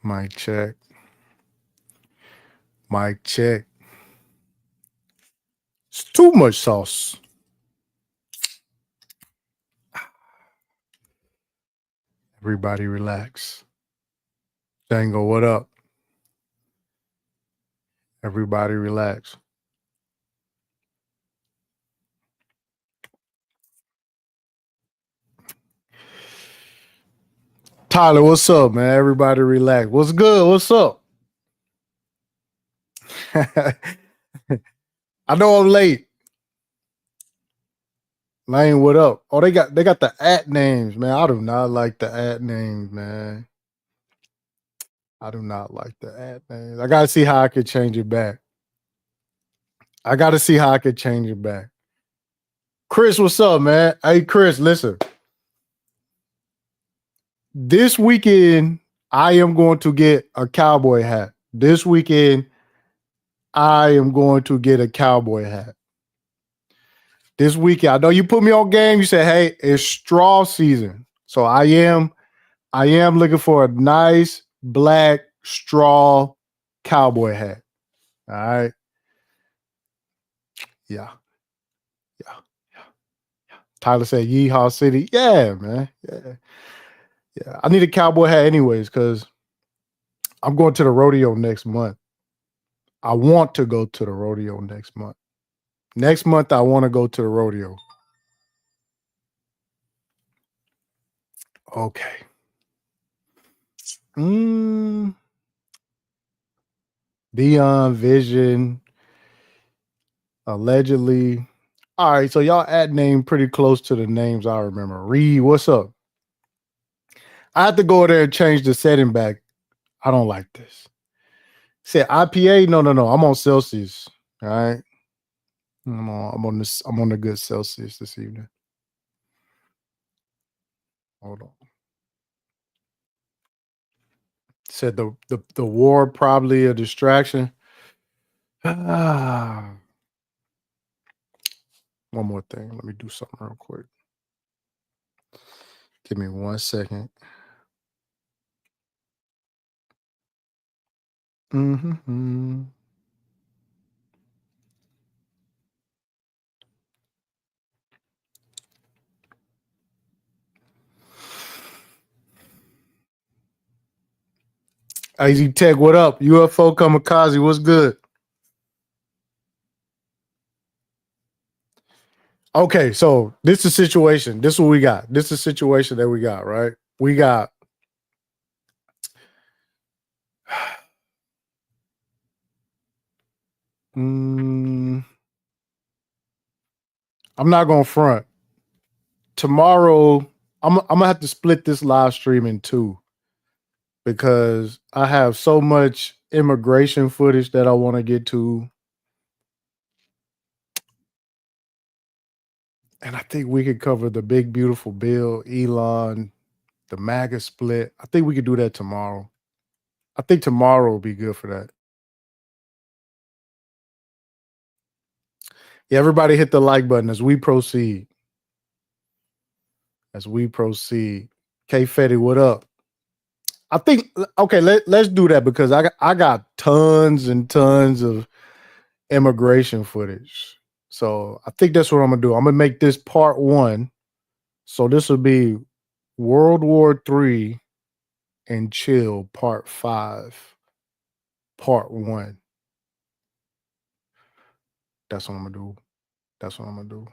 Mic check. Mic check. It's too much sauce. Everybody relax. Django, what up? Everybody relax. Tyler, what's up, man? Everybody relax. What's good? What's up? I know I'm late. Lane, what up? Oh, they got the at names, man. I do not like the at names, man. I do not like the at names. I gotta see how I could change it back. Chris, what's up, man? Hey, Chris, listen. This weekend, I am going to get a cowboy hat. This weekend, I am going to get a cowboy hat. This weekend, I know you put me on game. You said, "Hey, it's straw season," so I am looking for a nice black straw cowboy hat. All right, yeah, yeah, yeah. Tyler said, "Yeehaw City." Yeah, man. Yeah. I need a cowboy hat anyways because I'm going to the rodeo next month. I want to go to the rodeo next month. Next month, I want to go to the rodeo. Okay. Beyond Vision, allegedly. All right, so y'all ad name pretty close to the names I remember. Reed, what's up? I have to go there and change the setting back. I don't like this. Said IPA? No. I'm on Celsius. All right. I'm on the good Celsius this evening. Hold on. Said the war probably a distraction. One more thing. Let me do something real quick. Give me 1 second. Mm-hmm. AZ Tech, what up? UFO Kamikaze, what's good? Okay, so this is a situation. This is what we got. This is a situation that we got, right? We got I'm not gonna front. Tomorrow, I'm gonna have to split this live stream in two because I have so much immigration footage that I want to get to. And I think we could cover the big beautiful bill, Elon, the MAGA split. I think we could do that tomorrow. I think tomorrow will be good for that. Yeah, everybody hit the like button as we proceed. K Fetty, what up? I think okay, let's do that because I got tons and tons of immigration footage. So I think that's what I'm gonna do. I'm gonna make this part one. So this will be World War III and Chill Part 5, Part 1. That's what I'm gonna do.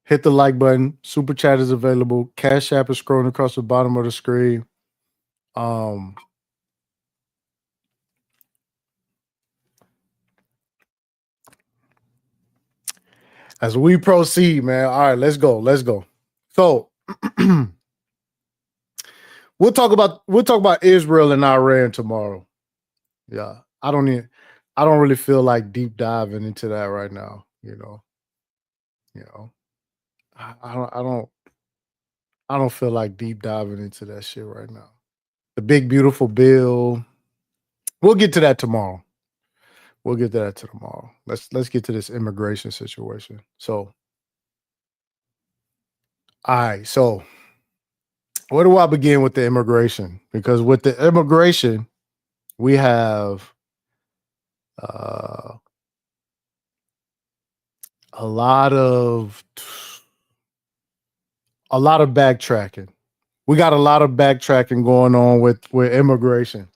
Hit the like button. Super chat is available. Cash App is scrolling across the bottom of the screen. As we proceed, man. All right, let's go. So we'll talk about Israel and Iran tomorrow. Yeah. I don't really feel like deep diving into that right now, I don't feel like deep diving into that shit right now. The big beautiful bill. We'll get to that tomorrow. Let's get to this immigration situation. So All right, so where do I begin with the immigration? Because with the immigration, we have uh, a lot of backtracking. We got a lot of backtracking going on with immigration.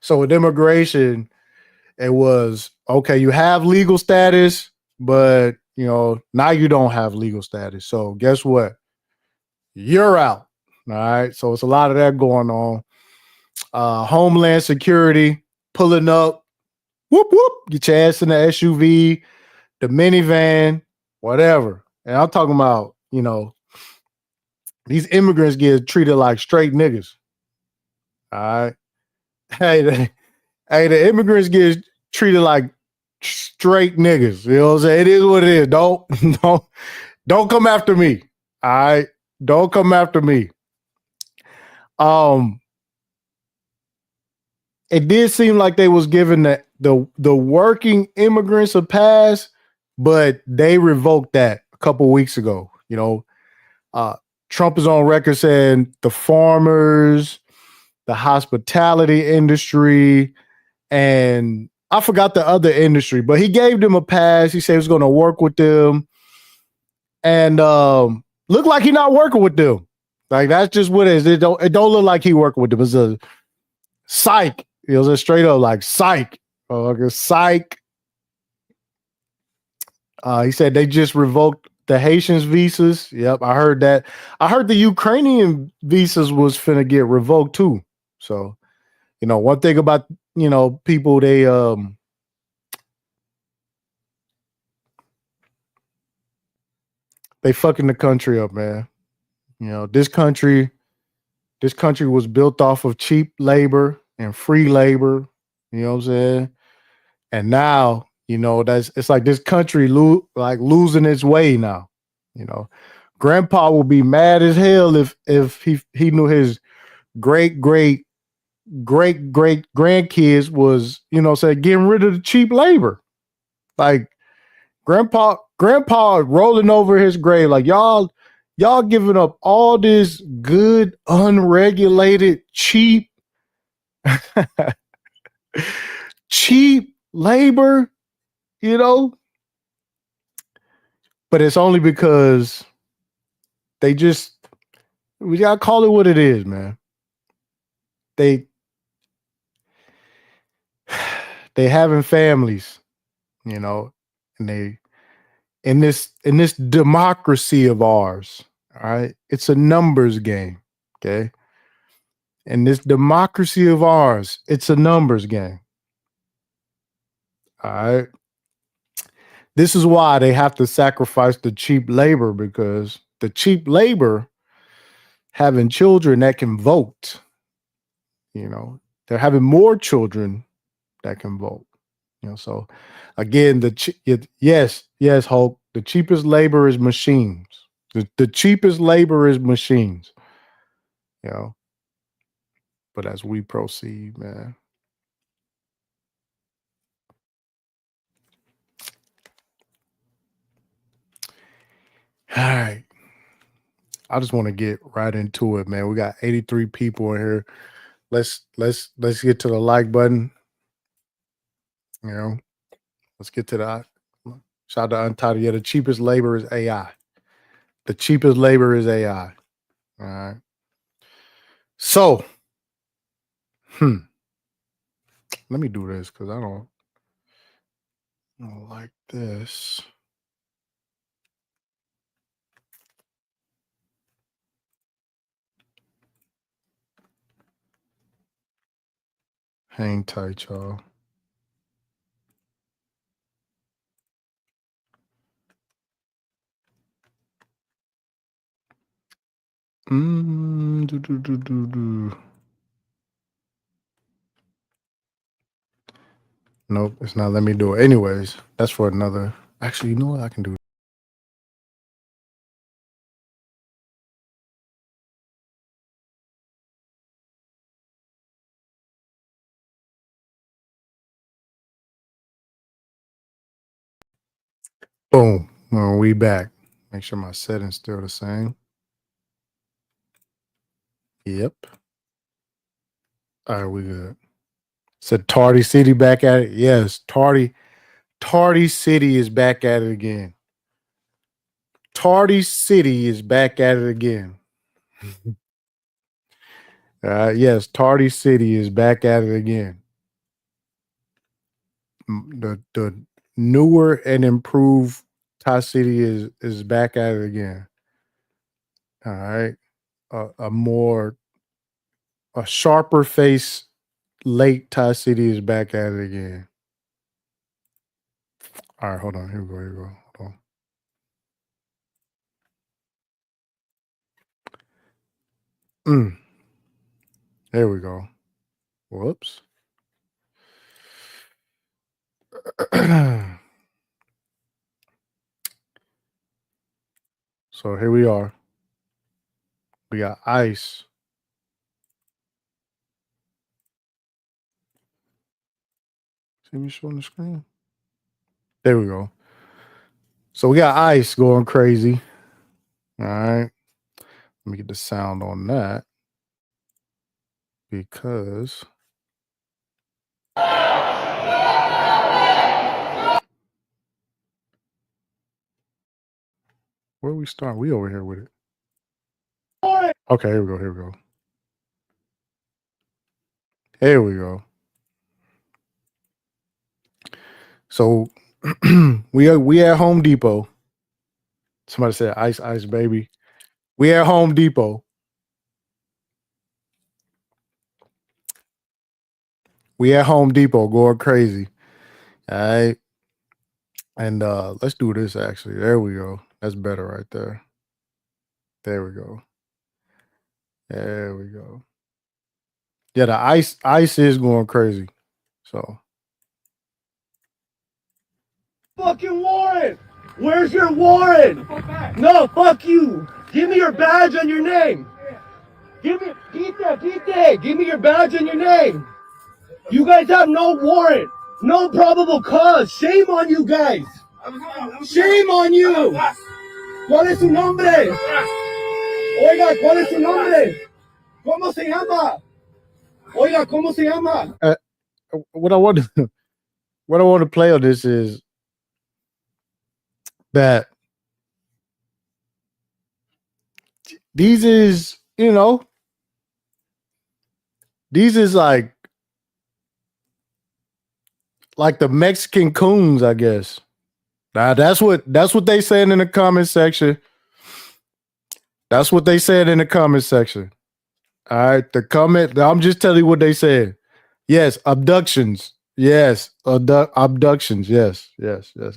So with immigration, it was okay. You have legal status, but now you don't have legal status. So guess what? You're out. All right. So it's a lot of that going on. Homeland Security pulling up. Whoop whoop. Get your ass in the SUV, the minivan, whatever. And I'm talking about these immigrants get treated like straight niggas. All right. Hey, the immigrants get treated like straight niggas. You know what I'm saying? It is what it is. Don't don't come after me. All right. Don't come after me. Um, it did seem like they was giving the working immigrants a pass, but they revoked that a couple weeks ago. Uh, Trump is on record saying the farmers, the hospitality industry, and I forgot the other industry, but he gave them a pass. He said he was going to work with them, and look like he's not working with them. Like that's just what it is. It don't look like he working with them. It's a psych. It was a straight up like psych, like a psych. He said they just revoked the Haitians visas. Yep, I heard that. I heard the Ukrainian visas was finna get revoked too. So one thing about people, they fucking the country up, man. This country was built off of cheap labor and free labor. You know what I'm saying? And now, it's like this country losing its way now. You know, Grandpa will be mad as hell if he knew his great great great great grandkids was say getting rid of the cheap labor. Like grandpa rolling over his grave like y'all giving up all this good unregulated cheap labor, but it's only because they just we gotta call it what it is, man. They they having families, and they in this democracy of ours, all right, it's a numbers game. Okay. In this democracy of ours, it's a numbers game. All right. This is why they have to sacrifice the cheap labor, because the cheap labor having children that can vote, they're having more children that can vote. So again, yes, Hulk, the cheapest labor is machines. The cheapest labor is machines, you know. But as we proceed, man. All right. I just want to get right into it, man. We got 83 people in here. Let's get to the like button. You know, let's get to the shout out to Untitled. Yeah, the cheapest labor is AI. The cheapest labor is AI. All right. So, let me do this because I don't like this. Hang tight, y'all. Do, do, do, do, do. Nope, it's not letting me do it. Anyways, that's for another. Actually, you know what? I can do. Boom. Well, we back. Make sure my settings still the same. Yep. All right, we good. Said Tardy City back at it. Yes, Tardy City is back at it again. Tardy City is back at it again. Yes, Tardy City is back at it again. The newer and improved Thai City is back at it again. All right, a sharper face Lake Thai City is back at it again. All right, hold on. Here we go. Hold on. There we go. Whoops. So here we are. We got ICE. See me showing the screen? There we go. So we got ICE going crazy. All right. Let me get the sound on that. Because where we start? We over here with it. Okay, here we go. Here we go. So we at Home Depot. Somebody said ice, baby. We at Home Depot. We at Home Depot going crazy. All right. And let's do this actually. There we go. That's better right there. There we go. Yeah, the ice is going crazy. So fucking warrant. Where's your warrant? No, fuck you. Give me your badge and your name. Give me your badge and your name. You guys have no warrant. No probable cause. Shame on you guys. Shame on you. ¿Cuál es su nombre? Oiga, ¿cuál es su nombre? ¿Cómo se llama? Oiga, ¿cómo se llama? What I want to play on this is that these is like the Mexican coons, I guess. Now that's what they saying in the comment section. That's what they said in the comment section. All right, the comment. I'm just telling you what they said. Yes, abductions. Yes, abductions. Yes.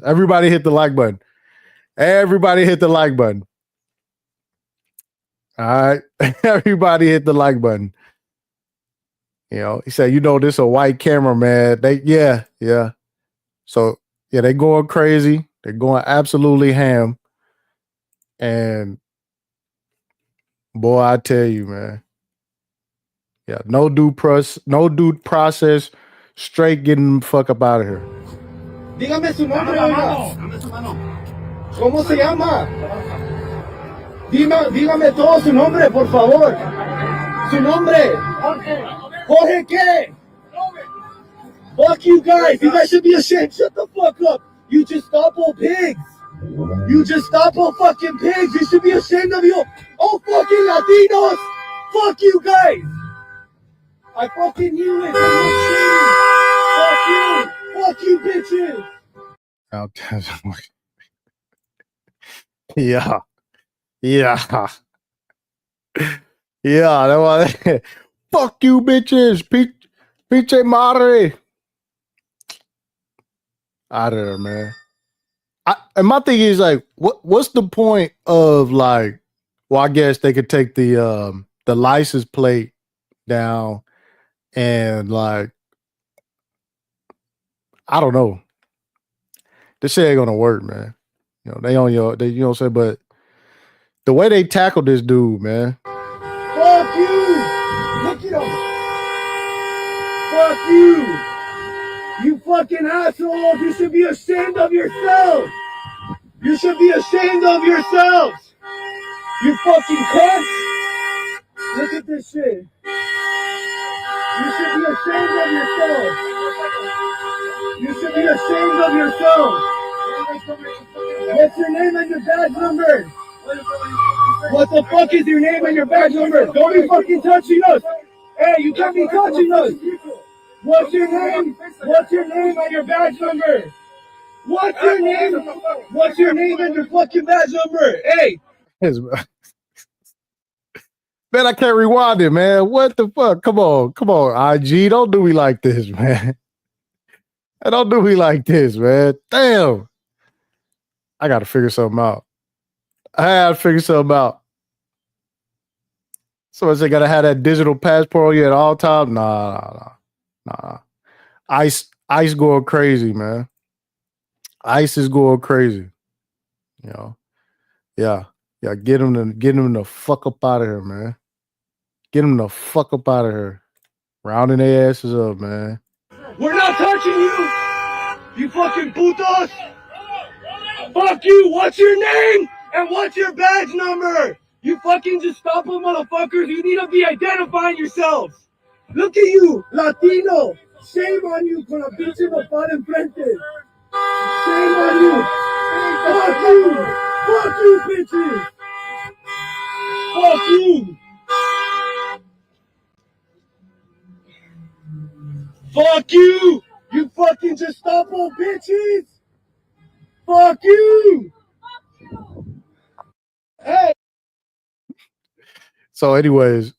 Everybody hit the like button. Everybody hit the like button. All right, everybody hit the like button. He said, this a white camera, man. Yeah. So yeah, they going crazy. They're going absolutely ham. And boy, I tell you, man. Yeah, no due process. Straight getting the fuck up out of here. Dígame su nombre, oiga. ¿Cómo se llama? Dígame todo su nombre, por favor. Su nombre. Jorge qué? Fuck you guys. You guys should be ashamed. Shut the fuck up. You just stopple pigs. You just stopple fucking pigs. You should be ashamed of you. Oh, fucking Latinos. Fuck you guys. I fucking knew it. Fuck you, bitches. Yeah. That was fuck you, bitches. Pinche madre. Out of there, man. And my thing is like, what's the point of like? Well, I guess they could take the license plate down and like, I don't know. This shit ain't gonna work, man. They on you know what I'm saying? But the way they tackled this dude, man. Fuck you! Look at him! Fuck you! You fucking assholes! You should be ashamed of yourselves! You should be ashamed of yourselves! You fucking cunts! Look at this shit. You should be ashamed of yourself. You should be ashamed of yourself. What's your name and your badge number? What the fuck is your name and your badge number? Don't be fucking touching us. Hey, you can't be touching us. What's your name? What's your name and your badge number? What's your name? What's your name and your fucking badge number? Hey. Man, I can't rewind it, man. What the fuck? Come on, IG. Don't do me like this, man. Don't do me like this, man. Damn. I got to figure something out. Somebody said, got to have that digital passport on you at all times. Nah. ICE going crazy, man. ICE is going crazy. You know? Yeah. Get them the fuck up out of here, man. Get them the fuck up out of here. Rounding their asses up, man. We're not touching you. You fucking putos. Fuck you. What's your name? And what's your badge number? You fucking just stop them, motherfuckers. You need to be identifying yourselves. Look at you, Latino. Shame on you con la pinche papada enfrente. Shame on you. Fuck you. Fuck you, bitches. Fuck you. Fuck you. You fucking just stop on bitches. Fuck you. Hey. So anyways,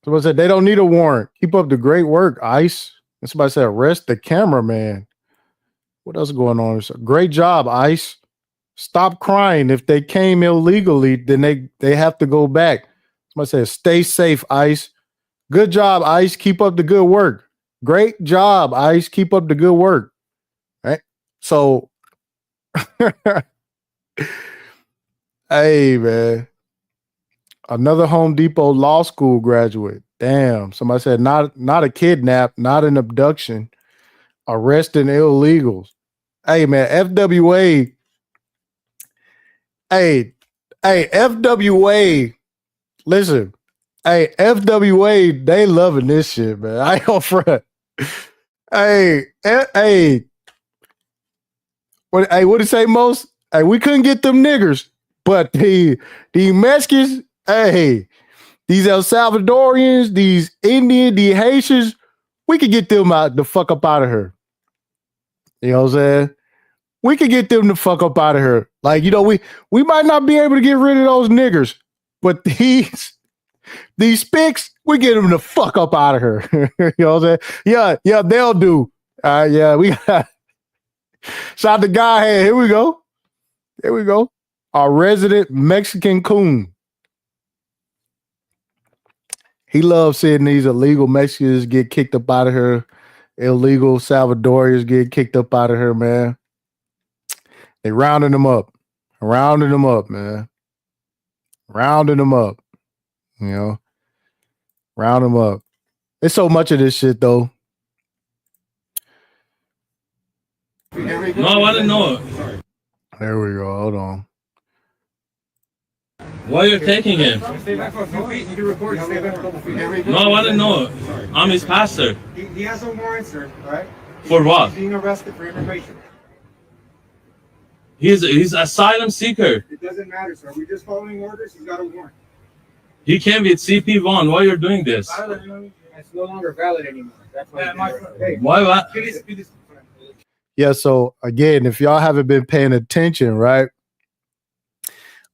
somebody said they don't need a warrant. Keep up the great work, ICE. And somebody said arrest the cameraman. What else is going on? Great job, ICE. Stop crying. If they came illegally, then they have to go back. Somebody said stay safe, ICE. Good job, ICE. Keep up the good work. Great job, ICE. Keep up the good work. Right? So, hey, man. Another Home Depot law school graduate. Damn. Somebody said not a kidnap, not an abduction. Arresting illegals. Hey, man, FWA. Hey, FWA. Listen. Hey, FWA, they loving this shit, man. I ain't gonna front. Hey. What did it say most? Hey, we couldn't get them niggers, but the Mexicans, hey, these El Salvadorians, these Indian, the Haitians, we could get them the fuck up out of here. You know what I'm saying? We could get them the fuck up out of here. Like, you know, we might not be able to get rid of those niggers, but these spics, we get them the fuck up out of here. You know what I'm saying? Yeah, they'll do. Yeah, we got shout the guy here. Here we go. Our resident Mexican coon. He loves seeing these illegal Mexicans get kicked up out of here. Illegal Salvadorians get kicked up out of here, man. They rounding them up, man. Rounding them up. You know, round them up. There's so much of this shit, though. No, I didn't know it. There we go. Hold on. Why you're taking him? Stay back for a few feet. You can record. Stay back a couple feet. No, I didn't know it. I'm his pastor. He has no warrant, sir. All right. For what? He's being arrested for immigration. He's asylum seeker. It doesn't matter, sir. We're just following orders. He's got a warrant. He came with CP1. Why you're doing this? It's no longer valid anymore. That's why. Why? What? Yeah, so again, if y'all haven't been paying attention, right?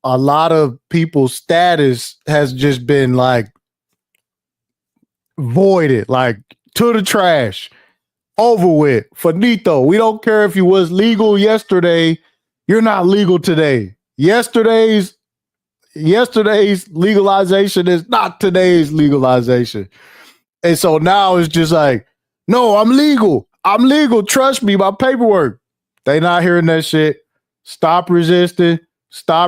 A lot of people's status has just been like voided, like to the trash, over with, finito. We don't care if you was legal yesterday, you're not legal today. Yesterday's legalization is not today's legalization. And so now it's just like, no, I'm legal. Trust me, my paperwork. They not hearing that shit. Stop resisting. Yeah,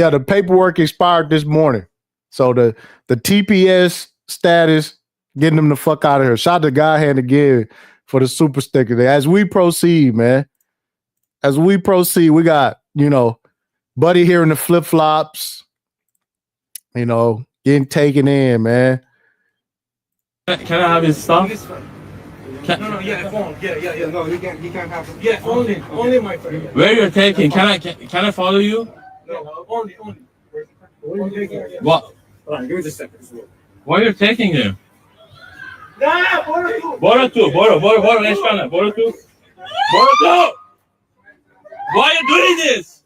the paperwork expired this morning. So the TPS status, getting them the fuck out of here. Shout out to Godhand again for the super sticker there. As we proceed, man. We got, Buddy here in the flip-flops. you know, getting taken in, man. Can I have his stuff? No, yeah, phone. Yeah. No, he can't have it. Yeah, only my friend. Where you're taking? Can I follow you? No, only. What are you taking? What? Hold on, give me just a second. Why you're taking him? Nah, Boro tu. Eşkana. Boro tu. Why are you doing this?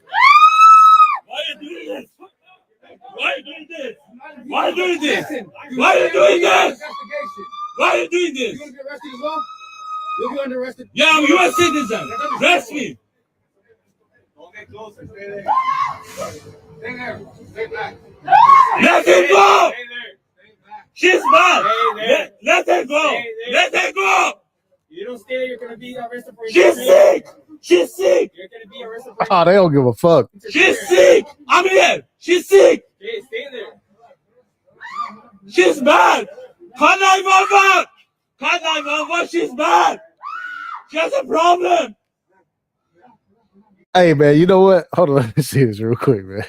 Why are you doing this? Why are you doing this? Why are you doing this? Why are you doing this? Why are you doing this? You want to get arrested as well? You'll be under arrested. Yeah, I'm a U.S. citizen. Arrest me. Don't get closer. Stay there. Stay there. Stay back. Let him go. Stay there. Stay back. She's bad. Stay there. Let her go. Stay there. Let her go. You don't stay there, you're gonna be arrested for. She's sick. She's sick. You're gonna be arrested for. Oh, they don't give a fuck. She's sick. I'm here. She's sick. Hey, stay there. She's bad. Call 911. Call 911. She's bad. She has a problem. Hey, man, you know what? Hold on, let me see this real quick, man.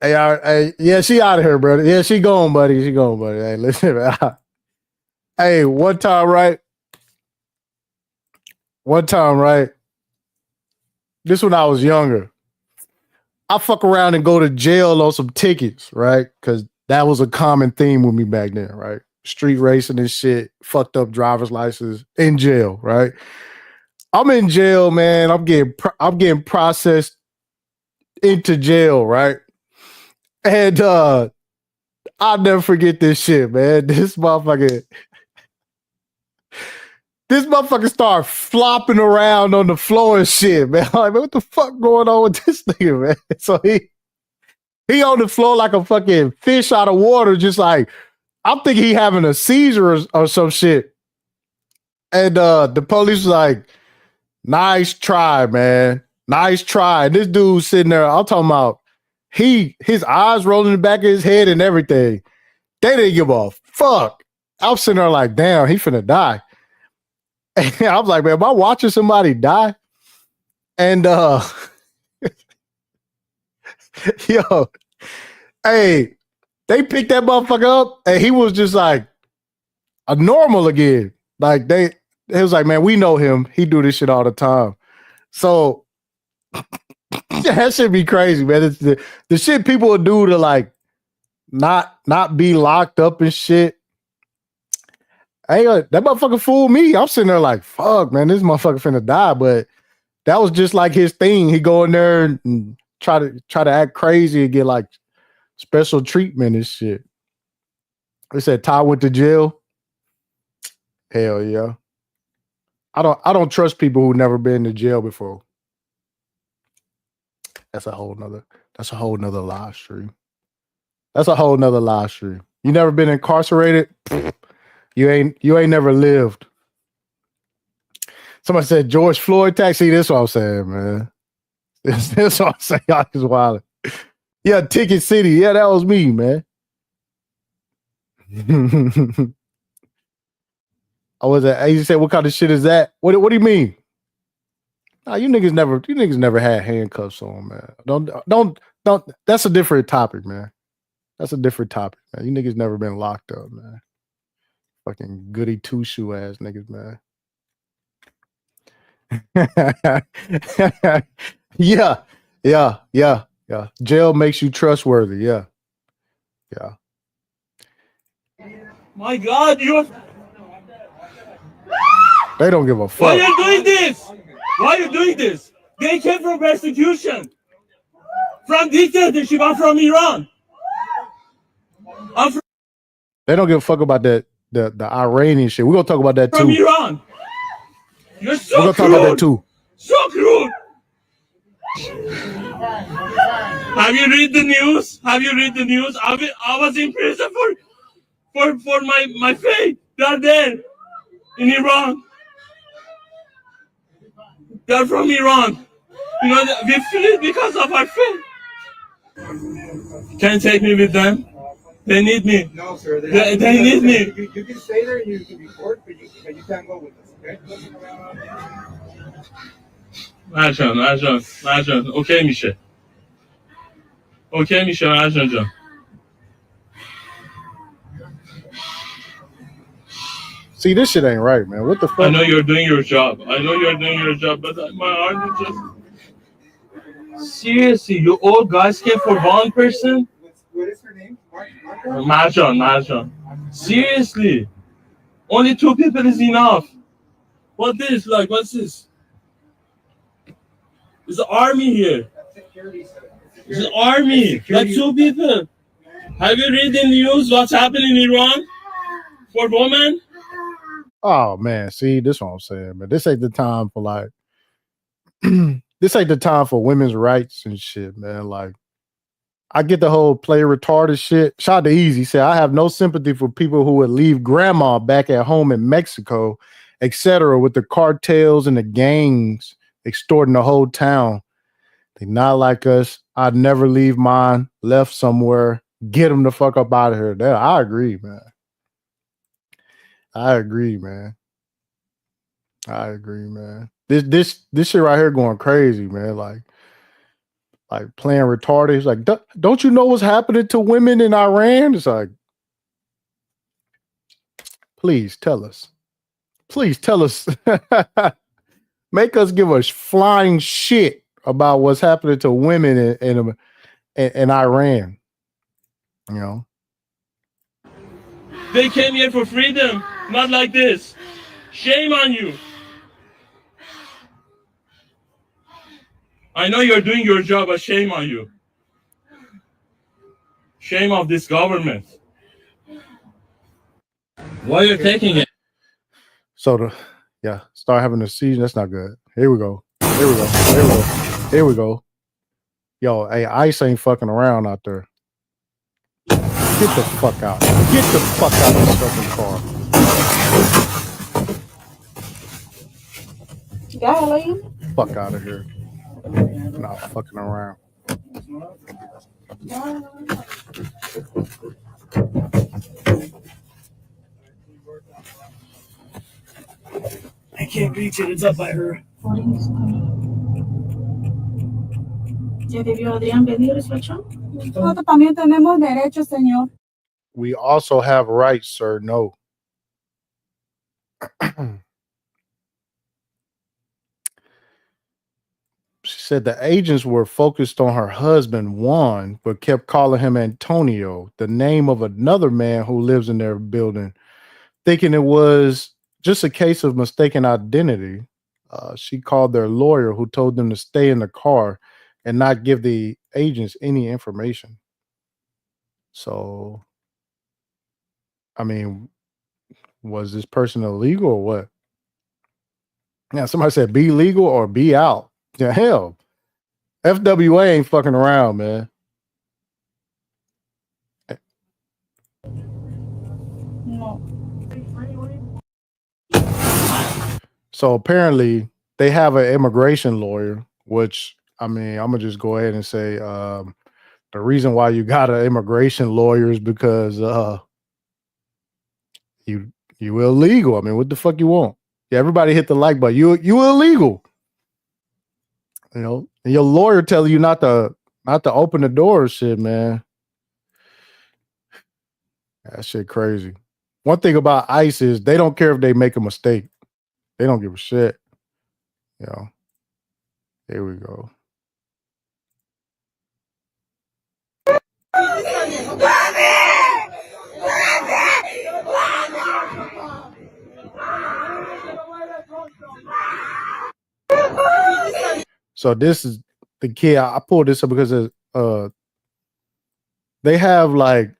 Hey, yeah, she out of here, brother. Yeah, she gone, buddy. She gone, buddy. Hey, listen, man. Hey, one time, right? This when I was younger. I fuck around and go to jail on some tickets, right? Because that was a common theme with me back then, right? Street racing and shit, fucked up driver's license, in jail, right? I'm in jail, man. I'm getting processed into jail, right? And I'll never forget this shit, man. This motherfucker started flopping around on the floor and shit, man. I'm like, man, what the fuck going on with this nigga, man? So he on the floor like a fucking fish out of water, just like, I'm thinking he having a seizure or some shit. And the police was like, nice try, man. Nice try. And this dude sitting there, I'm talking about, his eyes rolling in the back of his head and everything. They didn't give a fuck. I was sitting there like, damn, he finna die. And I was like, man, am I watching somebody die? And yo, hey, they picked that motherfucker up and he was just like a normal again. Like it was like, man, we know him. He do this shit all the time. So that should be crazy, man. It's the shit people would do to like not be locked up and shit. That motherfucker fooled me. I'm sitting there like, fuck, man, this motherfucker finna die. But that was just like his thing. He go in there and try to act crazy and get like special treatment and shit. They said Ty went to jail. Hell yeah. I don't trust people who never been to jail before. That's a whole nother live stream. You never been incarcerated? You ain't never lived. Somebody said George Floyd taxi. This is what I'm saying, man. This is what I'm saying. Y'all is wild. Yeah, Ticket City. Yeah, that was me, man. I was at. You said, what kind of shit is that? What do you mean? Nah, you niggas never had handcuffs on, man. Don't. That's a different topic, man. You niggas never been locked up, man. Fucking goody two shoe ass niggas, man. Yeah. Jail makes you trustworthy. Yeah. My God, They don't give a fuck. Why are you doing this? They came from persecution, from dictatorship. I'm from Iran. They don't give a fuck about that. The Iranian shit. We're gonna talk about that too. From Iran. You're so We're gonna talk about that too. So cruel. Have you read the news? I was in prison for my faith. They're there in Iran. They're from Iran. You know, we flee because of our faith. Can you take me with them? They need me. No, sir. They need me. You can stay there and you can be court, but you can't go with us, okay? مرجان اوکی میشه. اوکی میشه مرجان جان. See, this shit ain't right, man. What the fuck? I know you're doing your job. I know you're doing your job, but my heart is just... Seriously, you all guys came for one person? What is her name? Marjan. Seriously, only 2 people is enough. What this? Like, what's this? There's an army here. There's an army. Like 2 people. Have you read in the news what's happening in Iran for women? Oh man, see, this what I'm saying, man. This ain't the time for like this ain't the time for women's rights and shit, man. Like, I get the whole play retarded shit. Shout out to Easy. Said, I have no sympathy for people who would leave grandma back at home in Mexico, etc., with the cartels and the gangs extorting the whole town. They not like us. I'd never leave mine, left somewhere. Get them the fuck up out of here. There, I agree, man. I agree, man. This shit right here going crazy, man. Like playing retarded. It's like, don't you know what's happening to women in Iran? It's like, please tell us. Please tell us. Make us give a flying shit about what's happening to women in Iran. You know? They came here for freedom, not like this. Shame on you. I know you're doing your job, but shame on you. Shame of this government. Why you're taking it? So start having a season. That's not good. Here we go. Here we go. Yo, hey, ICE ain't fucking around out there. Get the fuck out. Get the fuck out of this fucking car. Fuck out of here. Not fucking around. I can't reach it. It's up by her. We also have rights, sir. No. She said the agents were focused on her husband, Juan, but kept calling him Antonio, the name of another man who lives in their building, thinking it was just a case of mistaken identity. She called their lawyer, who told them to stay in the car and not give the agents any information. So, I mean, was this person illegal or what? Now, somebody said be legal or be out. Yeah, hell, FWA ain't fucking around, man. No. So apparently they have an immigration lawyer, which, I mean, I'm gonna just go ahead and say the reason why you got an immigration lawyer is because you illegal. I mean, what the fuck you want? Yeah, everybody hit the like button. You illegal. You know, and your lawyer telling you not to open the door and shit, man. That shit crazy. One thing about ICE is they don't care if they make a mistake. They don't give a shit. You know. Here we go. So this is the kid. I pulled this up because they have like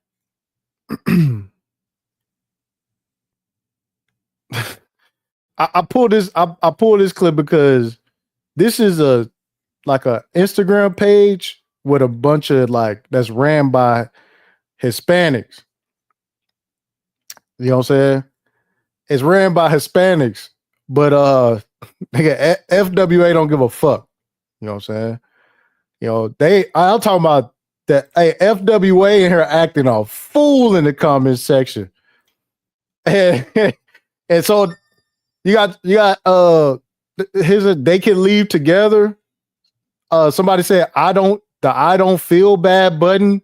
I pulled this clip because this is a Instagram page with a bunch of that's ran by Hispanics. You know what I'm saying? It's ran by Hispanics, but FWA don't give a fuck. You know what I'm saying? You know, I'm talking about that. Hey, FWA in here acting a fool in the comment section. And so you got here's they can leave together. Somebody said, I don't the I don't feel bad button,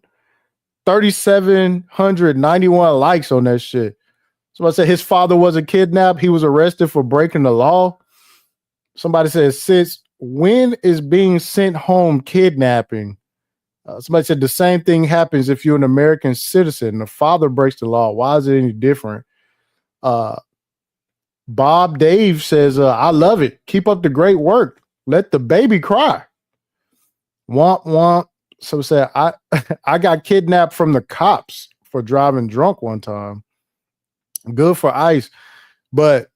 3,791 likes on that shit. So I said his father wasn't kidnapped. He was arrested for breaking the law. Somebody says, "Sis, when is being sent home kidnapping?" Somebody said the same thing happens if you're an American citizen. The father breaks the law. Why is it any different? Bob Dave says, "I love it. Keep up the great work. Let the baby cry." Womp womp. So said, I got kidnapped from the cops for driving drunk one time. Good for ICE. But,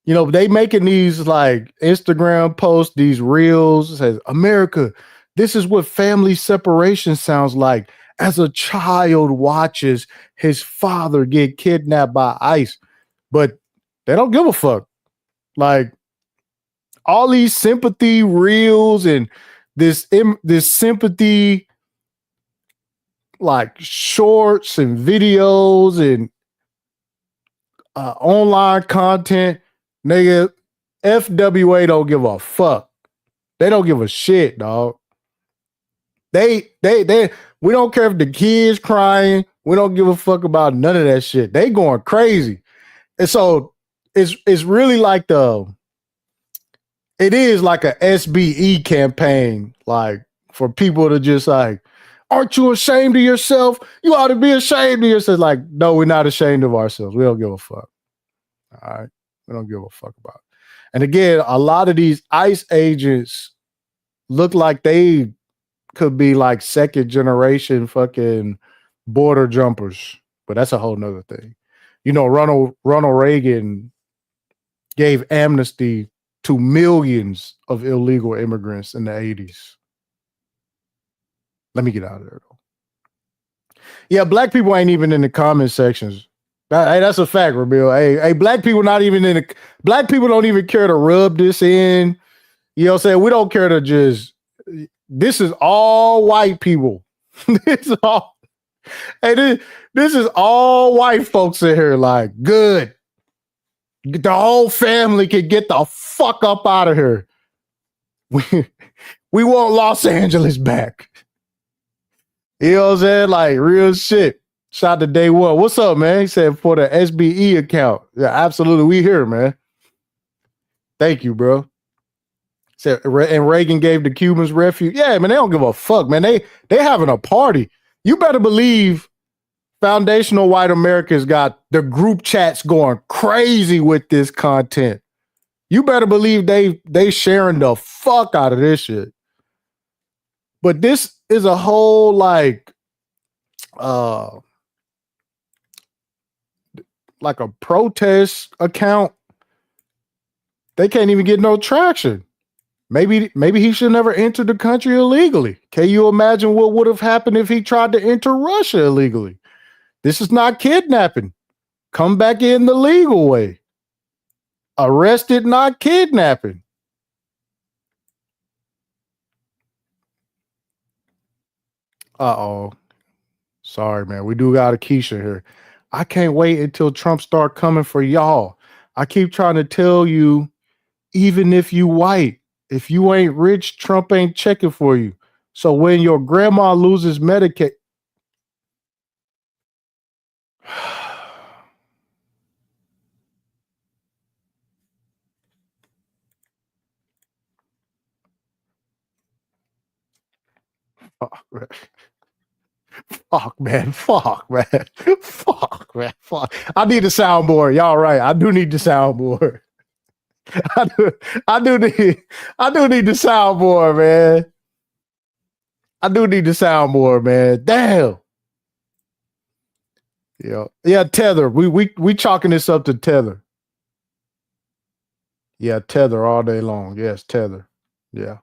you know, they making these like Instagram posts, these reels, says, "America, this is what family separation sounds like as a child watches his father get kidnapped by ICE." But they don't give a fuck. Like all these sympathy reels and this sympathy like shorts and videos and online content, nigga, FWA don't give a fuck. They don't give a shit, dog. They we don't care if the kid's crying. We don't give a fuck about none of that shit. They going crazy. And so it's really like it is like a SBE campaign, like for people to just like, "Aren't you ashamed of yourself? You ought to be ashamed of yourself." Like, no, we're not ashamed of ourselves. We don't give a fuck. All right. We don't give a fuck about it. And again, a lot of these ICE agents look like they could be like second generation fucking border jumpers, but that's a whole nother thing. You know, Ronald Reagan gave amnesty to millions of illegal immigrants in the 80s. Let me get out of there though. Yeah, black people ain't even in the comment sections. Hey, that's a fact, Rabil. Hey, black people not even in the black people don't even care to rub this in. You know what I'm saying? We don't care to just this is all white people. This is all this is all white folks in here. Like, good. The whole family can get the fuck up out of here. We want Los Angeles back. You know what I'm saying? Like, real shit. Shout out to Day One. What's up, man? He said for the SBE account. Yeah, absolutely. We here, man. Thank you, bro. Said, and Reagan gave the Cubans refuge. Yeah, man, they don't give a fuck, man. They having a party. You better believe foundational white Americans got the group chats going crazy with this content. You better believe they sharing the fuck out of this shit. But this is a whole like a protest account. They can't even get no traction. Maybe he should never enter the country illegally. Can you imagine what would have happened if he tried to enter Russia illegally? This is not kidnapping. Come back in the legal way. Arrested, not kidnapping. Uh-oh. Sorry, man. We do got a Keisha here. I can't wait until Trump start coming for y'all. I keep trying to tell you, even if you white, if you ain't rich, Trump ain't checking for you. So when your grandma loses Medicaid, fuck, man. Fuck, fuck. I need a soundboard. Y'all right. I do need the soundboard. I do need the soundboard, man. I do need the soundboard, man. Damn. Yeah, Tether. We chalking this up to Tether. Yeah, Tether all day long. Yes, Tether. Yeah.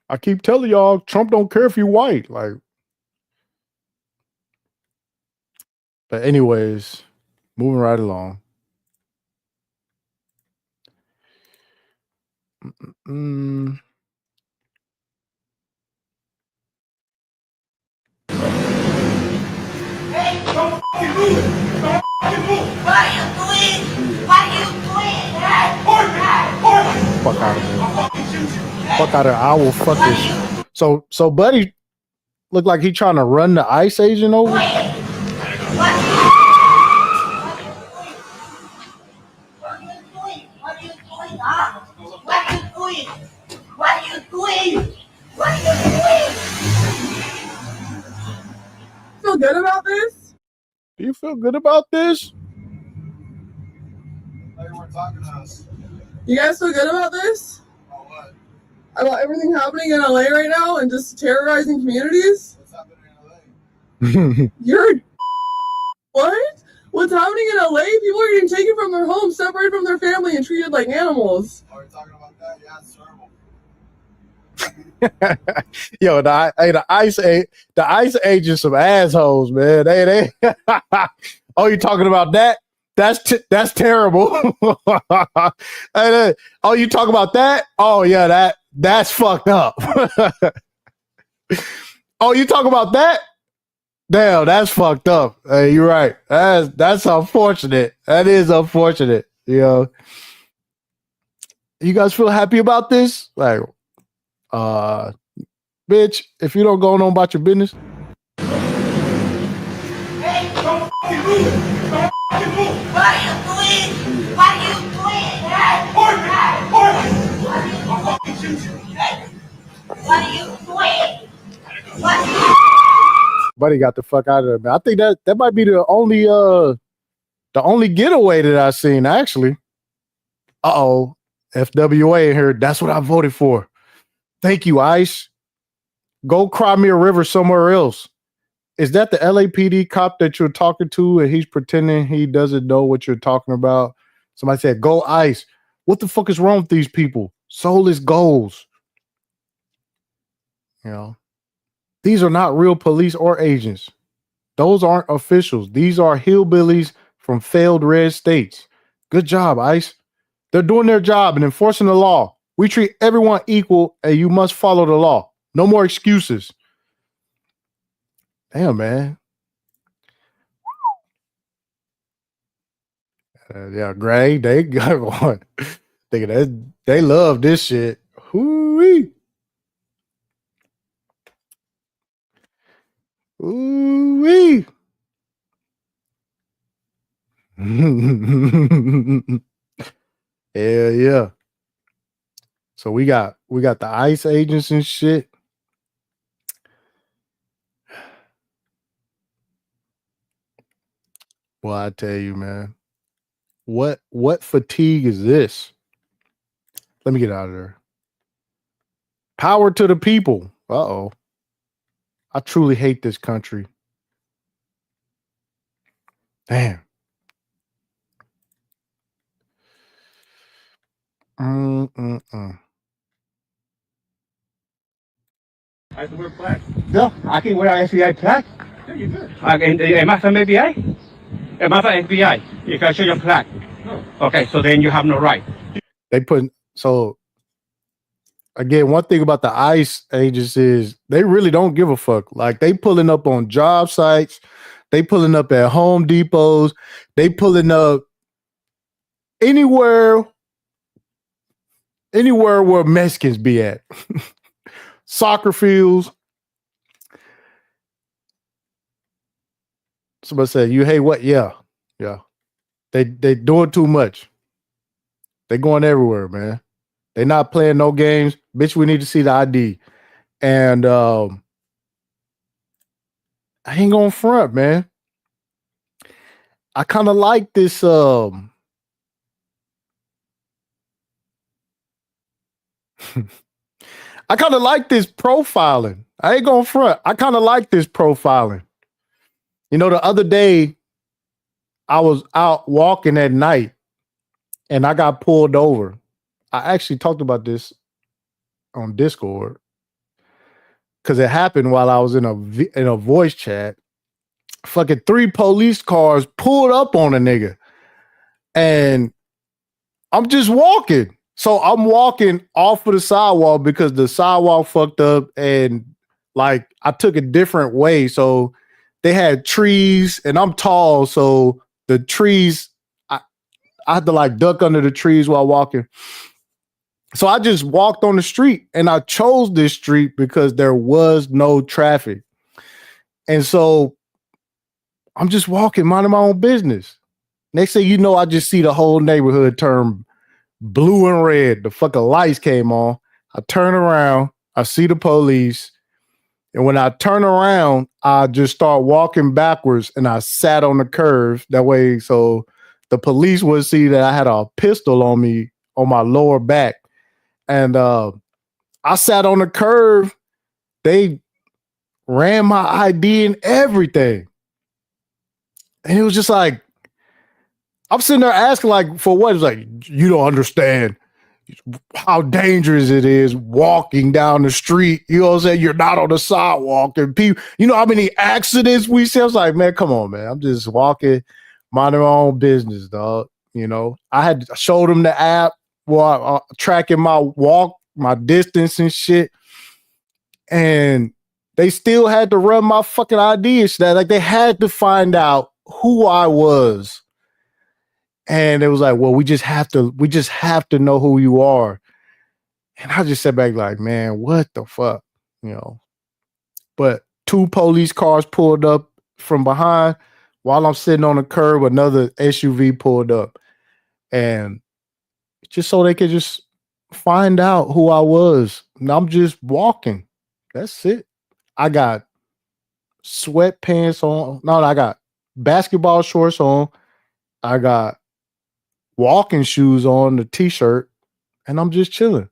I keep telling y'all, Trump don't care if you white. Like, but anyways, moving right along. Hey, don't fucking move it! Don't fucking move! What are you doing? What are you doing? Hey, fuck out of I will fuck this. So Buddy looked like he trying to run the ICE agent over. Feel good about this? Do you feel good about this? You guys feel good about this? About what? About everything happening in LA right now and just terrorizing communities? What's happening in LA? You're what? What's happening in LA? People are getting taken from their homes, separated from their family, and treated like animals. Are we talking about that? Yeah, it's terrible. Yo, the ICE agents some assholes, man. They oh, you talking about that? That's terrible. Oh, you talk about that? Oh yeah, that's fucked up. Oh, you talk about that? Damn, that's fucked up. Hey, you're right. That's unfortunate. That is unfortunate. You know. You guys feel happy about this? Like, bitch, if you don't go on about your business. Hey, don't fucking move! Don't fucking move! What are you doing? What are you doing? I'll fucking shoot you! What are you doing? What? Buddy got the fuck out of there, man. I think that might be the only getaway that I've seen, actually. Uh-oh. FWA in here. That's what I voted for. Thank you, ICE. Go cry me a river somewhere else. Is that the LAPD cop that you're talking to and he's pretending he doesn't know what you're talking about? Somebody said, go ICE. What the fuck is wrong with these people? Soulless goals. You know, these are not real police or agents. Those aren't officials. These are hillbillies from failed red states. Good job, ICE. They're doing their job and enforcing the law. We treat everyone equal and you must follow the law. No more excuses. Damn, man. Yeah, Gray, they got one. They love this shit. Hoo-wee. Ooh-wee. Yeah. So we got the ICE agents and shit. Well, I tell you, man, what fatigue is this? Let me get out of there. Power to the people. Uh-oh. I truly hate this country. Damn. I have to wear plaques. No, I can wear an FBI plaque. Yeah, you good. Am I from FBI? Am I from FBI? You can show your plaque. No. Okay, so then you have no right. So again, one thing about the ICE agents is they really don't give a fuck. Like they pulling up on job sites, they pulling up at Home Depots, they pulling up anywhere where Mexicans be at. Soccer fields. Somebody said, you hate what? Yeah. They doing too much. They going everywhere, man. They not playing no games. Bitch, we need to see the ID. And I ain't gonna front, man. I kind of like this I kind of like this profiling. I ain't gonna front. I kind of like this profiling. You know, the other day I was out walking at night and I got pulled over. I actually talked about this on Discord because it happened while I was in a voice chat. Fucking 3 police cars pulled up on a nigga and I'm just walking. So I'm walking off of the sidewalk because the sidewalk fucked up and like I took a different way. So they had trees and I'm tall. So the trees, I had to like duck under the trees while walking. So I just walked on the street, and I chose this street because there was no traffic. And so I'm just walking, minding my own business. Next thing you know, I just see the whole neighborhood turn blue and red. The fucking lights came on. I turn around, I see the police. And when I turn around, I just start walking backwards, and I sat on the curve that way. So the police would see that I had a pistol on me on my lower back. And I sat on the curve. They ran my ID and everything. And it was just like, I'm sitting there asking, like, for what? It's like, you don't understand how dangerous it is walking down the street. You know what I'm saying? You're not on the sidewalk. And people, you know how many accidents we see? I was like, man, come on, man. I'm just walking, minding my own business, dog. You know, I showed them the app while tracking my walk, my distance and shit. And they still had to run my fucking ID and shit. Like, they had to find out who I was. And it was like, well, we just have to know who you are. And I just sat back like, man, what the fuck? You know. But 2 police cars pulled up from behind while I'm sitting on the curb. Another SUV pulled up. And just so they could just find out who I was. And I'm just walking. That's it. I got sweatpants on. No, I got basketball shorts on. I got walking shoes on, the t-shirt, and I'm just chilling.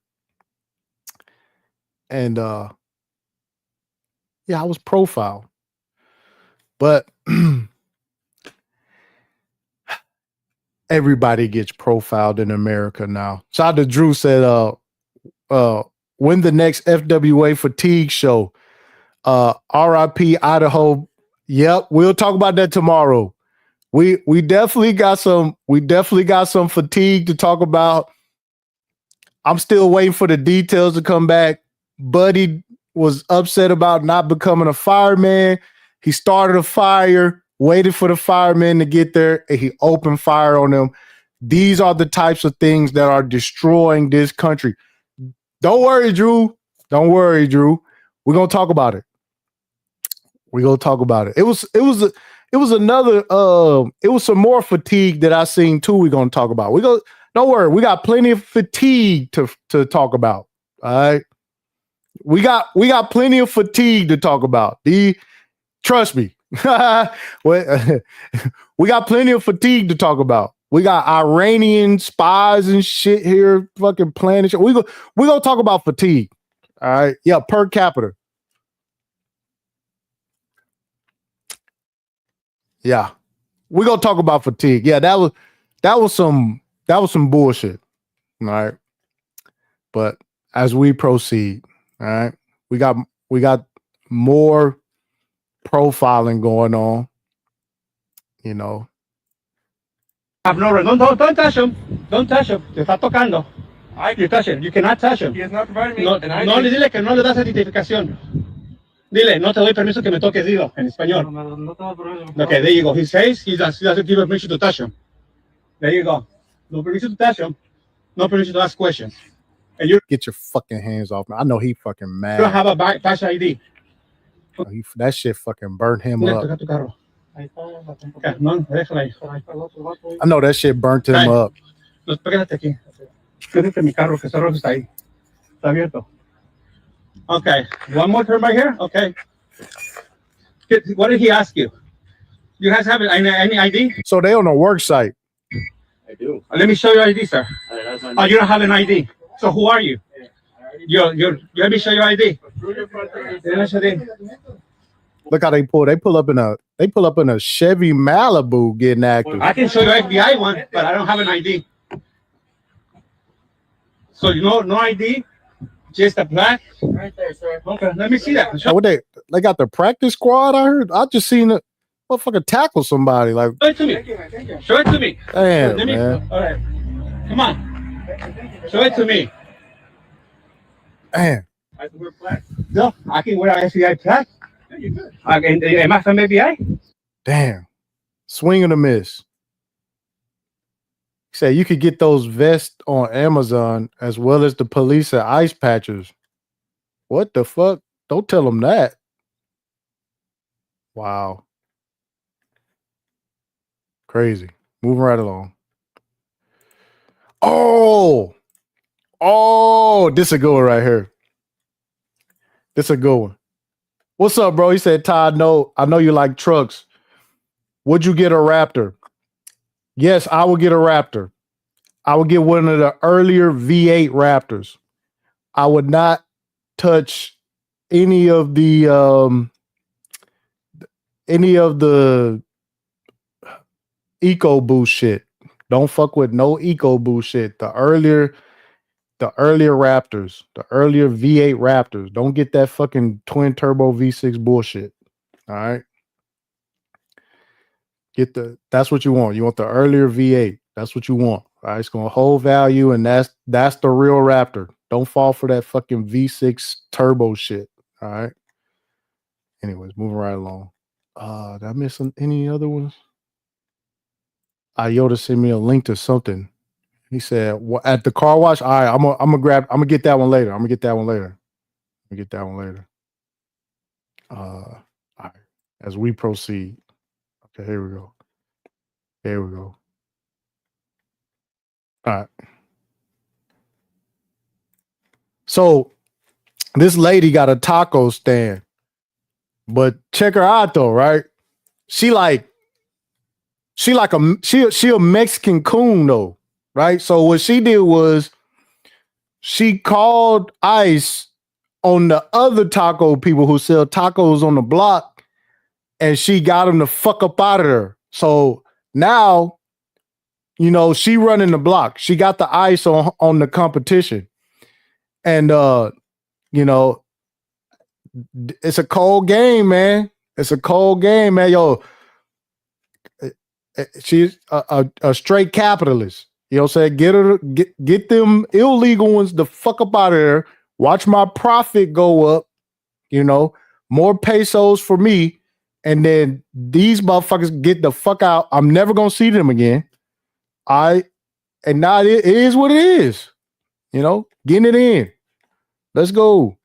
And yeah, I was profiled. But everybody gets profiled in America now. Shout out to Drew said, when the next FWA fatigue show? RIP Idaho. Yep, we'll talk about that tomorrow. We definitely got some fatigue to talk about. I'm still waiting for the details to come back. Buddy was upset about not becoming a fireman. He started a fire, waited for the firemen to get there, and he opened fire on them. These are the types of things that are destroying this country. Don't worry, Drew. Don't worry, Drew. We're gonna talk about it. We're gonna talk about it. It was some more fatigue that I seen too. We're gonna talk about. Don't worry, we got plenty of fatigue to talk about. All right. We got plenty of fatigue to talk about. Trust me. We got plenty of fatigue to talk about. We got Iranian spies and shit here fucking planning shit. We're gonna talk about fatigue. All right. Yeah, per capita. Yeah. We're gonna talk about fatigue. Yeah, that was some bullshit. All right. But as we proceed, all right, we got more profiling going on. You know. No, don't touch him. Don't touch him. Te está tocando. You touch him. You cannot touch him. He has not provided me No, an ID. no le dile que no le das identificación. Dile, no te doy permiso que me toques, dilo, en español. Okay, there you go. He says he doesn't give permission to touch him. There you go. No permission to touch him. No permission to ask questions. And you Get your fucking hands off me. I know he fucking mad. don't have a badge ID. That shit fucking burnt him Mira, up. toca tu carro. Okay, no, déjala ahí. I know that shit burnt him Right. up. No, pégate aquí. Quédate mi carro, que está rojo, está ahí. Está abierto. Okay, one more turn right here. Okay. What did he ask you? You guys have any ID? So they on a work site. I do. Let me show your ID, sir. That's my Oh, you don't have an ID. So who are you? Let me show your ID. Look how they pull up in a Chevy Malibu getting active. I can show you FBI one, but I don't have an ID. So no ID, just a black. right there, sir. Okay, let me see that. Oh, what they got the practice squad? I heard. I just seen a motherfucker tackle somebody. Like, Show it to me. Show it to me. damn, Let me. man. All right. Come on. Show it to me. Damn. I can wear black. No, I can wear an FBI plaque. Yeah, you're good. Am I from FBI? Damn. Swing and a miss. He said you could get those vests on Amazon as well as the police and ice patches. What the fuck? Don't tell them that. Wow. Crazy. Moving right along. Oh, this a good one right here. This a good one. What's up, bro? He said, Todd, no, I know you like trucks. Would you get a Raptor? Yes, I would get a Raptor. I would get one of the earlier V8 Raptors. I would not touch any of the EcoBoost shit. Don't fuck with no EcoBoost shit. The earlier Raptors, the earlier V8 Raptors. Don't get that fucking twin turbo V6 bullshit. All right. That's what you want. You want the earlier V8. That's what you want. All right. It's gonna hold value, and that's the real Raptor. Don't fall for that fucking V6 turbo shit. All right. Anyways, moving right along. Did I miss any other ones? Yoda sent me a link to something. He said, at the car wash. All right, I'm gonna get that one later. All right. As we proceed. Okay, here we go. All right. So this lady got a taco stand, but check her out though, right? She a Mexican coon though, right? So what she did was she called ICE on the other taco people who sell tacos on the block, and she got them to fuck up out of there. So now, you know, she running the block. She got the ICE on the competition. And you know, it's a cold game, man. Yo, she's a straight capitalist. You know what I'm saying? Get them illegal ones the fuck up out of there. Watch my profit go up. You know, more pesos for me. And then these motherfuckers get the fuck out. I'm never gonna see them again. And now it is what it is. You know, getting it in. Let's go.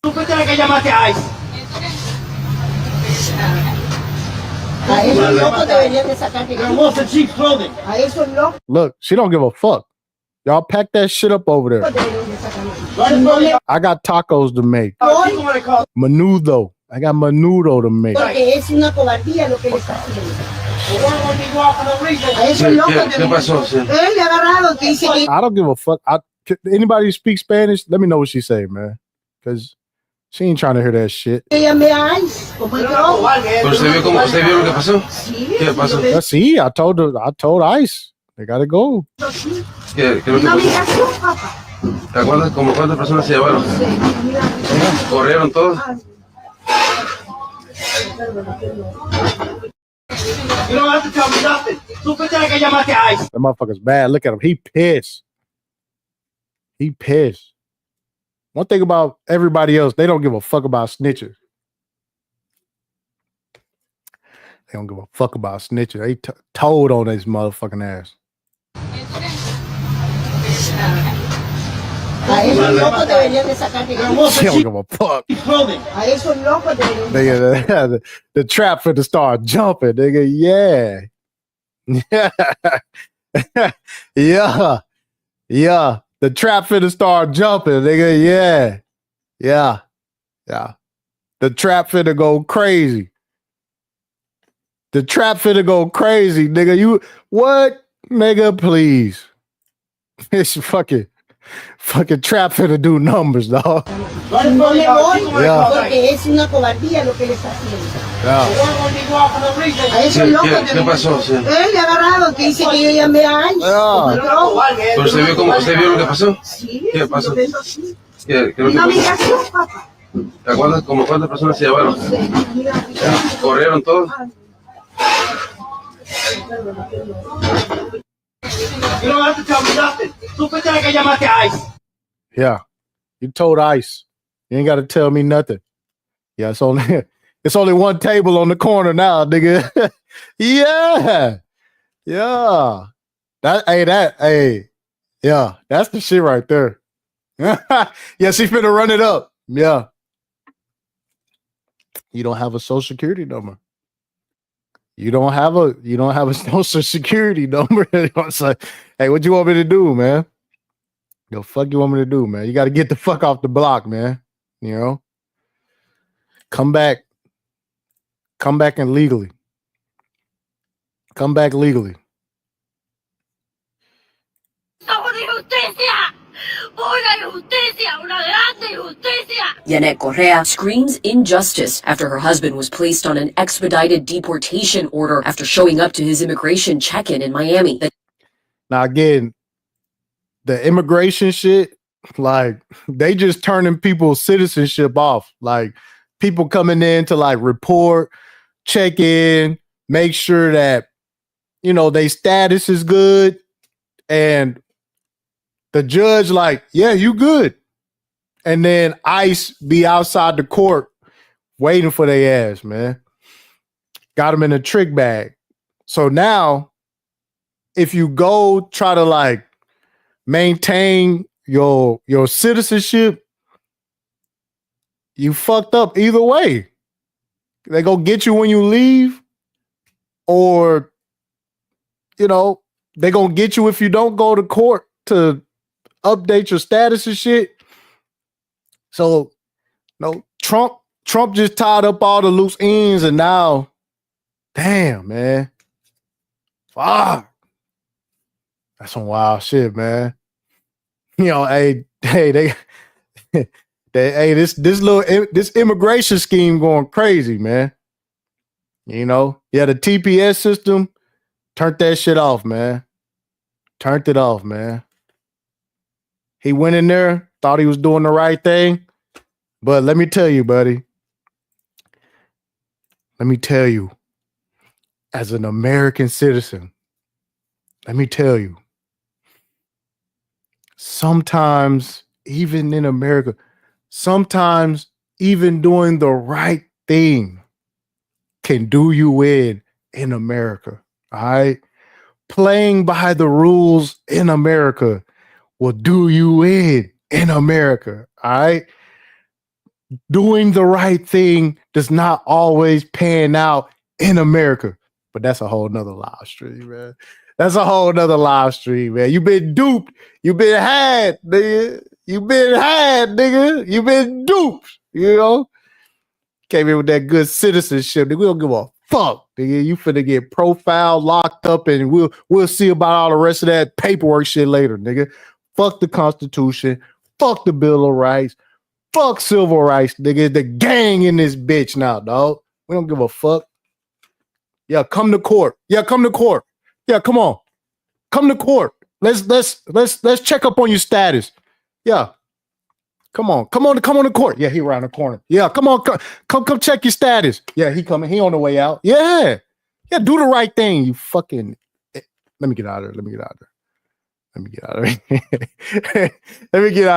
Tú fuiste la que llamaste a ICE. A esos locos deberían de sacar que There was a cheap clothing. a esos locos Look, she don't give a fuck. Y'all pack that shit up over there. deberían de sacar. I got tacos to make. Menudo. I got menudo to make. Porque es una cobardía lo que le está haciendo. A esos locos ¿Qué pasó? Sí. Él le ha agarrado que dice que I don't give a fuck. Anybody speak Spanish? Let me know what she say, man. Because she ain't trying to hear that shit. llamé a ICE como el drogo. Pero usted vio lo que pasó. Sí, ¿Qué pasó? See, I told ICE. They gotta go. ¿Qué es lo que Una pasó? migración, papá. ¿Te acuerdas como cuántas personas se llevaron? ¿Corrieron todos? You don't have to tell me nothing. Tú fuiste la que llamaste a ICE. That motherfucker's bad. Look at him. He pissed. One thing about everybody else, they don't give a fuck about snitches. They don't give a fuck about snitches. They told on this motherfucking ass. A esos locos deberían de sacar que There was She a don't cheap give a fuck. clothing. a esos locos deberían de Nigga, the trap for the start jumping, nigga. Yeah. Yeah. The trap for the start jumping, nigga. Yeah. The trap finna go crazy. Nigga. You what? Nigga, please. It's fucking trap finna do numbers, dog. No le voy Yeah. porque es una cobardía lo que le está haciendo. Yeah. A esos locos ¿Qué deberían- pasó? Sí. Él le ha agarrado que dice que yo llamé a ICE como el drogo. Pero usted vio lo que pasó. Sí, ¿Qué pasó? yo veo así. ¿Qué es lo que Una pasó? migración, papá. ¿Te acuerdas como cuántas personas se llevaron? ¿Corrieron todos? You don't have to tell me nothing. Tú fuiste la que llamaste a ICE. Yeah. You told ICE. You ain't gotta tell me nothing. Yeah, it's only one table on the corner now, nigga. Yeah. Yeah. Hey, yeah, that's the shit right there. Yeah, she finna run it up. Yeah. You don't have a social security number. You don't have a social security number. It's like, hey, what you want me to do, man? The fuck you want me to do, man? You got to get the fuck off the block, man. You know, come back and legally. Come back legally. Yanet Correa screams injustice after her husband was placed on an expedited deportation order after showing up to his immigration check-in in Miami. Now, again, the immigration shit, like, they just turning people's citizenship off. Like, people coming in to, like, report, check in, make sure that, you know, their status is good. And the judge, like, yeah, you good. And then ICE be outside the court waiting for their ass, man. Got them in a trick bag. So now, if you go try to, like, maintain your citizenship, you fucked up either way. They gonna get you when you leave, or, you know, they gonna get you if you don't go to court to update your status and shit. So, no, Trump just tied up all the loose ends, and now, damn, man, fuck, that's some wild shit, man. You know, this immigration scheme going crazy, man. You know, yeah, the TPS system turned that shit off, man. Turned it off, man. He went in there, thought he was doing the right thing. But let me tell you, buddy. Let me tell you, as an American citizen, let me tell you, sometimes, even in America, sometimes even doing the right thing can do you in America. All right? Playing by the rules in America will do you in America. All right? Doing the right thing does not always pan out in America. But that's a whole nother live stream, man. That's a whole nother live stream, man. You've been duped. You've been had, nigga. You've been had, nigga. You've been duped, you know? Came in with that good citizenship. Nigga. We don't give a fuck, nigga. You finna get profiled, locked up, and we'll see about all the rest of that paperwork shit later, nigga. Fuck the Constitution. Fuck the Bill of Rights. Fuck civil rights, nigga. The gang in this bitch now, dog. We don't give a fuck. Yeah, come to court. Yeah, come to court. Yeah, come on. Come to court. Let's check up on your status. Yeah. Come on to court. Yeah, he around the corner. Yeah, come on. Come check your status. Yeah, he coming. He on the way out. Yeah. Yeah, do the right thing. You fucking. Let me get out of there. Let me get out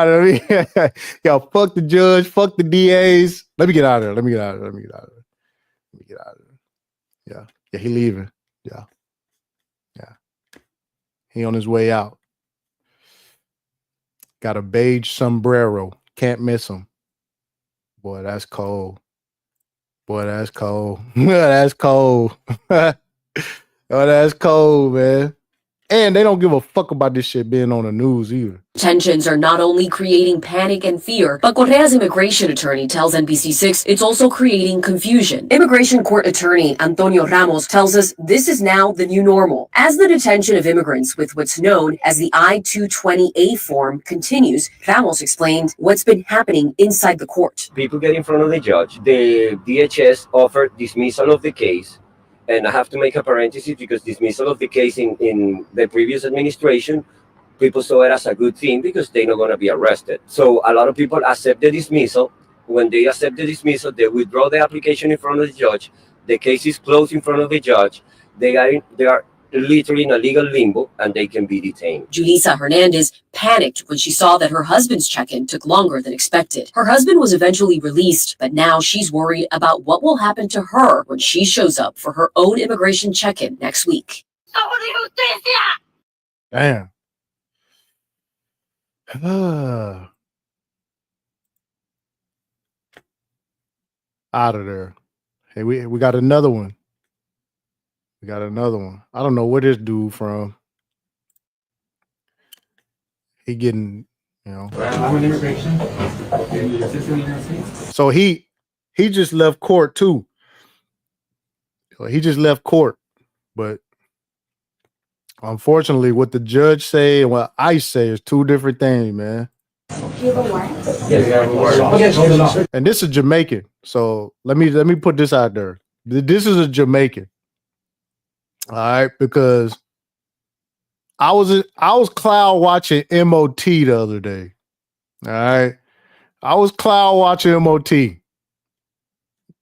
of here. Yo, fuck the judge. Fuck the DAs. Let me get out of there. Yeah. Yeah, he leaving. Yeah. He on his way out. Got a beige sombrero. Can't miss him. Boy, that's cold. That's cold. Oh, that's cold, man. And they don't give a fuck about this shit being on the news either. Tensions are not only creating panic and fear, but Correa's immigration attorney tells NBC6 it's also creating confusion. Immigration court attorney Antonio Ramos tells us this is now the new normal. As the detention of immigrants with what's known as the I-220A form continues, Ramos explained what's been happening inside the court. People get in front of the judge. The DHS offered dismissal of the case. And I have to make a parenthesis because dismissal of the case in the previous administration, people saw it as a good thing because they're not going to be arrested. So a lot of people accept the dismissal. When they accept the dismissal, they withdraw the application in front of the judge. The case is closed in front of the judge. They are literally in a legal limbo and they can be detained. Julissa Hernandez panicked when she saw that her husband's check-in took longer than expected. Her husband was eventually released, but now she's worried about what will happen to her when she shows up for her own immigration check-in next week. Damn. Out of there. Hey, we got another one. We got another one. I don't know where this dude from. He getting, you know. I'm an immigration. Is this in the United States? So he just left court too. He just left court, but unfortunately, what the judge say and what ICE say is two different things, man. Yes, you have a warrant. And this is Jamaican, so let me put this out there. This is a Jamaican, all right? Because I was cloud watching MOT the other day, all right? I was cloud watching MOT.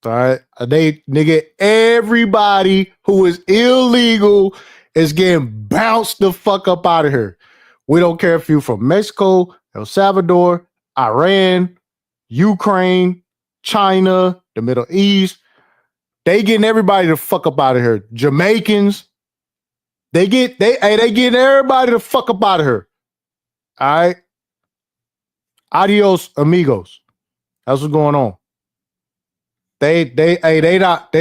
All right. Nigga, everybody who is illegal is getting bounced the fuck up out of here. We don't care if you're from Mexico, El Salvador, Iran, Ukraine, China, the Middle East. They getting everybody the fuck up out of here. Jamaicans, they getting everybody the fuck up out of here. All right. Adios, amigos. That's what's going on. They not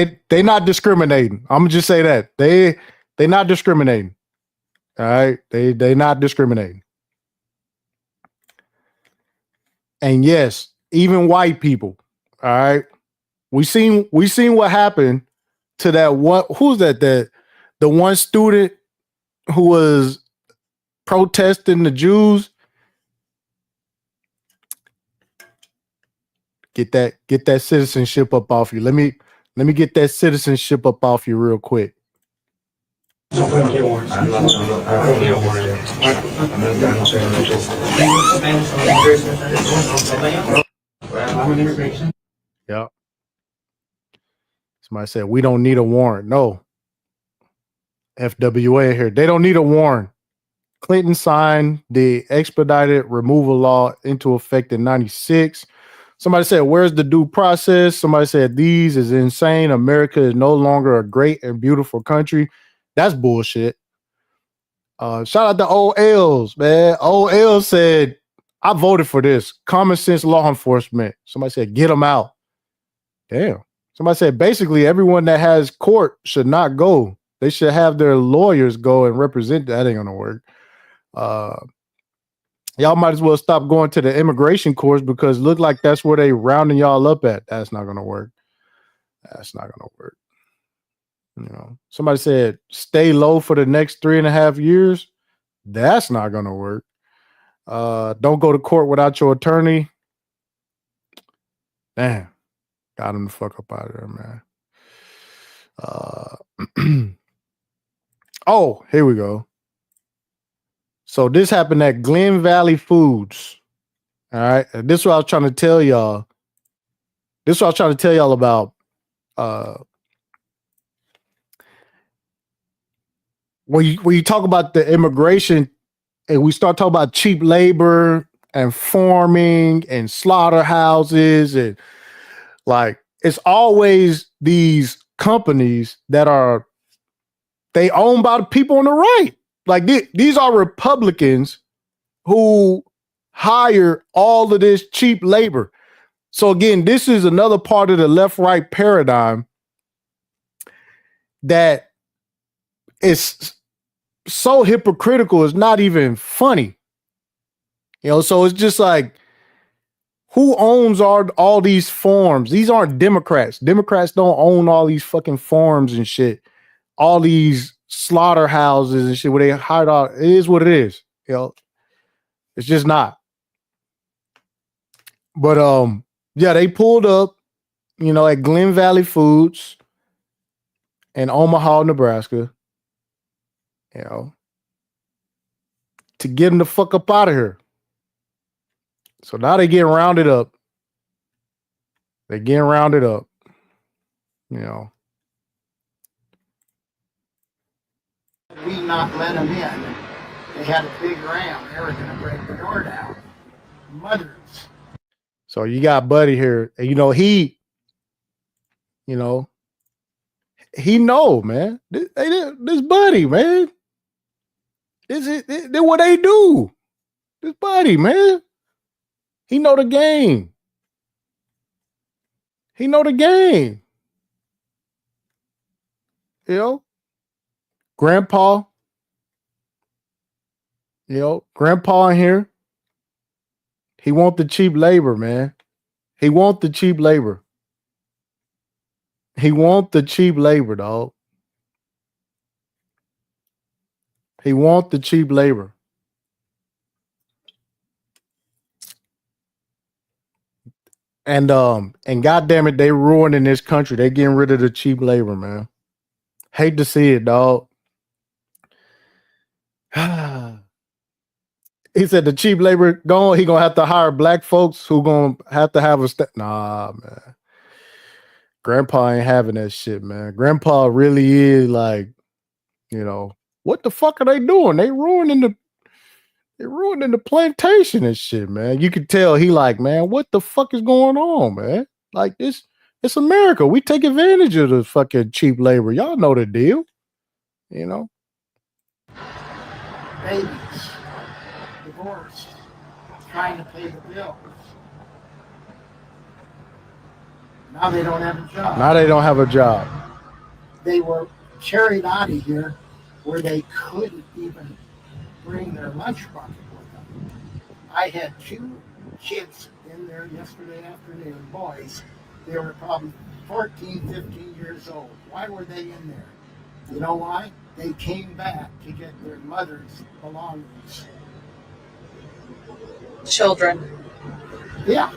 discriminating. I'm gonna just say that. They not discriminating. All right. They not discriminating. And yes, even white people. All right. We seen what happened to that one. Who's that? The one student who was protesting the Jews. Get that citizenship up off you. Let me get that citizenship up off you real quick. Yeah. Somebody said we don't need a warrant. No. FWA here. They don't need a warrant. Clinton signed the expedited removal law into effect in 96. Somebody said, where's the due process? Somebody said, these is insane. America is no longer a great and beautiful country. That's bullshit. Shout out to old L's, man. Old L said, I voted for this. Common sense law enforcement. Somebody said, get them out. Damn. Somebody said, basically, everyone that has court should not go. They should have their lawyers go and represent. That ain't going to work. Y'all might as well stop going to the immigration course because it look like that's where they rounding y'all up at. That's not going to work. That's not going to work. You know, somebody said stay low for the next 3.5 years. That's not going to work. Don't go to court without your attorney. Damn. Got him the fuck up out of there, man. Oh, here we go. So this happened at Glen Valley Foods. All right. And this is what I was trying to tell y'all. This is what I was trying to tell y'all about. When you talk about the immigration and we start talking about cheap labor and farming and slaughterhouses and like it's always these companies that are they owned by the people on the right. Like these are Republicans who hire all of this cheap labor. So again, this is another part of the left-right paradigm that is so hypocritical. It's not even funny. You know, so it's just like, who owns all these farms? These aren't Democrats. Democrats don't own all these fucking farms and shit. All these slaughterhouses and shit where they hide out. It is what it is. You know, it's just not. But yeah, they pulled up, you know, at Glen Valley Foods in Omaha, Nebraska, you know, to get them the fuck up out of here. So now they getting rounded up. They're getting rounded up, you know. We not let them in. They had a big ram. They were going to break the door down. Mothers. So you got Buddy here, and you know he know, man. This buddy, man. This what they do. This buddy, man. He know the game. He know the game. You know, grandpa. You know, grandpa in here. He want the cheap labor, man. He want the cheap labor. He want the cheap labor, dog. He want the cheap labor. And goddamn it, they ruining this country. They getting rid of the cheap labor, man. Hate to see it, dog. He said the cheap labor gone. He gonna have to hire black folks who gonna have to have nah, man. Grandpa ain't having that shit, man. Grandpa really is like, you know, what the fuck are they doing? They ruining the plantation and shit, man. You can tell he like, man, what the fuck is going on, man? Like it's America. We take advantage of the fucking cheap labor. Y'all know the deal, you know. Babies, divorced, trying to pay the bills. Now they don't have a job. Now they don't have a job. They were carried out of here where they couldn't even bring their lunch bucket with them. I had 2 kids in there yesterday afternoon, boys. They were probably 14, 15 years old. Why were they in there? You know why? They came back to get their mother's belongings. Children. Yeah.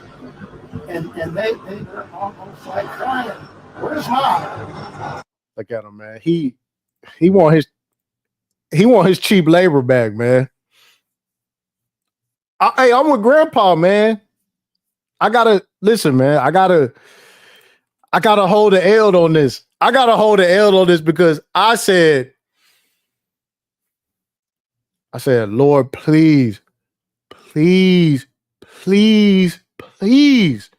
And they were almost like crying. Where's mom? Look at him, man. He want his cheap labor back, man. Hey, I'm with grandpa, man. I gotta listen, man. I gotta hold the L on this. I gotta hold the L on this because I said, Lord, please, please, please, please,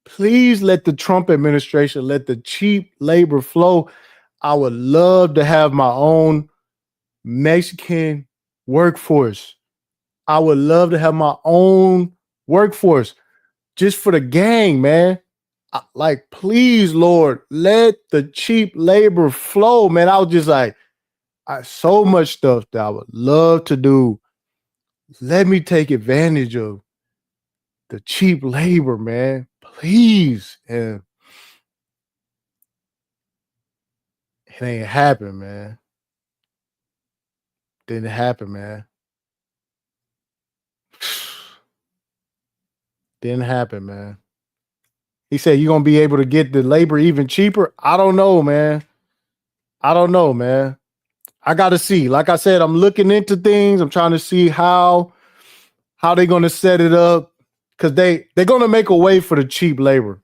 please let the Trump administration let the cheap labor flow. I would love to have my own Mexican workforce. I would love to have my own workforce just for the gang, man. Like, please, Lord, let the cheap labor flow, man. I was just like, so much stuff that I would love to do. Let me take advantage of the cheap labor, man. Please. And it ain't happen, man. Didn't happen, man. Didn't happen, man. He said, you're going to be able to get the labor even cheaper? I don't know, man. I don't know, man. I got to see. Like I said, I'm looking into things. I'm trying to see how they're going to set it up because they're going to make a way for the cheap labor.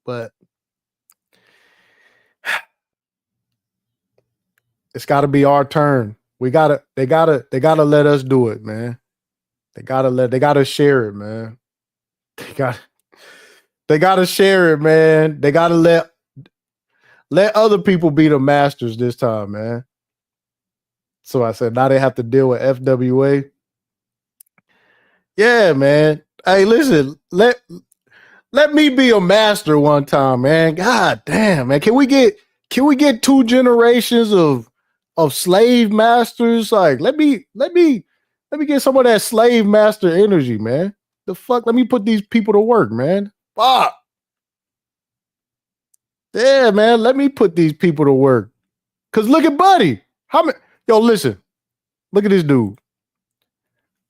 But it's got to be our turn. They gotta let us do it, man. They gotta share it, man. They gotta share it, man. They gotta let other people be the masters this time, man. So I said, now they have to deal with FWA. Yeah, man. Hey, listen, let me be a master one time, man. God damn, man. Can we get 2 generations of slave masters? Like, let me get some of that slave master energy, man. The fuck? Let me put these people to work, man. Fuck. Yeah, man. Let me put these people to work. Cause look at Buddy. Listen. Look at this dude.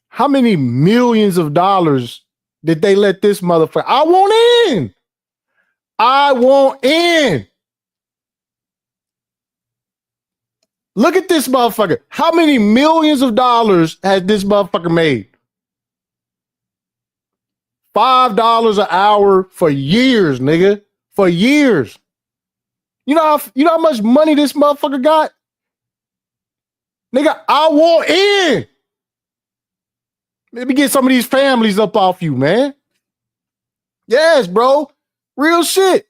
How many millions of dollars did they let this motherfucker? I want in. Look at this motherfucker. How many millions of dollars has this motherfucker made? $5 an hour for years, nigga. For years. You know how much money this motherfucker got? Nigga, I want in. Let me get some of these families up off you, man. Yes, bro. Real shit.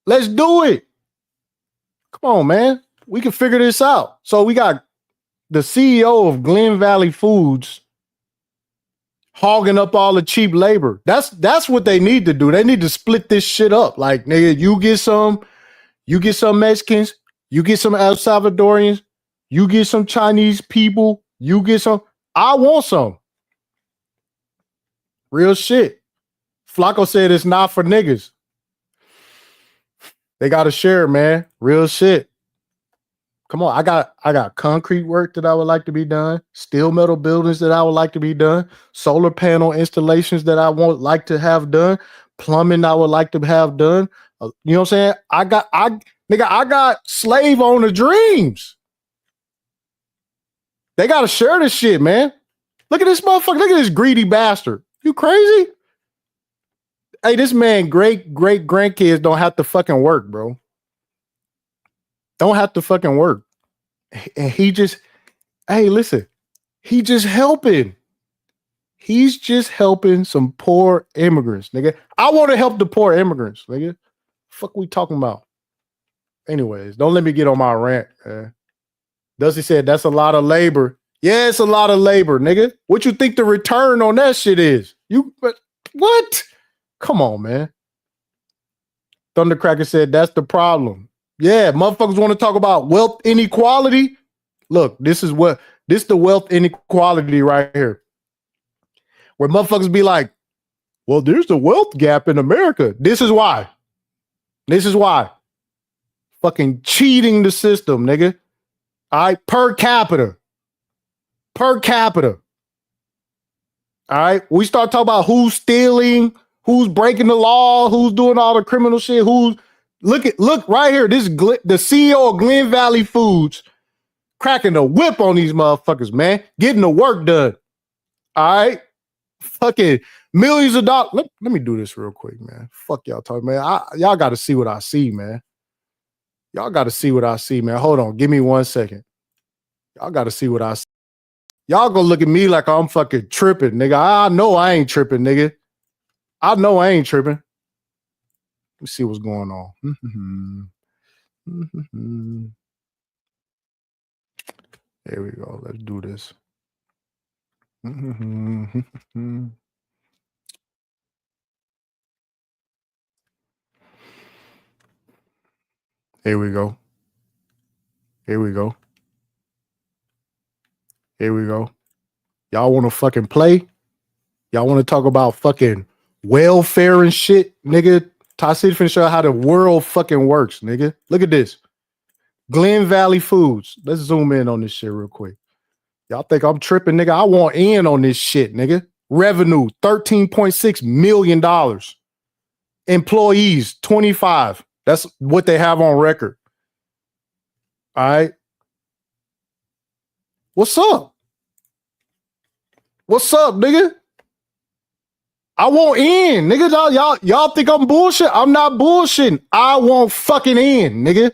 Let's do it. Come on, man. We can figure this out. So we got the CEO of Glen Valley Foods hogging up all the cheap labor. That's what they need to do. They need to split this shit up. Like, nigga, you get some Mexicans, you get some El Salvadorians, you get some Chinese people, you get some. I want some. Real shit. Flacco said it's not for niggas. They got to share, man. Real shit. Come on, I got concrete work that I would like to be done, steel metal buildings that I would like to be done, solar panel installations that I would like to have done, plumbing I would like to have done. You know what I'm saying? I got slave owner dreams. They got to share this shit, man. Look at this motherfucker. Look at this greedy bastard. You crazy? Hey, this man, great grandkids don't have to fucking work, bro. Don't have to fucking work. And he just, hey, listen, he just helping. He's just helping some poor immigrants, nigga. I want to help the poor immigrants, nigga. Fuck we talking about? Anyways, don't let me get on my rant, man. Dusty said that's a lot of labor. Yeah, it's a lot of labor, nigga. What you think the return on that shit is? What? Come on, man. Thundercracker said that's the problem. Yeah, motherfuckers want to talk about wealth inequality. Look, this is the wealth inequality right here. Where motherfuckers be like, well, there's a wealth gap in America. This is why. Fucking cheating the system, nigga. All right, per capita. All right, we start talking about who's stealing, who's breaking the law, who's doing all the criminal shit, look right here. This the CEO of Glen Valley Foods cracking the whip on these motherfuckers, man. Getting the work done. All right. Fucking millions of dollars. Let me do this real quick, man. Fuck y'all talking, man. Y'all got to see what I see, man. Y'all got to see what I see, man. Hold on. Give me 1 second. Y'all got to see what I see. Y'all gonna look at me like I'm fucking tripping, nigga. I know I ain't tripping, nigga. I know I ain't tripping. Let's see what's going on. There we go. Let's do this. Here we go. Y'all want to fucking play? Y'all want to talk about fucking welfare and shit, nigga? Tassid finna show how the world fucking works, nigga. Look at this. Glen Valley Foods. Let's zoom in on this shit real quick. Y'all think I'm tripping, nigga? I want in on this shit, nigga. Revenue, $13.6 million. Employees, 25. That's what they have on record. All right. What's up? What's up, nigga? I want in, nigga. Y'all think I'm bullshit? I'm not bullshitting. I want fucking in, nigga.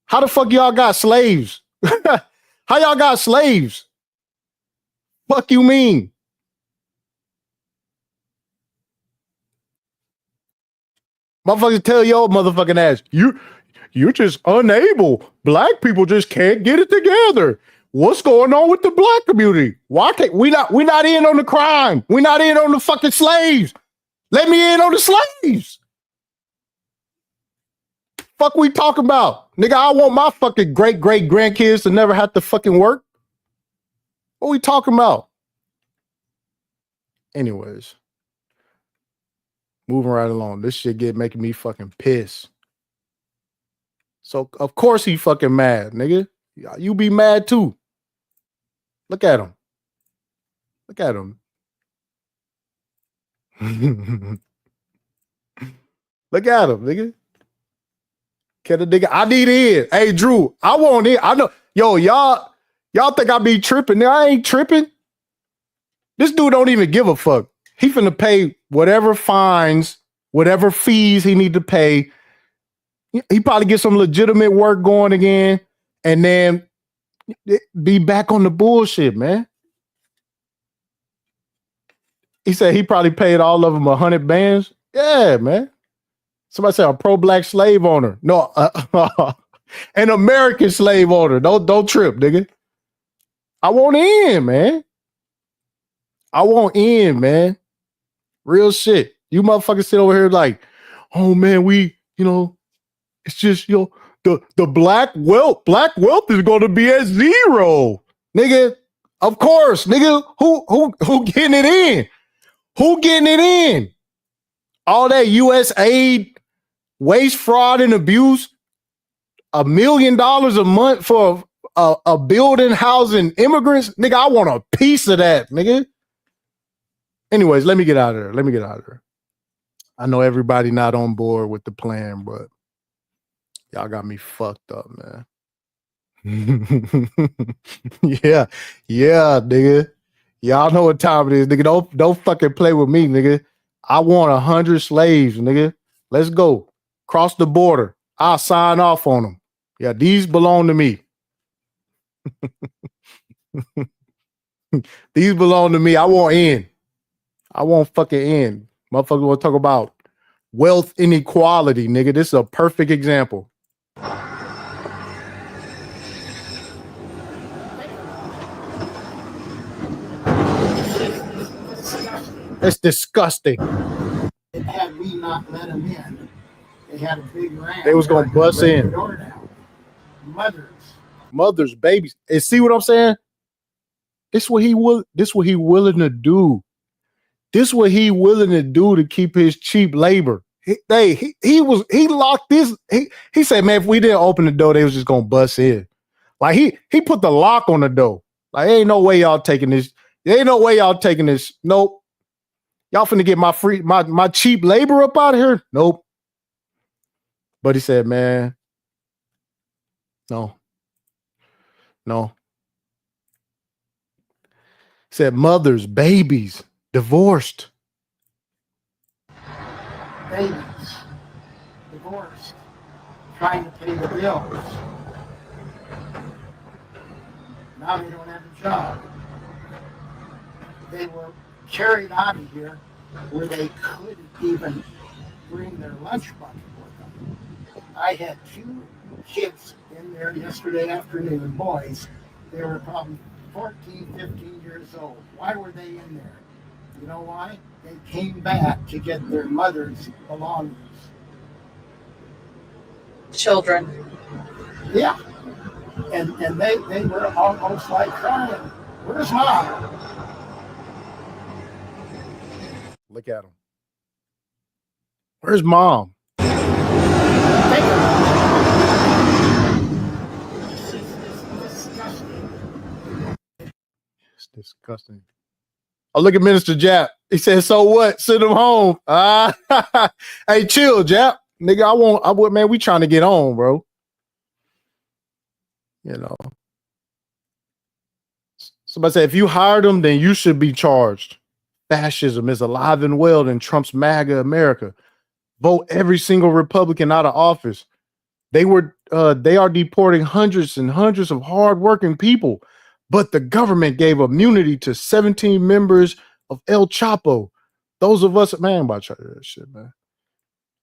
How the fuck y'all got slaves? How y'all got slaves? Fuck you mean? Motherfuckers tell your motherfucking ass, you're just unable. Black people just can't get it together. What's going on with the black community? Why can't we not in on the crime? We not in on the fucking slaves. Let me in on the slaves. Fuck we talking about? Nigga, I want my fucking great grandkids to never have to fucking work. What we talking about? Anyways. Moving right along. This shit making me fucking pissed. So of course he fucking mad, nigga. You be mad too. Look at him. Look at him. Look at him, nigga. Can the nigga? I need in. Hey, Drew, I want in. I know. Yo, y'all think I be tripping? Nigga, I ain't tripping. This dude don't even give a fuck. He finna pay whatever fines, whatever fees he need to pay. He probably get some legitimate work going again, and then be back on the bullshit, man. He said he probably paid all of them 100 bands. Yeah, man. Somebody said a pro-black slave owner. No, an American slave owner. Don't trip, nigga. I want in, man. I want in, man. Real shit. You motherfuckers sit over here like, oh man, it's just, the black wealth is going to be at zero. Nigga, of course, nigga. Who getting it in? Who getting it in? All that U.S. aid, waste, fraud, and abuse. $1 million a month for a building housing immigrants. Nigga, I want a piece of that, nigga. Anyways, let me get out of there. I know everybody not on board with the plan, but y'all got me fucked up, man. yeah, nigga. Y'all know what time it is, nigga. Don't fucking play with me, nigga. I want 100 slaves, nigga. Let's go. Cross the border. I'll sign off on them. Yeah, these belong to me. These belong to me. I want in. I want fucking in. Motherfuckers want to talk about wealth inequality, nigga. This is a perfect example. It's disgusting. Had we not let them in, they had a big ram. They was gonna bust in. Mothers, babies. And see what I'm saying? This what he willing to do. This what he willing to do to keep his cheap labor. He locked this. He said, man, if we didn't open the door, they was just gonna bust in. Like he put the lock on the door. Like, ain't no way y'all taking this. There ain't no way y'all taking this. Nope. Y'all finna get my cheap labor up out of here? Nope. But he said, man, no. He said mothers, babies, divorced. Babies, divorced, trying to pay the bills. Now they don't have a job. They were carried out of here where they couldn't even bring their lunch bucket with them. I had 2 kids in there yesterday afternoon, boys. They were probably 14, 15 years old. Why were they in there? You know why? They came back to get their mother's belongings. Children. Yeah. And they were almost like crying. Where's mom? Look at him. Where's mom? It's disgusting. Oh, look at Minister Jap. He said, so what? Send him home. Hey, chill, Jap. Nigga, man, we trying to get on, bro. You know. Somebody said, if you hired them, then you should be charged. Fascism is alive and well in Trump's MAGA America. Vote every single Republican out of office. They are deporting hundreds and hundreds of hardworking people, but the government gave immunity to 17 members of El Chapo. Those of us, man, I'm about to try that shit, man.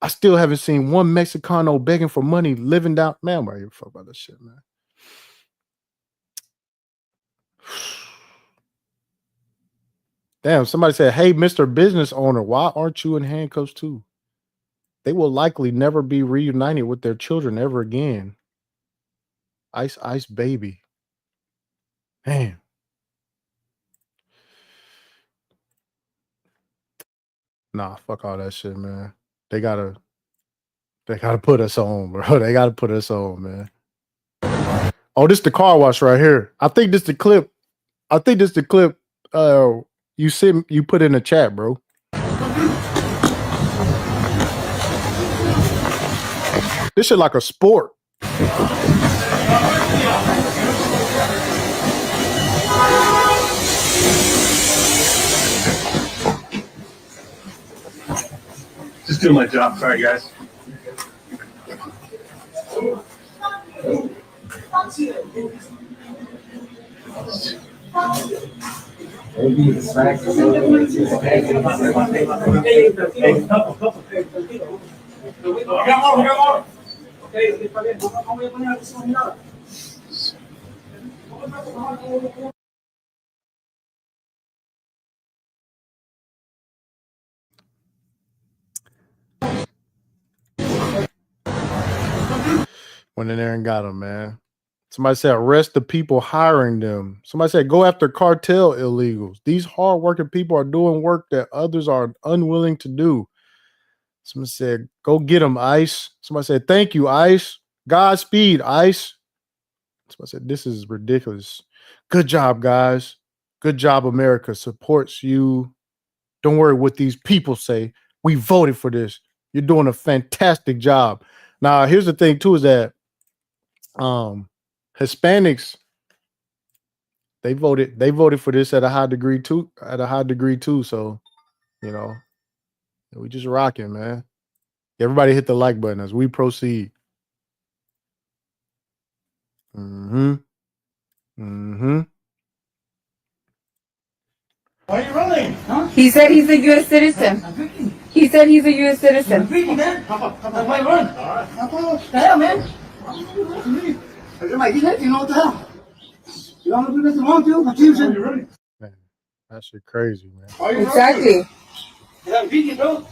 I still haven't seen one Mexicano begging for money living down. Man, I'm ready to fuck about that shit, man. Damn, somebody said, hey, Mr. Business Owner, why aren't you in handcuffs too? They will likely never be reunited with their children ever again. Ice baby. Man. Nah, fuck all that shit, man. They gotta put us on, bro. They gotta put us on, man. Oh, this the car wash right here. I think this the clip. You put in the chat, bro. This shit like a sport. Just doing my job. Sorry, guys. Went in there and got them, man. Somebody said arrest the people hiring them. Somebody said go after cartel illegals. These hardworking people are doing work that others are unwilling to do. Somebody said go get them, ICE. Somebody said thank you, ICE. Godspeed, ICE. Somebody said this is ridiculous. Good job, guys. Good job, America supports you. Don't worry what these people say. We voted for this. You're doing a fantastic job. Now, here's the thing too, is that Hispanics, they voted for this at a high degree too. So, you know, we just rocking, man. Everybody hit the like button as we proceed. Why are you running? Huh? He said he's a U.S. citizen. He said he's a U.S. citizen. Man. Why run? What the hell, man? You know what the hell? You don't do nothing wrong, dude. Confusion. Man, that shit crazy, man. Exactly. Bro.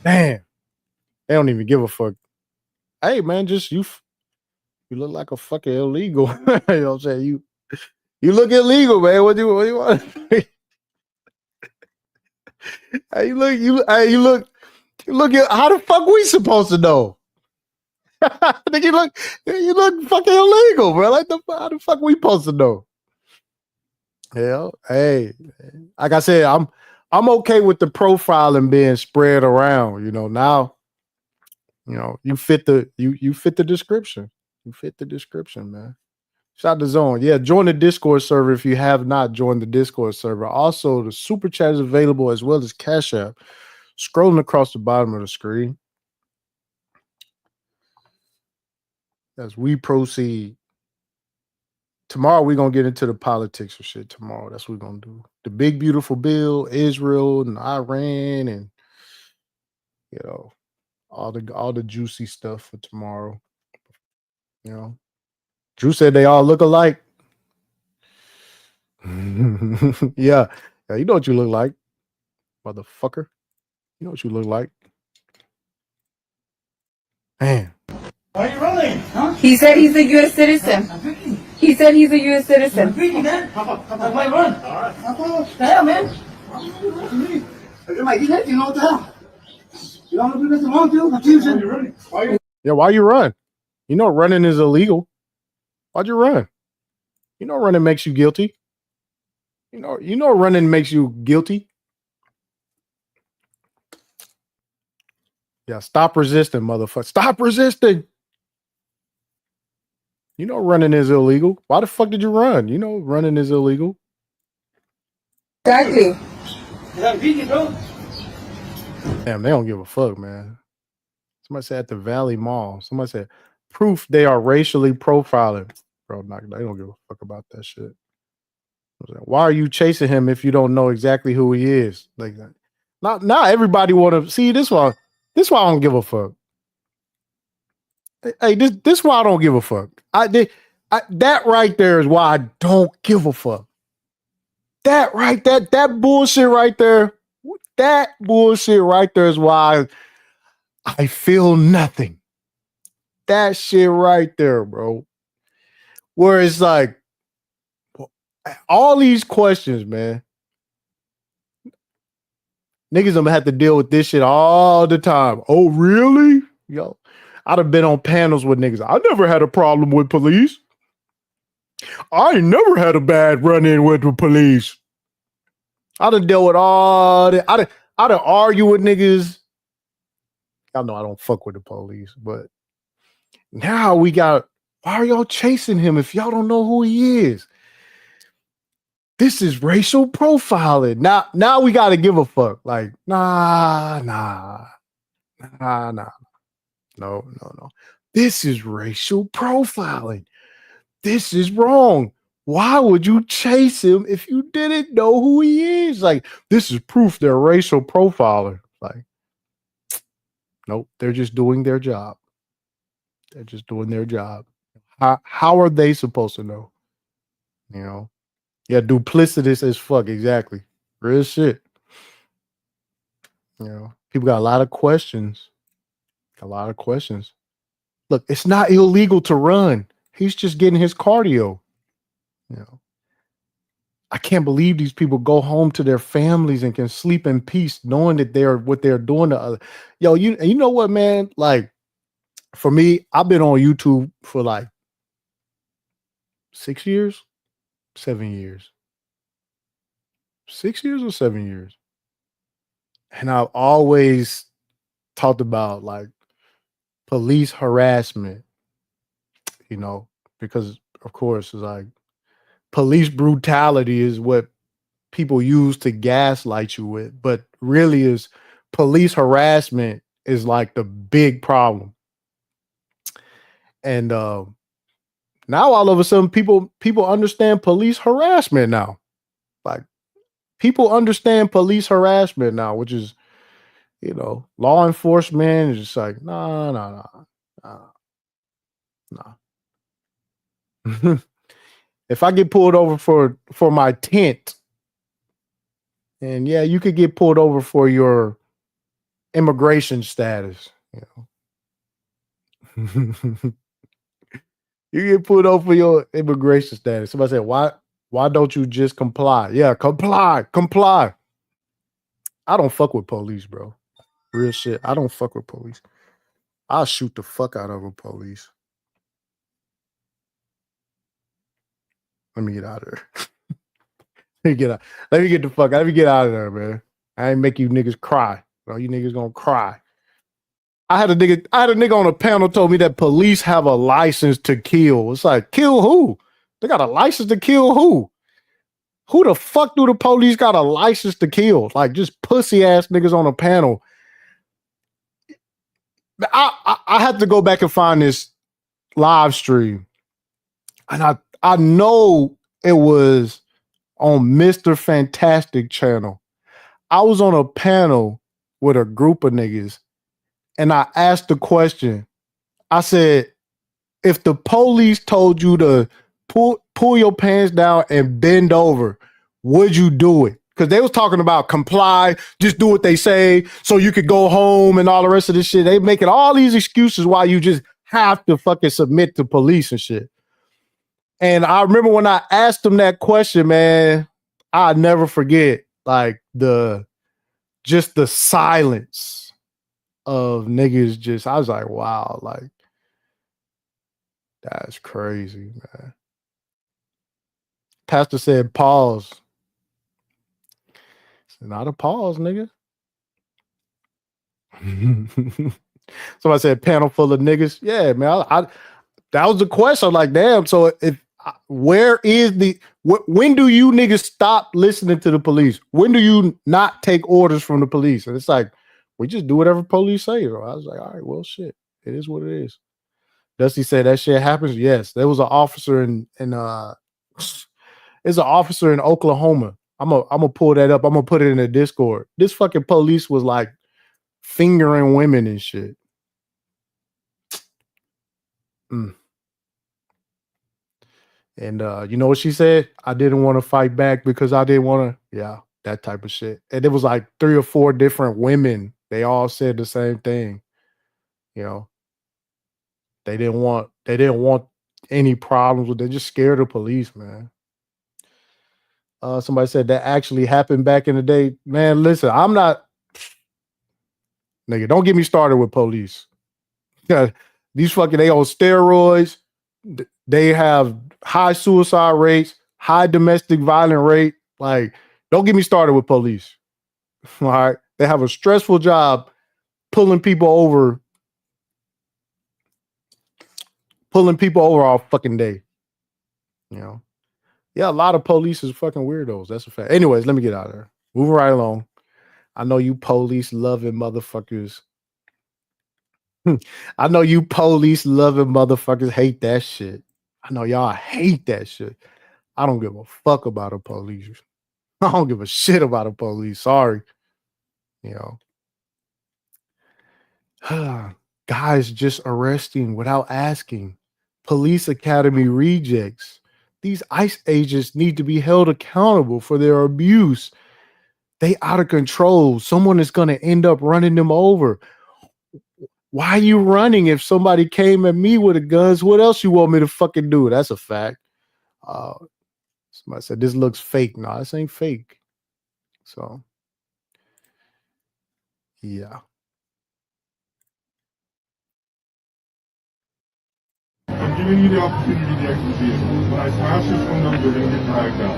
Damn. They don't even give a fuck. Hey, man, just you look like a fucking illegal. You know what I'm saying? You look illegal, man. What do you want? Hey, you look how the fuck we supposed to know? Think you look fucking illegal, bro. Like how the fuck we supposed to know? Hell, hey, like I said, I'm okay with the profiling being spread around. You know, now, you know, you fit the description. You fit the description, man. Shout out to Zone. Yeah, join the Discord server if you have not joined the Discord server. Also, the super chat is available as well as Cash App. Scrolling across the bottom of the screen. As we proceed. Tomorrow we're gonna get into the politics of shit. Tomorrow, that's what we're gonna do. The big beautiful bill, Israel and Iran, and you know, all the juicy stuff for tomorrow. You know, Drew said they all look alike. yeah, you know what you look like, motherfucker. You know what you look like, man. Why are you running? Huh? He said he's a U.S. citizen. He said he's a U.S. citizen. Man. Why run? What the hell, man? You know what the hell? You don't do nothing wrong, dude. Confusion. Yeah, why you run? You know running is illegal. Why'd you run? You know running makes you guilty. You know running makes you guilty. Yeah, stop resisting, motherfucker. Stop resisting. You know running is illegal. Why the fuck did you run? You know running is illegal. Exactly. Damn, they don't give a fuck, man. Somebody said at the Valley Mall. Somebody said proof they are racially profiling. Bro, they don't give a fuck about that shit. Why are you chasing him if you don't know exactly who he is? Like that. Not everybody want to see this one. This why I don't give a fuck. Hey, this why I don't give a fuck. That right there is why I don't give a fuck. That bullshit right there. That bullshit right there is why I feel nothing. That shit right there, bro. Where it's like all these questions, man. Niggas gonna have to deal with this shit all the time. Oh, really? Yo, I'd have been on panels with niggas. I never had a problem with police. I ain't never had a bad run-in with the police. I'd have dealt with all that. I'd have argued with niggas. Y'all know I don't fuck with the police, but now we got, why are y'all chasing him if y'all don't know who he is? This is racial profiling. Now we got to give a fuck. Like, nah. No. This is racial profiling. This is wrong. Why would you chase him if you didn't know who he is? Like, this is proof they're racial profiling. Like, Nope, they're just doing their job. They're just doing their job. How are they supposed to know? You know? Yeah, duplicitous as fuck, exactly. Real shit. You know, people got a lot of questions. A lot of questions. Look, it's not illegal to run. He's just getting his cardio. You know, I can't believe these people go home to their families and can sleep in peace, knowing that they're what they're doing to other. Yo, you know what, man? Like, for me, I've been on YouTube for like 6 years, 7 years, 6 years or 7 years, and I've always talked about like police harassment. You know, because of course, it's like police brutality is what people use to gaslight you with, but really is police harassment is like the big problem. And now all of a sudden people understand police harassment now. Like people understand police harassment now, which is, you know, law enforcement is just like, nah. If I get pulled over for my tent, and yeah, you could get pulled over for your immigration status, you know. You get pulled over for your immigration status. Somebody said, why don't you just comply? Yeah, comply. I don't fuck with police, bro. Real shit. I don't fuck with police. I'll shoot the fuck out of a police. Let me get out of there. Let me get the fuck out. Let me get out of there, man. I ain't make you niggas cry. Bro, you niggas gonna cry. I had a nigga on a panel told me that police have a license to kill. It's like, kill who? They got a license to kill who? Who the fuck do the police got a license to kill? Like just pussy ass niggas on a panel. I had to go back and find this live stream. And I know it was on Mr. Fantastic channel. I was on a panel with a group of niggas and I asked the question. I said, if the police told you to pull your pants down and bend over, would you do it? Because they was talking about comply, just do what they say so you could go home and all the rest of this shit. They making all these excuses why you just have to fucking submit to police and shit. And I remember when I asked them that question, man, I'll never forget like the silence of niggas just, I was like, wow, like that's crazy, man. Pastor said, pause. It's not a pause, nigga. Somebody said, panel full of niggas. Yeah, man. I that was the question. I'm like, damn. So where is when do you niggas stop listening to the police? When do you not take orders from the police? And it's like, we just do whatever police say. Bro. I was like, all right, well, shit. It is what it is. Dusty said that shit happens. Yes, there was an officer in there's an officer in Oklahoma. I'm gonna pull that up. I'm gonna put it in the Discord. This fucking police was like fingering women and shit. And you know what she said? I didn't want to fight back because I didn't want to. Yeah, that type of shit. And it was like 3 or 4 different women. They all said the same thing. You know, they didn't want any problems with. They're just scared of police, man. Somebody said that actually happened back in the day. Man, listen, I'm not. Nigga, don't get me started with police. These fucking, they on steroids. They have high suicide rates, high domestic violent rate. Like, don't get me started with police. All right. They have a stressful job pulling people over all fucking day. You know? Yeah, a lot of police is fucking weirdos. That's a fact. Anyways, let me get out of there. Moving right along. I know you police loving motherfuckers. I know you police loving motherfuckers hate that shit. I know y'all hate that shit. I don't give a fuck about a police. I don't give a shit about a police. Sorry. You know. Guys just arresting without asking. Police academy rejects. These ICE agents need to be held accountable for their abuse. They out of control. Someone is going to end up running them over. Why are you running if somebody came at me with a guns? What else you want me to fucking do? That's a fact. Somebody said this looks fake. No, this ain't fake. So, yeah. I'm giving you the opportunity to exit the vehicle. When I smash this phone number, you're going to get dragged out.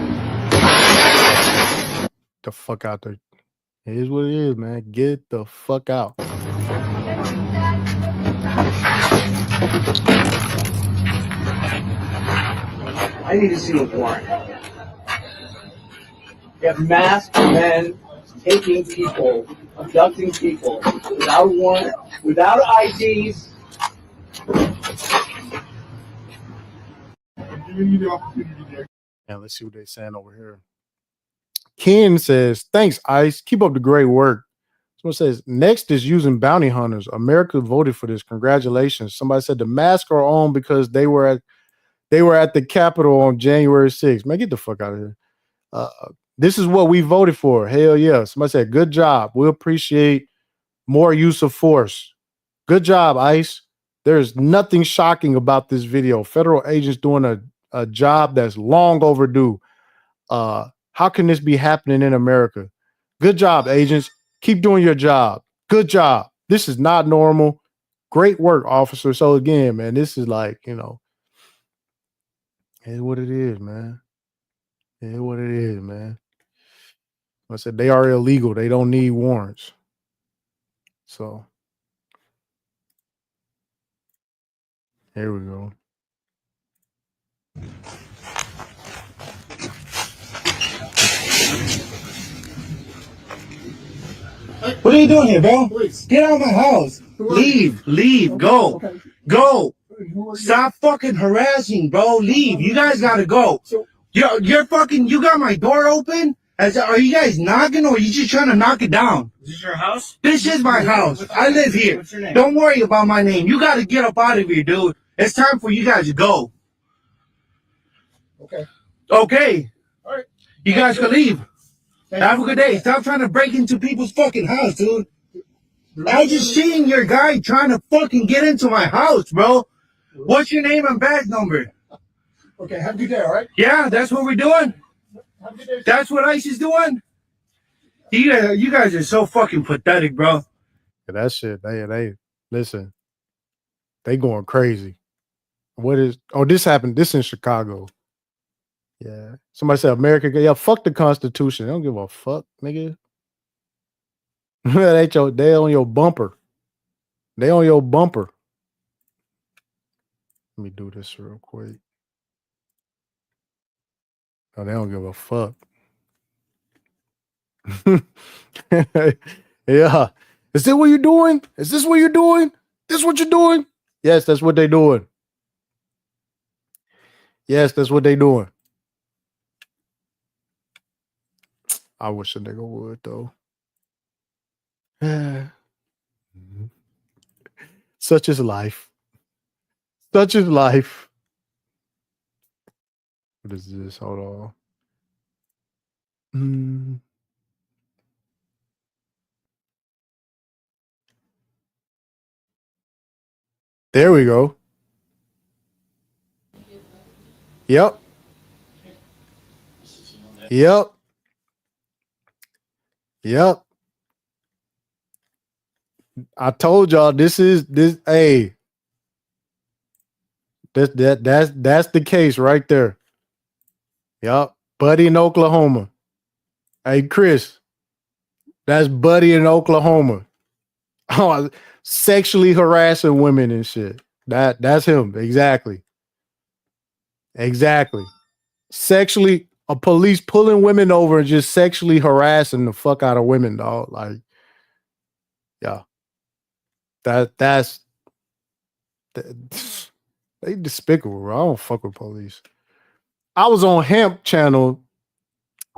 The fuck out there. It is what it is, man. Get the fuck out. I need to see a warrant. You have masked men taking people, abducting people without a warrant, without IDs. I'm giving you the opportunity to exit. And let's see what they're saying over here. Ken says, thanks, ICE. Keep up the great work. Someone says, next is using bounty hunters. America voted for this. Congratulations. Somebody said the masks are on because they were at the Capitol on January 6th. Man, get the fuck out of here. This is what we voted for. Hell yeah. Somebody said, good job. We appreciate more use of force. Good job, ICE. There's nothing shocking about this video. Federal agents doing a job that's long overdue. How can this be happening in America? Good job, agents. Keep doing your job. Good job. This is not normal. Great work, officer. So again, man, this is like, it's what it is, man. It's what it is, man. I said they are illegal. They don't need warrants. So here we go. What are you doing here, bro? Get out of my house. Leave, go. Okay. Go. Who are you? Stop fucking harassing, bro. Leave. You guys gotta go. You're fucking, you got my door open? Are you guys knocking or are you just trying to knock it down? Is this your house? This is my house. I live here. What's your name? Don't worry about my name. You gotta get up out of here, dude. It's time for you guys to go. Okay. Okay. All right. You guys can leave. Have a good day. Stop trying to break into people's fucking house, dude. I just seen your guy trying to fucking get into my house, bro. What's your name and badge number? Okay, have a good day, all right? Yeah, that's what we're doing. Have a good day. That's what ICE is doing. You guys are so fucking pathetic, bro. Yeah, that shit. They listen. They going crazy. This happened. This in Chicago. Yeah. Somebody said America. Yeah, fuck the Constitution. They don't give a fuck, nigga. They on your bumper. They on your bumper. Let me do this real quick. Oh, they don't give a fuck. Yeah. Is this what you're doing? Is this what you're doing? This what you're doing? Yes, that's what they're doing. Yes, that's what they're doing. I wish a nigga would, though. Such is life. Such is life. What is this? Hold on. There we go. Yep. Yep. Yep. I told y'all this. Hey, that's the case right there. Yep. Buddy in Oklahoma. Hey, Chris. That's Buddy in Oklahoma. Oh, sexually harassing women and shit. That's him. Exactly. Sexually, a police pulling women over and just sexually harassing the fuck out of women, dog. Like, yeah. That's they despicable, bro. I don't fuck with police. I was on Hemp channel.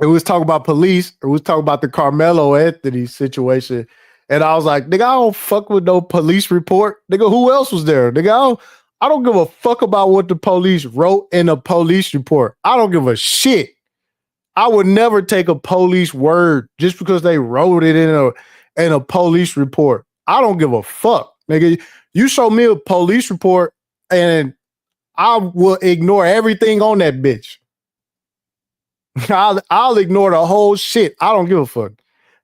It was talking about police. It was talking about the Carmelo Anthony situation. And I was like, nigga, I don't fuck with no police report. Nigga, who else was there? Nigga, I don't give a fuck about what the police wrote in a police report. I don't give a shit. I would never take a police word just because they wrote it in a police report. I don't give a fuck, nigga. You show me a police report and I will ignore everything on that bitch. I'll ignore the whole shit. I don't give a fuck.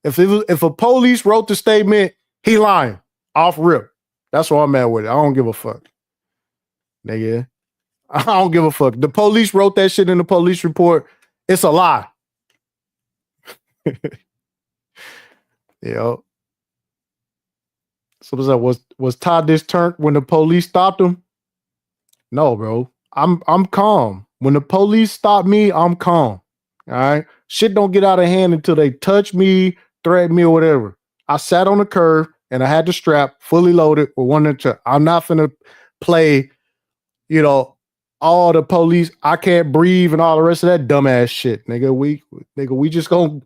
If a police wrote the statement, he lying off rip. That's what I'm at with it. I don't give a fuck, nigga. I don't give a fuck. The police wrote that shit in the police report. It's a lie. Yeah. So was Todd this turned when the police stopped him? No, bro. I'm calm. When the police stop me, I'm calm. All right. Shit don't get out of hand until they touch me, threaten me, or whatever. I sat on the curb and I had the strap fully loaded with one inch. I'm not finna play, all the police, I can't breathe and all the rest of that dumbass shit, nigga. We just gonna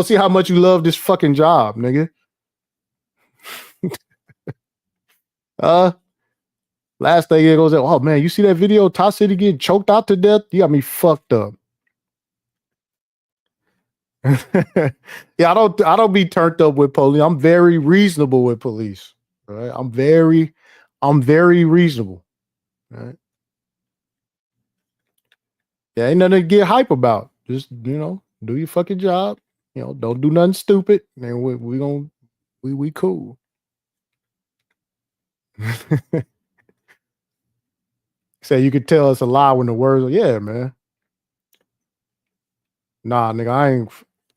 see how much you love this fucking job, nigga. Last thing it goes, oh man, you see that video? Todd City getting choked out to death? You got me fucked up. Yeah, I don't be turned up with police. I'm very reasonable with police. Right? I'm very reasonable. Right? Yeah, ain't nothing to get hype about. Just do your fucking job. Don't do nothing stupid. And we cool. Say you could tell us a lie when the words are, yeah, man. Nah, nigga, I ain't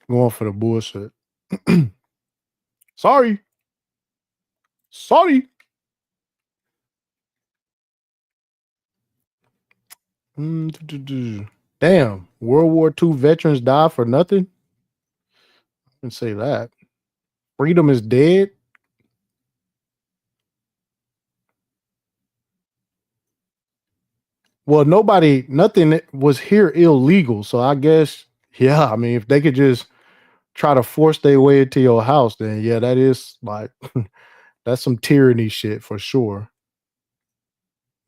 going for the bullshit. Sorry. Damn, World War II veterans die for nothing? I can say that. Freedom is dead. Well, nothing was here illegal. So I guess, yeah, I mean, if they could just try to force their way into your house, then yeah, that is like, that's some tyranny shit for sure.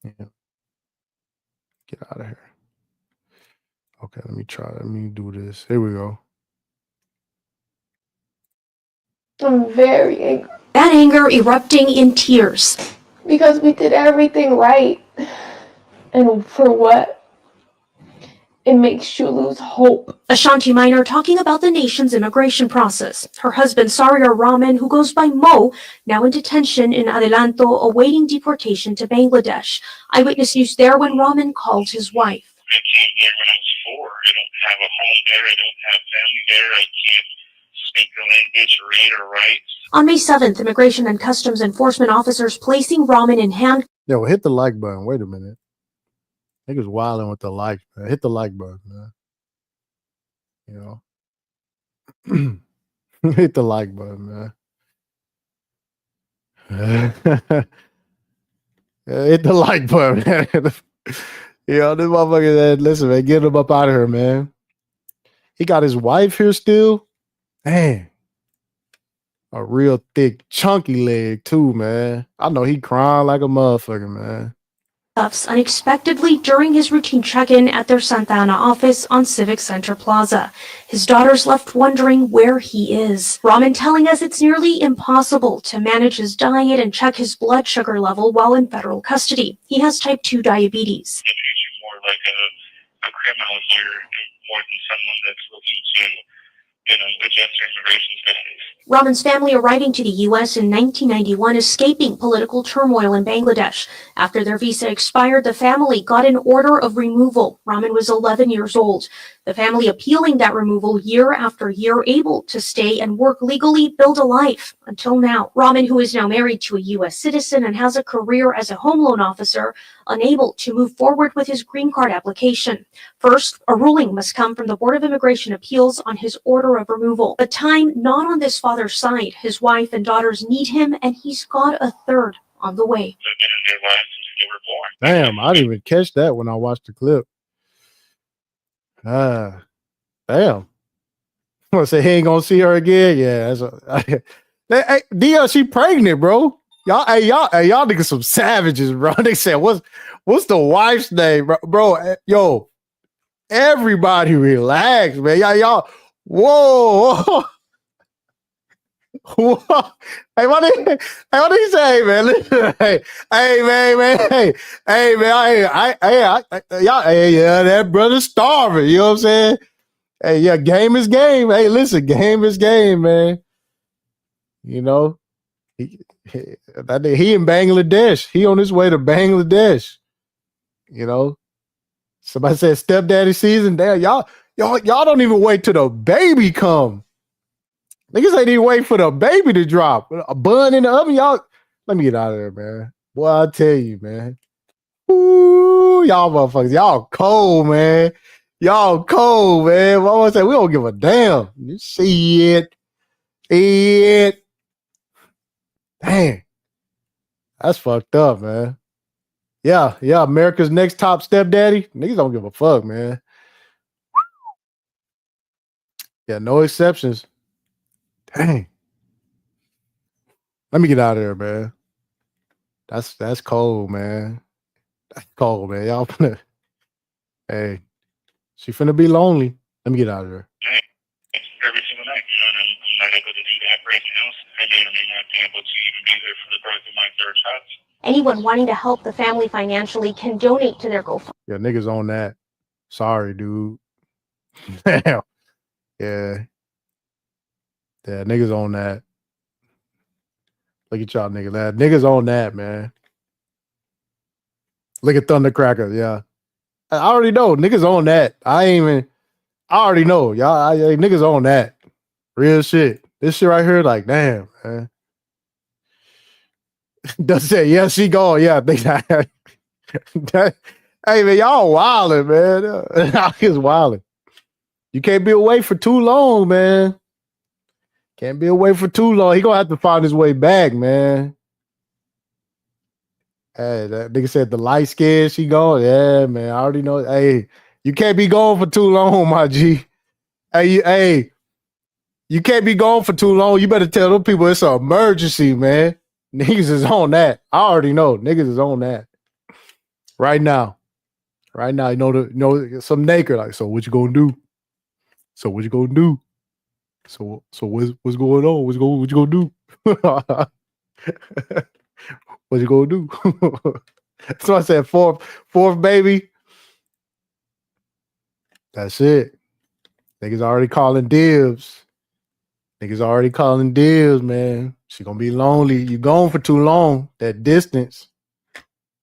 Yeah. Get out of here. Okay, let me do this. Here we go. I'm very angry. That anger erupting in tears. Because we did everything right. And for what? It makes you lose hope. Ashanti Minor talking about the nation's immigration process. Her husband, Saria Rahman, who goes by Mo, now in detention in Adelanto, awaiting deportation to Bangladesh. Eyewitness News there when Rahman called his wife. I came there when I was 4. I don't have a home there. I don't have family there. I can't speak the language, read or write. On May 7th, Immigration and Customs Enforcement officers placing Rahman in handcuffs. Yo, hit the like button. Wait a minute. Niggas wilding with the like. Man. Hit the like button, man. Hit the like button, man. Hit the like button, man. This motherfucker, listen, man, get him up out of here, man. He got his wife here still. Man. A real thick, chunky leg, too, man. I know he crying like a motherfucker, man. Unexpectedly during his routine check-in at their Santa Ana office on Civic Center Plaza. His daughters left wondering where he is. Rahman telling us it's nearly impossible to manage his diet and check his blood sugar level while in federal custody. He has type 2 diabetes. It treats you more like a criminal here, more than someone that's looking to adjust their immigration status. Rahman's family arriving to the U.S. in 1991, escaping political turmoil in Bangladesh. After their visa expired, the family got an order of removal. Rahman was 11 years old. The family appealing that removal year after year, able to stay and work legally, build a life until now. Rahman, who is now married to a U.S. citizen and has a career as a home loan officer, unable to move forward with his green card application. First, a ruling must come from the Board of Immigration Appeals on his order of removal. But time not on this father's side. His wife and daughters need him, and he's got a third on the way. They've been in their lives since they were born. Damn, I didn't even catch that when I watched the clip. Damn. I'm gonna say he ain't gonna see her again. Yeah, Hey, Dia, she pregnant, bro. Y'all niggas some savages, bro. They said, what's the wife's name, bro? Yo, everybody relax, man. Y'all, whoa. Whoa. Hey, what did he say, man? Listen, hey, man, hey, man, y'all, hey, yeah, that brother's starving. You know what I'm saying? Hey, yeah, game is game. Hey, listen, game is game, man. You know, he in Bangladesh. He on his way to Bangladesh. You know, somebody said stepdaddy season. Damn, y'all don't even wait till the baby come. Niggas ain't even wait for the baby to drop. A bun in the oven, y'all. Let me get out of there, man. Boy, I tell you, man. Ooh, y'all motherfuckers, y'all cold, man. Y'all cold, man. What was that? We don't give a damn. You see it. Dang. That's fucked up, man. Yeah, America's next top stepdaddy. Niggas don't give a fuck, man. Yeah, no exceptions. Dang. Let me get out of there, man. That's cold, man. That's cold, man. Y'all finna, hey, she finna be lonely. Let me get out of there. Every single night, you know, and I'm not able to do that right now. I may or may not be able to even be there for the birth of my third child. Anyone wanting to help the family financially can donate to their GoFundMe. Yeah, niggas on that. Sorry, dude. Damn. Yeah. Yeah, niggas on that. Look at y'all niggas. That niggas on that, man. Look at Thundercracker. Yeah. I already know. Niggas on that. I already know. Y'all niggas on that. Real shit. This shit right here, like, damn, man. Does say, yeah, she gone. Yeah, hey man, y'all wildin', man. Y'all is wildin'. You can't be away for too long, man. Can't be away for too long. He gonna have to find his way back, man. Hey, that nigga said the light skin, she gone. Yeah, man. I already know. Hey, you can't be gone for too long, my G. Hey, you can't be gone for too long. You better tell them people it's an emergency, man. Niggas is on that. I already know. Niggas is on that. Right now. Right now, you know some naked, like, so what you gonna do? So what you gonna do? So what's going on? What you gonna do? What you gonna do? So I said fourth baby. That's it. Niggas already calling dibs. Niggas already calling dibs, man. She gonna be lonely. You gone for too long. That distance.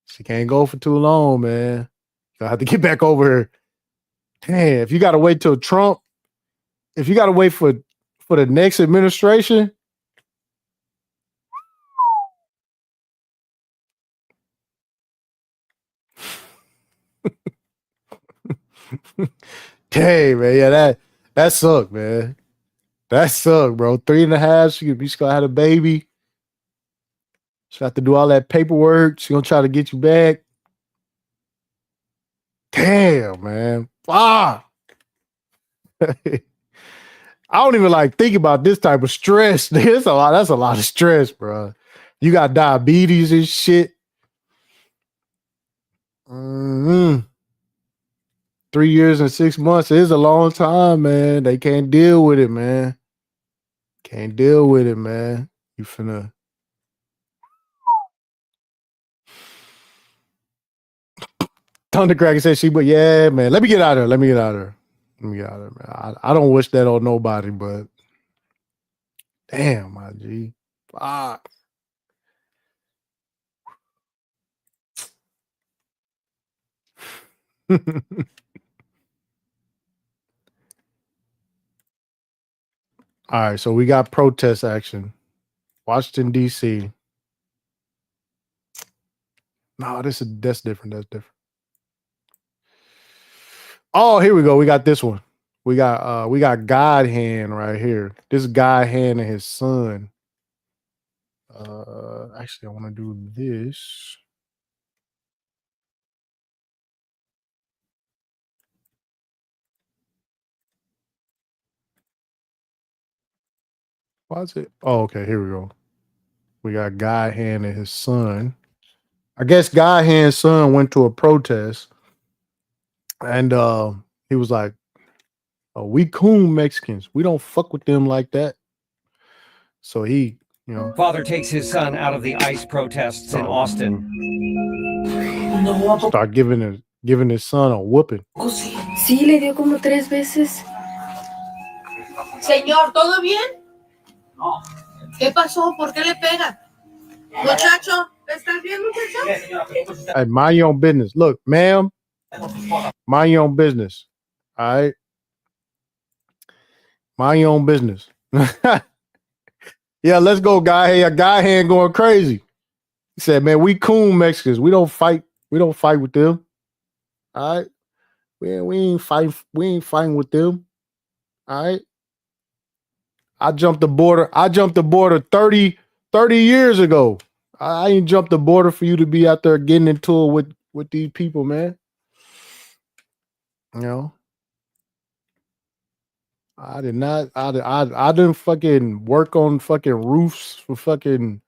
She can't go for too long, man. You gonna have to get back over her. Damn, if you gotta wait till Trump, if you gotta wait for the next administration. Dang, man. Yeah, that sucked, man. That sucked, bro. 3.5. She's gonna have a baby. She have to do all that paperwork. She gonna try to get you back. Damn, man. Ah. I don't even like think about this type of stress. That's a lot of stress, bro. You got diabetes and shit. 3 years and 6 months is a long time, man. They can't deal with it, man. Can't deal with it, man. You finna. Thundercracker said but yeah, man. Let me get out of there. Man. I don't wish that on nobody, but damn, my G. Fuck. All right, so we got protest action. Washington, D.C. No, that's different. That's different. Oh, here we go. We got this one. We got God Hand right here. This God Hand and his son. Actually, I want to do this. Why is it? Oh, okay. Here we go. We got Guy Hand and his son. I guess Guy Hand's son went to a protest, and he was like, "Oh, we coon Mexicans. We don't fuck with them like that." So he, Father takes his son out of the ICE protests in Austin. start giving his son a whooping. Sí, le dio como 3 veces. Señor, ¿todo bien? No. ¿Qué pasó? ¿Por qué le pega? Muchacho, ¿estás bien, muchacho? Hey, mind your own business. Look, ma'am, mind your own business. All right, mind your own business. Yeah, let's go, Guy Hand. Guy Hand going crazy. He said, "Man, we coon Mexicans. We don't fight. We don't fight with them. All right, we ain't fight. We ain't fighting with them. All right." I jumped the border 30 years ago. I ain't jumped the border for you to be out there getting into it with these people, man. You know, I did not. I didn't fucking work on fucking roofs for fucking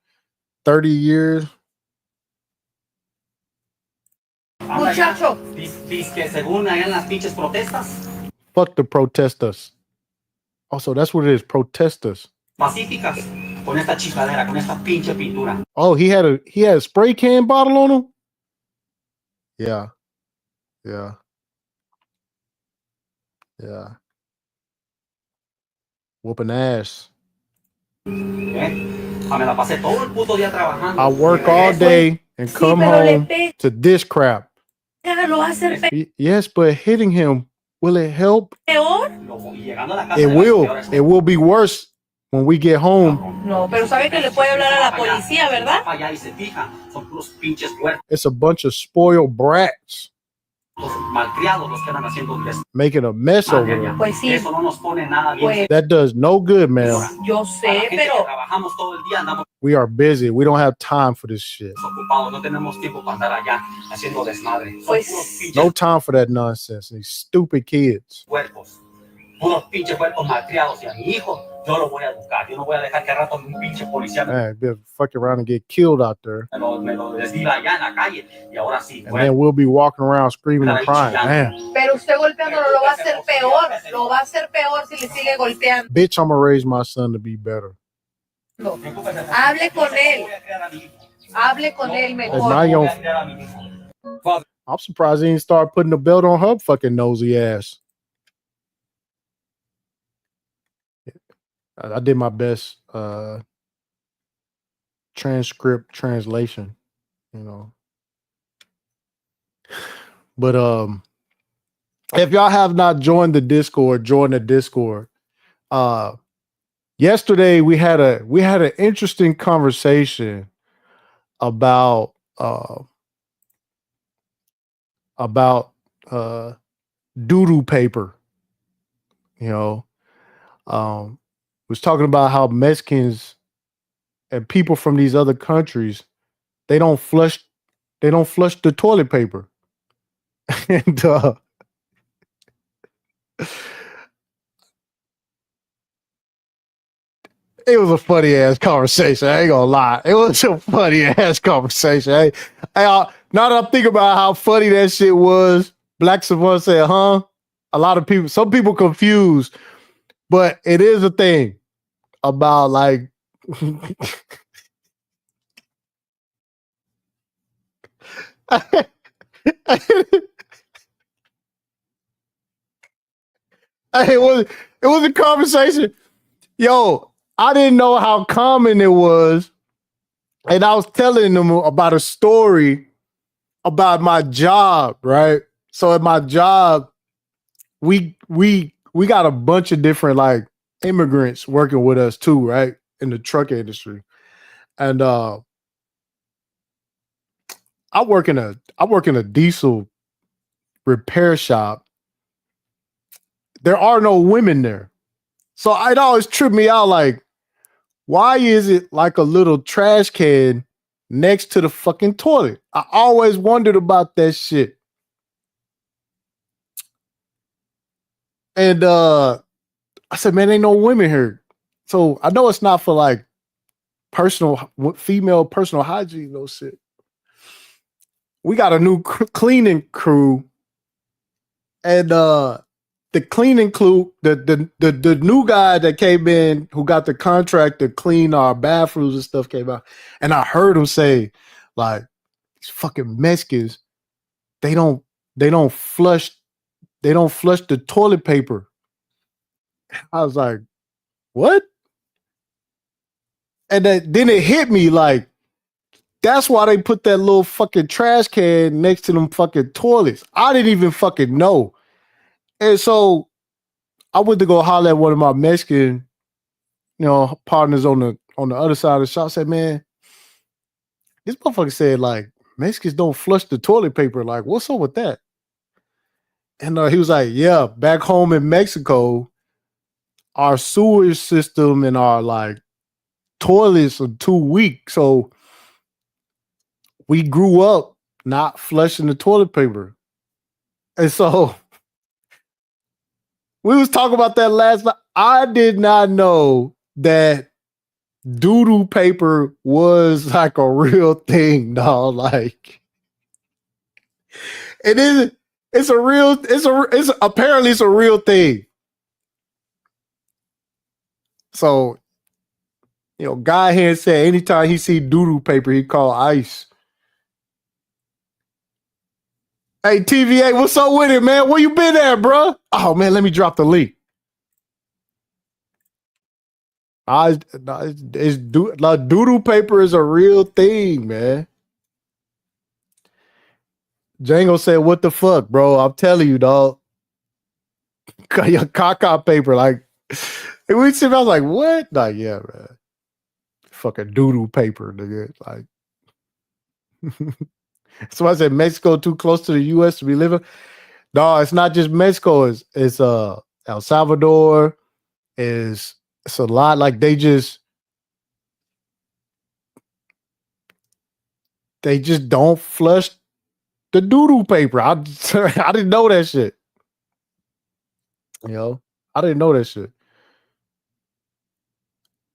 30 years. Muchacho. Dice según allá en las pinches protestas. Fuck the protesters. Also, that's what it is. Protesters. Pacíficas. Con esta chingadera, con esta pinche pintura. Oh, he had a spray can bottle on him? Yeah. Yeah. Yeah. Whooping ass. Me la pasé todo el puto día trabajando. I work all day and come home to this crap. Yes, but hitting him, will it help? It will. It will be worse when we get home. No, pero sabe que le puede hablar a la policía, ¿verdad? It's a bunch of spoiled brats making a mess over there. Pues sí. Pues, That does no good, man. yo sé, pero We are busy. We don't have time for this shit. pues No time for that nonsense. These stupid kids. Puros pinches cuerpos malcriados y a mi hijo yo lo voy a educar. Yo no voy a dejar que al rato un pinche policía Man, they'll fuck around and get killed out there. me lo desviva allá en la calle. Y ahora sí, And then we'll be walking around screaming and crying. Man, pero usted golpeándolo lo va a hacer peor. Lo va a hacer peor si le sigue golpeando. bitch, I'm gonna raise my son to be better. Hable con él. Hable con él Hey, mejor. mind your- I'm surprised he didn't start putting the belt on her fucking nosy ass. I did my best transcript translation, you know. But if y'all have not joined the Discord, join the Discord. Yesterday we had an interesting conversation about doo-doo paper. You know, was talking about how Mexicans and people from these other countries, they don't flush the toilet paper. And it was a funny ass conversation. I ain't gonna lie. It was a funny ass conversation. Now that I'm thinking about how funny that shit was, Black Savant said, huh? A lot of people, some people confused, but it is a thing about like it was a conversation. Yo, I didn't know how common it was. And I was telling them about a story about my job, right? So at my job, we got a bunch of different like immigrants working with us too, right? In the truck industry. And I work in a diesel repair shop. There are no women there. So it always tripped me out like, why is it like a little trash can next to the fucking toilet? I always wondered about that shit. And I said, man, ain't no women here. So I know it's not for like female personal hygiene, no shit. We got a new cleaning crew, and the cleaning crew, the new guy that came in who got the contract to clean our bathrooms and stuff came out, and I heard him say, like, these fucking Mexicans, they don't flush the toilet paper. I was like, what? And then it hit me like, that's why they put that little fucking trash can next to them fucking toilets. I didn't even fucking know. And so I went to go holler at one of my Mexican, partners on the other side of the shop. I said, man, this motherfucker said like Mexicans don't flush the toilet paper. Like, what's up with that? And he was like, yeah, back home in Mexico, our sewage system and our like toilets are too weak. So we grew up not flushing the toilet paper. And so we was talking about that last night. I did not know that doo-doo paper was like a real thing, dog. Like, it is. Apparently it's a real thing. So, Guy here said anytime he see doo-doo paper, he call ICE. Hey, TVA, what's up with it, man? Where you been at, bro? Oh, man, let me drop the link. Doo-doo paper is a real thing, man. Django said, what the fuck, bro? I'm telling you, dog. Your caca paper, like, and we sit, I was like, what? Like, yeah, man. Fucking doo-doo paper, nigga. Like, so I said, Mexico too close to the U.S. to be living. No, it's not just Mexico. It's El Salvador. It's a lot. Like they just don't flush the doo-doo paper. I didn't know that shit. I didn't know that shit.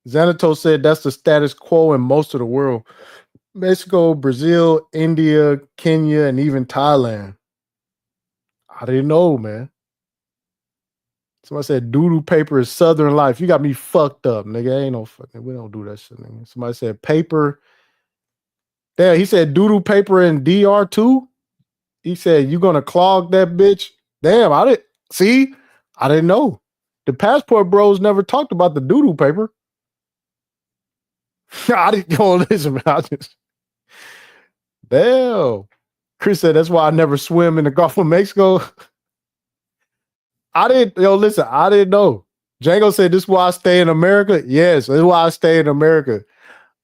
Xanato said that's the status quo in most of the world. Mexico, Brazil, India, Kenya, and even Thailand. I didn't know, man. Somebody said doo-doo paper is Southern life. You got me fucked up, nigga. Ain't no fucking, we don't do that shit, nigga. Somebody said paper. Yeah, he said doo-doo paper in DR too. He said, you gonna clog that bitch? Damn, I didn't know. The passport bros never talked about the doo-doo paper. I didn't go listen, man. Damn. Chris said, that's why I never swim in the Gulf of Mexico. I didn't know. Django said, this is why I stay in America. Yes, this is why I stay in America.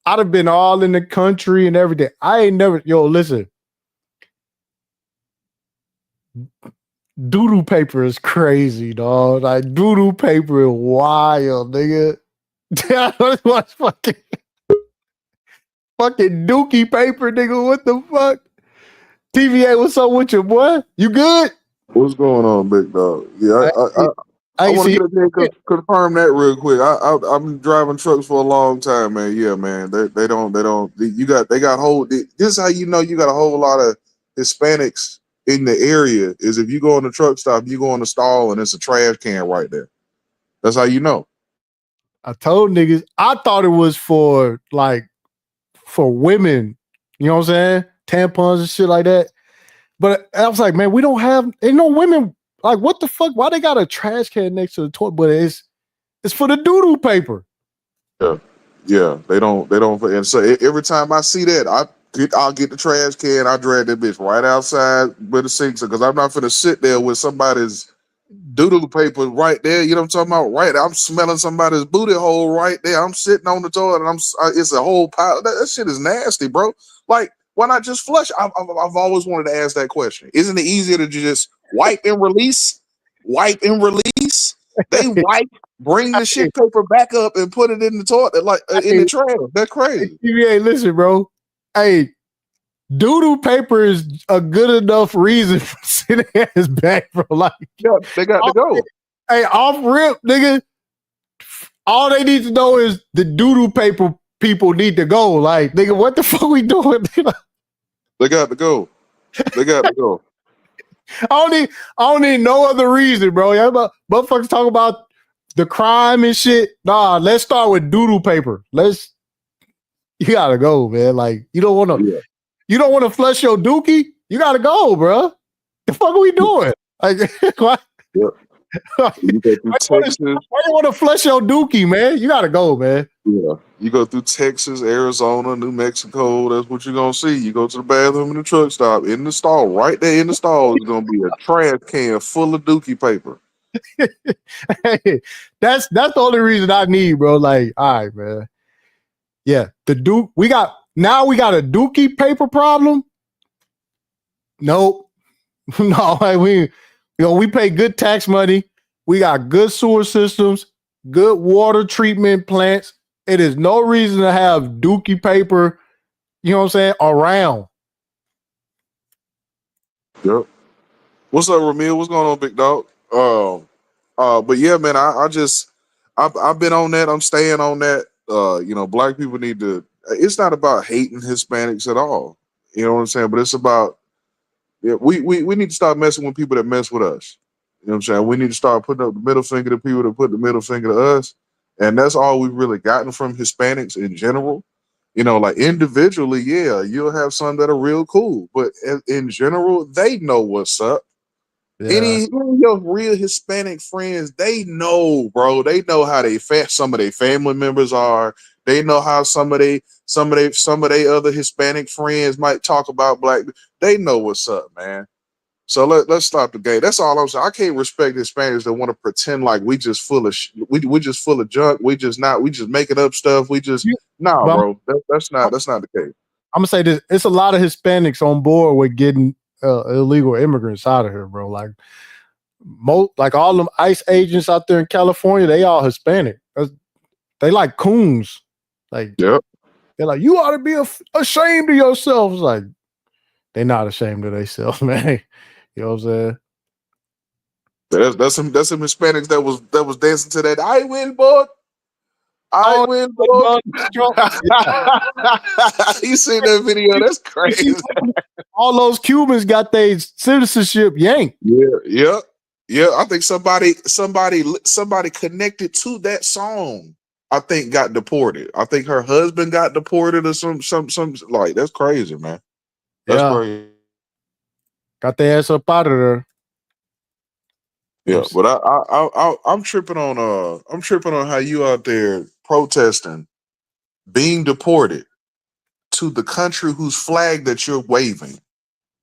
I'd have been all in the country and everything. I ain't never, listen. Doo-doo paper is crazy, dog. Like, doo-doo paper is wild, nigga. What's fucking dookie paper, nigga? What the fuck? TVA, what's up with you, boy? You good? What's going on, big dog? Yeah, I want to confirm that real quick. I've been driving trucks for a long time, man. Yeah, man. They don't. They got whole. This is how you know you got a whole lot of Hispanics in the area. Is if you go in the truck stop, you go in the stall, and it's a trash can right there. That's how you know. I told niggas. I thought it was for women. You know what I'm saying? Tampons and shit like that. But I was like, man, ain't no women. Like, what the fuck? Why they got a trash can next to the toilet? But it's for the doo-doo paper. Yeah. They don't. And so every time I see that, I'll get the trash can. I drag that bitch right outside with the sink because I'm not finna sit there with somebody's doodle paper right there. You know what I'm talking about? Right, I'm smelling somebody's booty hole right there. I'm sitting on the toilet and it's a whole pile. That shit is nasty, bro. Like, why not just flush? I've always wanted to ask that question. Isn't it easier to just wipe and release? Wipe and release. They wipe, bring the shit paper back up and put it in the toilet, like in the trash. That's crazy. Hey, listen, bro. Hey, doo-doo paper is a good enough reason for sitting at his back, bro. Like, yeah, they got to go. Hey, off rip, nigga. all they need to know is the doodoo paper people need to go. Like, nigga, what the fuck we doing? They got to go. They got to go. I don't need no other reason, bro. Yeah, motherfuckers talk about the crime and shit. Nah, let's start with doodoo paper. You gotta go, man. Like, you don't want to flush your dookie. You gotta go, bro. The fuck are we doing? Like, why? Yep. You go through Texas. Why you want to flush your dookie, man? You gotta go, man. Yeah. You go through Texas, Arizona, New Mexico. That's what you're gonna see. You go to the bathroom in the truck stop, in the stall, right there in the stall is gonna be a trash can full of dookie paper. Hey, that's the only reason I need, bro. Like, all right, man. Yeah, we got a dookie paper problem. Nope. No, like we pay good tax money. We got good sewer systems, good water treatment plants. It is no reason to have dookie paper, you know what I'm saying, around. Yep. What's up, Ramil? What's going on, big dog? But yeah, man, I've been on that. I'm staying on that. Black people need to. It's not about hating Hispanics at all. You know what I'm saying? But it's about we need to start messing with people that mess with us. You know what I'm saying? We need to start putting up the middle finger to people that put the middle finger to us. And that's all we've really gotten from Hispanics in general. You know, like individually, yeah, you'll have some that are real cool, but in general, they know what's up. Yeah. Any of your real Hispanic friends, they know, bro. They know how some of their family members are. They know how some of their other Hispanic friends might talk about black. They know what's up, man. So let's stop the game. That's all I'm saying. I can't respect Hispanics that want to pretend like we just full of we just full of junk. We just making up stuff. Bro. That's not the case. I'm gonna say this: it's a lot of Hispanics on board with getting illegal immigrants out of here, bro. Like all them ICE agents out there in California, they all Hispanic. They like coons. Like, yep. They're like, you ought to be ashamed of yourselves. Like, they're not ashamed of themselves, man. You know what I'm saying? That's some Hispanics that was dancing to that. I win, boy. I win, boy. You seen that video? That's crazy. All those Cubans got their citizenship yanked. Yeah. I think somebody connected to that song. I think got deported. I think her husband got deported or some like that's crazy, man. That's crazy. Got their ass up out of there. Yeah, but I'm tripping on how you out there protesting, being deported to the country whose flag that you're waving.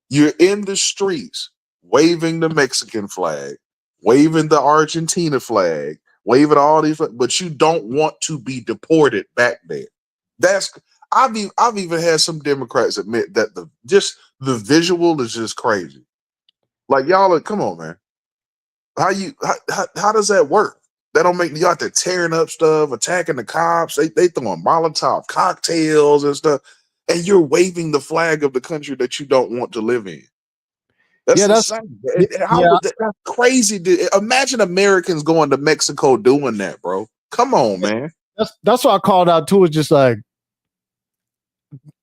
You're in the streets waving the Mexican flag, waving the Argentina flag, waving all these, but you don't want to be deported back there. I've even had some Democrats admit that the visual is just crazy. Like y'all, come on, man. How does that work? That don't make you out there tearing up stuff, attacking the cops. They throwing Molotov cocktails and stuff, and you're waving the flag of the country that you don't want to live in. That's insane. That's crazy. Imagine Americans going to Mexico doing that, bro. Come on, man. That's what I called out too. It's just like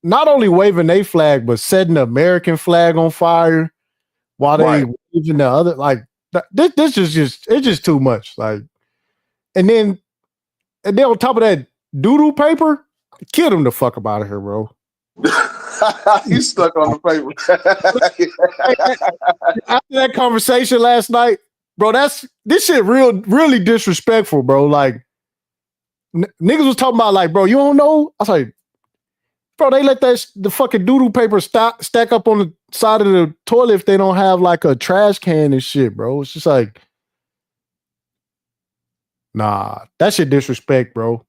not only waving a flag, but setting the American flag on fire while they waving the other. Like this is just too much. Like, and then on top of that, doodoo paper, kill them the fuck up out of here, bro. He's stuck on the paper. After that conversation last night, bro, this shit really disrespectful, bro. Like niggas was talking about like, bro, you don't know? I was like, bro, they let the fucking doodoo paper stack up on the side of the toilet if they don't have like a trash can and shit, bro. It's just like, nah, that shit disrespect, bro.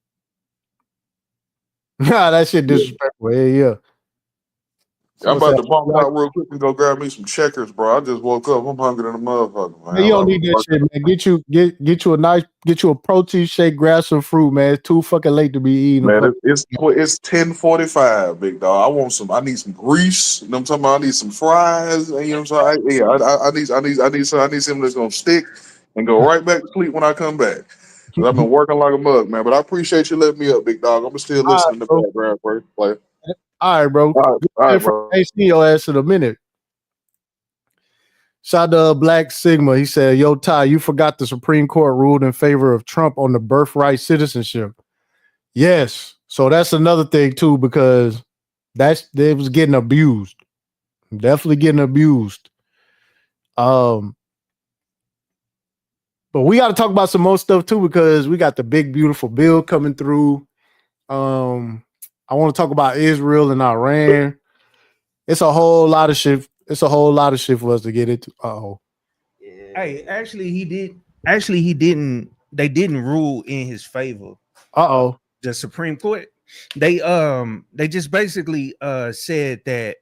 Nah, that shit disrespectful. Yeah. I'm about to bump out real quick and go grab me some checkers, bro. I just woke up. I'm hungry than a motherfucker, man. You don't need that shit, man. Get you a protein shake, grab some fruit, man. It's too fucking late to be eating. Man, it's 10:45, big dog. I need some grease. You know what I'm talking about? I need some fries. You know what I'm saying? I need something that's gonna stick and go right back to sleep when I come back. 'Cause I've been working like a mug, man. But I appreciate you letting me up, big dog. I'm gonna still All listen right, in the bro. background for you. Like, All right, bro. all right, bro. Ain't seen your ass in a minute. Shout out to Black Sigma. He said, "Yo, Ty, you forgot the Supreme Court ruled in favor of Trump on the birthright citizenship." Yes. So that's another thing too, because they was getting abused. Definitely getting abused. But we got to talk about some more stuff too, because we got the big beautiful bill coming through. I want to talk about Israel and Iran. It's a whole lot of shit. It's a whole lot of shit for us to get into. Oh, Hey, actually, he did. Actually, he didn't. They didn't rule in his favor. oh. The Supreme Court. They just basically said that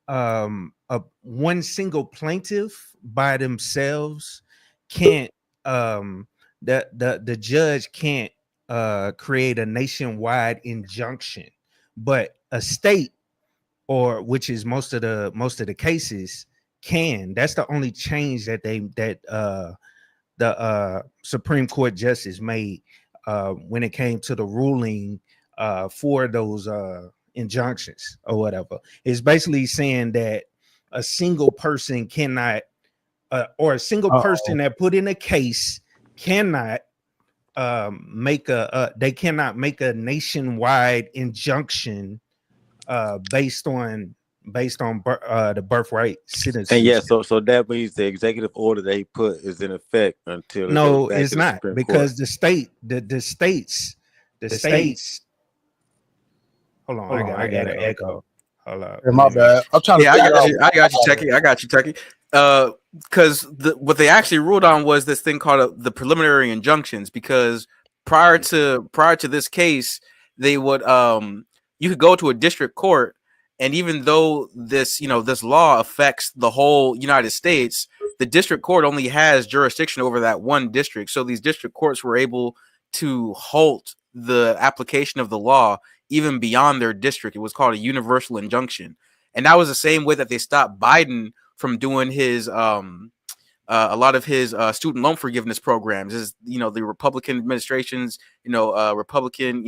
one single plaintiff by themselves can't the judge can't create a nationwide injunction, but a state, or which is most of the cases, can. That's the only change that the Supreme Court justice made when it came to the ruling for those injunctions or whatever. It's basically saying that a single person cannot, or a single person that put in a case cannot they cannot make a nationwide injunction based on the birthright citizenship. And yeah, so that means the executive order they put is in effect until it goes back it's to the not, Supreme because Court. the states. Hold on, I got an echo. Hold on. Yeah, my bad. I'm trying to. I got you, Techie. I got you, Techie. Because what they actually ruled on was this thing called the preliminary injunctions. Because prior to this case, they would you could go to a district court, and even though this law affects the whole United States, the district court only has jurisdiction over that one district. So these district courts were able to halt the application of the law even beyond their district. It was called a universal injunction. And that was the same way that they stopped Biden from doing his a lot of his student loan forgiveness programs. Is the Republican administrations, Republican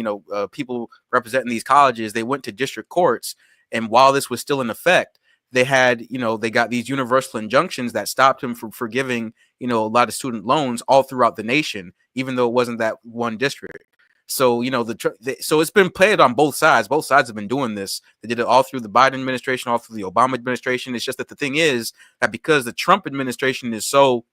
people representing these colleges, they went to district courts, and while this was still in effect, they had they got these universal injunctions that stopped him from forgiving a lot of student loans all throughout the nation, even though it wasn't that one district. So so it's been played on both sides. Both sides have been doing this. They did it all through the Biden administration, all through the Obama administration. It's just that the thing is that because the Trump administration is so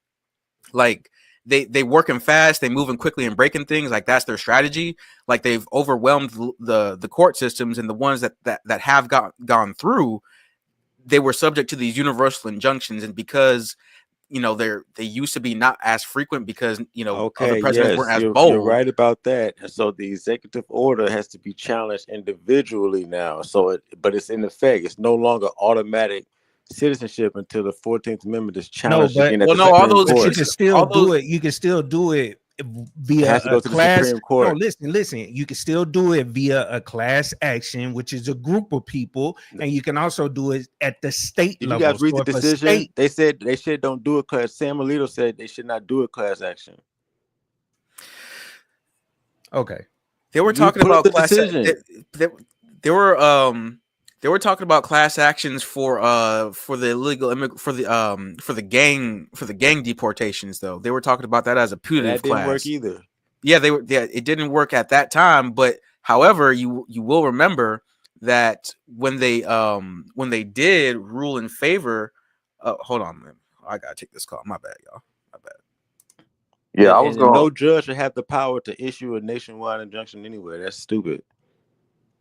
like they working fast, they moving quickly and breaking things. Like that's their strategy. Like they've overwhelmed the court systems, and the ones that have gone through, they were subject to these universal injunctions, and because they used to be not as frequent because other presidents weren't as bold. You're right about that. And so the executive order has to be challenged individually now. But it's in effect. It's no longer automatic citizenship until the 14th Amendment is challenged again at the Supreme Court. You can still do it. You can still do it via has to go a to the class. Supreme Court. No, listen. You can still do it via a class action, which is a group of people, and you can also do it at the state Did level. you guys read So the if a decision? state- They said they should don't do a class. Sam Alito said they should not do a class action. Okay. They were talking about class. They were talking about class actions for the illegal for the gang deportations, though. They were talking about that as a putative That didn't class. work either. Yeah, it didn't work at that time, but however, you will remember that when they did rule in favor, hold on, man. I gotta take this call. My bad, y'all. My bad. Yeah, I was going. No judge should have the power to issue a nationwide injunction anyway. That's stupid.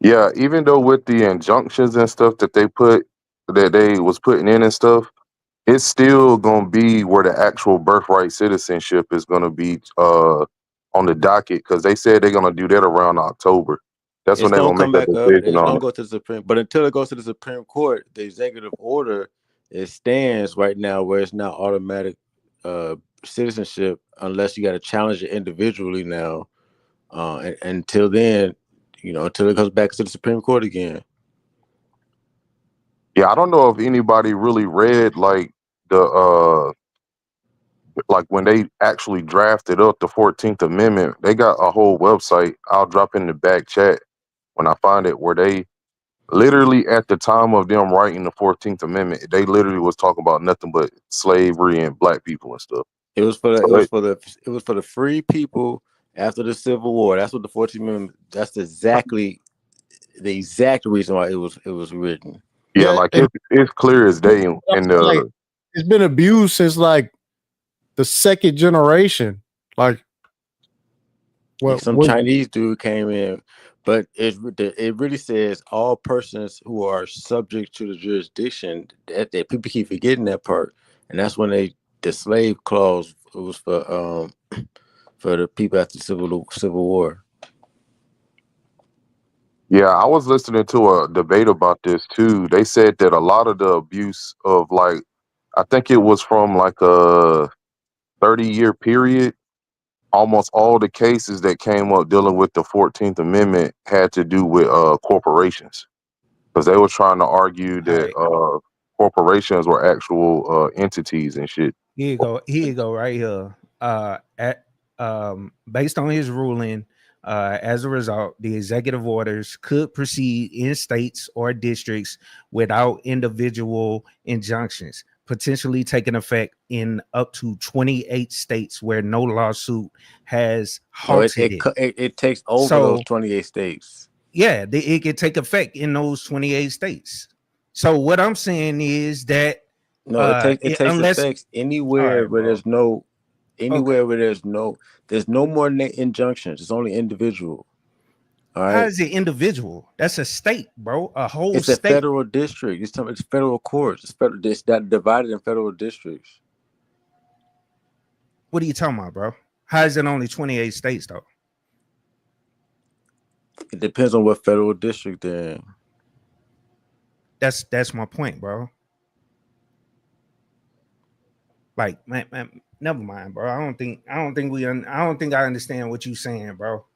Yeah, even though with the injunctions and stuff that they was putting in and stuff, it's still gonna be where the actual birthright citizenship is gonna be on the docket, because they said they're gonna do that around October. That's when they're gonna make that decision It's on gonna it. go to the Supreme, but until it goes to the Supreme Court, the executive order stands right now where it's not automatic citizenship unless you got to challenge it individually now. And until then, until it goes back to the Supreme Court again. Yeah, I don't know if anybody really read like the like when they actually drafted up the 14th Amendment, they got a whole website. I'll drop in the back chat when I find it, where they literally at the time of them writing the 14th Amendment, they literally was talking about nothing but slavery and black people and stuff. It was for the So it was for the free people after the Civil War. That's what the 14th Amendment. That's exactly the exact reason why it was written. yeah, like it's clear as day in like, the it's been abused since like the second generation. Like, Some Chinese dude came in, but it really says all persons who are subject to the jurisdiction. That people keep forgetting that part, and that's when the slave clause was for the people after the Civil War. Yeah, I was listening to a debate about this too. They said that a lot of the abuse of, like, I think it was from like a 30-year period, almost all the cases that came up dealing with the 14th Amendment had to do with corporations, because they were trying to argue that corporations were actual entities and shit. Here you go right here. Based on his ruling, as a result, the executive orders could proceed in states or districts without individual injunctions, potentially taking effect in up to 28 states where no lawsuit has halted It takes over those 28 states. Yeah, it could take effect in those 28 states. So what I'm saying is that no, it takes effect anywhere where there's no there's no more injunctions. It's only individual. All right. How is it individual? That's a state, bro. A whole It's state. a federal district. It's federal courts. It's that divided in federal districts. What are you talking about, bro? How is it only 28 states though? It depends on what federal district they're in. That's my point, bro. Like, man, never mind, bro. I don't think I understand what you're saying, bro.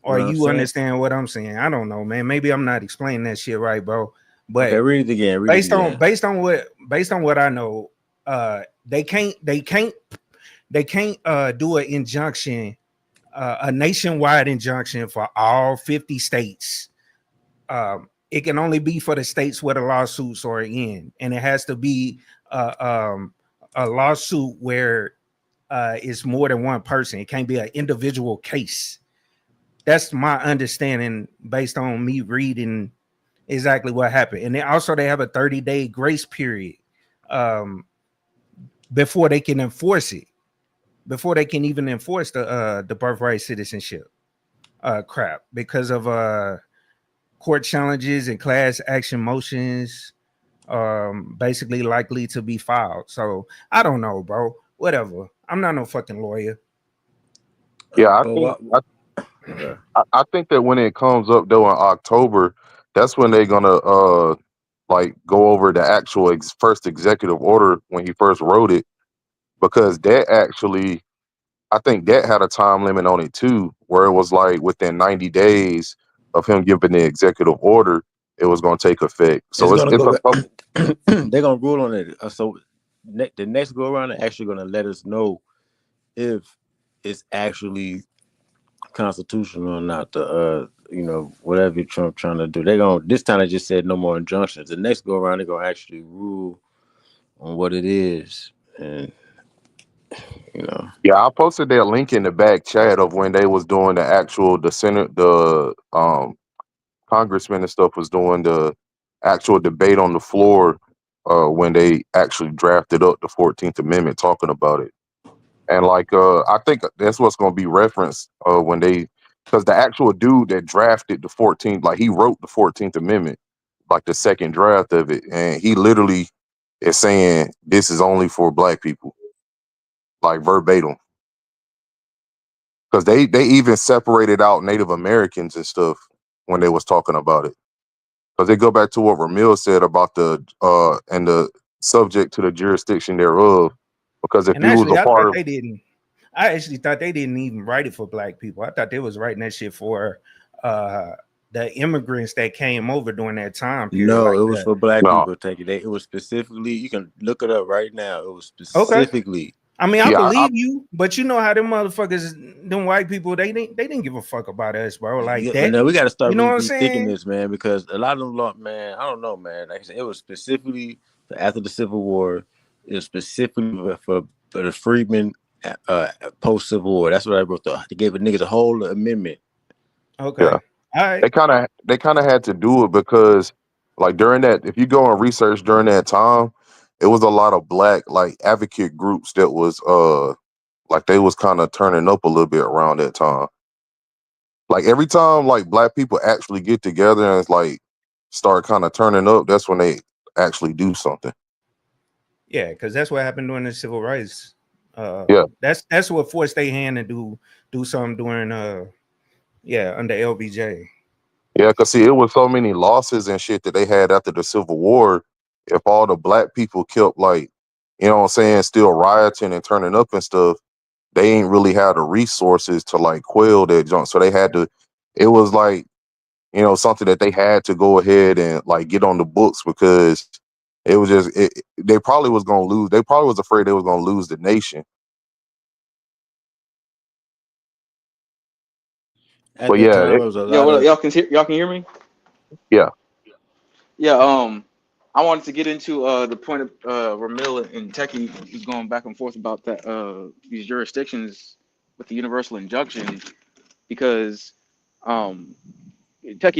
Or you understand what I'm saying. I don't know, man. Maybe I'm not explaining that shit right, bro. But okay, read it again. Based on what I know, they can't do an injunction, a nationwide injunction for all 50 states. It can only be for the states where the lawsuits are in, and it has to be a lawsuit where it's more than one person. It can't be an individual case. That's my understanding based on me reading exactly what happened. And then also they have a 30-day grace period before they can enforce it, before they can even enforce the birthright citizenship crap, because of court challenges and class action motions basically likely to be filed. So I don't know, bro. Whatever. I'm not no fucking lawyer. Yeah, I think that when it comes up though in October, that's when they're gonna like go over the actual first executive order when he first wrote it, because that actually, I think that had a time limit on it too, where it was like within 90 days of him giving the executive order, it was going to take effect. So they're gonna rule on it. So the next go around, they're actually gonna let us know if it's actually constitutional or not. The whatever Trump trying to do, this time they just said no more injunctions. The next go around, they're gonna actually rule on what it is, and yeah, I posted that link in the back chat of when they was doing the congressmen and stuff was doing the actual debate on the floor when they actually drafted up the 14th Amendment, talking about it. And like I think that's what's going to be referenced when they, because the actual dude that drafted the 14th, like he wrote the 14th Amendment, like the second draft of it, and he literally is saying this is only for black people, like verbatim. Because they even separated out Native Americans and stuff when they was talking about it. Because they go back to what Ramil said about the and the subject to the jurisdiction thereof. Because if And you was actually, a part of, I actually thought they didn't even write it for black people. I thought they was writing that shit for the immigrants that came over during that time period. No, like it was that. for black No. people. Take it. It was specifically. You can look it up right now. It was Okay. specifically. I mean, I Yeah, believe you, but you know how them motherfuckers, them white people, they didn't give a fuck about us, bro. Like Yeah, that. no, we got to start You know really what I'm rethinking saying? this, man, because a lot of them, man, I don't know, man. Like I said, it was specifically for after the Civil War. It was specifically for the freedmen post Civil War. That's what I wrote. They gave the niggas a whole amendment. Okay. yeah. All right. They kind of had to do it because, like, during that, if you go and research during that time, it was a lot of black like advocate groups that was like they was kind of turning up a little bit around that time. Like every time like black people actually get together and like start kind of turning up, that's when they actually do something. Yeah, because that's what happened during the civil rights. Yeah. That's what forced their hand to do something during under LBJ. Yeah, because see, it was so many losses and shit that they had after the Civil War. If all the black people kept like, you know what I'm saying, still rioting and turning up and stuff, they ain't really had the resources to like quell that junk. So they had to, it was like, you know, something that they had to go ahead and like get on the books because it was just, they probably was going to lose. They probably was afraid they was going to lose the nation. At But that yeah, time, it was a Yo, lot what up? of. Y'all can hear me? yeah. Yeah. I wanted to get into the point of Ramil and Techie was going back and forth about that these jurisdictions with the universal injunction because Techie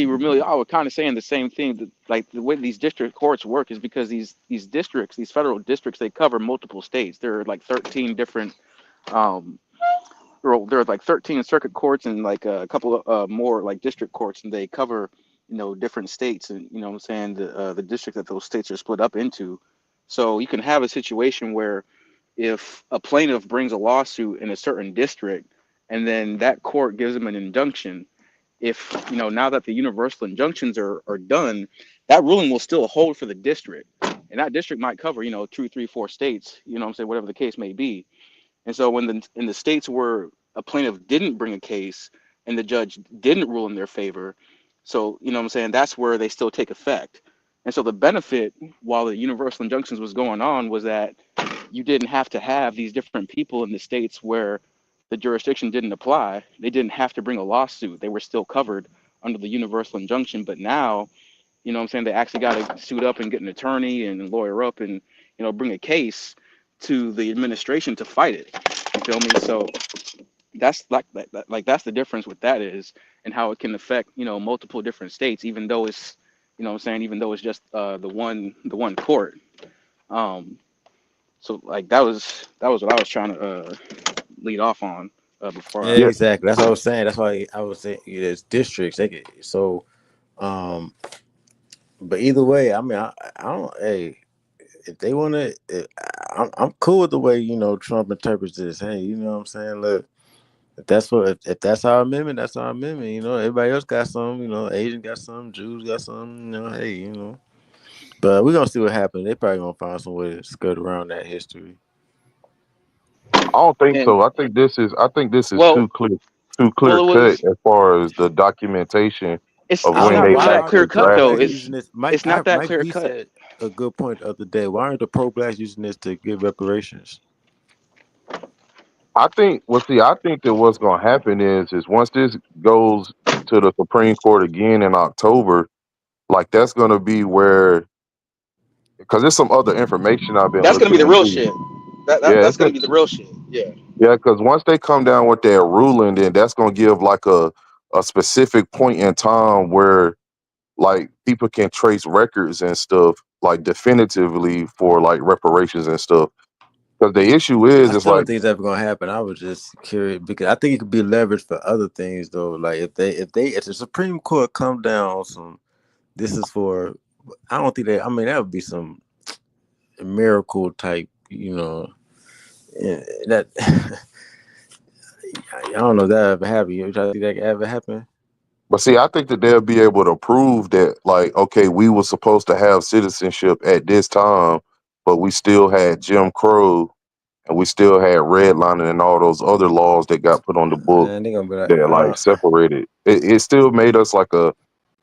Ramil, I was kind of saying the same thing that like the way these district courts work is because these districts, these federal districts, they cover multiple states. There are like 13 different um there are like 13 circuit courts and like a couple of more like district courts, and they cover different states, and you know what I'm saying the district that those states are split up into. So you can have a situation where if a plaintiff brings a lawsuit in a certain district, and then that court gives them an injunction, if now that the universal injunctions are done, that ruling will still hold for the district, and that district might cover 2, 3, 4 states, you know what I'm saying, whatever the case may be. And so when in the states where a plaintiff didn't bring a case and the judge didn't rule in their favor, so you know what I'm saying, that's where they still take effect. And so the benefit while the universal injunctions was going on was that you didn't have to have these different people in the states where the jurisdiction didn't apply. They didn't have to bring a lawsuit. They were still covered under the universal injunction. But now, you know what I'm saying, they actually got to suit up and get an attorney and lawyer up and bring a case to the administration to fight it. You feel me? So that's like that's the difference with that is, and how it can affect multiple different states, even though it's what I'm saying, even though it's just the one court. So like that was what I was trying to lead off on before Yeah, I. Yeah. exactly. That's what I was saying. That's why I was saying it's districts. So, um, but either way, I mean, I don't. Hey, if they want to, I'm cool with the way Trump interprets this. Hey, you know what I'm saying? Look, if that's our amendment, that's our amendment. Everybody else got some. Asian got some, Jews got some. Hey, But we're gonna see what happens. They probably gonna find some way to skirt around that history. I don't think And so. I think this is well, too clear it cut was. as far as the documentation of It's I don't when know not they why that aren't clear the actually cut pro though. drafted blacks it. using this. It's not that Mike clear V cut. said a good point the other day. Why aren't the pro blacks using this to give reparations? I think that what's going to happen is once this goes to the Supreme Court again in October, like that's going to be where, because there's some other information I've been That's gonna be looking the real into. shit. That, Yeah, that that's gonna be the real shit. Yeah. yeah, because once they come down with that ruling, then that's going to give like a specific point in time where like people can trace records and stuff like definitively for like reparations and stuff. Because the issue I is still don't like, think it's ever gonna happen. I was just curious because I think it could be leveraged for other things though. Like if the Supreme Court come down on some, this is for. I don't think that. I mean, that would be some miracle type. That I don't know if that ever happened. You try to think that could ever happen? but see, I think that they'll be able to prove that, like, okay, we were supposed to have citizenship at this time, but we still had Jim Crow and we still had redlining and all those other laws that got put on the book And they gonna be like, that like separated. It still made us like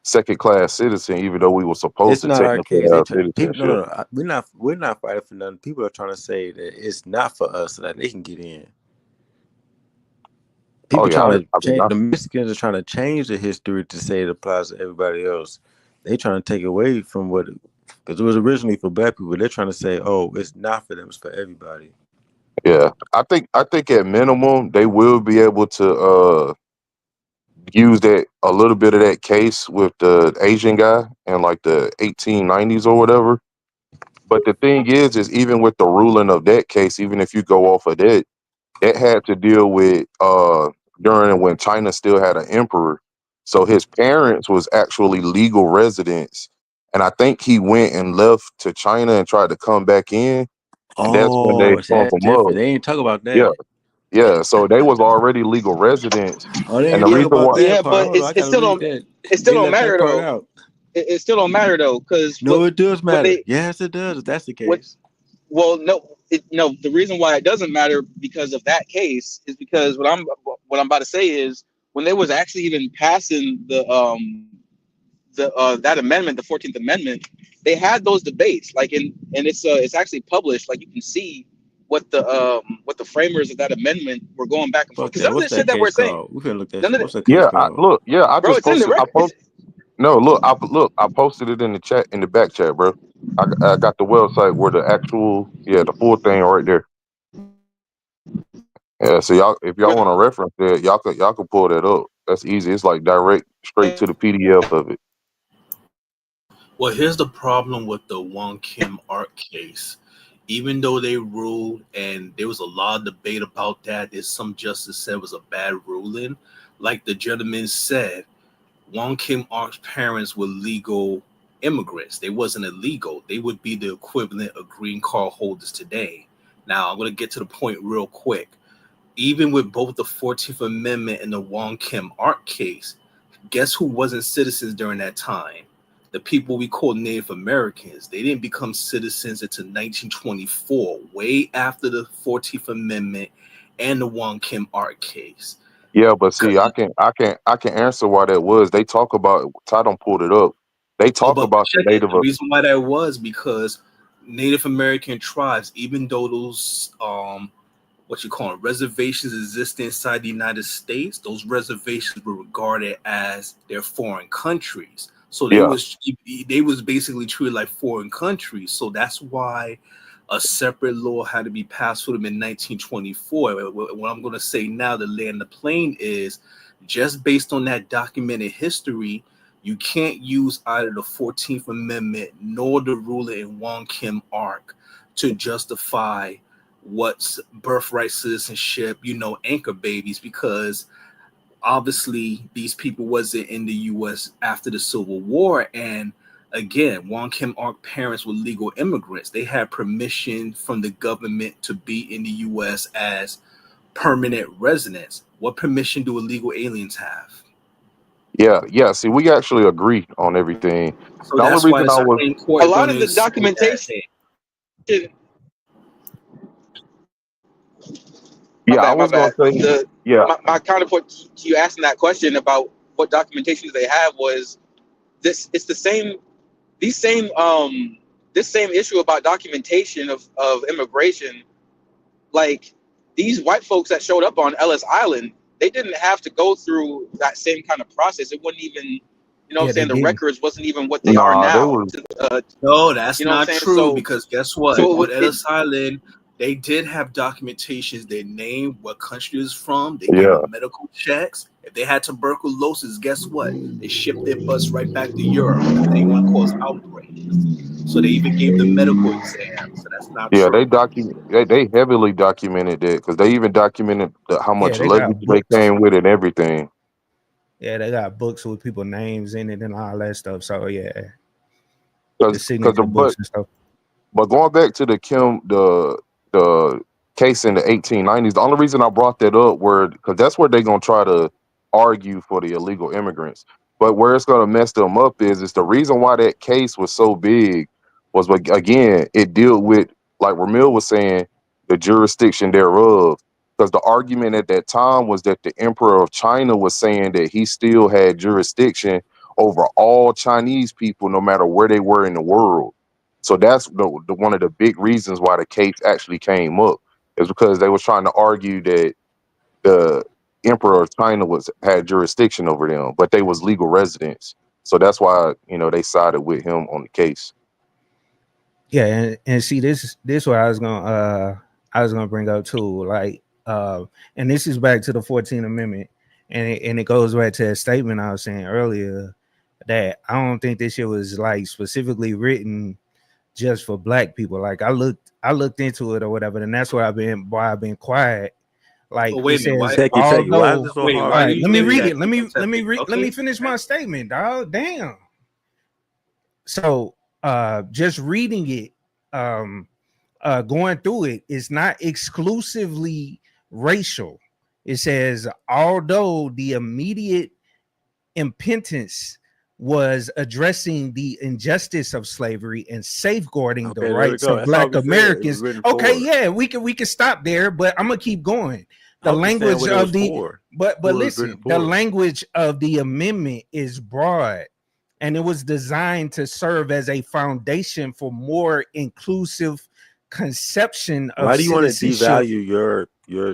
second class citizen, even though we were supposed It's to not our technically case. They have people, no, citizenship. no, no. We're not fighting for nothing. People are trying to say that it's not for us so that they can get in. Oh People yeah, trying to I mean, change. The Mexicans are trying to change the history to say it applies to everybody else. They trying to take away from what, because it was originally for black people. They're trying to say, oh, it's not for them. It's for everybody. yeah, I think at minimum they will be able to use that a little bit of that case with the Asian guy in like the 1890s or whatever. But the thing is even with the ruling of that case, even if you go off of that, that had to deal with during when China still had an emperor. So his parents was actually legal residents. And I think he went and left to China and tried to come back in. And that's when they Oh, bump that's him up. different. They ain't talk about Yeah. that. Yeah. So they was already legal residents. Oh, they And ain't the talk reason about why that Yeah, part. but Hold on, I it gotta still read don't that. it still They don't left that matter part though. out. It still don't matter though, because No, it does what matter. they Yes, it does. If that's the what case. well no, the reason why it doesn't matter because of that case is because what I'm about to say is when they was actually even passing the that amendment, the 14th Amendment, they had those debates like and it's actually published, like you can see what the framers of that amendment were going back and forth, Fuck because that. none of What's the shit that that we're case saying, called? We finna look that. none of What's the, that case called? I bro, just it's in the posted. record. No, I posted it in the chat in the back chat, bro. I got the website where the actual the full thing right there. Yeah, so y'all if y'all want to reference that, y'all could pull that up. That's easy. It's like direct straight to the PDF of it. Well, here's the problem with the Wong Kim Ark case. Even though they ruled, and there was a lot of debate about that, there's some justice said it was a bad ruling. Like the gentleman said, Wong Kim Ark's parents were legal immigrants. They wasn't illegal. They would be the equivalent of green card holders today. Now, I'm going to get to the point real quick. Even with both the 14th Amendment and the Wong Kim Ark case, guess who wasn't citizens during that time? The people we call Native Americans. They didn't become citizens until 1924, way after the 14th Amendment and the Wong Kim Ark case. Yeah, but see, I can answer why that was. They talk about Ty done pulled it up. They Oh, talk but about the check it. native. The reason why that was because Native American tribes, even though those what you call it, reservations exist inside the United States, those reservations were regarded as their foreign countries. So Yeah, they was basically treated like foreign countries. So that's why a separate law had to be passed for them in 1924. What I'm going to say now, the land the plane is just based on that documented history. You can't use either the 14th Amendment nor the ruling in Wong Kim Ark to justify what's birthright citizenship, anchor babies, because obviously these people wasn't in the U.S. after the Civil War. And again, Wong Kim Ark parents were legal immigrants. They had permission from the government to be in the U.S. as permanent residents. What permission do illegal aliens have? yeah. See, we actually agree on everything. So The only that's why reason the I was Supreme A Court lot going of to the say that. documentation, yeah, I my was gonna bad. say yeah, My counterpoint to you asking that question about what documentation they have was this. It's the same. These same this same issue about documentation of immigration. Like these white folks that showed up on Ellis Island, they didn't have to go through that same kind of process. It wouldn't even, what I'm Yeah, they saying, the didn't. records wasn't even what they are nah, they now. was No, that's You know what I'm not saying? true because guess what? So On Ellis Island, they did have documentations. They named what country is from. They gave yeah, them medical checks. If they had tuberculosis, guess what? They shipped their bus right back to Europe because they didn't want to cause outbreaks. So they even gave them medical exams. So that's not yeah. true. They heavily documented that because they even documented how Yeah, much they luggage got they books. came with and everything. Yeah, they got books with people names in it and all that stuff. So yeah, the Because signature books and stuff. But going back to the case in the 1890s, the only reason I brought that up were because that's where they're gonna try to argue for the illegal immigrants. But where it's gonna mess them up is the reason why that case was so big was again it dealt with, like Ramil was saying, the jurisdiction thereof. Because the argument at that time was that the emperor of China was saying that he still had jurisdiction over all Chinese people, no matter where they were in the world. So that's the one of the big reasons why the case actually came up, is because they were trying to argue that the emperor of China had jurisdiction over them, but they was legal residents. So that's why, they sided with him on the case. Yeah, and see, this what I was gonna bring up too. Like, and this is back to the 14th Amendment, and it goes back to a statement I was saying earlier that I don't think this shit was like specifically written just for black people. Like I looked into it or whatever, and that's why I've been quiet. Like Well, wait it a minute. says, Techie, why is although, this so Wait, hard? why all do right, you let me think read that? it. Let me Okay. finish my statement, dog. Damn. So just reading it, going through it is not exclusively racial. It says, although the immediate impotence was addressing the injustice of slavery and safeguarding the Okay, there we rights go. of That's all black we said. It was Americans. written Okay, for. yeah, we can stop there, but I'm gonna keep going. The I'm just saying language what it was of the for. but Who it was listen, written the for. language of the amendment is broad, and it was designed to serve as a foundation for more inclusive conception of Why do you want to citizenship. devalue your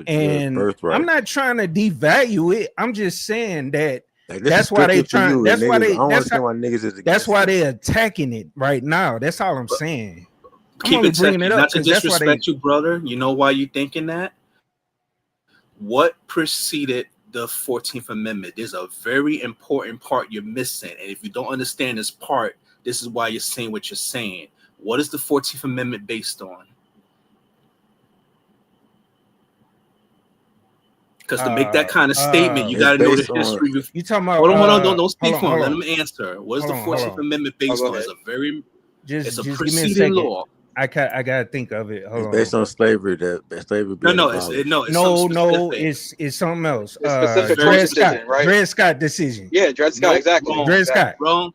And birthright? I'm not trying to devalue it. I'm just saying that Like, this is that's why they strictly for trying. you, and That's why niggas. I they. don't That's how, understand why niggas is that's against why it. they're attacking it right now. That's all I'm saying. I'm Keep only it bringing it techie. up Not to because that's why they. disrespect you, brother. You know why you thinking that? What preceded the 14th Amendment? There's a very important part you're missing. And if you don't understand this part, this is why you're saying what you're saying. What is the 14th Amendment based on? Because to make that kind of statement, you It's got to know the based on. history. You talking about? Hold on, don't speak Hold for him. Let on. him answer. What is Hold the on. Hold 14th on. Amendment based on? It's a very, it's a Just give me a preceding second. law. I gotta think of it. Hold It's on. based on slavery. That slavery being abolished. It's something No, specific. it's something else. It's It's specific very court decision, right? Dred Scott decision. Yeah, Dred Scott, Nope, exactly. wrong, Dred Scott, wrong,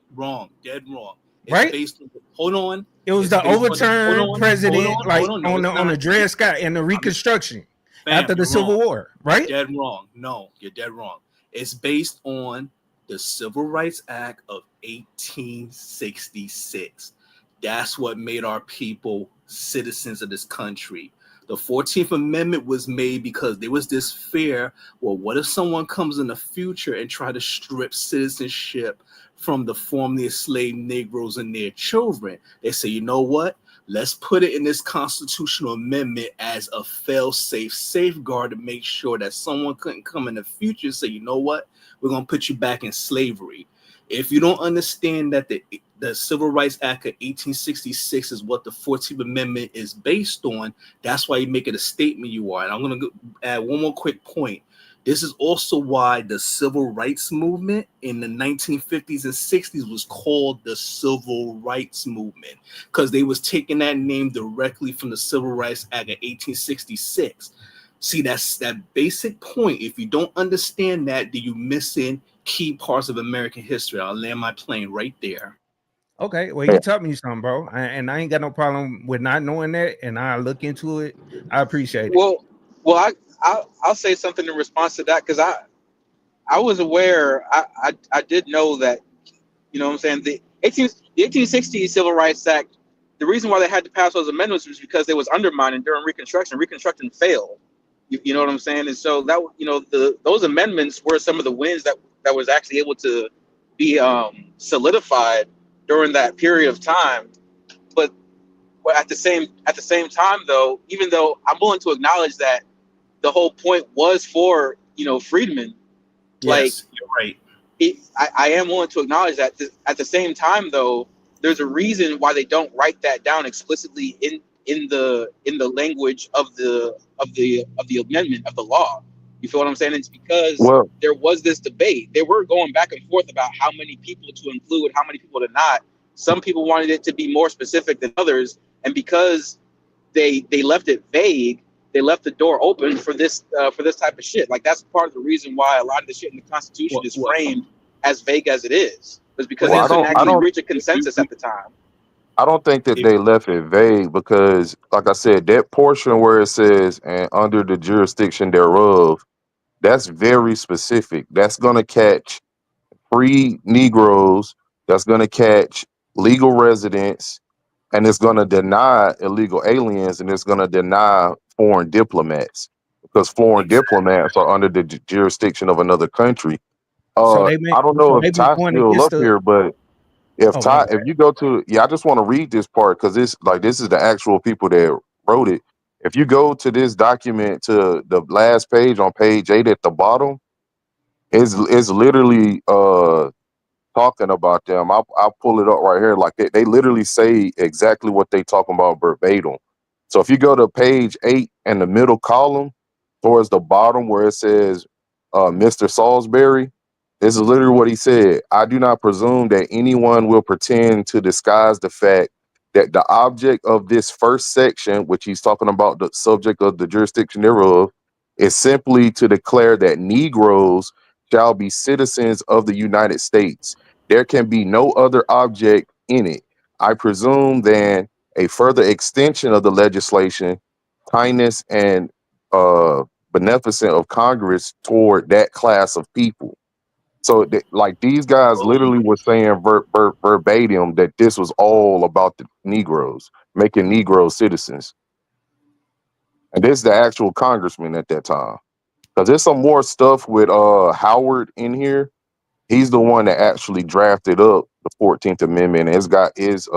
dead wrong. It's right? based on. Hold on. It was It's the based on. overturned president, like hold on. No, on it's the not. Dred Scott and the Reconstruction Fam, after the you're Civil wrong. War, right? Dead wrong. No, you're dead wrong. It's based on the Civil Rights Act of 1866. That's what made our people citizens of this country. The 14th Amendment was made because there was this fear, well, what if someone comes in the future and try to strip citizenship from the formerly enslaved Negroes and their children? They say, you know what? Let's put it in this constitutional amendment as a fail-safe safeguard to make sure that someone couldn't come in the future and say, you know what? We're going to put you back in slavery. If you don't understand that the Civil Rights Act of 1866 is what the 14th Amendment is based on, that's why you make it a statement you are. And I'm going to add one more quick point. This is also why the civil rights movement in the 1950s and 60s was called the Civil Rights Movement, because they was taking that name directly from the Civil Rights Act of 1866. See, that's that basic point. If you don't understand that, then you're missing key parts of American history. I'll land my plane right there. Okay, well, you taught me something, bro, and I ain't got no problem with not knowing that, and I look into it. I appreciate it. Well, I'll say something in response to that because I was aware. I did know that, you know what I'm saying, the 1860 Civil Rights Act. The reason why they had to pass those amendments was because they was undermining during Reconstruction. Reconstruction failed. You know what I'm saying? And so that, you know, those amendments were some of the wins that was actually able to be solidified during that period of time. But at the same time, though, even though I'm willing to acknowledge that the whole point was for, you know, freedmen, like, Yes, you're right. I am willing to acknowledge that. At the same time, though, there's a reason why they don't write that down explicitly in the language of the amendment of the law. You feel what I'm saying? It's because there was this debate. They were going back and forth about how many people to include, how many people to not. Some people wanted it to be more specific than others, and because they left it vague, they left the door open for this type of shit. Like, that's part of the reason why a lot of the shit in the Constitution is framed as vague as it is. It's because they couldn't actually reach a consensus at the time. I don't think that they left it vague because, like I said, that portion where it says "and under the jurisdiction thereof," that's very specific. That's gonna catch free Negroes, that's going to catch legal residents, and it's going to deny illegal aliens, and it's going to deny foreign diplomats because foreign diplomats are under the jurisdiction of another country. So I don't know so if they be Ty's going still against up the. here, but if Oh, my Ty, bad. if you go to, I just want to read this part because this is the actual people that wrote it. If you go to this document to the last page on page 8 at the bottom, it's literally talking about them. I'll pull it up right here. Like they literally say exactly what they talking about verbatim. So if you go to page 8 in the middle column towards the bottom where it says Mr. Salisbury, this is literally what he said. I do not presume that anyone will pretend to disguise the fact that the object of this first section, which he's talking about the subject of the jurisdiction thereof, is simply to declare that Negroes shall be citizens of the United States. There can be no other object in it, I presume, than a further extension of the legislation, kindness, and beneficent of Congress toward that class of people. So, like these guys literally were saying verbatim that this was all about the Negroes, making Negroes citizens. And this is the actual congressman at that time. Because there's some more stuff with Howard in here. He's the one that actually drafted up the 14th Amendment. And it's got his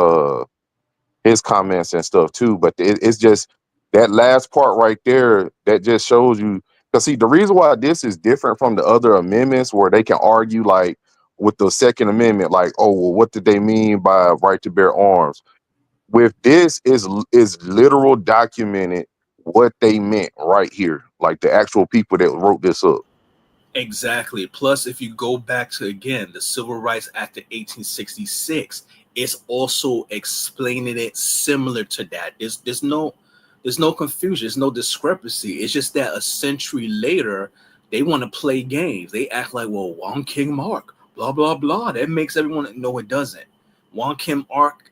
comments and stuff too. But it's just that last part right there that just shows you. Because see, the reason why this is different from the other amendments where they can argue like with the Second Amendment, like, oh, well, what did they mean by right to bear arms? With this is literal documented what they meant right here, like the actual people that wrote this up. Exactly. Plus, if you go back to again the Civil Rights Act of 1866, it's also explaining it similar to that. There's no confusion, there's no discrepancy. It's just that a century later, they want to play games. They act like, well, Wong King Mark, blah blah blah. That makes everyone know it doesn't. Wong Kim Ark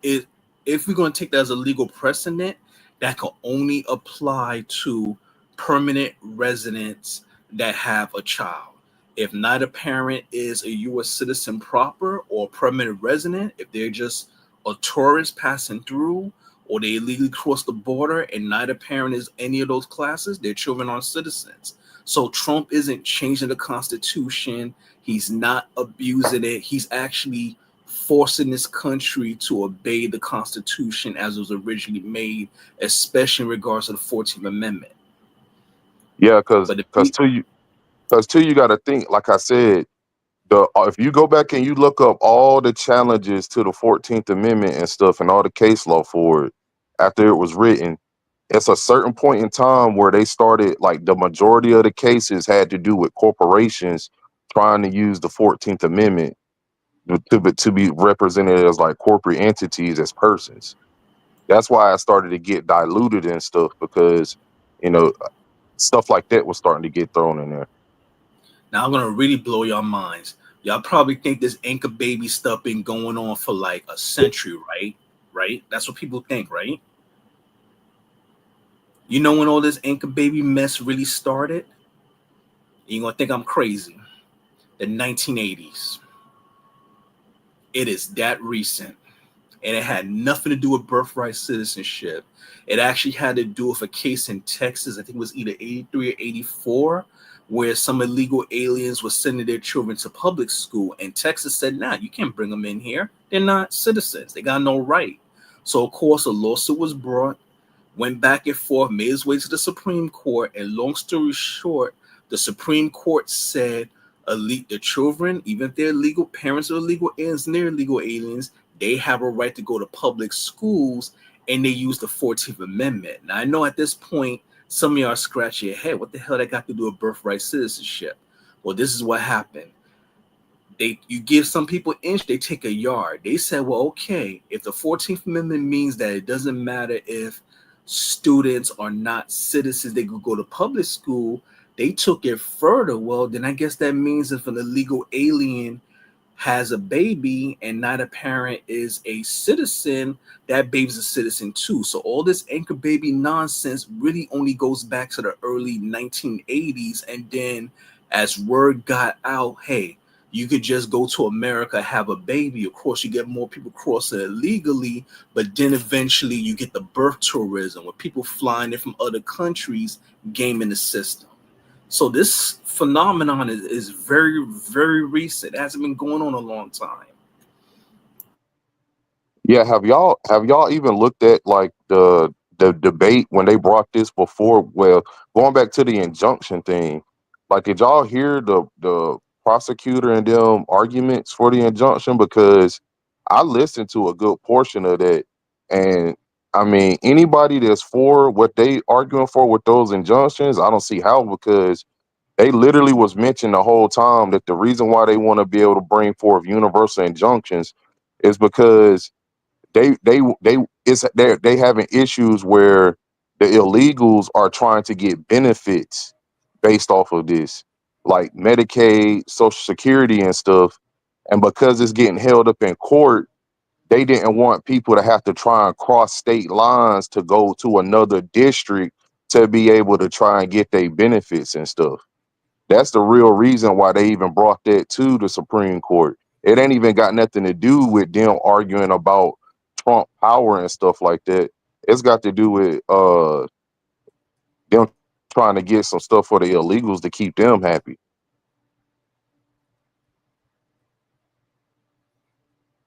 is, if we're going to take that as a legal precedent, that can only apply to permanent residents that have a child. If neither parent is a U.S. citizen proper or permanent resident, if they're just a tourist passing through or they illegally cross the border and neither parent is any of those classes, their children are citizens. So Trump isn't changing the Constitution. He's not abusing it. He's actually forcing this country to obey the Constitution as it was originally made, especially in regards to the 14th Amendment. Yeah, because But if because too you because too you got to think. Like I said, the if you go back and you look up all the challenges to the 14th Amendment and stuff and all the case law for it after it was written, it's a certain point in time where they started like the majority of the cases had to do with corporations trying to use the 14th Amendment to be represented as like corporate entities as persons. That's why I started to get diluted and stuff because you know stuff like that was starting to get thrown in there. now I'm gonna really blow your minds. Y'all probably think this anchor baby stuff been going on for like a century, right? Right? That's what people think, right? You know when all this anchor baby mess really started? You're gonna think I'm crazy. The 1980s. It is that recent. And it had nothing to do with birthright citizenship. It actually had to do with a case in Texas. I think it was either 83 or 84, where some illegal aliens were sending their children to public school. And Texas said, nah, you can't bring them in here. They're not citizens. They got no right. So, of course, a lawsuit was brought, went back and forth, made its way to the Supreme Court. And long story short, the Supreme Court said the children, even if they're legal parents or illegal aliens and they're illegal aliens, they have a right to go to public schools, and they use the 14th Amendment. Now, I know at this point, some of you are scratching your head. What the hell that got to do with birthright citizenship? Well, this is what happened. You give some people an inch, they take a yard. They said, well, okay, if the 14th Amendment means that it doesn't matter if students are not citizens, they could go to public school, they took it further. Well, then I guess that means if an illegal alien has a baby and not a parent is a citizen, that baby's a citizen too. So all this anchor baby nonsense really only goes back to the early 1980s. And then as word got out, hey, You could just go to America, have a baby. Of course, you get more people crossing illegally, but then eventually you get the birth tourism where people flying in from other countries, gaming the system. So this phenomenon is very, very recent. It hasn't been going on a long time. Yeah, have y'all even looked at like the debate when they brought this before? Well, going back to the injunction thing, like did y'all hear the prosecutor and them arguments for the injunction? Because I listened to a good portion of that, and I mean anybody that's for what they arguing for with those injunctions, I don't see how, because they literally was mentioned the whole time that the reason why they want to be able to bring forth universal injunctions is because they having issues where the illegals are trying to get benefits based off of this, like Medicaid, Social Security, and stuff. And because it's getting held up in court, they didn't want people to have to try and cross state lines to go to another district to be able to try and get their benefits and stuff. That's the real reason why they even brought that to the Supreme Court. It ain't even got nothing to do with them arguing about Trump power and stuff like that. It's got to do with them trying to get some stuff for the illegals to keep them happy.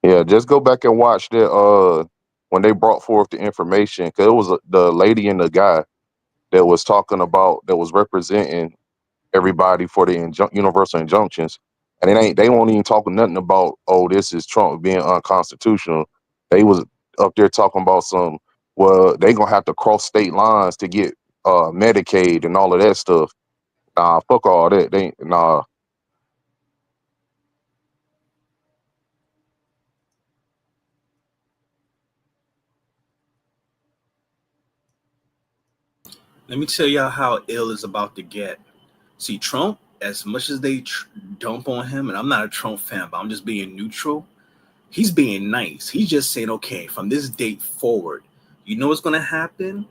Yeah, just go back and watch that when they brought forth the information, because it was the lady and the guy that was talking about, that was representing everybody for the universal injunctions, and they won't even talking nothing about, oh, this is Trump being unconstitutional. They was up there talking about some, well, they gonna have to cross state lines to get Medicaid and all of that stuff. Nah, fuck all that. They nah. Let me tell y'all how ill is about to get. See, Trump, as much as they dump on him, and I'm not a Trump fan, but I'm just being neutral. He's being nice. He's just saying, okay, from this date forward, you know what's going to happen?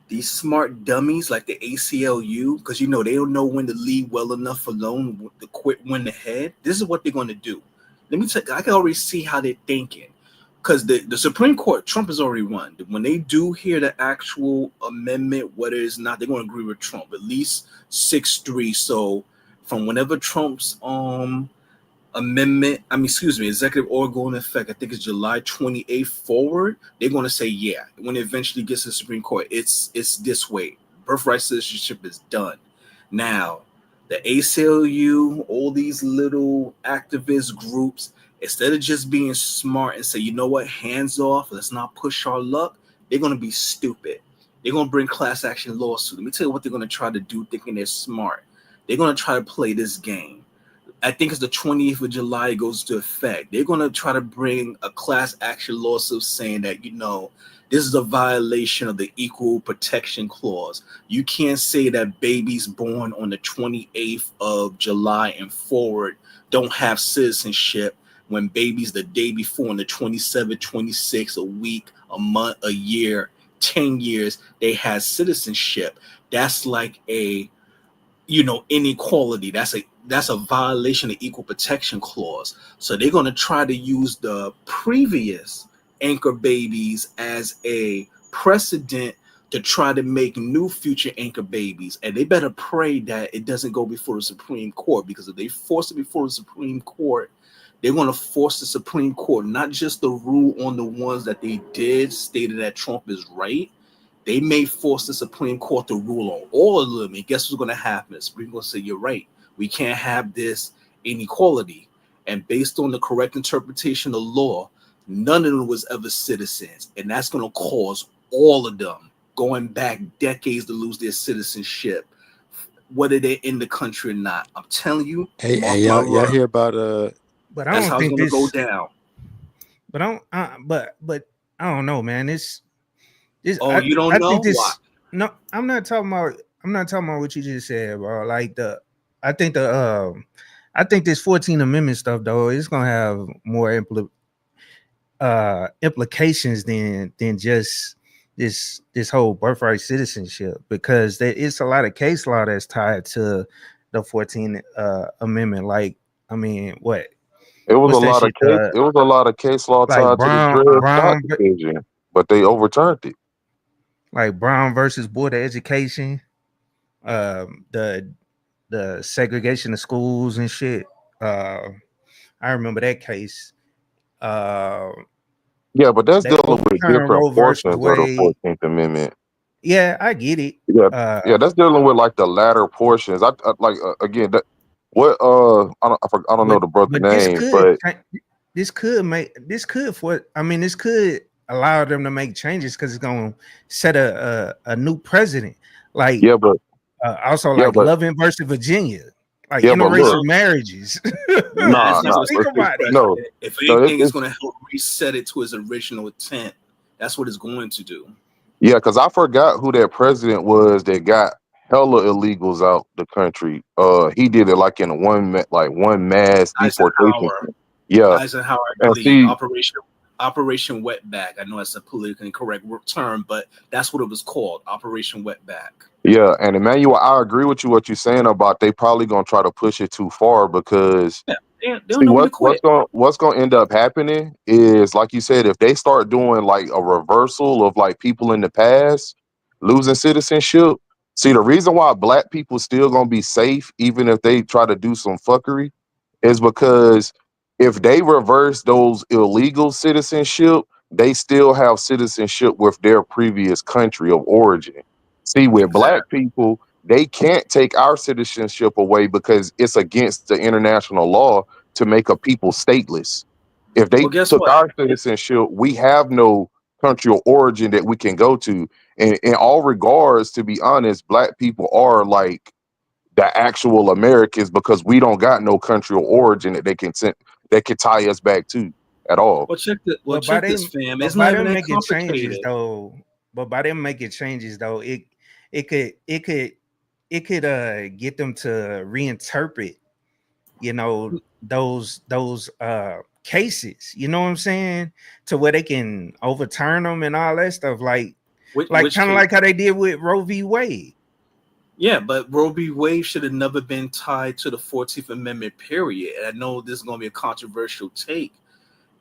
These smart dummies like the ACLU, because you know they don't know when to leave well enough alone to quit when ahead. This is what they're going to do. Let me tell you, I can already see how they're thinking. Because the Supreme Court, Trump has already won. When they do hear the actual amendment, whether it's not, they're going to agree with Trump, at least 6-3. So from whenever Trump's amendment, excuse me, executive order go in effect, I think it's July 28th forward, they're going to say, yeah, when it eventually gets to the Supreme Court, it's this way. Birthright citizenship is done. Now, the ACLU, all these little activist groups, instead of just being smart and say, you know what, hands off, let's not push our luck, they're going to be stupid. They're going to bring class action lawsuit. Let me tell you what they're going to try to do, thinking they're smart. They're going to try to play this game. I think it's the 20th of July it goes into effect. They're going to try to bring a class action lawsuit saying that, you know, this is a violation of the Equal Protection Clause. You can't say that babies born on the 28th of July and forward don't have citizenship when babies the day before on the 27th, 26th, a week, a month, a year, 10 years, they had citizenship. That's like a, you know, inequality. That's a violation of Equal Protection Clause. So they're going to try to use the previous anchor babies as a precedent to try to make new future anchor babies. And they better pray that it doesn't go before the Supreme Court, because if they force it before the Supreme Court, they're going to force the Supreme Court not just to rule on the ones that they did stated that Trump is right. They may force the Supreme Court to rule on all of them. And guess what's going to happen? The Supreme Court say, you're right. We can't have this inequality. And based on the correct interpretation of law, none of them was ever citizens. And that's going to cause all of them, going back decades, to lose their citizenship, whether they're in the country or not. I'm telling you, Hey, y'all hear about But I that's don't how it's think going to go this. down. But I don't. But I don't know, man. This. Oh, you don't I know? think this. Why? No, I'm not talking about. I'm not talking about what you just said, bro. Like I think I think this 14th Amendment stuff, though, is gonna have more implications than just this whole birthright citizenship, because there is a lot of case law that's tied to the 14th Amendment. Like I mean, what? It was a What's that lot of shit? case. It was a lot of case law Like tied to the Dred Scott Brown, decision, but they overturned it. like Brown versus Board of Education. The segregation of schools and shit. I remember that case. Yeah, but that's They dealing with overturned different Roe versus portions of the Wade. 14th Amendment. Yeah, I get it. Yeah, yeah, that's dealing with like the latter portions. I like again that what I don't know the brother But name, but this could for I mean this could allow them to make changes because it's gonna set a new precedent. Like yeah, but also yeah, like but Loving versus Virginia, like yeah, but interracial look, marriages. Nah, it's nah, not nah, going to Think set it's, a new about it. no, precedent. If no, anything, it's it's going to help reset it to its original intent. That's what it's going to do. yeah, because I forgot who that president was that got hella illegals out the country. He did it like in one mass deportation. Eisenhower. Yeah, Eisenhower, I and believe. see, Operation Wetback. I know that's a politically incorrect term, but that's what it was called. Operation Wetback. yeah, and Emmanuel, I agree with you what you're saying about they probably gonna try to push it too far because Yeah, they see don't know when to quit. what's gonna end up happening is like you said, if they start doing like a reversal of like people in the past losing citizenship. See, the reason why black people still gonna be safe even if they try to do some fuckery is because if they reverse those illegal citizenship, they still have citizenship with their previous country of origin. See, with black Exactly. people, they can't take our citizenship away because it's against the international law to make a people stateless. If they Well, guess took what? our citizenship, we have no country of origin that we can go to. And in all regards, to be honest, black people are like the actual Americans because we don't got no country of origin that they can send, that can tie us back to at all. Well, But by check this, them, fam. but It's by not even them that making changes complicated. though, it could get them to reinterpret, you know, those cases, you know what I'm saying? To where they can overturn them and all that stuff, like Which kind of case? like how they did with Roe v. Wade. Yeah, but Roe v. Wade should have never been tied to the 14th Amendment, period. And I know this is going to be a controversial take.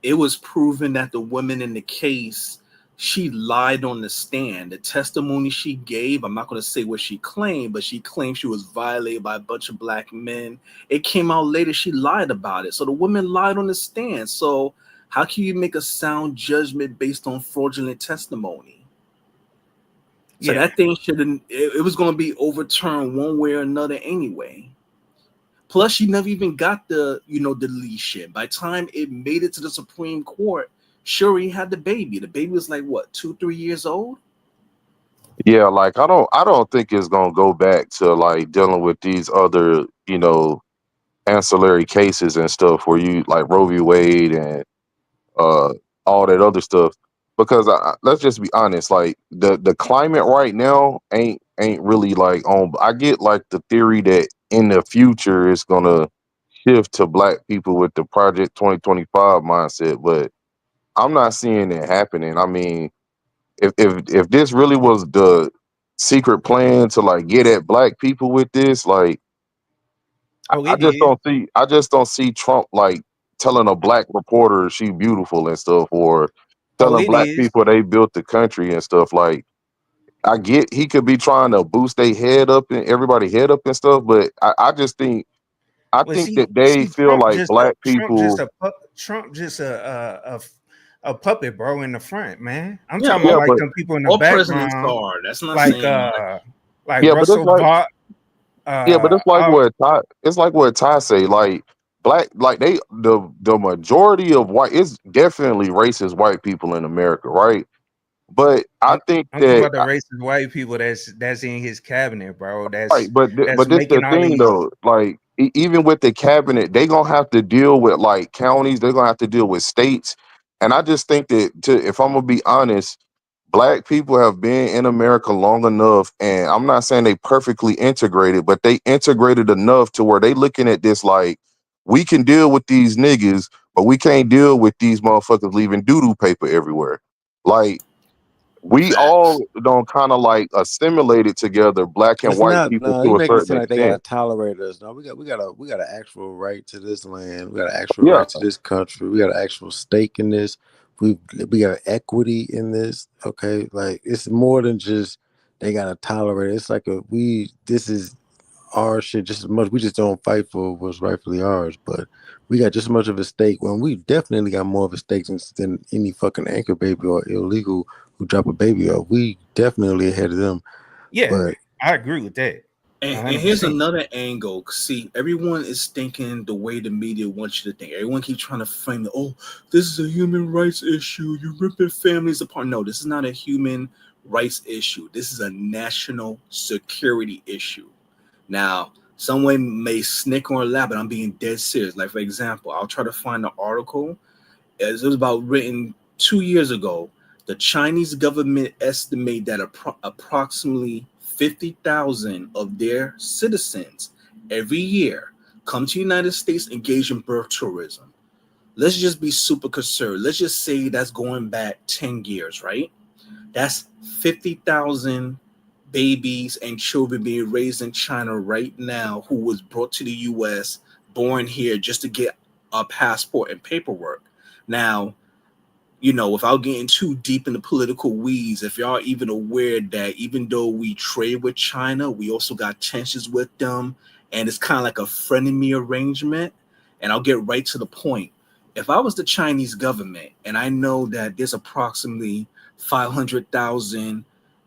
It was proven that the woman in the case, she lied on the stand. The testimony she gave, I'm not going to say what she claimed, but she claimed she was violated by a bunch of black men. It came out later she lied about it. So the woman lied on the stand. So how can you make a sound judgment based on fraudulent testimony? So Yeah. that thing shouldn't, it was going to be overturned one way or another anyway. Plus, she never even got the, deletion. By the time it made it to the Supreme Court, Shuri had the baby. The baby was like what, 2, 3 years old? Yeah, like I don't think it's gonna go back to like dealing with these other, ancillary cases and stuff where you like Roe v. Wade and uh all that other stuff. Because let's just be honest, like the climate right now ain't really like on. I get like the theory that in the future it's gonna shift to black people with the Project 2025 mindset, but I'm not seeing it happening. I mean, if this really was the secret plan to like get at black people with this, like Oh, I it just is. don't see Trump like telling a black reporter she beautiful and stuff, or Oh, telling it black is. people they built the country and stuff. Like I get he could be trying to boost their head up and everybody head up and stuff, but I just think Well, that they see, feel like black people. Trump just a puppet, bro, in the front, man. I'm Yeah, talking about Yeah, like but them people in the all presidents background, are. That's not like saying much. yeah, but it's Russell like Vaught. yeah, but All, it's like what Ty say. Like black, like the majority of white, it's definitely racist white people in America, right? But I think I'm talking that about the racist white people that's in his cabinet, bro. right, That's but this the making all thing these. though. Like even with the cabinet, they gonna have to deal with like counties. They're gonna have to deal with states, and I just think that if I'm gonna be honest, black people have been in America long enough, and I'm not saying they perfectly integrated, but they integrated enough to where they looking at this like we can deal with these niggas, but we can't deal with these motherfuckers leaving doo-doo paper everywhere. Like we all don't kind of like assimilated together, black and It's white not. people No, to you a make it certain seem like they gotta extent. tolerate us. No, we got an actual right to this land. We got an actual Yeah, right to this country. We got an actual stake in this. We got equity in this. Okay, like it's more than just they gotta tolerate it. It's like this is our shit just as much. We just don't fight for what's rightfully ours, but we got just as much of a stake. When we definitely got more of a stake than any fucking anchor baby or illegal who drop a baby off. We definitely ahead of them. Yeah, But I agree with that. And here's 100%. another angle. See, everyone is thinking the way the media wants you to think. Everyone keeps trying to frame it. Oh, this is a human rights issue. You're ripping families apart. No, this is not a human rights issue. This is a national security issue. Now, someone may snicker or laugh, but I'm being dead serious. Like, for example, I'll try to find an article. It was about written 2 years ago. The Chinese government estimate that approximately 50,000 of their citizens every year come to the United States engage in birth tourism. Let's just be super conservative. Let's just say that's going back 10 years, right? That's 50,000 babies and children being raised in China right now who was brought to the US, born here just to get a passport and paperwork. Now, without getting too deep in the political weeds, if y'all even aware that even though we trade with China, we also got tensions with them, and it's kind of like a frenemy arrangement. And I'll get right to the point. If I was the Chinese government, and I know that there's approximately 500,000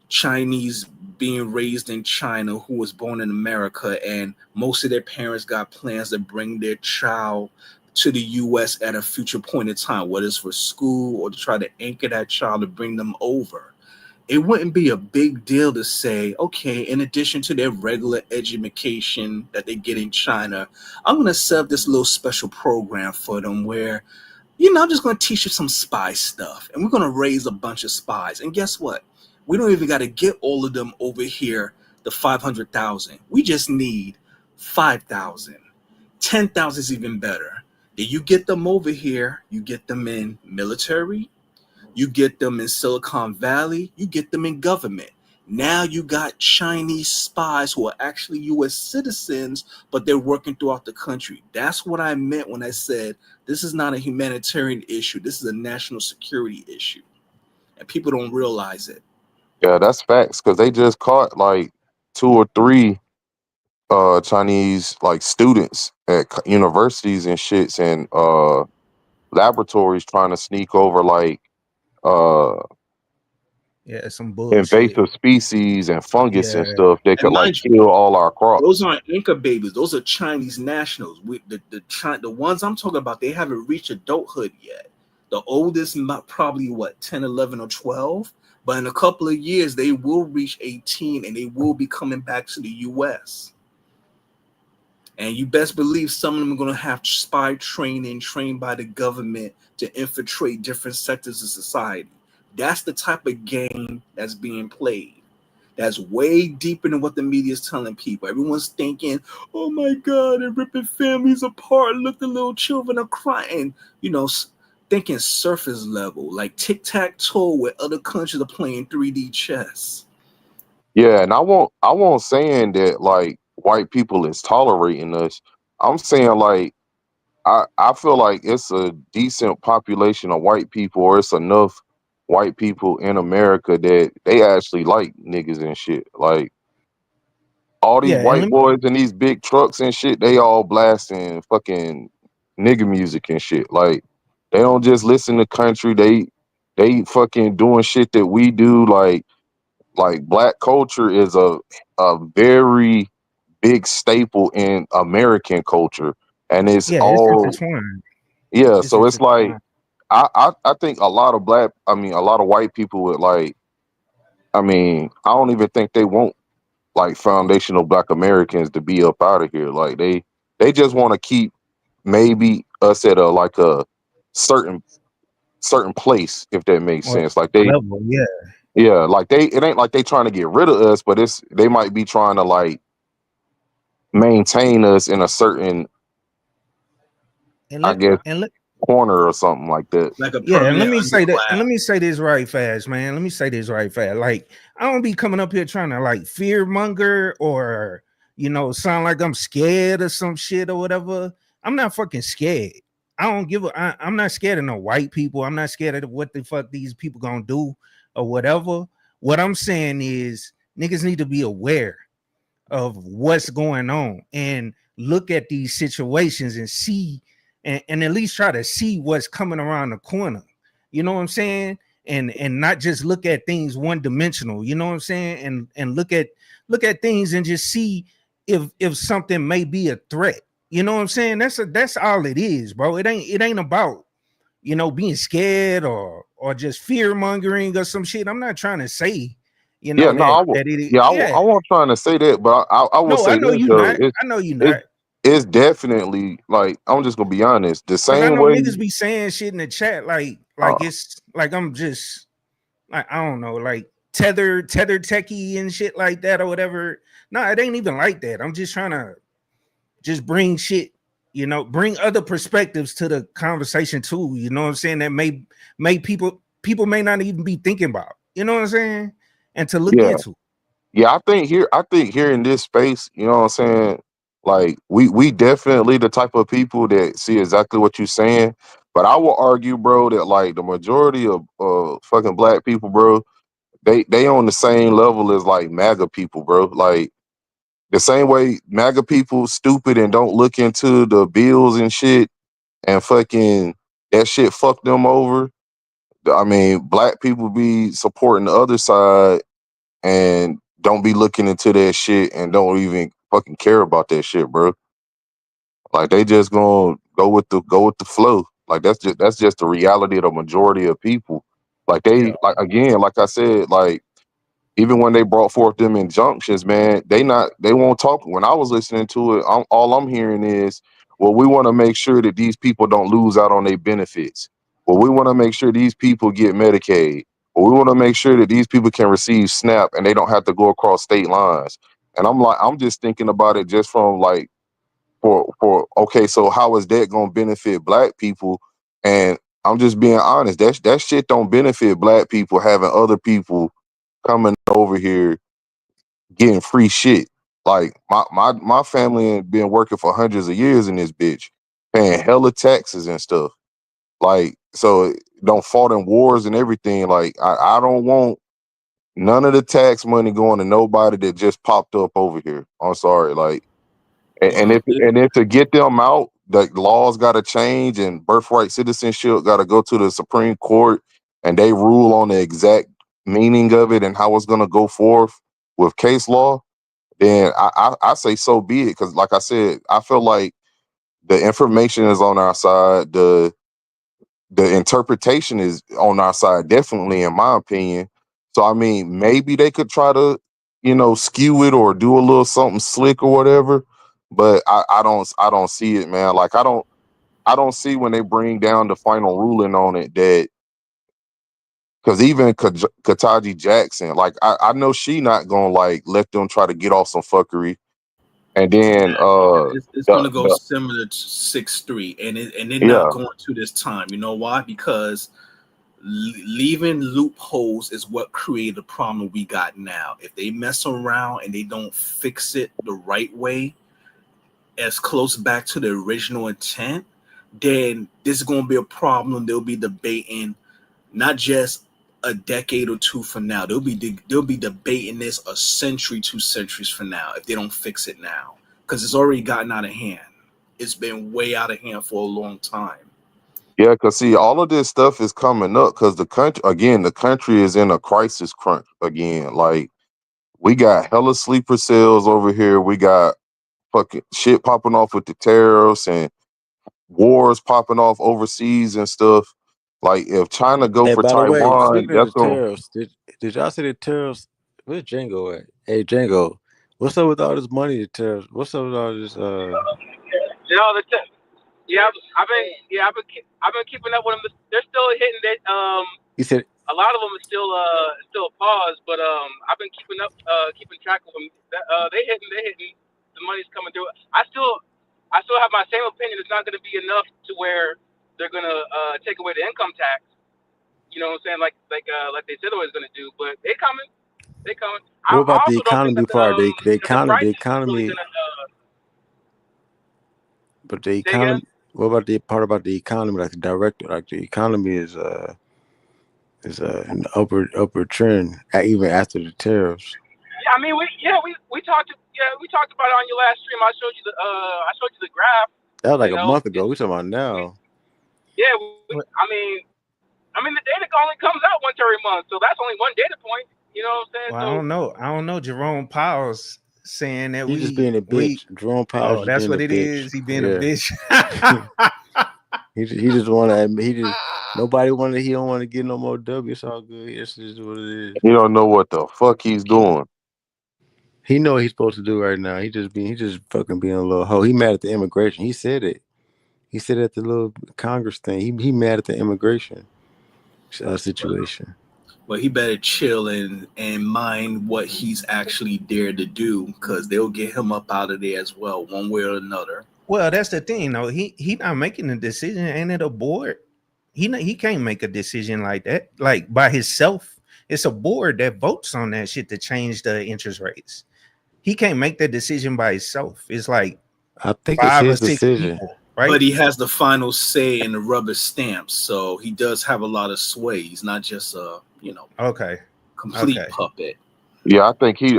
Chinese being raised in China who was born in America, and most of their parents got plans to bring their child to the US at a future point in time, whether it's for school or to try to anchor that child to bring them over. It wouldn't be a big deal to say, okay, in addition to their regular education that they get in China, I'm going to set up this little special program for them where, I'm just going to teach you some spy stuff and we're going to raise a bunch of spies. And guess what? We don't even got to get all of them over here, the 500,000. We just need 5,000. 10,000 is even better. Then you get them over here, you get them in military, you get them in Silicon Valley, you get them in government. Now you got Chinese spies who are actually US citizens, but they're working throughout the country. That's what I meant when I said this is not a humanitarian issue. This is a national security issue. And people don't realize it. yeah, that's facts because they just caught like 2 or 3 Chinese like students at universities and shits and laboratories trying to sneak over like uh Yeah, some bullshit. invasive species and fungus and Yeah. stuff that And could like mind you, kill all our those crops. aren't Inca babies. Those are Chinese nationals. The ones I'm talking about, they haven't reached adulthood yet. The oldest probably 10, 11, or 12. But in a couple of years, they will reach 18 and they will be coming back to the US. And you best believe some of them are going to have spy training trained by the government to infiltrate different sectors of society. That's the type of game that's being played. That's way deeper than what the media is telling people. Everyone's thinking, oh my God, they're ripping families apart. Look, the little children are crying. Thinking surface level, like tic-tac-toe where other countries are playing 3D chess. Yeah, and I won't saying that like white people is tolerating us. I'm saying like I feel like it's a decent population of white people, or it's enough white people in America that they actually like niggas and shit. Like all these Yeah, and white boys in these big trucks and shit, they all blasting fucking nigga music and shit. Like they don't just listen to country. They fucking doing shit that we do. Like black culture is a very big staple in American culture, and it's yeah, it's all intertwined. yeah. It's So it's like intertwined. I think a lot of a lot of white people would like. I don't even think they want like foundational black Americans to be up out of here. Like they just want to keep maybe us at a certain place, if that makes Or sense. Like they level, yeah. yeah, like it ain't like they trying to get rid of us, but they might be trying to like maintain us in a certain, And I let guess, and let corner or something like that. Like a Yeah, and let permanent me say that, and underclass. let me say this right fast, man. Let me say this right fast. Like, I don't be coming up here trying to like fear monger or sound like I'm scared of some shit or whatever. I'm not fucking scared. I don't give a I'm not scared of no white people. I'm not scared of what the fuck these people gonna do or whatever. What I'm saying is niggas need to be aware of what's going on and look at these situations and see and at least try to see what's coming around the corner. You know what I'm saying? And not just look at things one dimensional, you know what I'm saying? And look at things and just see if something may be a threat. You know what I'm saying? That's all it is, bro. It ain't about being scared or just fear mongering or some shit. I'm not trying to say, Yeah, no, that it I wasn't trying to say that, but I will no, I say know this you though. not. I know you It not. it's definitely like I'm just gonna be honest. The Cause I same know way. niggas be saying shit in the chat like Uh, it's like I'm just like I don't know, like tether techie and shit like that or whatever. No, it ain't even like that. I'm just trying to just bring shit, bring other perspectives to the conversation too. You know what I'm saying? That may people may not even be thinking about. You know what I'm saying? And to look yeah, into. yeah. I think here in this space, you know what I'm saying. Like we definitely the type of people that see exactly what you're saying. But I will argue, bro, that like the majority of fucking black people, bro, they on the same level as like MAGA people, bro. Like the same way MAGA people stupid and don't look into the bills and shit and fucking that shit fuck them over. I mean, black people be supporting the other side and don't be looking into that shit and don't even fucking care about that shit, bro. Like they just gonna go with the flow. Like that's just the reality of the majority of people. Like Yeah. they like again, like I said, like even when they brought forth them injunctions, man, they won't talk. When I was listening to it, all I'm hearing is, well, we want to make sure that these people don't lose out on their benefits. Well, we want to make sure these people get Medicaid. Well, we want to make sure that these people can receive SNAP and they don't have to go across state lines. And I'm just thinking about it just from like for okay, so how is that gonna benefit black people? And I'm just being honest, that shit don't benefit black people having other people coming over here getting free shit. Like my family had been working for hundreds of years in this bitch, paying hella taxes and stuff. Like so don't fought in wars and everything. Like I don't want none of the tax money going to nobody that just popped up over here. I'm sorry. Like and Well, if to get them out, the laws got to change and birthright citizenship got to go to the Supreme Court and they rule on the exact meaning of it and how it's going to go forth with case law. Then I say so be it, because like I said, I feel like the information is on our side. The interpretation is on our side, definitely, in my opinion. So I mean, maybe they could try to, skew it or do a little something slick or whatever. But I don't see it, man. Like I don't see when they bring down the final ruling on it that because even Kataji Jackson, like I know she not gonna like let them try to get off some fuckery. And then it's going the to go the similar to 6-3, and they're not yeah, going to this time. You know why? Because leaving loopholes is what created the problem we got now. If they mess around and they don't fix it the right way, as close back to the original intent, then this is going to be a problem. They'll be debating not just a decade or two from now. They'll be debating this a century, 2 centuries from now if they don't fix it now, because it's already gotten out of hand. It's been way out of hand for a long time. yeah, because see, all of this stuff is coming up because the country is in a crisis crunch again. Like we got hella sleeper cells over here. We got fucking shit popping off with the tariffs and wars popping off overseas and stuff. Like if China go Hey, for by the way, Taiwan, speaking of that's the going. tariffs, did y'all see the tariffs? Where's Django at? Hey, Django, what's up with all this money? The tariffs. What's up with all this? I've been keeping up with them. They're still hitting that. He said. A lot of them is still paused, but I've been keeping track of them. They hitting. The money's coming through. I still have my same opinion. It's not going to be enough to where they're gonna take away the income tax. You know what I'm saying? Like they said it was gonna do, but they coming. They coming. What I about the also don't think economy part? The that the economy, prices is really gonna but the say again. economy. What about the part about the economy? Like the director, like the economy is an upward trend even after the tariffs. Yeah, I mean we talked about it on your last stream. I showed you the graph. That was like You a know, month ago. We talking about now. yeah. I mean the data only comes out once every month, so that's only one data point. You know what I'm saying? Well, So I don't know. Jerome Powell's saying that He's just being a we. bitch. Jerome Powell's Oh, just that's being a what it bitch. is. He being a Yeah. bitch. he just want to admit. He just nobody wanted. He don't want to get no more W. It's all good. It's just what it is. He don't know what the fuck he's doing. He know what he's supposed to do right now. He just fucking being a little hoe. He mad at the immigration. He said it. He said at the little Congress thing. He mad at the immigration situation. Well, he better chill and mind what he's actually dared to do, because they'll get him up out of there as well, one way or another. Well, that's the thing, though. He not making a decision. Ain't it a board? He can't make a decision like that, like by himself. It's a board that votes on that shit to change the interest rates. He can't make that decision by himself. It's like I think it's 5 or his 6 decision. people, right? But he has the final say in the rubber stamp, so he does have a lot of sway. He's not just a Okay, complete okay. puppet. Yeah, I think he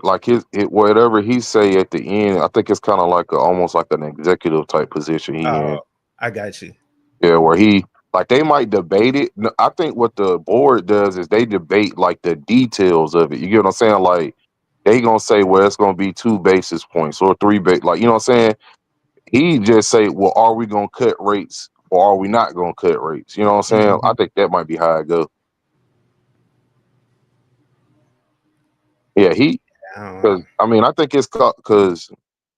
like whatever he say at the end. I think it's kind of like almost like an executive type position he in. I got you. Yeah, where he like they might debate it. No, I think what the board does is they debate like the details of it. You get what I'm saying? Like they gonna say, well, it's gonna be 2 basis points or 3 like you know what I'm saying? He just say, well, are we gonna cut rates or are we not gonna cut rates? You know what I'm saying? I think that might be how it goes. Yeah, because I mean I think it's because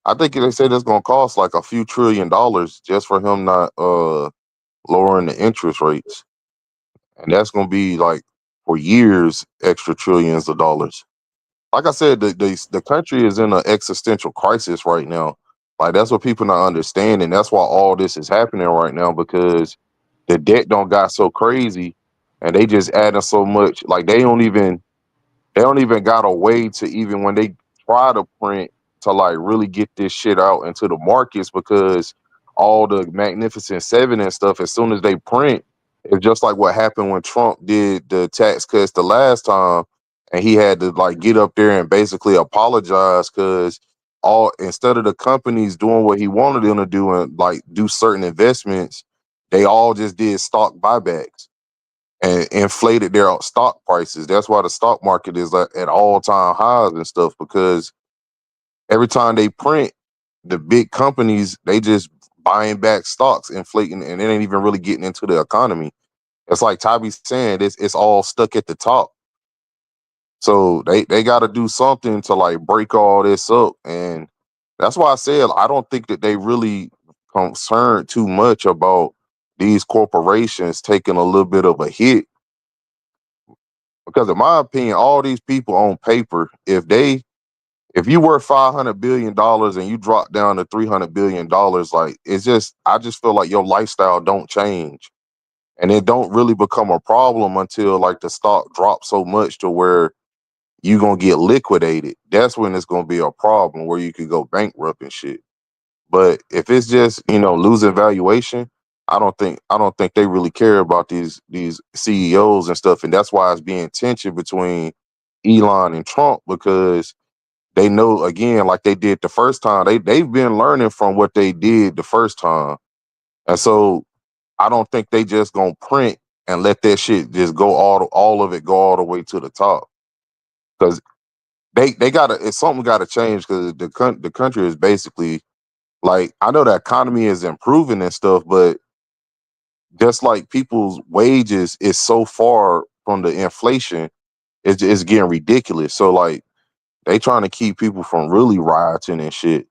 I think they said it's gonna cost like a few $1 trillion just for him not lowering the interest rates. And that's gonna be like for years extra trillions of dollars. Like I said, the country is in an existential crisis right now. Like that's what people not understanding. That's why all this is happening right now, because the debt don't got so crazy and they just adding so much. Like they don't even got a way to, even when they try to print, to like really get this shit out into the markets, because all the Magnificent Seven and stuff, as soon as they print, it's just like what happened when Trump did the tax cuts the last time, and he had to like get up there and basically apologize, because all, instead of the companies doing what he wanted them to do and like do certain investments, they all just did stock buybacks and inflated their stock prices. That's why the stock market is like at all-time highs and stuff, because every time they print, the big companies, they just buying back stocks, inflating, and it ain't even really getting into the economy. It's like Tabby's saying, it's all stuck at the top. So they got to do something to like break all this up. And that's why I said I don't think that they really concerned too much about these corporations taking a little bit of a hit. Because in my opinion, all these people on paper, if you worth $500 billion and you drop down to $300 billion, like I just feel like your lifestyle don't change. And it don't really become a problem until like the stock drops so much to where you gonna get liquidated. That's when it's gonna be a problem where you could go bankrupt and shit. But if it's just, losing valuation, I don't think they really care about these CEOs and stuff. And that's why it's being tension between Elon and Trump, because they know, again, like they did the first time, they've been learning from what they did the first time. And so I don't think they just gonna print and let that shit just go all of it go all the way to the top. Because they gotta, it's something gotta change, because the country is basically, like, I know the economy is improving and stuff, but just like people's wages is so far from the inflation, it's getting ridiculous. So like they trying to keep people from really rioting and shit.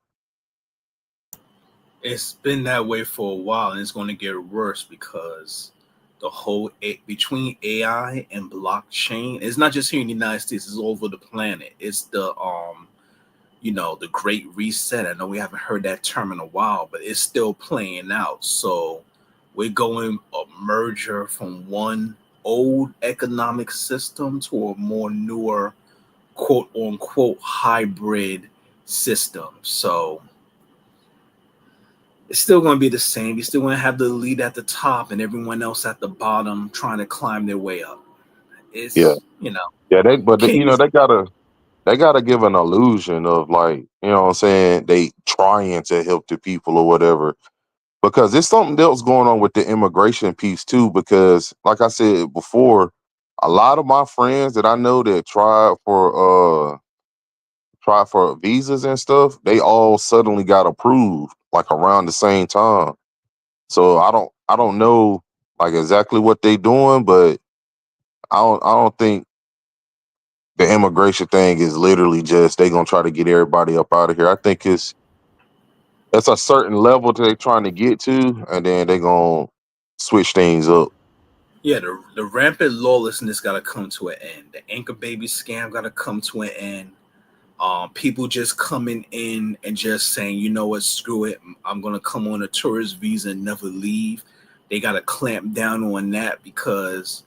It's been that way for a while, and it's going to get worse, because the whole between AI and blockchain, it's not just here in the United States, it's all over the planet. It's the great reset. I know we haven't heard that term in a while, but it's still playing out. So we're going a merger from one old economic system to a more newer, quote unquote, hybrid system. So it's still going to be the same. You're still going to have the elite at the top and everyone else at the bottom trying to climb their way up. It's, Yeah, you know, they gotta give an illusion of like, you know what I'm saying, they trying to help the people or whatever. Because there's something else going on with the immigration piece too. Because like I said before, a lot of my friends that I know that tried for visas and stuff, they all suddenly got approved like around the same time. So I don't know like exactly what they doing, but I don't think the immigration thing is literally just they gonna try to get everybody up out of here. I think it's a certain level that they trying to get to, and then they gonna switch things up. yeah, the rampant lawlessness got to come to an end. The anchor baby scam got to come to an end. People just coming in and just saying, you know what, screw it, I'm gonna come on a tourist visa and never leave. They got to clamp down on that because,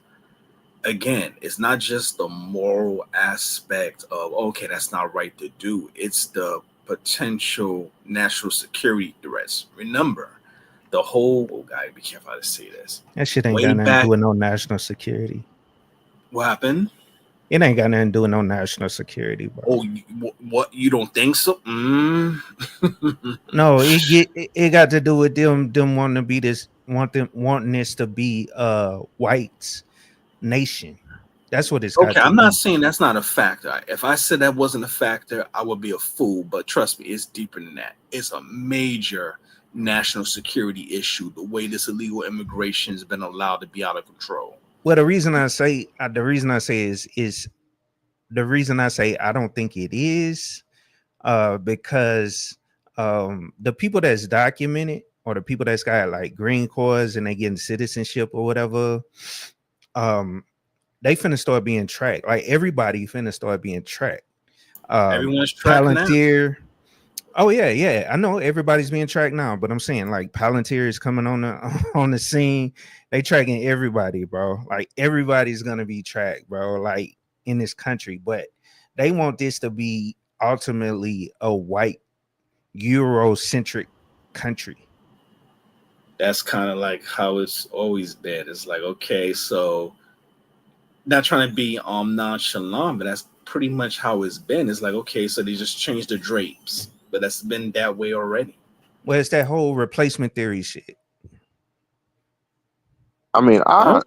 again, it's not just the moral aspect of okay, that's not right to do. It's the potential national security threats. Remember, the whole gotta be careful how to say this. That shit ain't Way got nothing to back, do with no national security. what happened? It ain't got nothing to do with no national security, bro. Oh, what? You don't think so? No, it got to do with them wanting to be wanting this to be whites nation. That's what it's got Okay, to I'm not be. saying that's not a factor. If I said that wasn't a factor, I would be a fool. But trust me, it's deeper than that. It's a major national security issue. The way this illegal immigration has been allowed to be out of control. Well, the reason I say is the reason I say I don't think it is because the people that's documented or the people that's got like green cards and they getting citizenship or whatever, they finna start being tracked. Like everybody finna start being tracked. Everyone's tracked now. Palantir. Oh yeah. I know everybody's being tracked now, but I'm saying like Palantir is coming on the on the scene. They tracking everybody, bro. Like everybody's gonna be tracked, bro. Like in this country, but they want this to be ultimately a white Eurocentric country. That's kind of like how it's always been. It's like, okay, so not trying to be nonchalant, but that's pretty much how it's been. It's like, okay, so they just changed the drapes, but that's been that way already. Well, it's that whole replacement theory shit. I mean, And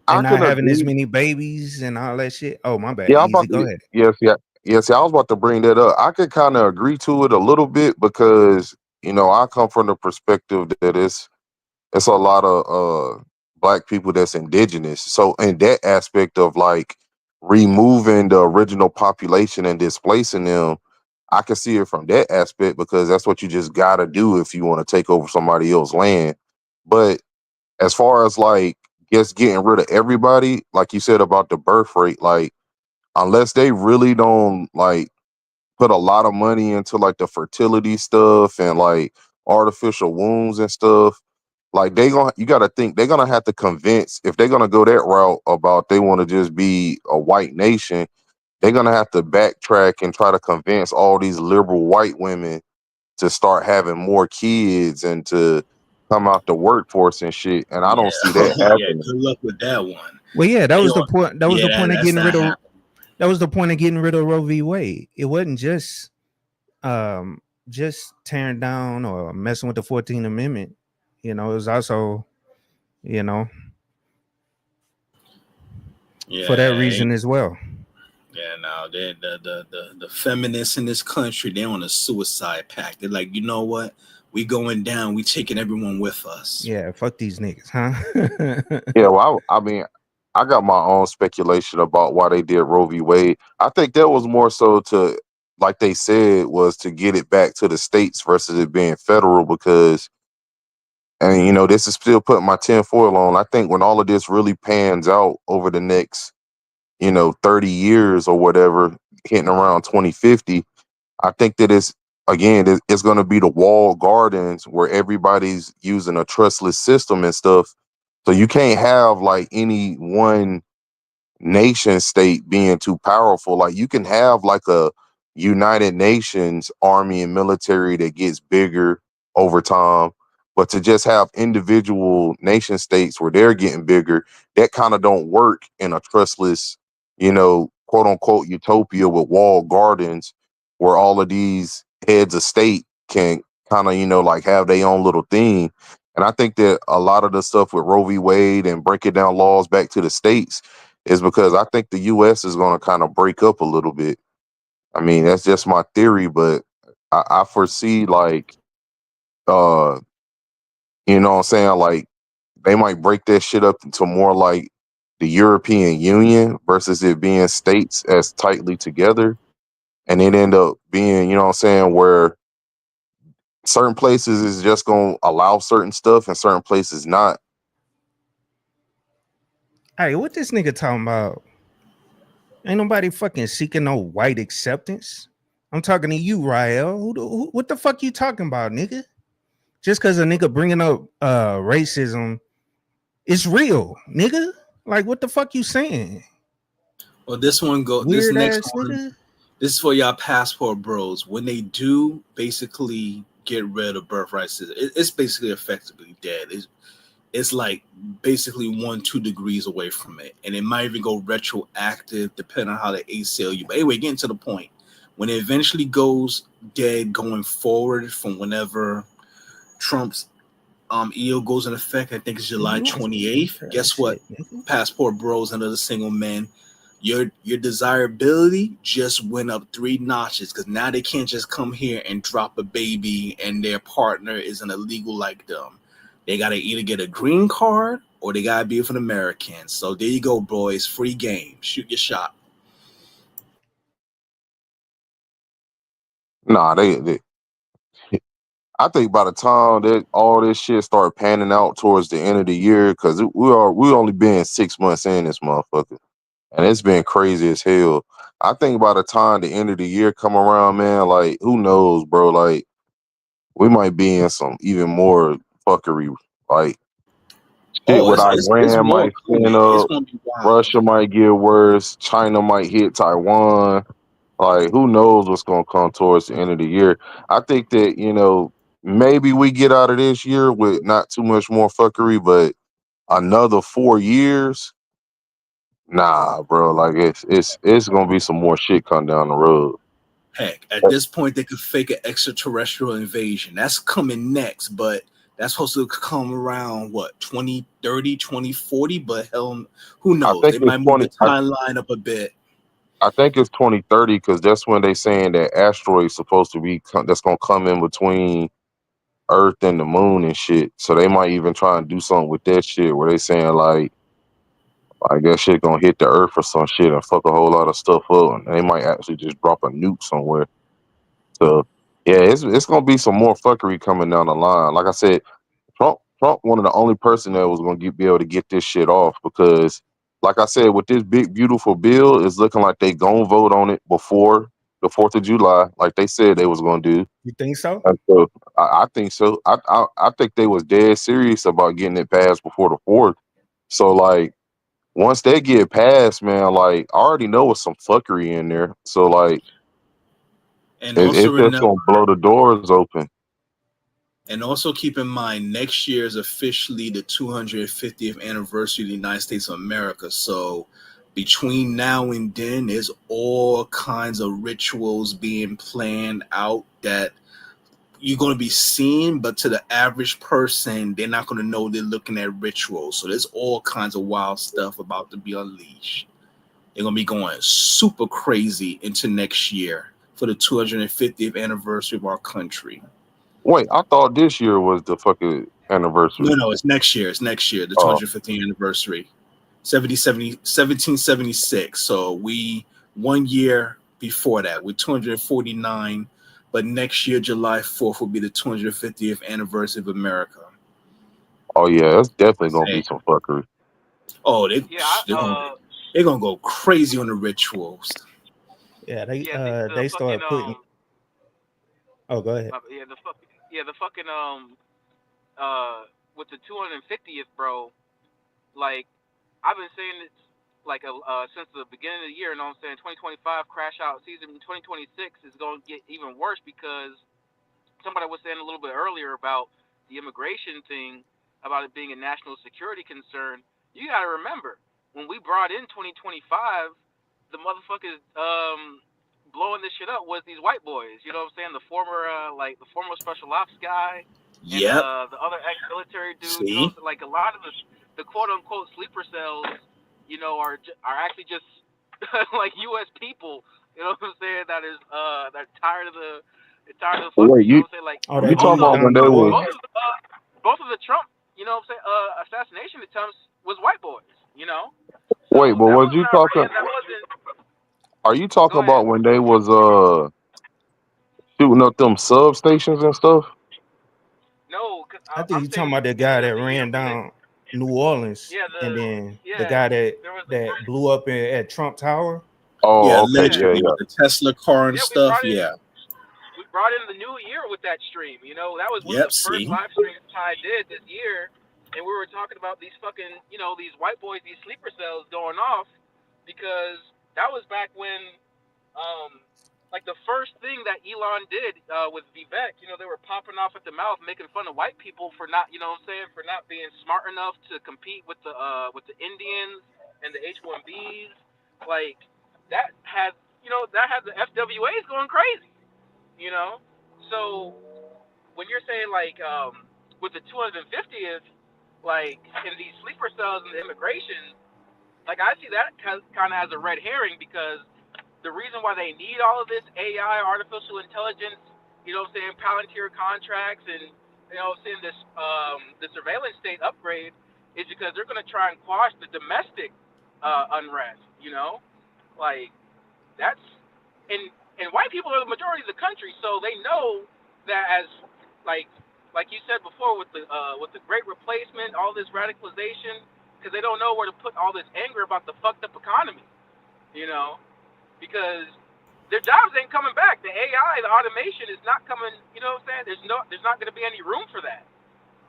I not can having as agree. many babies and all that shit. Oh, my bad. Yeah, I'm Easy. about Go to. ahead. Yes, yeah, yes. Yeah, I was about to bring that up. I could kind of agree to it a little bit because I come from the perspective that it's a lot of black people that's indigenous. So in that aspect of like removing the original population and displacing them, I can see it from that aspect because that's what you just gotta do if you want to take over somebody else's land. But as far as like just getting rid of everybody, like you said about the birth rate, like unless they really don't like put a lot of money into like the fertility stuff and like artificial wombs and stuff, like you got to think they're gonna have to convince if they're gonna go that route about they want to just be a white nation. They're gonna have to backtrack and try to convince all these liberal white women to start having more kids and to come out the workforce and shit. And I Yeah, don't see that yeah. happening. Good luck with that one. Well, yeah, that They was the all, point. That was yeah, the point of that's getting not rid of. happening. That was the point of getting rid of Roe v. Wade. It wasn't just tearing down or messing with the 14th Amendment. It was also, you know, for that Yeah, reason as well. yeah. Now the feminists in this country, they're on a suicide pact. They're like, you know what? We going down. We taking everyone with us. Yeah, fuck these niggas, huh? Yeah, well, I mean, I got my own speculation about why they did Roe v. Wade. I think that was more so to, like they said, was to get it back to the states versus it being federal because, and this is still putting my tinfoil on. I think when all of this really pans out over the next, 30 years or whatever, hitting around 2050, I think that again, it's going to be the walled gardens where everybody's using a trustless system and stuff. So you can't have like any one nation state being too powerful. Like you can have like a United Nations army and military that gets bigger over time, but to just have individual nation states where they're getting bigger, that kind of don't work in a trustless, quote unquote utopia with walled gardens where all of these heads of state can kind of, like have their own little thing. And I think that a lot of the stuff with Roe v. Wade and breaking down laws back to the states is because I think the U.S. is going to kind of break up a little bit. I mean, that's just my theory, but I foresee like, you know what I'm saying? Like they might break that shit up into more like the European Union versus it being states as tightly together. And it end up being, you know what I'm saying, where certain places is just going to allow certain stuff and certain places not. Hey, what this nigga talking about? Ain't nobody fucking seeking no white acceptance. I'm talking to you, Rael. What the fuck you talking about, nigga? Just because a nigga bringing up racism, it's real, nigga. Like, what the fuck you saying? Well, this Weird next ass one, nigga. this is for y'all passport bros. When they do basically get rid of birthright citizenship, it's basically effectively dead. It's like basically 1-2 degrees away from it, and it might even go retroactive depending on how the ACLU. But anyway, getting to the point, when it eventually goes dead going forward from whenever Trump's EO goes in effect, I think it's July 28th. Guess what, passport bros and other single men, your desirability just went up 3 notches because now they can't just come here and drop a baby and their partner isn't illegal like them. They gotta either get a green card or they gotta be with an American. So there you go, boys. Free game. Shoot your shot. Nah, they I think by the time that all this shit start panning out towards the end of the year, because we only been 6 months in this motherfucker, and it's been crazy as hell. I think by the time the end of the year come around, man, like who knows, bro? Like we might be in some even more fuckery. Like shit Oh, with it's Iran war might spin coming. It's up, gonna be wild. Russia might get worse, China might hit Taiwan. Like, who knows what's going to come towards the end of the year? I think that, maybe we get out of this year with not too much more fuckery, but another 4 years, nah, bro. Like, it's going to be some more shit come down the road. Heck, at this point, they could fake an extraterrestrial invasion. That's coming next, but that's supposed to come around, what, 2030, 2040? But hell, who I knows? think They it's might move 20. the timeline up a bit. I think it's 2030 because that's when they saying that asteroid's supposed to be that's going to come in between Earth and the moon and shit. So they might even try and do something with that shit where they saying like that shit gonna hit the earth or some shit and fuck a whole lot of stuff up, and they might actually just drop a nuke somewhere. So yeah, it's gonna be some more fuckery coming down the line. Like I said, Trump one of the only person that was gonna be able to get this shit off because, like I said, with this big beautiful bill, it's looking like they gonna vote on it before the 4th of July, like they said they was gonna do. You think so? And so I think so. I think they was dead serious about getting it passed before the 4th. So like once they get passed, man, like I already know it's some fuckery in there. So like And also it's just remember, gonna blow the doors open. and also keep in mind, next year is officially the 250th anniversary of the United States of America. So between now and then, there's all kinds of rituals being planned out that you're going to be seeing, but to the average person, they're not going to know they're looking at rituals. So there's all kinds of wild stuff about to be unleashed. They're going to be going super crazy into next year for the 250th anniversary of our country. Wait, I thought this year was the fucking anniversary. No, it's next year. It's next year, the Oh, 250th anniversary, 1776. So we 1 year before that, we're 249. But next year, July 4th, will be the 250th anniversary of America. oh yeah, it's definitely gonna be Hey. some fuckery. Oh, they're gonna go crazy on the rituals. Yeah, they start putting. Oh, go ahead. The fucking with the 250th, bro. Like I've been saying it's like since the beginning of the year. You know what I'm saying? 2025 crash out season. 2026 is going to get even worse because somebody was saying a little bit earlier about the immigration thing, about it being a national security concern. You got to remember when we brought in 2025, the motherfuckers blowing this shit up was these white boys. You know what I'm saying? The former the former special ops guy and Yep. the other ex-military dude. You know, See? what I'm saying? Like a lot of the quote unquote sleeper cells, you know, are actually just like U.S. people. You know what I'm saying? That is that tired of the fuck. Wait, You know what I'm saying? Like Oh, you that talking moved about down when New they was? Orleans. both of the Trump, you know what I'm saying, assassination attempts was white boys. You know, Wait, so but that was was you not talking? that wasn't. Are you talking Go ahead. about when they was shooting up them substations and stuff? No, cause I think I'm you're saying talking at about the the guy beginning of that the year ran when they, down New Orleans, and then the guy there was that blew up at Trump Tower. Oh, Yeah, okay, yeah, allegedly yeah. with the Tesla car and we stuff. brought in Yeah. the new year with that stream. You know, that was one of Yep. the first See? live streams I did this year, and we were talking about these fucking, you know, these white boys, these sleeper cells going off, because that was back when, like the first thing that Elon did with Vivek, you know, they were popping off at the mouth, making fun of white people for not, you know what I'm saying, for not being smart enough to compete with the Indians and the H-1Bs. Like that had, you know, that had the FWAs going crazy. You know, so when you're saying like with the 250th, like in these sleeper cells and the immigration, like I see that kind of as a red herring, because the reason why they need all of this AI, artificial intelligence, you know what I'm saying, Palantir contracts, and you know what I'm saying, this the surveillance state upgrade, is because they're going to try and quash the domestic unrest. You know, like that's and white people are the majority of the country, so they know that as like you said before with the great replacement, all this radicalization, because they don't know where to put all this anger about the fucked up economy, you know, because their jobs ain't coming back. The AI, the automation is not coming. You know what I'm saying? There's not going to be any room for that.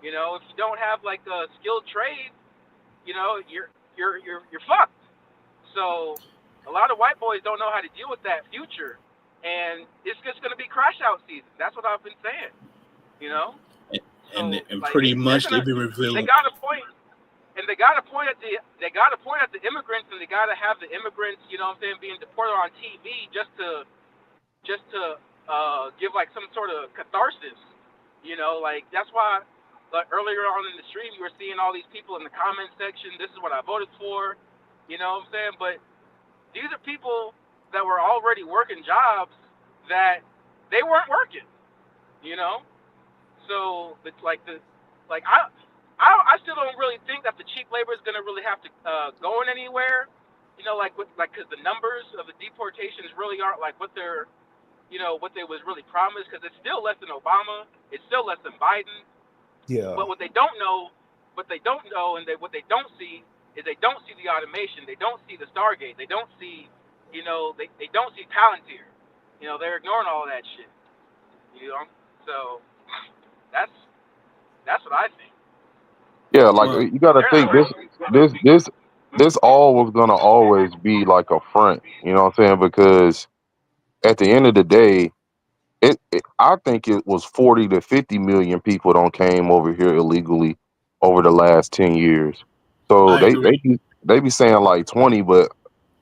You know, if you don't have like a skilled trade, you know, you're fucked. So a lot of white boys don't know how to deal with that future, and it's just going to be crash out season. That's what I've been saying. You know, And so like pretty they're much they've gonna, been they revealing. got to point, and they got to point at the immigrants, and they got to have the immigrants, you know what I'm saying, being deported on TV just to give like some sort of catharsis. You know, like that's why. Like earlier on in the stream, you were seeing all these people in the comment section. This is what I voted for. You know what I'm saying? But these are people that were already working jobs that they weren't working, you know. So it's like I still don't really think that the cheap labor is gonna really have to go in anywhere, you know, like because the numbers of the deportations really aren't like what they're, you know, what they was really promised, because it's still less than Obama, it's still less than Biden. Yeah. But what they don't know, and what they don't see is they don't see the automation. They don't see the Stargate. They don't see, you know, they don't see Palantir. You know, they're ignoring all that shit. You know, so that's what I think. Yeah, like Well, you got to They're not think ready. this all was gonna always be like a front. You know what I'm saying? Because at the end of the day, I think it was 40 to 50 million people don't came over here illegally over the last 10 years. So I agree. they be saying like 20, but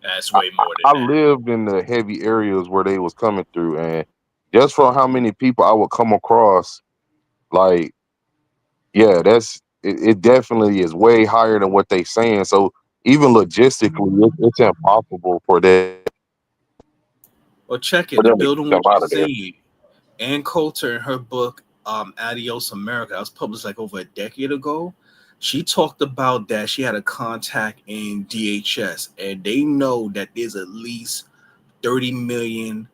That's I, way more I than that. lived in the heavy areas where they was coming through, and just from how many people I would come across, like yeah, it definitely is way higher than what they saying. So even logistically, it's impossible for Well, check it. The them to building get them what you're out of there. saying. Ann Coulter in her book Adios America, that was published like over a decade ago. She talked about that she had a contact in DHS, and they know that there's at least 30 million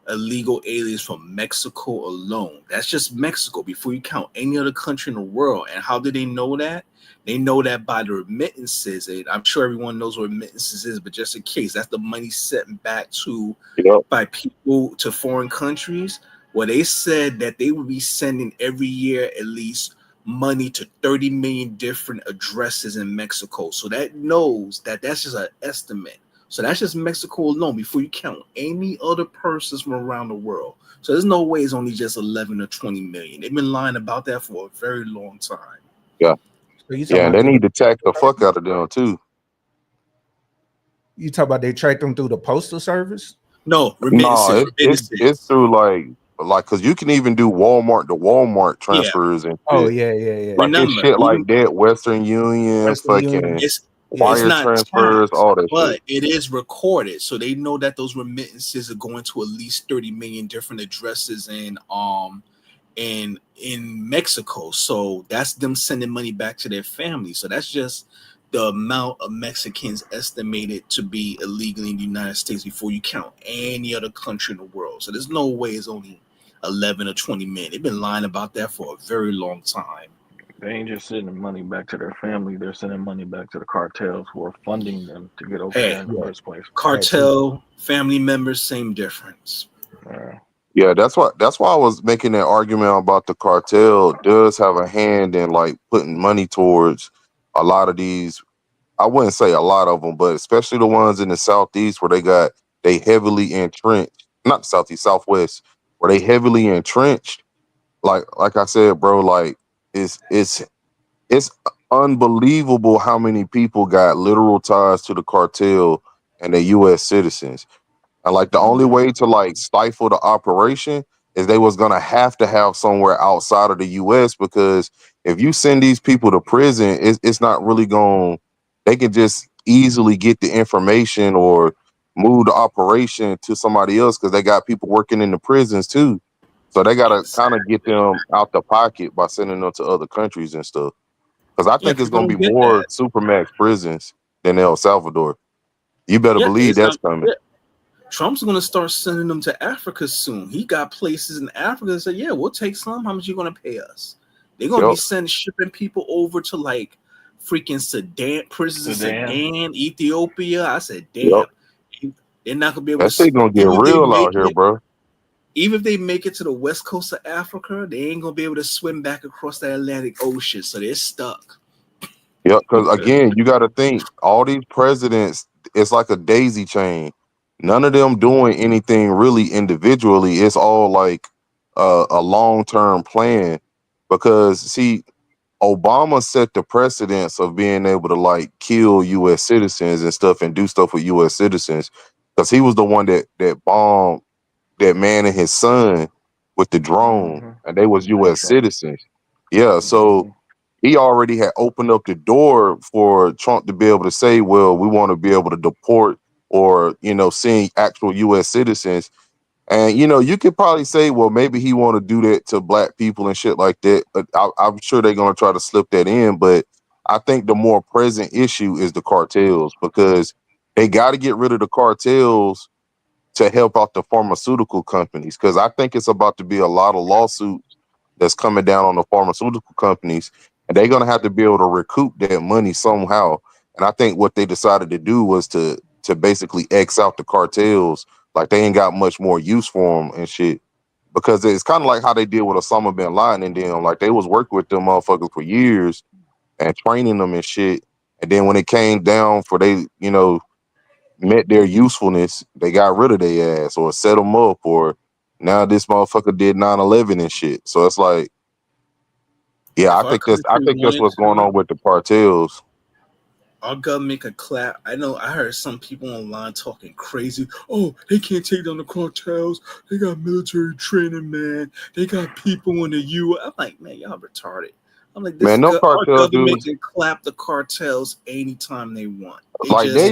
illegal aliens from Mexico alone. That's just Mexico before you count any other country in the world. And how do they know that? They know that by the remittances. And I'm sure everyone knows what remittances is, but just in case, that's the money sent back to Yep. by people to foreign countries. Well, they said that they would be sending every year at least money to 30 million different addresses in Mexico. So that knows that that's just an estimate. So that's just Mexico alone before you count any other persons from around the world. So there's no way it's only just 11 or 20 million. They've been lying about that for a very long time. Yeah. So you talking Yeah, and about they need to tax the fuck out of them too. you talk about they track them through the postal service? No, No, remittances. it's through like because you can even do Walmart to Walmart Yeah. transfers and Oh shit. yeah. Like it's Remember, shit like even that. Western Union, Western Union. fucking it's wire not transfers, taxed, all that but shit. it is recorded, so they know that those remittances are going to at least 30 million different addresses in Mexico. So that's them sending money back to their family. So that's just the amount of Mexicans estimated to be illegally in the United States before you count any other country in the world. So there's no way it's only 11 or 20 million. They've been lying about that for a very long time. They ain't just sending money back to their family. They're sending money back to the cartels who are funding them to get over there in the first place. Cartel, family members, same difference. Yeah, that's why I was making that argument about the cartel does have a hand in like putting money towards a lot of these. I wouldn't say a lot of them, but especially the ones in the southeast where they heavily entrenched. Not the southeast, southwest, where they heavily entrenched. Like I said, bro, like it's unbelievable how many people got literal ties to the cartel and the U.S. citizens. And like the only way to like stifle the operation is they was gonna have to have somewhere outside of the U.S. because if you send these people to prison, it's not really going. They can just easily get the information or move the operation to somebody else because they got people working in the prisons too. So they gotta kind of get them out the pocket by sending them to other countries and stuff. Because I Yeah, think it's people gonna don't be get more that. supermax prisons than El Salvador. You better Yeah, believe that's coming. Trump's going to start sending them to Africa soon. He got places in Africa that say, "Yeah, we'll take some. How much you going to pay us?" They're going to be shipping people over to like freaking Sudan, prisons in Sudan, Ethiopia. I said, "Damn, they're not going to be able That to." shit gonna get Even if they real out make here, it, bro. even if they make it to the west coast of Africa, they ain't going to be able to swim back across the Atlantic Ocean, so they're stuck. Yep, because again, you got to think all these presidents. It's like a daisy chain. None of them doing anything really individually. It's all like a long term plan. Because see, Obama set the precedence of being able to like kill U.S. citizens and stuff and do stuff with U.S. citizens. Because he was the one that bombed that man and his son with the drone, and they was U.S. citizens. Yeah, so he already had opened up the door for Trump to be able to say, well, we want to be able to deport or, seeing actual U.S. citizens. And, you could probably say, well, maybe he want to do that to black people and shit like that. But I'm sure they're going to try to slip that in. But I think the more present issue is the cartels because they got to get rid of the cartels to help out the pharmaceutical companies. Because I think it's about to be a lot of lawsuits that's coming down on the pharmaceutical companies, and they're gonna have to be able to recoup that money somehow. And I think what they decided to do was to basically X out the cartels, like they ain't got much more use for them and shit. Because it's kind of like how they did with Osama bin Laden and them, like they was working with them motherfuckers for years and training them and shit. And then when it came down for they, met their usefulness, they got rid of their ass or set them up, or now this motherfucker did 9/11 and shit. So it's like, yeah, If I our think country that's wanted what's going to, on with the cartels. our government could clap. I know I heard some people online talking crazy. Oh, they can't take down the cartels. They got military training, man. They got people in the U.S. I'm like, man, y'all retarded. I'm like, Man, no our cartel government dudes, can clap the cartels anytime they want. They like just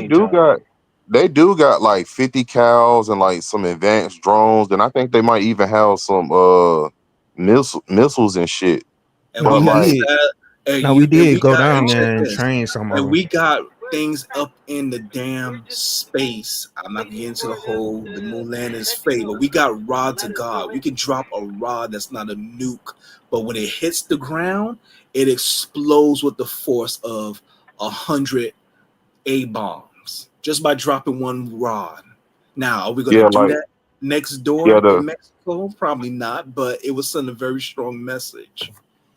they do got like 50 cows and like some advanced drones, and I think they might even have some missiles and shit. and No, But we we got like, did. No, we did go down check there and this, train some of and them. we got things up in the damn space. I'm not getting into the whole the moon landing is fake, but we got rods of God. We can drop a rod that's not a nuke, but when it hits the ground, it explodes with the force of 100 A bombs just by dropping one rod. Now, are we gonna yeah, do like that? next door Yeah, in Mexico, probably not, but it was sending a very strong message.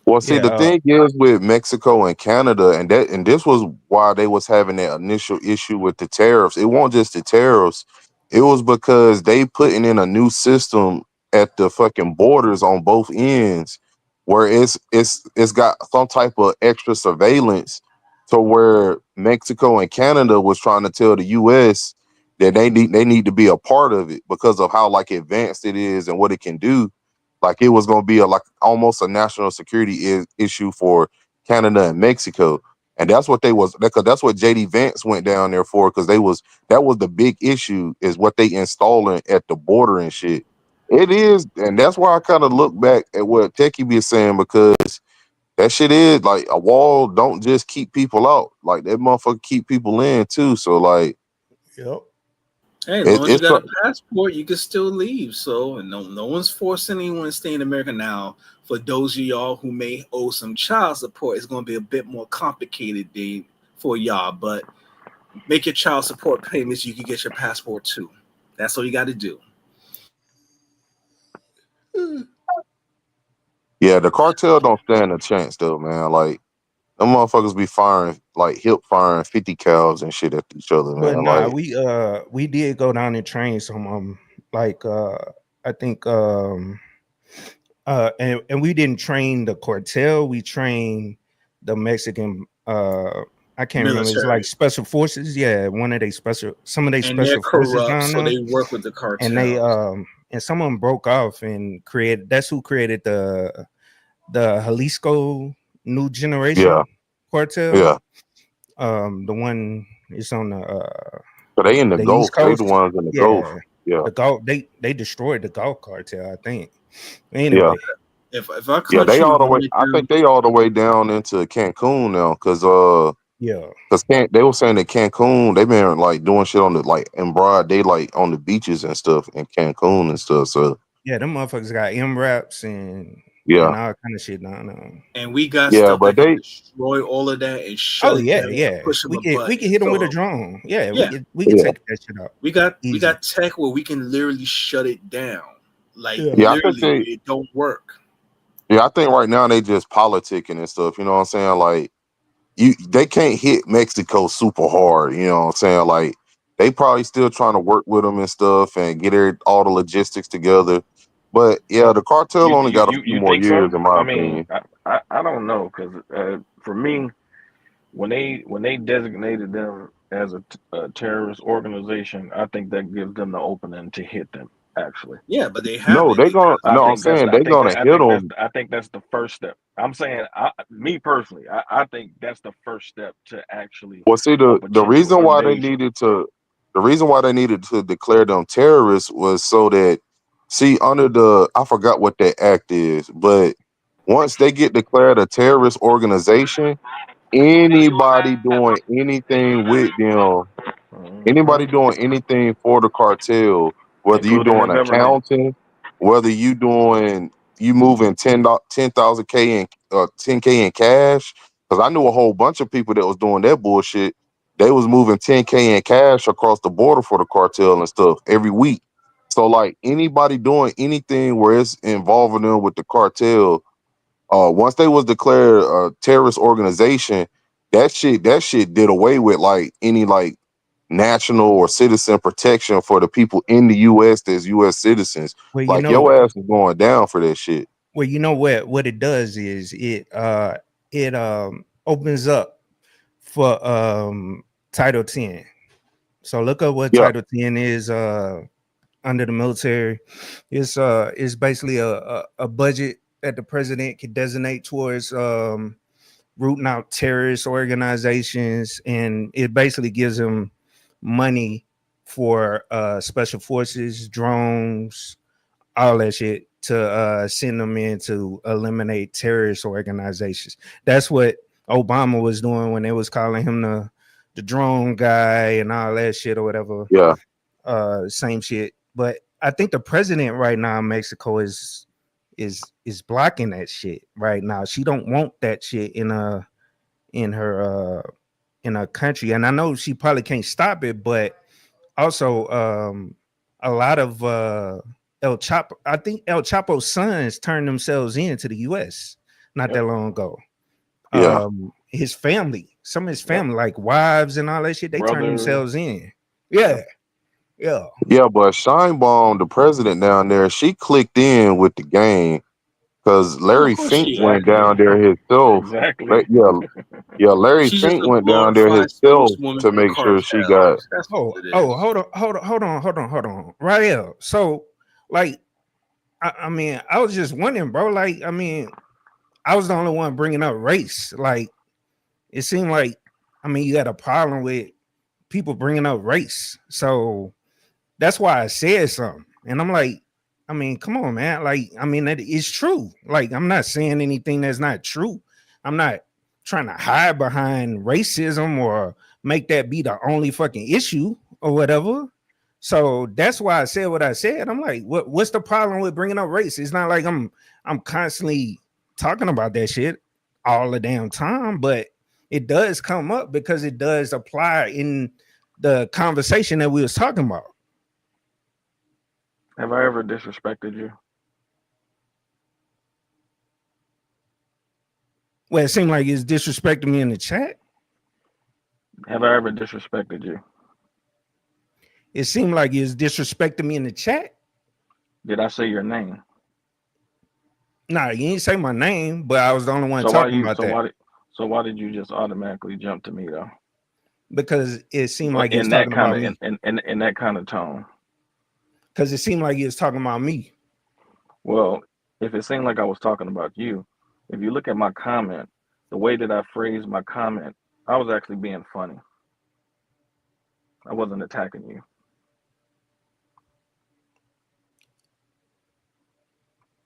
well, see, Yeah, the thing is with Mexico and Canada, and this was why they was having that initial issue with the tariffs. It wasn't just the tariffs; it was because they putting in a new system at the fucking borders on both ends, where it's got some type of extra surveillance, to where Mexico and Canada was trying to tell the U.S. that they need to be a part of it because of how like advanced it is and what it can do. Like it was going to be like almost a national security issue for Canada and Mexico, and that's what they was, because that's what JD Vance went down there for, because that was the big issue, is what they installing at the border and shit. It is, and that's why I kind of look back at what Techie be saying, because that shit is like a wall. Don't just keep people out, like that motherfucker keep people in too. So like, Yep. Hey, as long as you it's got a passport, you can still leave. So, and no one's forcing anyone to stay in America now. For those of y'all who may owe some child support, it's going to be a bit more complicated for y'all. But make your child support payments, you can get your passport too. That's all you got to do. yeah, the cartel don't stand a chance though, man. Like them motherfuckers be firing, like hip firing 50 cows and shit at each other, But man. nah, Like, we did go down and train some like I think and we didn't train the cartel, we trained the Mexican I can't remember, it's like Military. special forces, yeah, one of they special, some of they And they're special forces corrupt, down so there, they work with the and they cartels. and some of them broke off and created, that's who created the Jalisco New yeah, Generation cartel. yeah. The one is on So they in the the East Gulf. They the Coast. ones in the Gulf. Yeah, Yeah, the Gulf. They destroyed the Gulf cartel, I think. yeah, Anyway, If our yeah. They country all the way. wanted I to, think they all the way down into Cancun now, yeah, they were saying that Cancun, they been like doing shit on the, like in broad daylight on the beaches and stuff in Cancun and stuff. So yeah, them motherfuckers got MRAPs and yeah, all kind of shit down there. and we got yeah. stuff But that can they, destroy all of that and shut Oh it yeah, down with a yeah. push of a We button. can hit them with a So drone. Yeah, yeah, we can yeah, take that shit out. we Easy. got tech where we can literally shut it down. Like Yeah. yeah. I think literally, it don't work. yeah. I think right now they just politicking and stuff. You know what I'm saying? Like, they can't hit Mexico super hard. You know what I'm saying? Like they probably still trying to work with them and stuff and get all the logistics together. But yeah, the cartel only got a few You more think so? years, in my I mean, opinion. I don't know, because for me, when they designated them as a terrorist organization, I think that gives them the opening to hit them. Actually, Yeah, but they No, haven't they gonna. because No, I'm saying they gonna hit them. I think that's the first step. I'm saying, me personally, I think that's the first step to actually Well, see, a the potential invasion. the reason why they needed to declare them terrorists was so that, see, under I forgot what that act is, but once they get declared a terrorist organization, anybody doing anything with them, Mhm. anybody doing anything for the cartel, whether you Including the doing government. accounting, whether you moving 10,000 K in 10K in cash, because I knew a whole bunch of people that was doing that bullshit. They was moving 10K in cash across the border for the cartel and stuff every week. So like anybody doing anything where it's involving them with the cartel, once they was declared a terrorist organization, that shit did away with like any like national or citizen protection for the people in the US that's US citizens. Well, you Like know, your ass is going down for that shit. well, you know what it does is it opens up for Title 10. So look up what Yeah, Title 10 is under the military. It's basically a budget that the president can designate towards rooting out terrorist organizations, and it basically gives them money for special forces, drones, all that shit to send them in to eliminate terrorist organizations. That's what Obama was doing when they was calling him the drone guy and all that shit or whatever. yeah. Same shit. But I think the president right now in Mexico is blocking that shit right now. She don't want that shit in her country. And I know she probably can't stop it, but also a lot of El Chapo. I think El Chapo's sons turned themselves into the U.S. not that long ago. Yeah. His family, some of his family, like wives and all that shit, they turned Brother. themselves in. Yeah. Yeah, but Scheinbaum, the president down there, she clicked in with the game because Well, of Larry course Fink she went is. down there himself. Exactly. Yeah, Larry She's just Fink a went down there glorified himself spokeswoman to for make sure she got. cartels. That's Oh, what it oh, is. hold on. Rael. So, like, I mean, I was just wondering, bro. Like, I mean, I was the only one bringing up race. Like, it seemed like, I mean, you got a problem with people bringing up race. So that's why I said something. And I'm like, I mean, come on, man. Like, I mean, that is true. Like, I'm not saying anything that's not true. I'm not trying to hide behind racism or make that be the only fucking issue or whatever. So that's why I said what I said. I'm like, what's the problem with bringing up race? It's not like I'm constantly talking about that shit all the damn time, but it does come up because it does apply in the conversation that we was talking about. Have I ever disrespected you? Well, it seemed like it's disrespecting me in the chat. Have I ever disrespected you? It seemed like it's disrespecting me in the chat. Did I say your name? Nah, you didn't say my name, but I was the only one So why talking you? about So that why did you just automatically jump to me though? because it seemed like it's In that talking kind about of me. in that kind of tone. Because it seemed like it's talking about me. Well, if it seemed like I was talking about you, if you look at my comment, the way that I phrased my comment, I was actually being funny. I wasn't attacking you.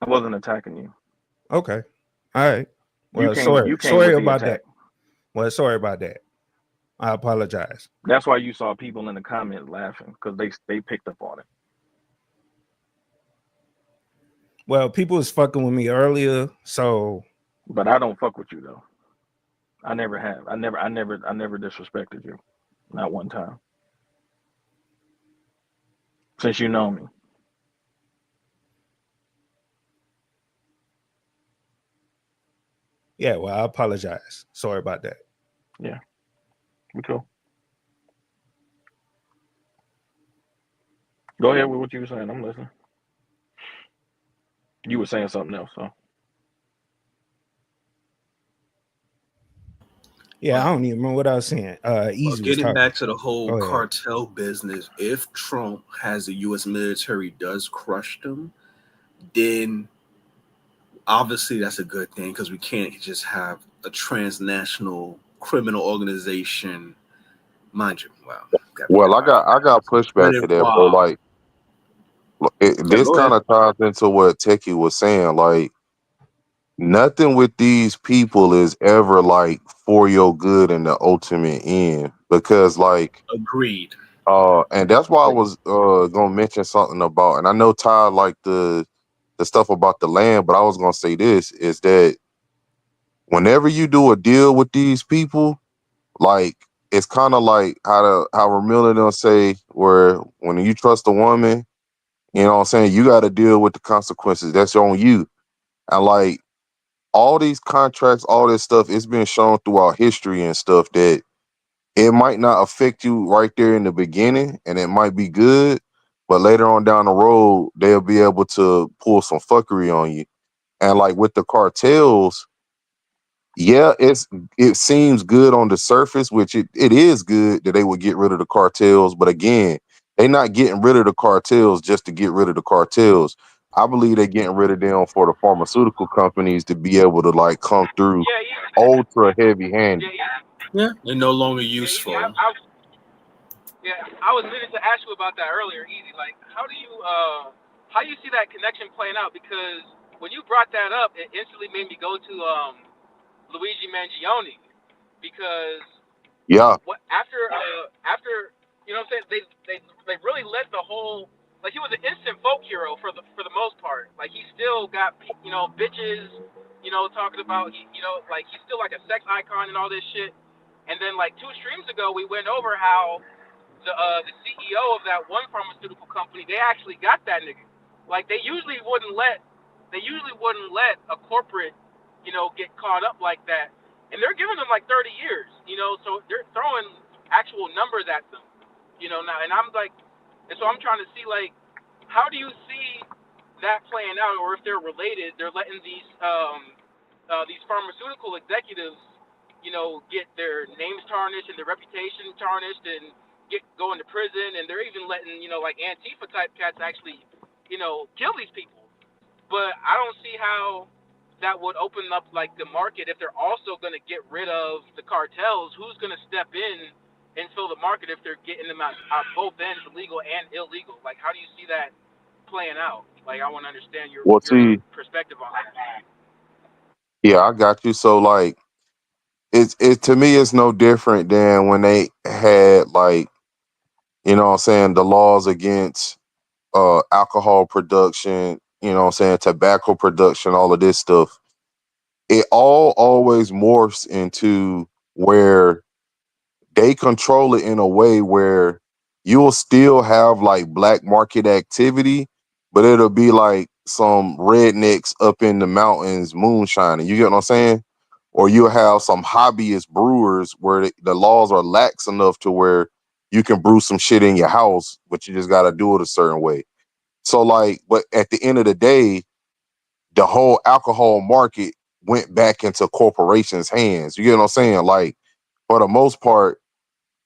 I wasn't attacking you. Okay. All right. You Well, came sorry with the about attack. that. Well, sorry about that. I apologize. That's why you saw people in the comments laughing because they picked up on it. Well, people was fucking with me earlier, so. But I don't fuck with you though. I never have. I never disrespected you. Not one time. Since you know me. Yeah, well, I apologize. Sorry about that. Yeah. We cool. Go ahead with what you were saying. I'm listening. You were saying something else, so. Yeah, I don't even remember what I was saying. Easy was Getting talking. back to the whole Go ahead. cartel business, if Trump has the U.S. military does crush them, then obviously that's a good thing because we can't just have a transnational criminal organization, mind you. Well, I got pushback to that, bro. Like, this go ahead. kind of ties into what Techie was saying. Like, nothing with these people is ever like for your good in the ultimate end, because like, Agreed. and that's why I was gonna mention something about, and I know Ty like the stuff about the land, but I was gonna say this is that whenever you do a deal with these people, like, it's kind of like how Ramila don't say, where when you trust a woman, you know what I'm saying, you got to deal with the consequences. That's on you. And like, all these contracts, all this stuff, it's been shown throughout history and stuff that it might not affect you right there in the beginning, and it might be good, but later on down the road, they'll be able to pull some fuckery on you. And like with the cartels, yeah, it seems good on the surface, which it is good that they would get rid of the cartels. But again, they're not getting rid of the cartels just to get rid of the cartels. I believe they're getting rid of them for the pharmaceutical companies to be able to like come through ultra heavy handed. Yeah, they're no longer useful. I was meaning to ask you about that earlier, Easy. Like, how do you see that connection playing out? Because when you brought that up, it instantly made me go to Luigi Mangione, because Yeah. what after you know what I'm saying, they really let the whole, like, he was an instant folk hero for the most part. Like, he still got bitches talking about, like, he's still like a sex icon and all this shit. And then like 2 streams ago we went over how the CEO of that one pharmaceutical company, they actually got that nigga. Like they usually wouldn't let a corporate, get caught up like that. And they're giving them like 30 years, so they're throwing actual numbers at them, now. And I'm like, and so I'm trying to see like, how do you see that playing out, or if they're related? They're letting these pharmaceutical executives, get their names tarnished and their reputation tarnished and go into prison, and they're even letting, like Antifa type cats actually, kill these people. But I don't see how that would open up like the market if they're also going to get rid of the cartels. Who's going to step in and fill the market if they're getting them out both ends, legal and illegal? Like, how do you see that playing out? Like, I want to understand your Well, see, perspective on that. yeah, I got you. So like, it to me, it's no different than when they had like, you know what I'm saying, the laws against alcohol production, you know what I'm saying, tobacco production, all of this stuff. It all always morphs into where they control it in a way where you'll still have like black market activity, but it'll be like some rednecks up in the mountains moonshining. You get what I'm saying? Or you'll have some hobbyist brewers where the laws are lax enough to where you can brew some shit in your house, but you just got to do it a certain way. So like, but at the end of the day, the whole alcohol market went back into corporations' hands. You get what I'm saying? Like, for the most part,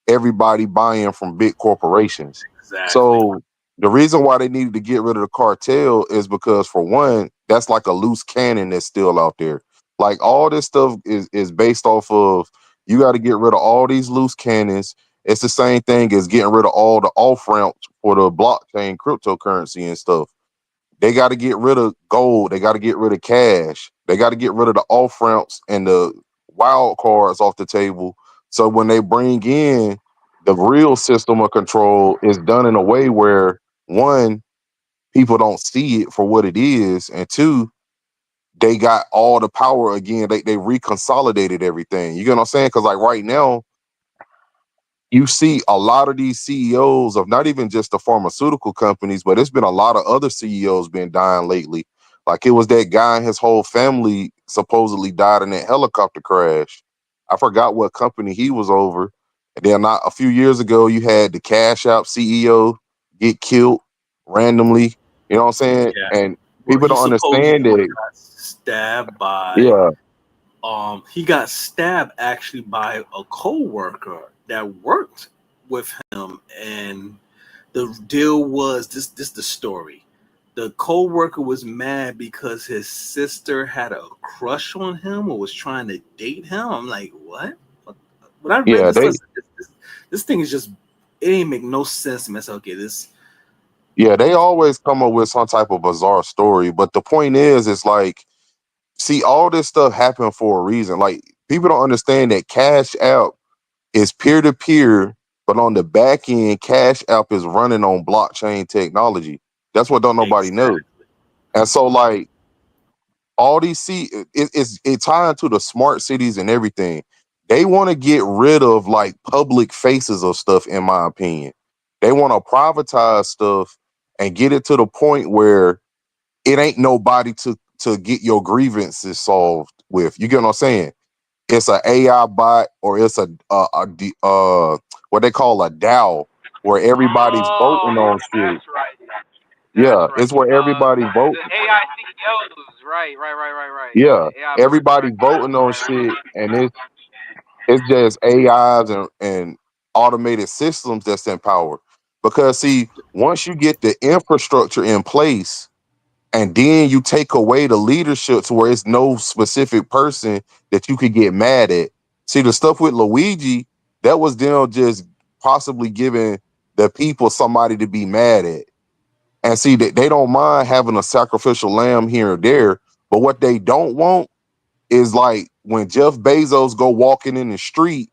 everybody buying from big corporations. Exactly. So the reason why they needed to get rid of the cartel is because, for one, that's like a loose cannon that's still out there. Like all this stuff is based off of, you got to get rid of all these loose cannons. It's the same thing as getting rid of all the off ramps for the blockchain cryptocurrency and stuff. They got to get rid of gold. They got to get rid of cash. They got to get rid of the off ramps and the wild cards off the table. So when they bring in the real system of control, is done in a way where, one, people don't see it for what it is, and two, they got all the power again. They reconsolidated everything. You get what I'm saying? Because like right now, you see a lot of these CEOs of not even just the pharmaceutical companies, but it's been a lot of other CEOs been dying lately. Like it was that guy and his whole family supposedly died in that helicopter crash. I forgot what company he was over. And then not a few years ago, you had the Cash App CEO get killed randomly. You know what I'm saying? Yeah. And Well, people he don't understand supposedly that. got stabbed by Yeah, he got stabbed actually by a co-worker that worked with him, and the deal was this the story. The co-worker was mad because his sister had a crush on him or was trying to date him. I'm like, what? When I read yeah, this, they this thing is just, it ain't make no sense to me. I said, okay, this yeah, they always come up with some type of bizarre story. But the point is, it's like, see, all this stuff happened for a reason. Like people don't understand that Cash App is peer to peer, but on the back end, Cash App is running on blockchain technology. That's what don't nobody know. exactly. And so, like all these it's tied to the smart cities and everything. They want to get rid of like public faces of stuff. In my opinion, they want to privatize stuff and get it to the point where it ain't nobody to get your grievances solved with. You get what I'm saying? It's an AI bot, or it's what they call a DAO, where everybody's Oh, voting on shit. that's right. That's Yeah, right. it's where everybody's The vote. AI CEOs. Right. Yeah, AI voice everybody voting actors. on shit, and it's just AIs and automated systems that's in power. Because see, once you get the infrastructure in place, and then you take away the leadership to where it's no specific person that you could get mad at. See, the stuff with Luigi, that was them just possibly giving the people somebody to be mad at. And see, that they don't mind having a sacrificial lamb here or there, but what they don't want is like when Jeff Bezos go walking in the street,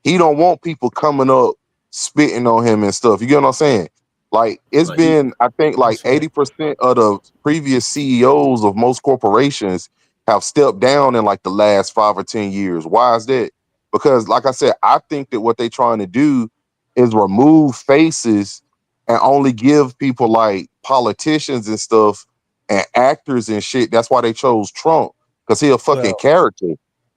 he don't want people coming up spitting on him and stuff. You get what I'm saying? Like it's But he been, I think like That's right. 80% of the previous CEOs of most corporations have stepped down in like the last 5 or 10 years. Why is that? Because like I said, I think that what they're trying to do is remove faces and only give people like politicians and stuff and actors and shit. That's why they chose Trump, because he a fucking Well, character.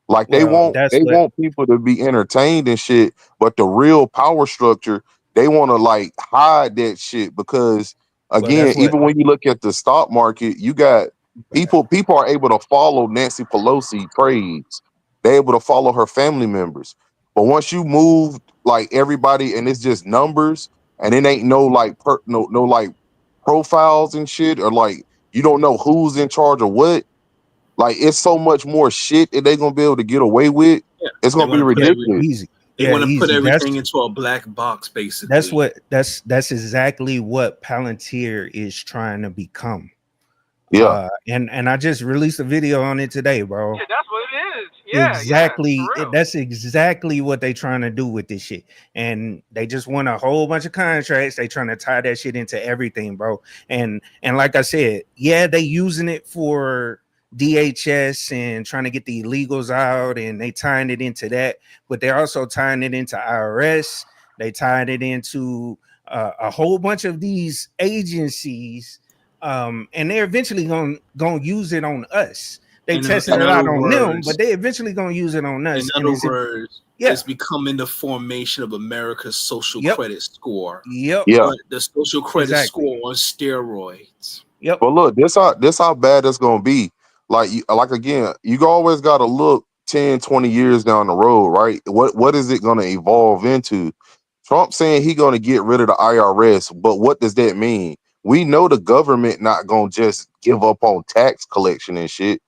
Like they well, want that's they what. want people to be entertained and shit, but the real power structure, they want to like hide that shit because Well, again, that's what. even when you look at the stock market, you got people are able to follow Nancy Pelosi trades. They're able to follow her family members. But once you move like everybody and it's just numbers and it ain't no like no like profiles and shit, or like you don't know who's in charge of what, like it's so much more shit that they gonna be able to get away with. Yeah, It's they gonna be want to put Yeah, ridiculous. easy. they Yeah, want to put easy. everything into a black box, That's basically. what that's exactly what Palantir is trying to become. Yeah. And I just released a video on it today, bro. Yeah, that's what it is. Yeah, yeah, for Exactly. real. That's exactly what they trying to do with this shit. And they just want a whole bunch of contracts. They trying to tie that shit into everything, bro. And like I said, yeah, they using it for DHS and trying to get the illegals out, and they tying it into that, but they're also tying it into IRS. They tied it into a whole bunch of these agencies, and they're eventually gonna use it on us. They tested In it other out on them, words, but they eventually gonna use it on in us. And other is it? words, Yeah. it's becoming the formation of America's social Yep. credit score. Yep. Yeah. But the social credit Exactly. score on steroids. Yep. But look, this how bad it's gonna be. Like like again, you always gotta look 10, 20 years down the road, right? What is it gonna evolve into? Trump saying he gonna get rid of the IRS, but what does that mean? We know the government not gonna just give up on tax collection and shit.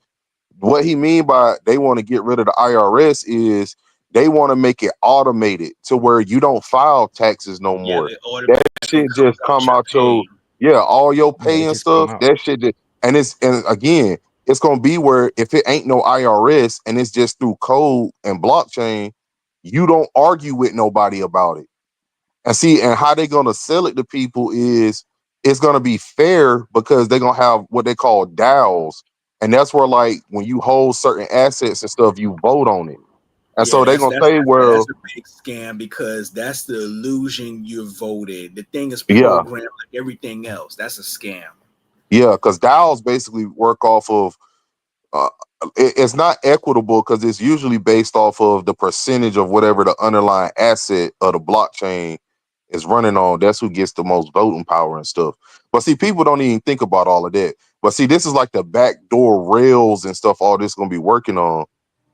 What he mean by they want to get rid of the IRS is they want to make it automated to where you don't file taxes no Yeah, more. it That automatically shit just comes out come your out pay. your all your Yeah, pay it and just come stuff. out. That shit just, and again, it's gonna be where if it ain't no IRS and it's just through code and blockchain, you don't argue with nobody about it. And see, and how they gonna sell it to people is it's gonna be fair because they're gonna have what they call DAOs. And that's where like when you hold certain assets and stuff, you vote on it. And Yeah, so they're gonna say, that's well, a big scam because that's the illusion you voted. The thing is yeah, programmed like everything else. That's a scam. yeah, because DAOs basically work off of uh, it's not equitable because it's usually based off of the percentage of whatever the underlying asset of the blockchain is running on. That's who gets the most voting power and stuff. But see, people don't even think about all of that. But see, this is like the backdoor rails and stuff. All this gonna be working on.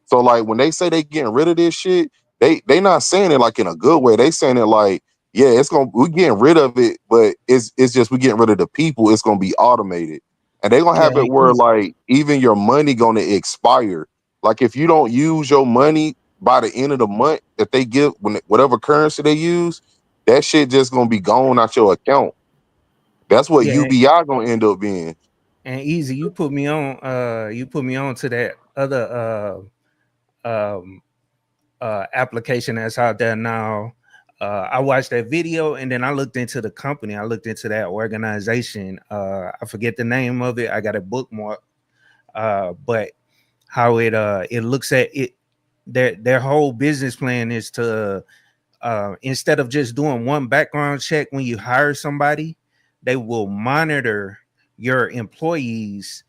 So like when they say they getting rid of this shit, they not saying it like in a good way. They saying it like, yeah, we getting rid of it, but it's just we getting rid of the people. It's gonna be automated. And they're gonna Yeah, have it where easy. like even your money gonna expire. Like if you don't use your money by the end of the month that they give when whatever currency they use, that shit just gonna be gone out your account. That's what Yeah, UBI gonna end up being. and easy. You put me on to that other application that's out there now. I watched that video and then I looked into the company. I looked into that organization. I forget the name of it. I got a bookmark. But how it looks at it, their whole business plan is to instead of just doing one background check when you hire somebody, they will monitor your employees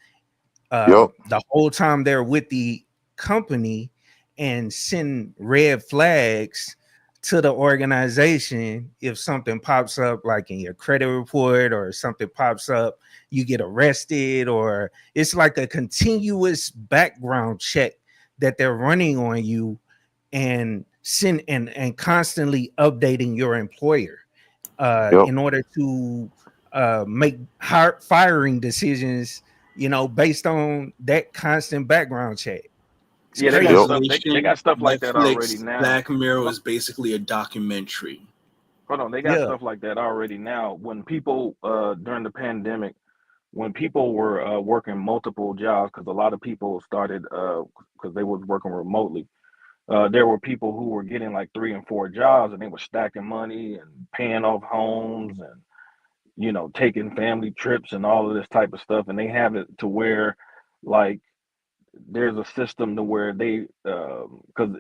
Yep. the whole time they're with the company and send red flags to the organization if something pops up like in your credit report or something pops up, you get arrested, or it's like a continuous background check that they're running on you and send and constantly updating your employer Yep. in order to make firing decisions, based on that constant background check. It's Yeah, they got crazy. stuff. They Simulation, got stuff like that already Netflix, now. Black Mirror is basically a documentary. Hold on, they got Yeah. stuff like that already now. When people during the pandemic, when people were working multiple jobs, because a lot of people started because they was working remotely. There were people who were getting like 3 and 4 jobs, and they were stacking money and paying off homes and taking family trips and all of this type of stuff. And they have it to where like there's a system to where they because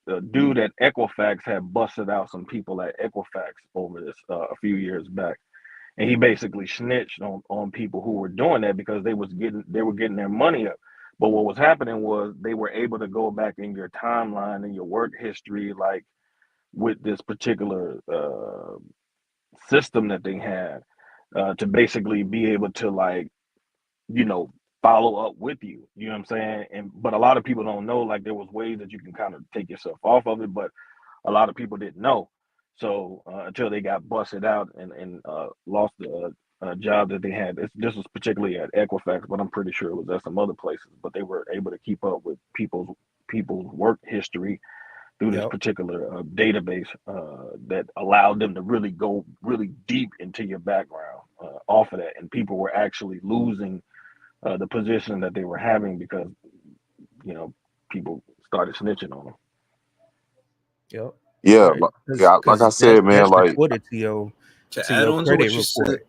a dude at Equifax had busted out some people at Equifax over this a few years back, and he basically snitched on people who were doing that because they were getting their money up. But what was happening was they were able to go back in your timeline and your work history, like with this particular system that they had, to basically be able to, like, you know, follow up with you. You know what I'm saying? And but a lot of people don't know, like, there was ways that you can kind of take yourself off of it, but a lot of people didn't know. So until they got busted out and lost the job that they had. This was particularly at Equifax, but I'm pretty sure it was at some other places. But they were able to keep up with people's work history through this particular database that allowed them to really go really deep into your background off of that. And people were actually losing the position that they were having because, you know, people started snitching on them. Yep. Yeah, Right. like I said, man, That's like reported to your To add on to credit what you said, report.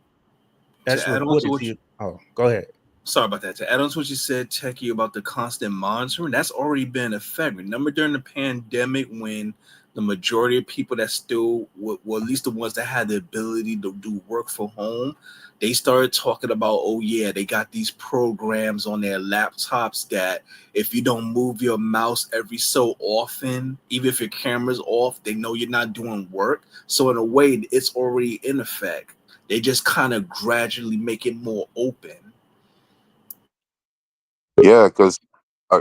That's to add on to reported what to you, you. Oh, go ahead. sorry about that. To add on to what you said, Techie, about the constant monitoring, that's already been in effect. Remember during the pandemic when the majority of people that still, well, at least the ones that had the ability to do work from home, they started talking about, oh yeah, they got these programs on their laptops that if you don't move your mouse every so often, even if your camera's off, they know you're not doing work. So in a way, it's already in effect. They just kind of gradually make it more open. yeah, because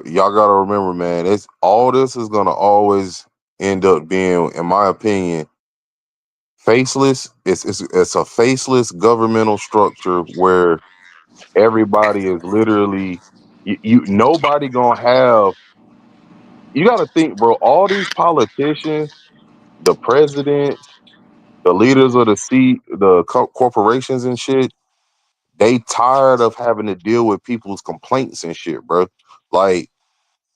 y'all gotta remember, man, it's all this is gonna always end up being, in my opinion, faceless. It's a faceless governmental structure where everybody is literally you nobody gonna have. You got to think, bro. All these politicians, the presidents, the leaders of the corporations and shit, they tired of having to deal with people's complaints and shit, bro. Like,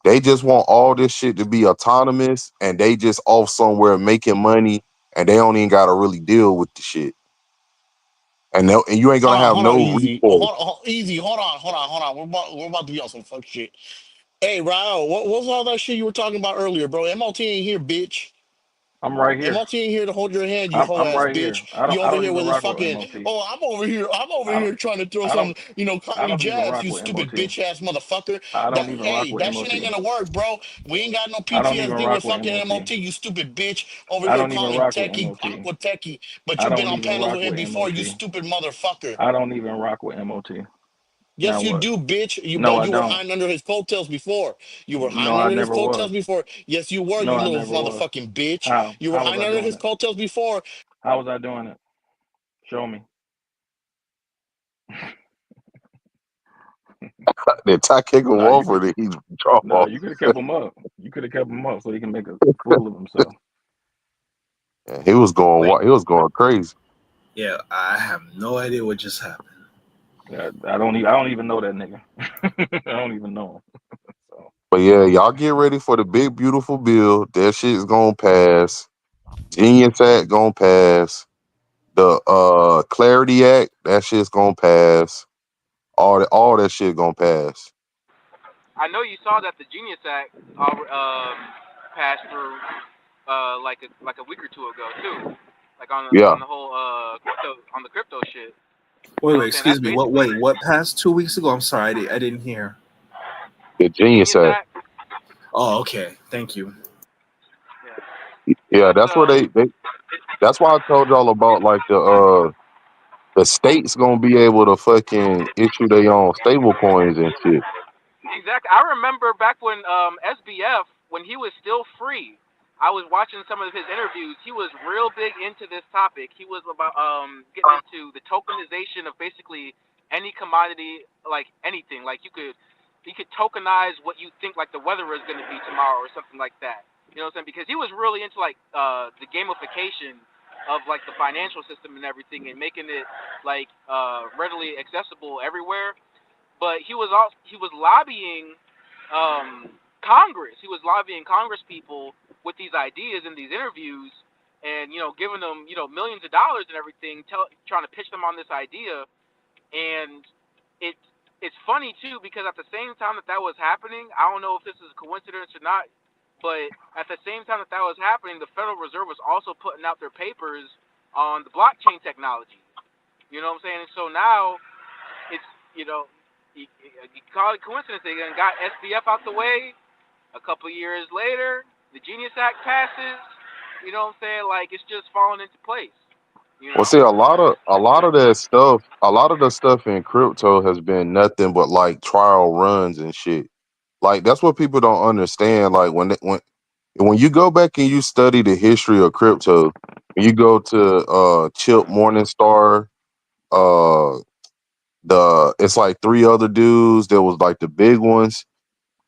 they just want all this shit to be autonomous, and they just off somewhere making money, and they don't even got to really deal with the shit. And you ain't gonna have Hold on, no easy. recourse. Easy. Hold on. We're about to be on some fuck shit. Hey, Raul, what was all that shit you were talking about earlier, bro? MOT ain't here, bitch. I'm right here. MOT ain't here to hold your hand, you hoe I'm ass right bitch. here. I You don't I over don't here even with this rock with fucking, MOT. oh, I'm over I don't here trying to throw I don't some, you know, I kindly don't even jabs, rock you with stupid MOT. bitch ass motherfucker. I don't That, even rock hey, with that shit MOT. ain't gonna work, bro. We ain't got no I don't even PTSD rock with with fucking MOT. MOT, you stupid bitch. Over I here don't even calling rock with Techie, MOT. Aqua Techie, but I you've been don't on even panels rock with him with before, you MOT. stupid motherfucker. I don't even rock with MOT. Now Yes, you what? do, bitch. No, But I you were don't. hiding under his coattails before. You were No, hiding I under his never was. coattails before. Yes, you were, No, you I little never was. motherfucking bitch. How? You were How was hiding I under doing his it? coattails before. How was I doing it? Show me. They kick him No, you off could. or he drop No, off. you could have kept him up. You could have kept him up so he can make a fool of himself. He was going Wait, he was going crazy. yeah, I have no idea what just happened. I don't even know that nigga. I don't even know him. So But yeah, y'all get ready for the big beautiful bill. That shit's gonna pass. Genius Act gonna pass. The Clarity Act, that shit's gonna pass. All that shit gonna pass. I know you saw that the Genius Act passed through like a week or two ago too, like Yeah, on the whole crypto shit. You Wait, know wait, what I'm saying? excuse That's me. What? basically Wait, what passed 2 weeks ago? I'm sorry, I didn't hear. the the Genius Genius Act. Act. Oh, okay. Thank you. Yeah. So Yeah, it's that's where they that's why I told y'all about, like, the states gonna be able to fucking issue their own stable coins and shit. exactly. I remember back when SBF, when he was still free, I was watching some of his interviews. He was real big into this topic. He was about getting into the tokenization of basically any commodity, like anything. Like he could tokenize what you think like the weather is going to be tomorrow or something like that. You know what I'm saying? Because he was really into like the gamification of like the financial system and everything, and making it like readily accessible everywhere. But he was lobbying Congress. He was lobbying Congress people with these ideas in these interviews, and giving them millions of dollars and everything, trying to pitch them on this idea. And it it's funny too because at the same time that was happening, I don't know if this is a coincidence or not, but at the same time that was happening, the Federal Reserve was also putting out their papers on the blockchain technology. You know what I'm saying? And so now it's, you know, you call it coincidence. They got SBF out the way. A couple years later, the Genius Act passes. You know what I'm saying? Like, it's just falling into place. You Well, know? see, a lot of that stuff, a lot of the stuff in crypto has been nothing but like trial runs and shit. Like that's what people don't understand. Like when you go back and you study the history of crypto, you go to Chip Morningstar, uh it's like three other dudes that was like the big ones.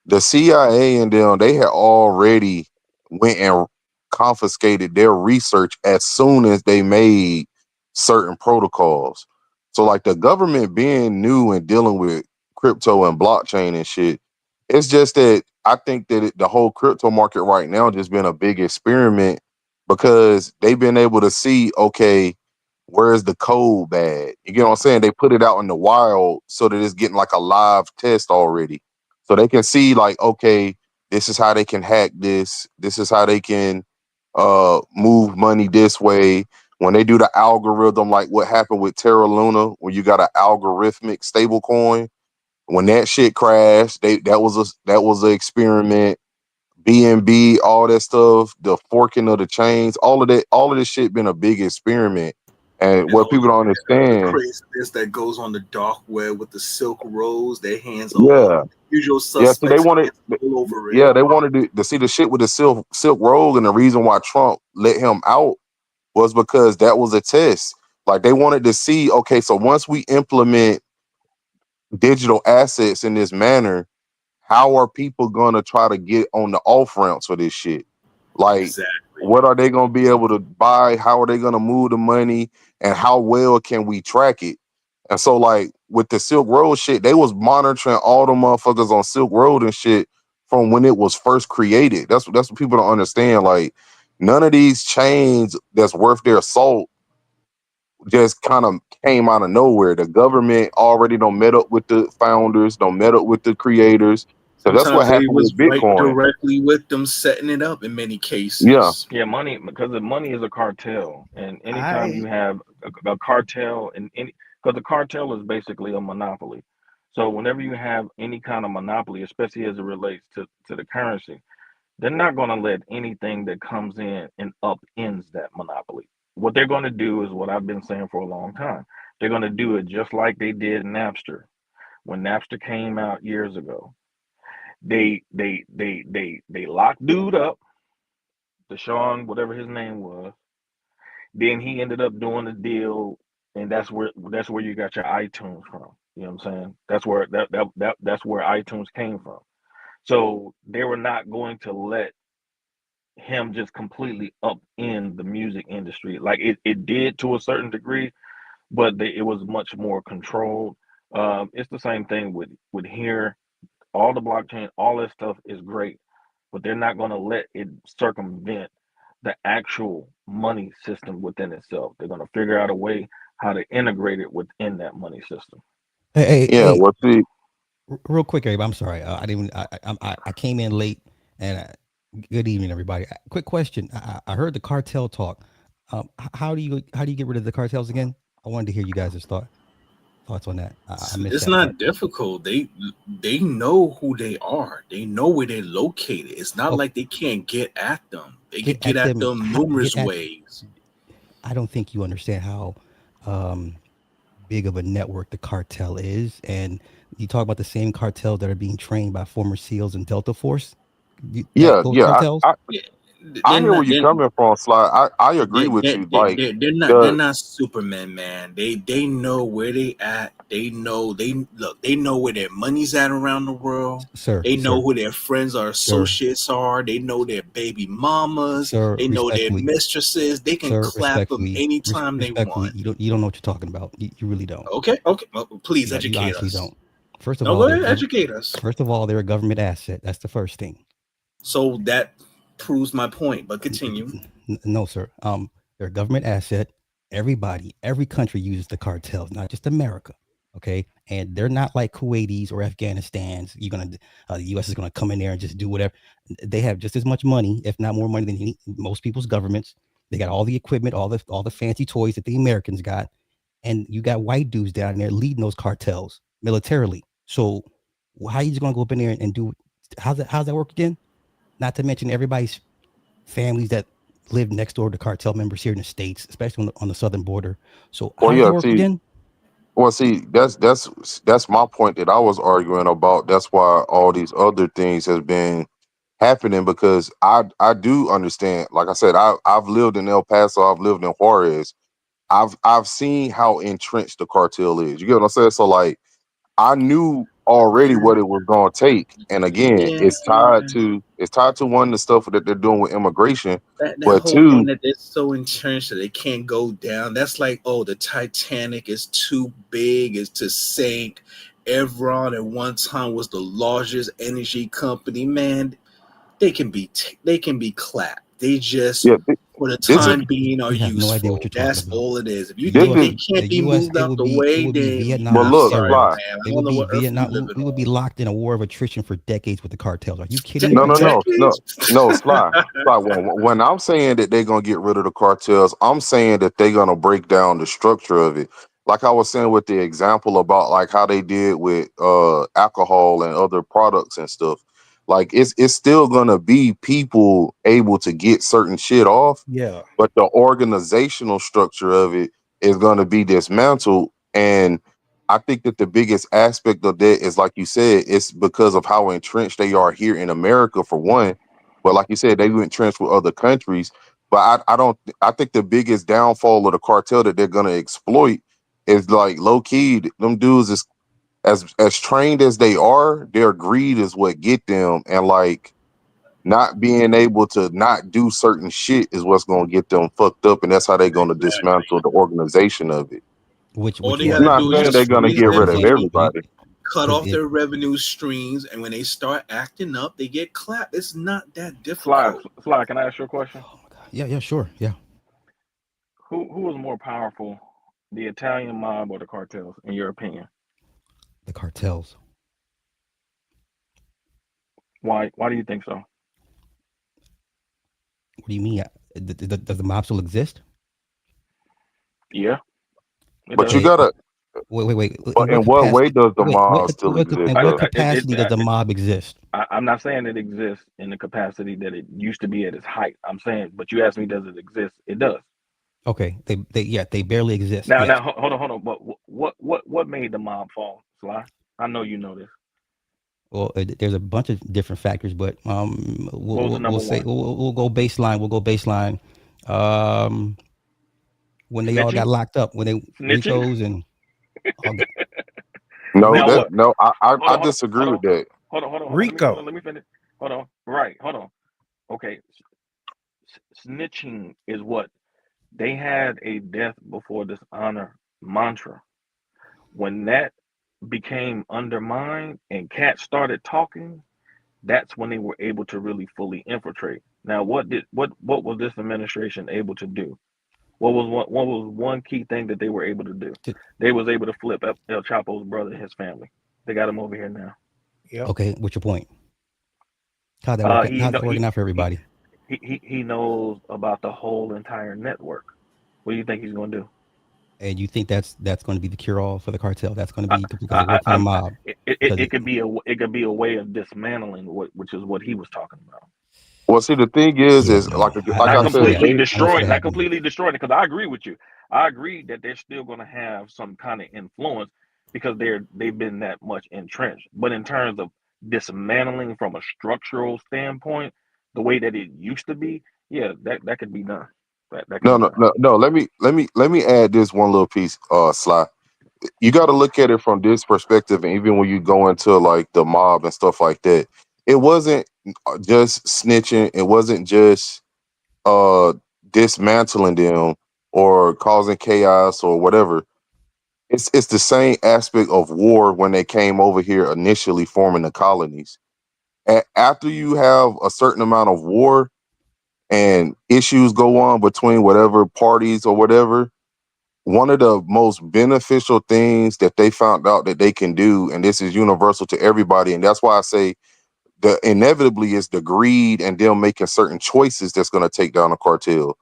The CIA and them, they had already went and confiscated their research as soon as they made certain protocols. So like the government being new and dealing with crypto and blockchain and shit, it's just that I think that the whole crypto market right now just been a big experiment because they've been able to see, okay, where's the code bad? You get what I'm saying? They put it out in the wild so that it's getting like a live test already. So they can see like, okay, this is how they can hack this. This is how they can move money this way. When they do the algorithm, like what happened with Terra Luna, when you got an algorithmic stable coin, when that shit crashed, that was an experiment. BNB, all that stuff, the forking of the chains, all of this shit been a big experiment. And And what people don't the understand, craziness that goes on the dark web with the Silk Roads, their hands are all yeah, usual yeah. See, they suspects wanted, hands are all over it. yeah, they wanted to see the shit with the Silk Road, and the reason why Trump let him out was because that was a test. Like they wanted to see, okay, so once we implement digital assets in this manner, how are people gonna try to get on the off ramps for this shit? Like, Exactly. what are they gonna be able to buy? How are they gonna move the money? And how well can we track it? And so, like with the Silk Road shit, they was monitoring all the motherfuckers on Silk Road and shit from when it was first created. That's what people don't understand. Like, none of these chains that's worth their salt just kind of came out of nowhere. The government already don't met up with the founders, don't met up with the creators. So that's what Sometimes they happened was with right Bitcoin. directly with them, setting it up in many Yeah. cases. Yeah, money, because the money is a cartel, and anytime you I have a cartel, and any because the cartel is basically a monopoly. So whenever you have any kind of monopoly, especially as it relates to the currency, they're not going to let anything that comes in and upends that monopoly. What they're going to do is what I've been saying for a long time. They're going to do it just like they did Napster. When Napster came out years ago, they locked dude up, Deshaun, whatever his name was. Then he ended up doing a deal, and that's where you got your iTunes from. You know what I'm saying? That's where iTunes came from. So they were not going to let him just completely upend the music industry. Like it did to a certain degree, but it was much more controlled. It's the same thing with here. All the blockchain, all that stuff is great, but they're not going to let it circumvent the actual money system within itself. They're going to figure out a way how to integrate it within that money system. Yeah. Well, see, Real quick, everybody. I'm sorry. I didn't. I came in late, and good evening, everybody. Quick question. I heard the cartel talk. How do you get rid of the cartels again? I wanted to hear you guys' thoughts on that. I missed It's that part. not difficult. They know who they are. They know where they're located. It's not Oh, like they can't get at them. They get could get at at them. them numerous Get at. ways. I don't think you understand how big of a network the cartel is, and you talk about the same cartels that are being trained by former SEALs and Delta Force. yeah, Those yeah. cartels. Yeah, I they're hear not. where you're coming from, Sly. I agree with you. Like They're the not Superman, man. They know where they at. They know where their money's at around the world. Sir, They know sir, who their friends or sir, associates are. They know their baby mamas. sir. They know their Respectfully, mistresses. They can sir. clap them Respectfully, anytime they respectfully. want. You don't know what you're talking about. You really don't. Okay, okay. Well, please You educate honestly us. don't. First of No, all, go ahead, educate us. First of all, they're a government asset. That's the first thing. So that proves my point. But continue. No, sir. They're a government asset. Everybody, every country uses the cartels, not just America. Okay, and they're not like Kuwaitis or Afghanistan's. The U.S. is gonna come in there and just do whatever. They have just as much money, if not more money, than most people's governments. They got all the equipment, all the fancy toys that the Americans got, and you got white dudes down there leading those cartels militarily. So how are you just gonna go up in there and do? How's that work again? Not to mention everybody's families that live next door to cartel members here in the States, especially on the southern border. So Well, how does yeah. that work See, again? well, see, that's my point that I was arguing about. That's why all these other things has been happening because I do understand. Like I said, I've lived in El Paso. I've lived in Juarez. I've seen how entrenched the cartel is. You get what I'm saying? So like I knew already what it was going to take. And again, Yeah, it's tied to one the stuff that they're doing with immigration, that but whole thing two, that they're so entrenched that they can't go down. That's like, oh, the Titanic is too big, is to sink. Evron at one time was the largest energy company. Man, they can be clapped. They just yeah, for the this is time being are You have no idea what useful. you're talking That's about. all it is. If you The this think is U.S. they the can't be U.S. moved out the it way, would be then Vietnam but I'm with look, sorry, Sly. steroids. man. I It don't would know be what earth we Vietnam. living We would on. be locked in a war of attrition for decades with the cartels. Are you kidding me? No, no, no, no, Decades? no, Sly. When I'm saying that they're gonna get rid of the cartels, I'm saying that they're gonna break down the structure of it. Like I was saying with the example about like how they did with alcohol and other products and stuff. Like it's still gonna be people able to get certain shit off, Yeah. but the organizational structure of it is going to be dismantled. And I think that the biggest aspect of that is, like you said, it's because of how entrenched they are here in America, for one. But like you said, they were entrenched with other countries. But I don't. I think the biggest downfall of the cartel that they're going to exploit is like low key. Them dudes is as trained as they are. Their greed is what get them, and like not being able to not do certain shit is what's going to get them fucked up, and that's how they're going to dismantle the organization of it. All Which they one? I'm gotta not do is saying they're just going to raise get their rid of Because money, everybody. cut off if their revenue streams, and when they start acting up, they get clapped. It's not that Sly, difficult. Sly, can I ask you a question? yeah, sure, yeah, Who is more powerful, the Italian mob or the cartels, in your opinion? the cartels. Why do you think so? What do you mean? Does the mob still exist? Yeah, it But does. you Okay, gotta. wait. But In what in what way capacity? does the Wait, mob still exist? in what Though? capacity does the mob exist? I'm not saying it exists in the capacity that it used to be at its height. I'm saying, but you asked me, does it exist? It does. Okay, they barely exist. Now, Yes. hold on. But what made the mob fall, Sly? I know you know this. Well, there's a bunch of different factors, but What was the we'll number say one? we'll go baseline. We'll go baseline. Um, when they all got Snitching, locked up, when they snitching. Ricos and all got, No, Now that what? no. I Hold on, disagree with that. hold on. Rico. Let me finish. Hold on. Right. Hold on. Okay. Snitching is what they had a death before dishonor mantra. When that became undermined and cats started talking, that's when they were able to really fully infiltrate. Now, what was this administration able to do? What was one key thing that they were able to do? They was able to flip El Chapo's brother and his family. They got him over here now. Yep. okay. What's your point? How's that working? He How's know that working out for everybody? he knows about the whole entire network. What do you think he's going to do? And you think that's going to be the cure all for the cartel? That's going to be because it I, worked for the mob. Because it could be a way of dismantling which is what he was talking about. Well, see, the thing is yeah, like I I don't see said, that. they I don't see that Not happening. completely destroying it, because I agree with you. I agree that they're still going to have some kind of influence because they've been that much entrenched. But in terms of dismantling from a structural standpoint, the way that it used to be, yeah, that could be done. That could no, be no, done. no, no. Let me add this one little piece, Sly. You got to look at it from this perspective, and even when you go into like the mob and stuff like that, it wasn't just snitching. It wasn't just uh dismantling them or causing chaos or whatever. It's the same aspect of war when they came over here initially forming the colonies. After you have a certain amount of war and issues go on between whatever parties or whatever, one of the most beneficial things that they found out that they can do, and this is universal to everybody, and that's why I say the inevitably is the greed and them making certain choices that's going to take down a cartel.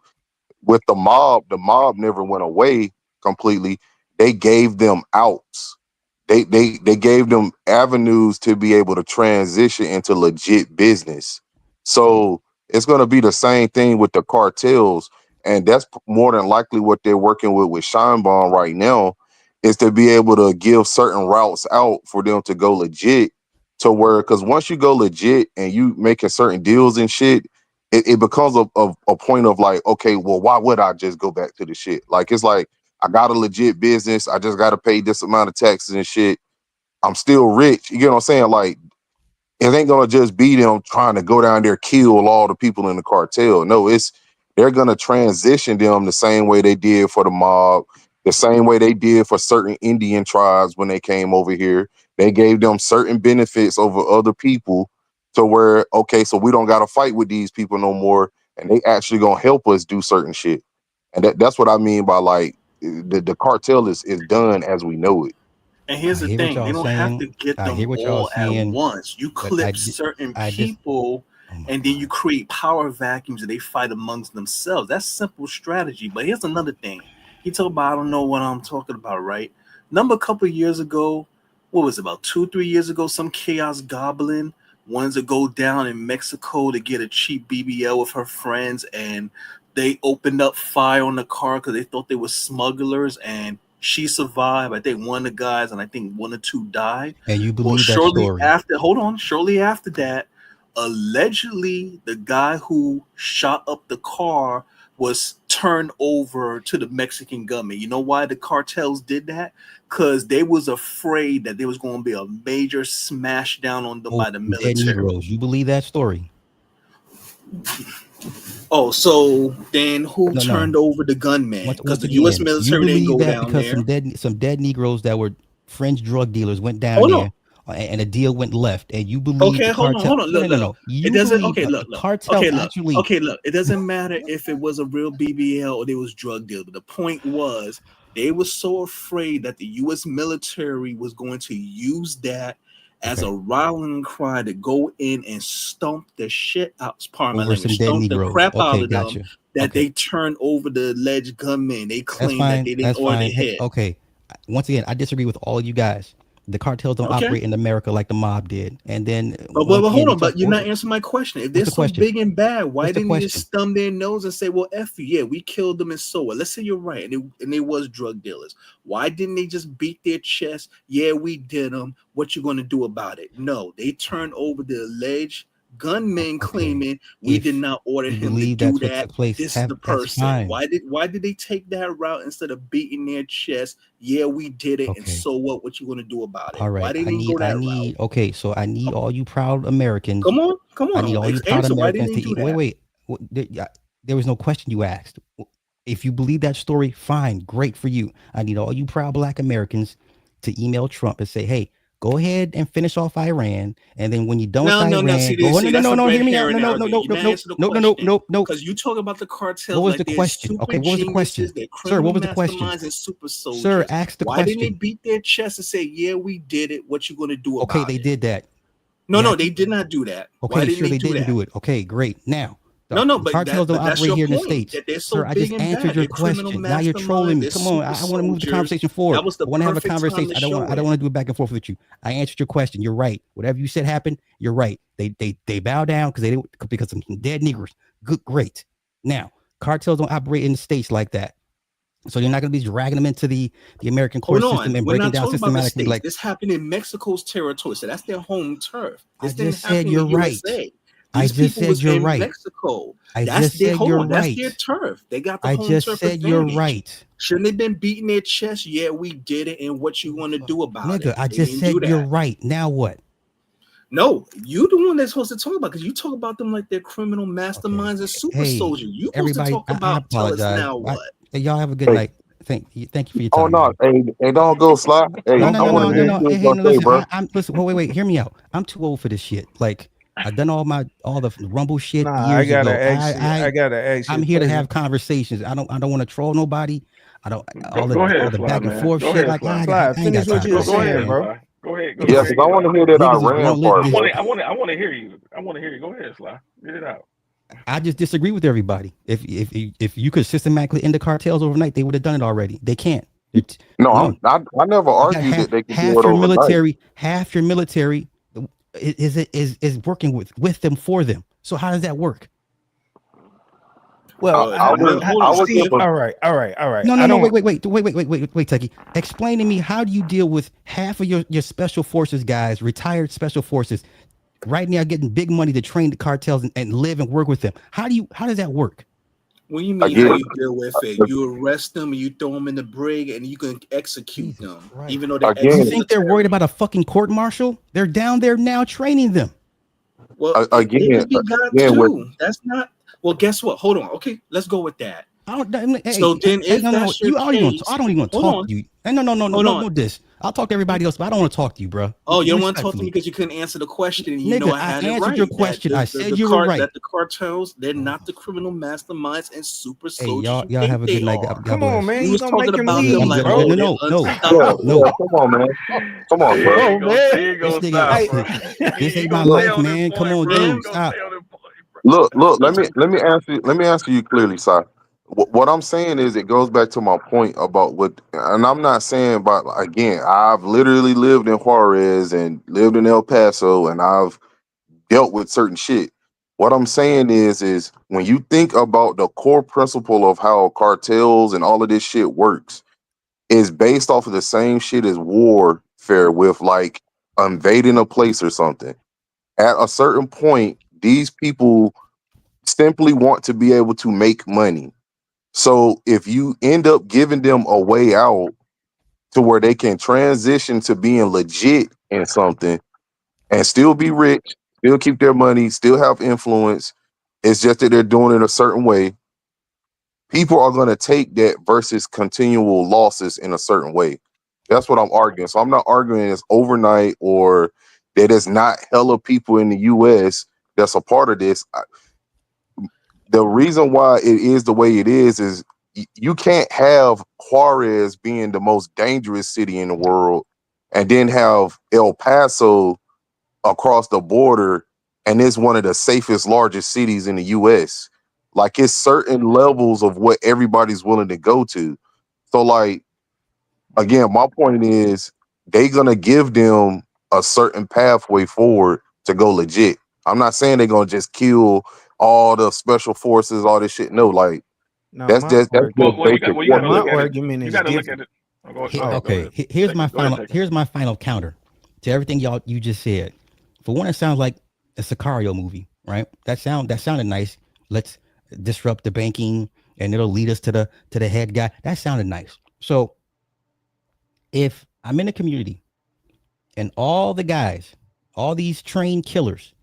With the mob never went away completely. They gave them outs. They gave them avenues to be able to transition into legit business. So it's going to be the same thing with the cartels, and that's more than likely what they're working with Scheinbaum right now, is to be able to give certain routes out for them to go legit, to where, because once you go legit and you making certain deals and shit, it becomes a point of like, okay, well, why would I just go back to the shit? Like, it's like, I got a legit business. I just got to pay this amount of taxes and shit. I'm still rich. You get what I'm saying? Like, it ain't gonna just be them trying to go down there, kill all the people in the cartel. No, they're gonna transition them the same way they did for the mob, the same way they did for certain Indian tribes when they came over here. They gave them certain benefits over other people, to where, okay, so we don't gotta fight with these people no more, and they actually gonna help us do certain shit. And that's what I mean by, like, the cartel is done as we know it. And here's I the hear what thing, they y'all don't have saying. to get I them hear what y'all all at saying, once. You but clip certain I just people, oh my and then you create power vacuums and they fight amongst themselves. That's simple strategy. But here's another thing. He talked about, I don't know what I'm talking about, right? Number a couple of years ago, what was it, about 2-3 years ago, some chaos goblin wanted to go down in Mexico to get a cheap BBL with her friends, and they opened up fire on the car because they thought they were smugglers, and she survived. I think one of the guys, and I think one or two died. and you Well, believe that shortly story. after, hold on, shortly after that, allegedly the guy who shot up the car was turned over to the Mexican government. You know why the cartels did that? Because they was afraid that there was going to be a major smash down on them Oh, by the dead military. Negroes. You believe that story? Oh, so then who No. turned over the gunman? Because Once the U.S. again, you military didn't believe go that down because there. some dead Negroes that were French drug dealers went down Hold on. there, and a deal went left, and you believe Okay, the hold on, cartel. hold on. Look, look. No. It You doesn't. believe Okay, the look, look. cartels Okay, look. actually. Okay, look. It doesn't matter if it was a real BBL or they was drug dealer. The point was they were so afraid that the U.S. military was going to use that as Okay. a rallying cry to go in and stomp the shit out. Pardon my Over some language. dead Stomp the Negroes. crap out Okay, of them. gotcha. That Okay, they turned over the alleged gunmen. They that's claimed that fine. they didn't That's order fine. their Hey, head. okay. Once again, I disagree with all you guys. The cartels don't Okay. operate in America like the mob did. And then But once again, hold you on, talk. but you're not answering my question. If What's they're the so question? big and bad, why What's the didn't you just question? thumb their nose and say, well, F you, yeah, we killed them and so what? Let's say you're right, and they was drug dealers. Why didn't they just beat their chest? Yeah, we did them. What you going to do about it? No, they turned over the alleged gunmen Okay. claiming we did If not order you him to believe do that's what that. took place, This is the that's person. fine. Why did they take that route instead of beating their chest? Yeah, we did it, and Okay. so what? What you going to do about it? All Why right. they didn't go that route? Okay. So I need all you proud Americans. Come I need on, all you proud answer. Why Americans didn't they to do eat. that? Wait. There was no question you asked. If you believe that story, fine. Great for you. I need all you proud Black Americans to email Trump and say, hey, go ahead and finish off Iran. And then when you're done with No. Iran, go, See, that's a no, red hear me out. herring argument. You're not answering the question No. because you talk about the What cartels was the like they're question? super Okay, what was the question? geniuses, they're Sir, criminal what was the question? masterminds, and super Sir, soldiers. ask the Why didn't they question. beat their chest and say, "Yeah, we did it. What you going to do Okay, about they it?" did that. No, Yeah. they did not do that. Why Okay, didn't sure they they do didn't that? do it. Okay, great. Now, No, the cartels don't but that's operate your here in the point States. that they're so Sir, I big just and answered bad. your They're criminal question. Now you're masterminds. trolling me. They're Come on. super I want to move the soldiers. conversation forward. That was the I want to have a perfect time conversation. to I don't show want it. to do it back and forth with you. I answered your question. You're right. Whatever you said happened, you're right. They bow down because some dead Negroes. Good, great. Now, cartels don't operate in the States like that. So you're not going to be dragging them into the American court Hold system on, and we're breaking not down talking about the systematically states. like, This happened in Mexico's territory, so that's their home turf. I This didn't just said happen in the you're right. USA. I These just people said was you're in right. Mexico. I That's just their said hold you're on. That's their right. turf. They got the I home just turf said you're advantage. right. Shouldn't they been beating their chest? Yeah, we did it. And what you want to do about Nigga, it? I They just didn't do said you're that. right. Now what? No, you the one that's supposed to talk about because you talk about them like they're criminal Okay. masterminds and super Hey, soldiers. You supposed to everybody, talk I about tell us apologize. now what. Hey, y'all have a good Hey, night. Thank you for your oh time, no, man. hey, don't go slide. Hey, No, I want to hear no. what you Hey, was no, gonna say, listen. bro. I'm listen. Wait. Hear me out. I'm too old for this shit. Like, I've done all the Rumble shit Nah, years ago. I gotta ask you I'm a here to question. have conversations. I don't want to troll nobody. I don't all Go ahead, the Sly, back and man. forth Go shit. ahead, Like Sly. I Sly, ain't got finish what time you for were Go that, ahead, saying, man. bro. Sly. Go ahead. Go Niggas, Yeah, ahead. because I Get it want to out. hear that niggas is Iran grown. part, I bro. want to hear you. I want to hear you. Go ahead, Sly. Get it out. I just disagree with everybody. If you could systematically end the cartels overnight, they would have done it already. They can't. No, No, I never you got argued that they could do half it your overnight. military, is working with them for them. So how does that work? Well, I would Hold on. give see. a All right. No, I don't. wait, Techie. Explain to me, how do you deal with half of your special forces guys, retired special forces, right now getting big money to train the cartels and live and work with them? How does that work? What do you mean how again. you deal with it? You arrest them and you throw them in the brig and you can execute them, even though they're You Again, think they're worried about a fucking court martial? They're down there now training them. Well, it again, could be God again with too. That's not. Well, guess what? Hold on. Okay, let's go with that. So Hey, then, if no. that's your I case, don't even want to hold talk on, to you. No, hold on. this. I'll talk to everybody else, but I don't want to talk to you, bro. Oh, you don't want to talk to me Respectfully, because you couldn't answer the question. And you know nigga, I I had it answered your right. That question. I said you were right. the cartels, they're not the criminal masterminds and super Hey, soldiers you y'all think have a they good night. are. God Come on, bless. man. You You was gonna make talking him about them leave, like, bro? oh, they're yeah, unstoppable. come on, man. Come on, He bro. ain't Oh gonna, man. he ain't This gonna stop, nigga, bro. this He ain't ain't my gonna stay life, on this man. Come point, on, bro. He dude, ain't gonna stop. stay on this point, bro. Look. Let me answer you clearly, Si. What I'm saying is, it goes back to my point about what, and I'm not saying about, again, I've literally lived in Juarez and lived in El Paso, and I've dealt with certain shit. What I'm saying is when you think about the core principle of how cartels and all of this shit works, is based off of the same shit as warfare, with like invading a place or something. At a certain point, these people simply want to be able to make money. So if you end up giving them a way out to where they can transition to being legit in something and still be rich, still keep their money, still have influence, it's just that they're doing it a certain way. People are going to take that versus continual losses in a certain way. That's what I'm arguing. So I'm not arguing it's overnight or that it's not hella people in the US that's a part of this. The reason why it is the way it is you can't have Juarez being the most dangerous city in the world and then have El Paso across the border and it's one of the safest, largest cities in the US. Like, it's certain levels of what everybody's willing to go to. So, like, again, my point is they gonna give them a certain pathway forward to go legit. I'm not saying they're gonna just kill all the special forces, all this shit. No, like, No, that's just Well, basic you got to my look warfare. at it. argument You is got to look at different. it. Oh, go ahead. Go ahead. Here's Take my it. Go ahead, final. take it. Here's my final counter to everything you just said. For one, it sounds like a Sicario movie, right? That sounded nice. Let's disrupt the banking, and it'll lead us to the head guy. That sounded nice. So if I'm in a community and all the guys, all these trained killers,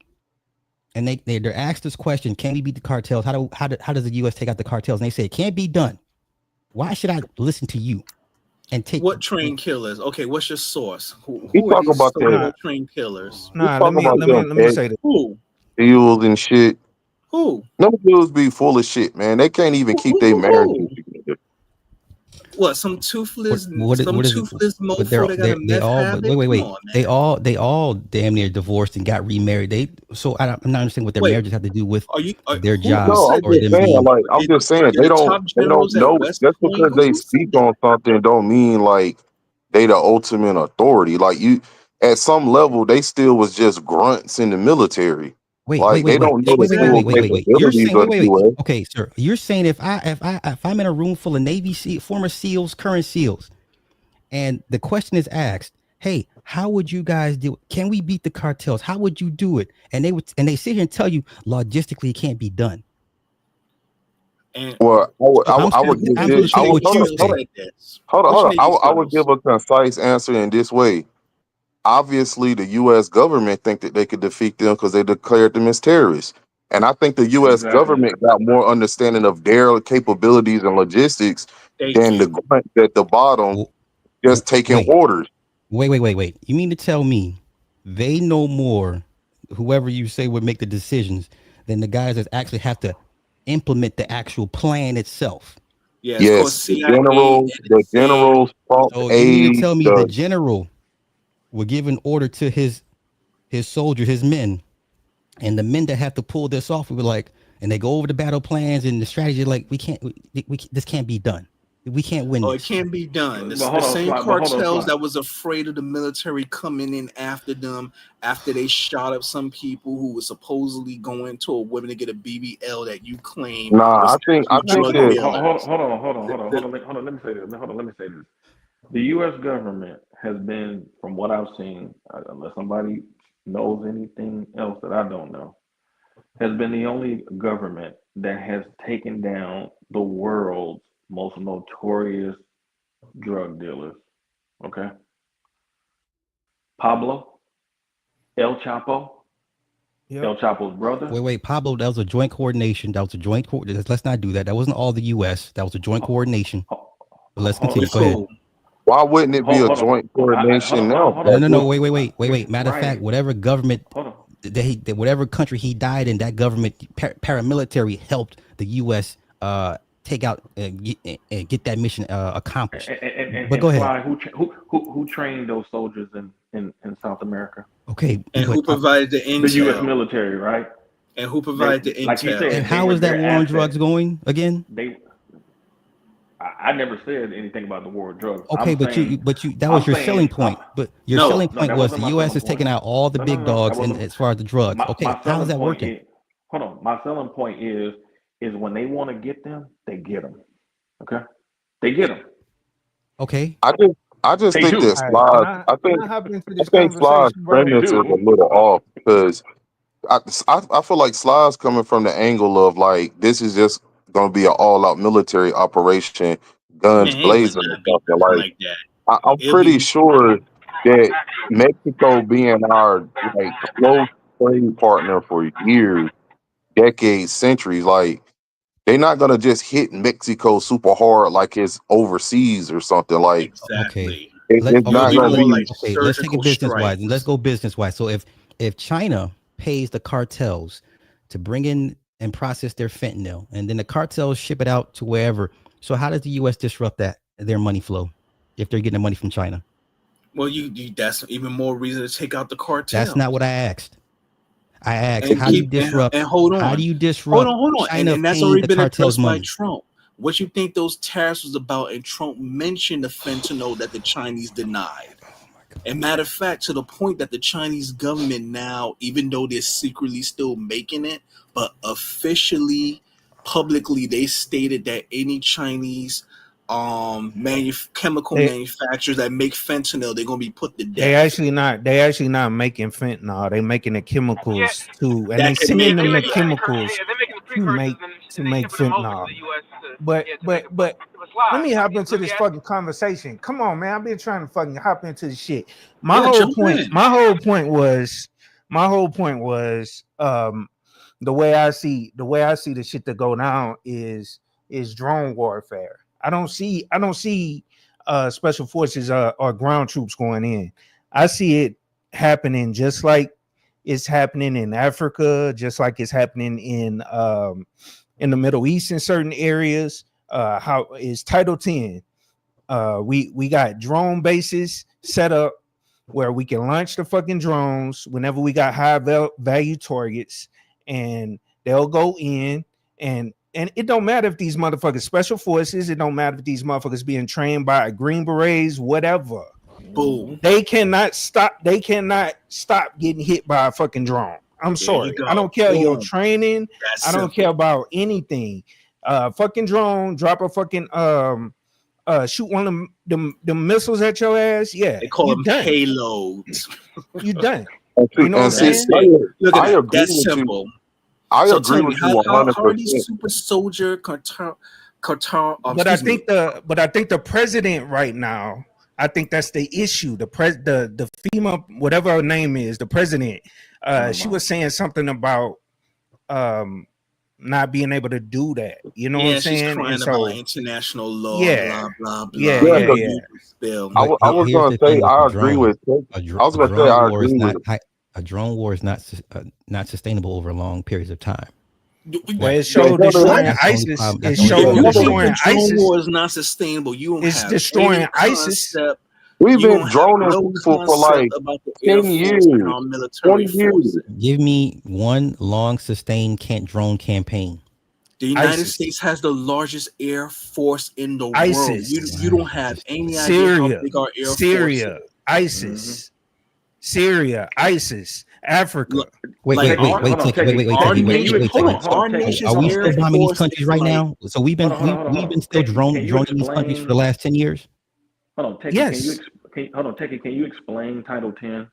and they're asked this question: can we beat the cartels? How does the U.S. take out the cartels? And they say it can't be done. Why should I listen to you and take? What train killers? Okay, what's your source? We Who are talk these about them. so-called train killers? We Nah, talk about them let me say this. Who? deals and shit. Who? Them dudes be full of shit, man. They can't even keep their marriages Who? together. What? Some toothless, What is it? But mofo that got a they meth all but habit? Come wait. on, man. They all damn near divorced and got remarried. I'm not understanding what their Wait, marriages have to do with their who jobs No, said I'm or just them this? saying, being. like, I'm Did just saying the top they don't generals at know, West just Point? because they Who said speak that? on something don't mean like they the ultimate authority. Like, you, at some level, they still was just grunts in the military. Like, they don't know the full Wait. You're capabilities saying of the wait. US. Okay, sir. You're saying if I'm in a room full of former SEALs, current SEALs, and the question is asked, hey, how would you guys do it? Can we beat the cartels? How would you do it? And they sit here and tell you logistically it can't be done. And Well, So I would give I'm this. supposed to which take Navy what you SEALs say. said this? Hold on, Which hold on. Navy I would SEALs? give a concise answer in this way. Obviously, the U.S. government think that they could defeat them because they declared them as terrorists. And I think the U.S. Exactly. government got more understanding of their capabilities and logistics Thank than the you. grunt at the bottom just taking Wait, orders. wait. You mean to tell me they know more? whoever you say would make the decisions than the guys that actually have to implement the actual plan itself. Yeah, it's called Yes, the CIA, the NSA. generals, Trump So you mean to aide, tell me the the general will give an order to his soldiers, his men, and the men that have to pull this off will be like, and they go over the battle plans and the strategy, like this can't be done. We can't win Oh, it this. can be done. But The hold on, same Sly. But hold on, cartels Sly. that was afraid of the military coming in after them after they shot up some people who were supposedly going to a woman to get a BBL that you claim nah. was I actually think drug that dealers. Hold on. Let me say this. Hold on. Let me say this. The U.S. government has been, from what I've seen, unless somebody knows anything else that I don't know, has been the only government that has taken down the world's most notorious drug dealers. Okay, Pablo, El Chapo, El Chapo's brother. Wait, Pablo, that was a joint coordination. That was a joint coordination. Let's not do that. That wasn't all the U.S. That was a joint coordination. But let's continue. Go ahead. why wouldn't it be a Hold on. joint coordination now? No. Wait. Matter of fact, whatever government, whatever country he died in, that government paramilitary helped the U.S. Take out get that mission accomplished. But go ahead. Sly, who trained those soldiers in South America? Okay. And who provided the intel? The U.S. military, right? And who provided the intel? Like you said, and how is that war on drugs going again? I never said anything about the war on drugs. Okay, but you that was your selling point. But your selling point was the U.S. is taking out all the big dogs and as far as the drugs. Okay, how is that working? Hold on. My selling point is when they want to get them, they get them. Okay, they get them. Okay. I just They think do. that Sly's. I think Sly's premise is a little off because I feel like Sly's coming from the angle of like this is just going to be an all-out military operation, guns Man, it would blazing or not be something. nothing Like like that. I'm It'll pretty be sure that Mexico being our like close trade partner for years, decades, centuries, like they're not gonna just hit Mexico super hard like it's overseas or something. Like exactly. it's not gonna be. Let's take it business wise and let's go business wise. So if China pays the cartels to bring in and process their fentanyl, and then the cartels ship it out to wherever, so how does the U.S. disrupt their money flow if they're getting the money from China? Well, you that's even more reason to take out the cartel. That's not what I asked. I asked, And how do you disrupt? and hold on. How do you disrupt? Hold on. China And that's paying already the been cartels addressed by money? Trump. What you think those tariffs was about? And Trump mentioned the fentanyl that the Chinese denied. And matter of fact, to the point that the Chinese government now, even though they're secretly still making it, but officially, publicly, they stated that any Chinese chemical manufacturers that make fentanyl, they're gonna be put to death. They actually not making fentanyl. They making the chemicals too, and they sending them the chemicals to make fentanyl. But let me hop into this fucking conversation. Come on, man. I've been trying to fucking hop into this shit. My whole point was the way I see the shit that go down is drone warfare. I don't see special forces or ground troops going in. I see it happening just like it's happening in Africa, just like it's happening in the Middle East in certain areas. How is Title 10? We got drone bases set up where we can launch the fucking drones whenever we got high value targets, and they'll go in and it don't matter if these motherfuckers special forces, it don't matter if these motherfuckers being trained by Green Berets, whatever. Boom. They cannot stop getting hit by a fucking drone. I'm sorry. I don't care your training. I don't care about anything. Fucking drone, drop a fucking shoot one of them missiles at your ass. Yeah, they call them payloads. You done. You know what I'm saying? Look at I that. agree That's with simple. you. I So agree tell me, with you how 100%. are these super soldier cartel? But I think the president right now, I think that's the issue. The FEMA, whatever her name is, the president, she was saying something about not being able to do that. You know what I'm saying? She's crying And about so, international law, yeah, blah blah blah. yeah. I was gonna say I agree with. I was gonna say I agree with a drone war is not sustainable over long periods of time. Well, it Yo, showed brother, destroying That's the only ISIS. problem. It That's the only yo, showed problem. You think brother, the destroying drone ISIS. war is not sustainable? You don't It's have any destroying ISIS. concept. we've You been don't have droning no people for concept like about the Air 10 Force and years, our military 20 years. forces. Give me one long sustained drone campaign. The United ISIS. States has the largest air force in the world. You ISIS. don't have any idea how Syria. big our air force Syria. is. ISIS. Syria. ISIS. Africa. Wait, Like our nation, wait, Techie. our So nation's are we air still bombing these force countries is right like now? So we've been we've been still Can you droning these countries for the explain? last 10 years. Hold on, Techie. Yes. Hold on, Techie? Can you explain Title 10?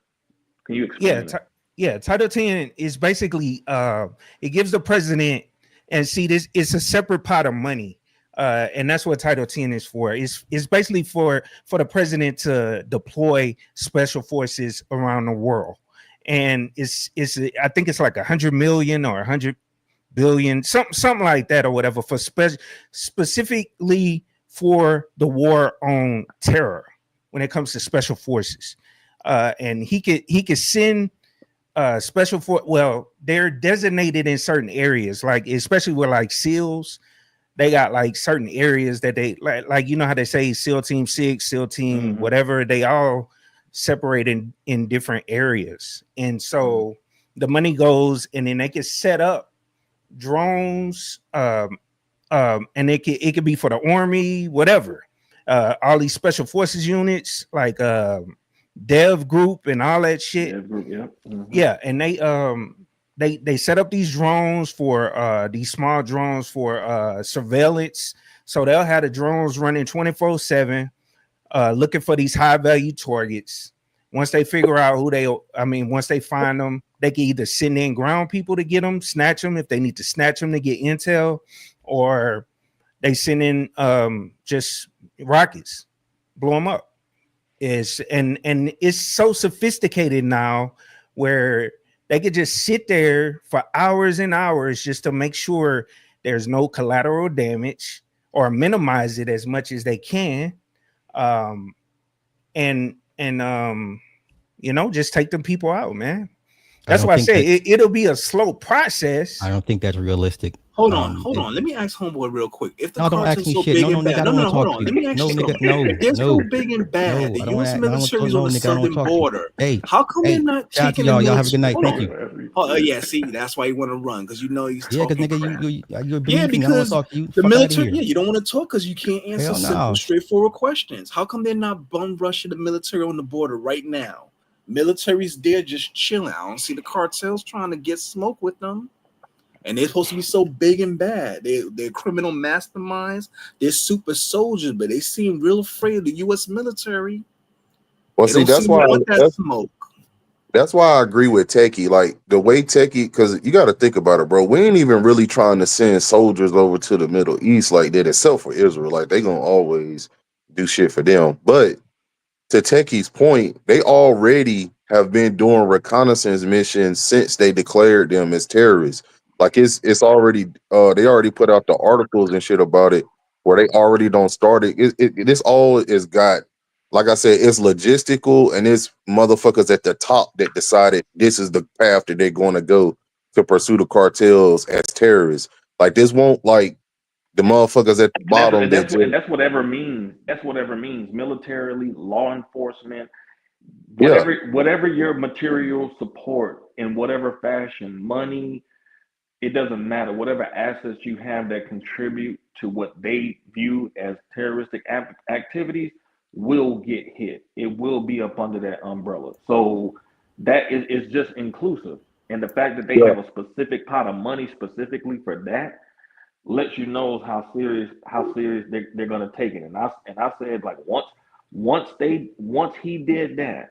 Can you Yeah. explain it? Title 10 is basically it gives the president, and see, this it's a separate pot of money. And that's what Title 10 is for. It's basically for the president to deploy special forces around the world. And it's I think it's like 100 million or 100 billion, something like that or whatever, for specifically for the war on terror when it comes to special forces. And he could send special for, well, they're designated in certain areas, like especially with like SEALs. They got like certain areas that they like you know how they say SEAL Team 6, SEAL Team whatever, they all separate in different areas. And so the money goes, and then they can set up drones, and it could be for the army, whatever. All these special forces units, like Dev Group and all that shit. Dev Group, yep. Yeah, and they set up these drones for these small drones for surveillance. So they'll have the drones running 24/7, looking for these high value targets. Once they figure out once they find them, they can either send in ground people to get them, snatch them if they need to snatch them to get intel, or they send in just rockets, blow them up. And it's so sophisticated now where they could just sit there for hours and hours just to make sure there's no collateral damage or minimize it as much as they can. And just take them people out, man. That's why I say it'll be a slow process. I don't think that's realistic. Hold on. Let me ask homeboy real quick. If the don't ask cartel's me so shit. big No, and bad, nigga, I don't want to hold talk on. to Let you. me ask No, you nigga, something. no, If they're no. so big and bad, the I don't U.S. want military is on the southern border. Hey, How come they're not shout out to taking y'all. the Y'all have a good night. Hold Thank on. you. Oh, yeah, see, that's why you want to run, because you know he's Yeah, because talking nigga, crap. you're beneath me. I don't want Because to talk to you. the Fuck out of military, here. you don't want to talk because you can't answer Hell simple, no. straightforward questions. How come they're not bum rushing the military on the border right now? Military's there just chilling. I don't see the cartels trying to get smoke with them. And they're supposed to be so big and bad. They're criminal masterminds. They're super soldiers, but they seem real afraid of the U.S. military. Well, They see, don't seem to want that smoke. that's why I agree with Techie. Like the way Techie, because you got to think about it, bro. We ain't even really trying to send soldiers over to the Middle East like that, except for Israel. Like they gonna always do shit for them. But to Techie's point, they already have been doing reconnaissance missions since they declared them as terrorists. Like it's already they already put out the articles and shit about it where they already don't start it. This all is got, like I said, it's logistical, and it's motherfuckers at the top that decided this is the path that they're going to go to pursue the cartels as terrorists. Like this won't like the motherfuckers at the bottom that just That's whatever means. That's whatever means. Militarily, law enforcement, yeah. whatever your material support in whatever fashion, money, it doesn't matter. Whatever assets you have that contribute to what they view as terroristic activities will get hit. It will be up under that umbrella. So that is just inclusive. And the fact that they have a specific pot of money specifically for that lets you know how serious they're gonna take it. And I said, like, once he did that,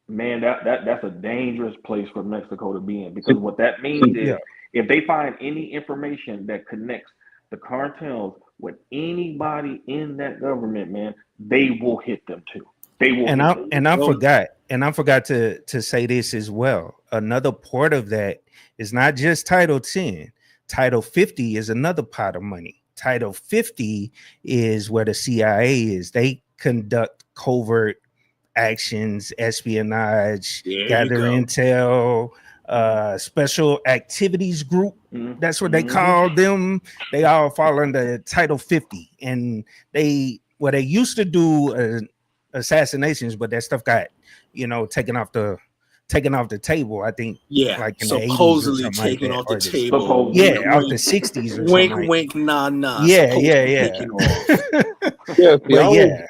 man, that's a dangerous place for Mexico to be in, because what that means is if they find any information that connects the cartels with anybody in that government, man, they will hit them too. They will. I forgot to say this as well. Another part of that is not just Title 10. Title 50 is another pot of money. Title 50 is where the CIA is. They conduct covert actions, espionage, There you gather go. intel, special activities group. That's what they Mm-hmm. call them. They all fall under Title 50, and they used to do assassinations, but that stuff got taken off the table. I think Yeah, like in the 80s or supposedly something like taken that, off the or the table. Supposedly. Wink, off the wink, 60s or something wink, like wink, nah, nah. yeah, Supposedly yeah. taken off. Yeah, see, But yeah,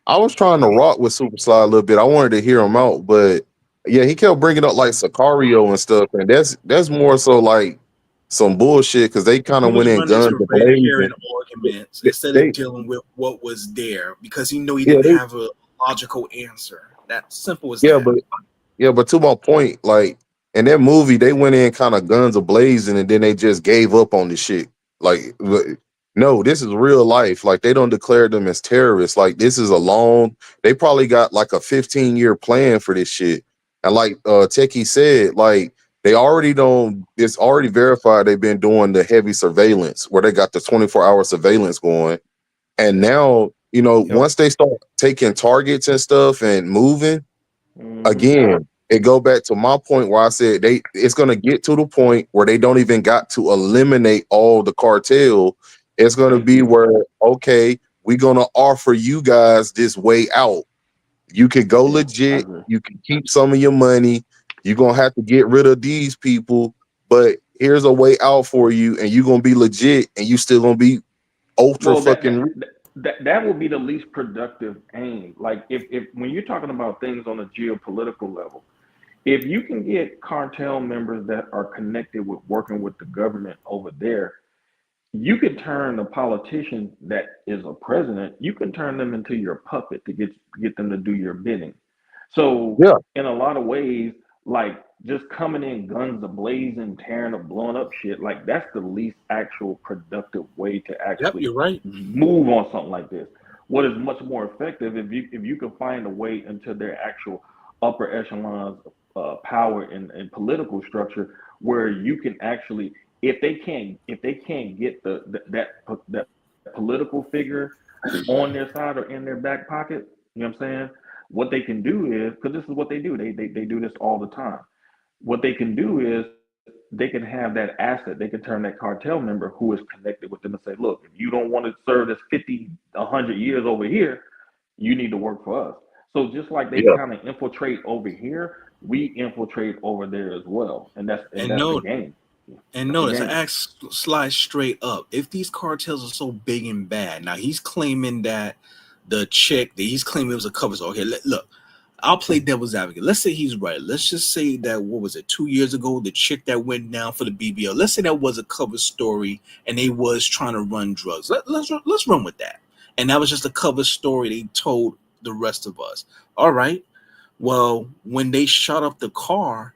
I was trying to rock with Super Slide a little bit. I wanted to hear him out, but yeah, he kept bringing up like Sicario and stuff, and that's more so like some bullshit because they kind He of went was in running guns to red blazing. herring arguments instead of They dealing with what was there because he knew he yeah, didn't have a logical answer. That simple as yeah, that. but yeah, but to my point, like in that movie, they went in kind of guns a blazing, and then they just gave up on the shit. Like, no, this is real life. Like, they don't declare them as terrorists. Like, this is a long. They probably got like a 15-year plan for this shit. And like Techie said, like they already don't. It's already verified. They've been doing the heavy surveillance where they got the 24-hour surveillance going. And now, once they start taking targets and stuff and moving again, it go back to my point where I said it's gonna get to the point where they don't even got to eliminate all the cartel. It's gonna Thank be you. where, okay, we're gonna offer you guys this way out. You can go Yeah, I legit, agree. you can keep some of your money, you're gonna have to get rid of these people, but here's a way out for you, and you're gonna be legit and you still gonna be ultra Well, that fucking that rich. that would be the least productive aim. Like if when you're talking about things on a geopolitical level, if you can get cartel members that are connected with working with the government over there, you can turn a politician that is a president, you can turn them into your puppet to get them to do your bidding. So Yeah, in a lot of ways, like just coming in guns a blazing, tearing up, blowing up shit, like that's the least actual productive way to Yep, actually you're right. move on something like this. What is much more effective if you can find a way into their actual upper echelons power and political structure where you can actually if they can't get that political figure on their side or in their back pocket, you know what I'm saying? What they can do is because this is what they do. They do this all the time. What they can do is they can have that asset. They can turn that cartel member who is connected with them and say, look, if you don't want to serve this 50, 100 years over here, you need to work for us. So just like they yeah, kind of infiltrate over here, we infiltrate over there as well, and And that's the no, game. and That's the notice, I game. asked Sly straight up if these cartels are so big and bad. Now he's claiming that the chick that he's claiming it was a cover story. Okay, look, I'll play devil's advocate. Let's say he's right. Let's just say that what was it 2 years ago? The chick that went down for the BBL. Let's say that was a cover story, and they was trying to run drugs. Let's run with that. And that was just a cover story they told the rest of us. All right. Well, when they shot up the car,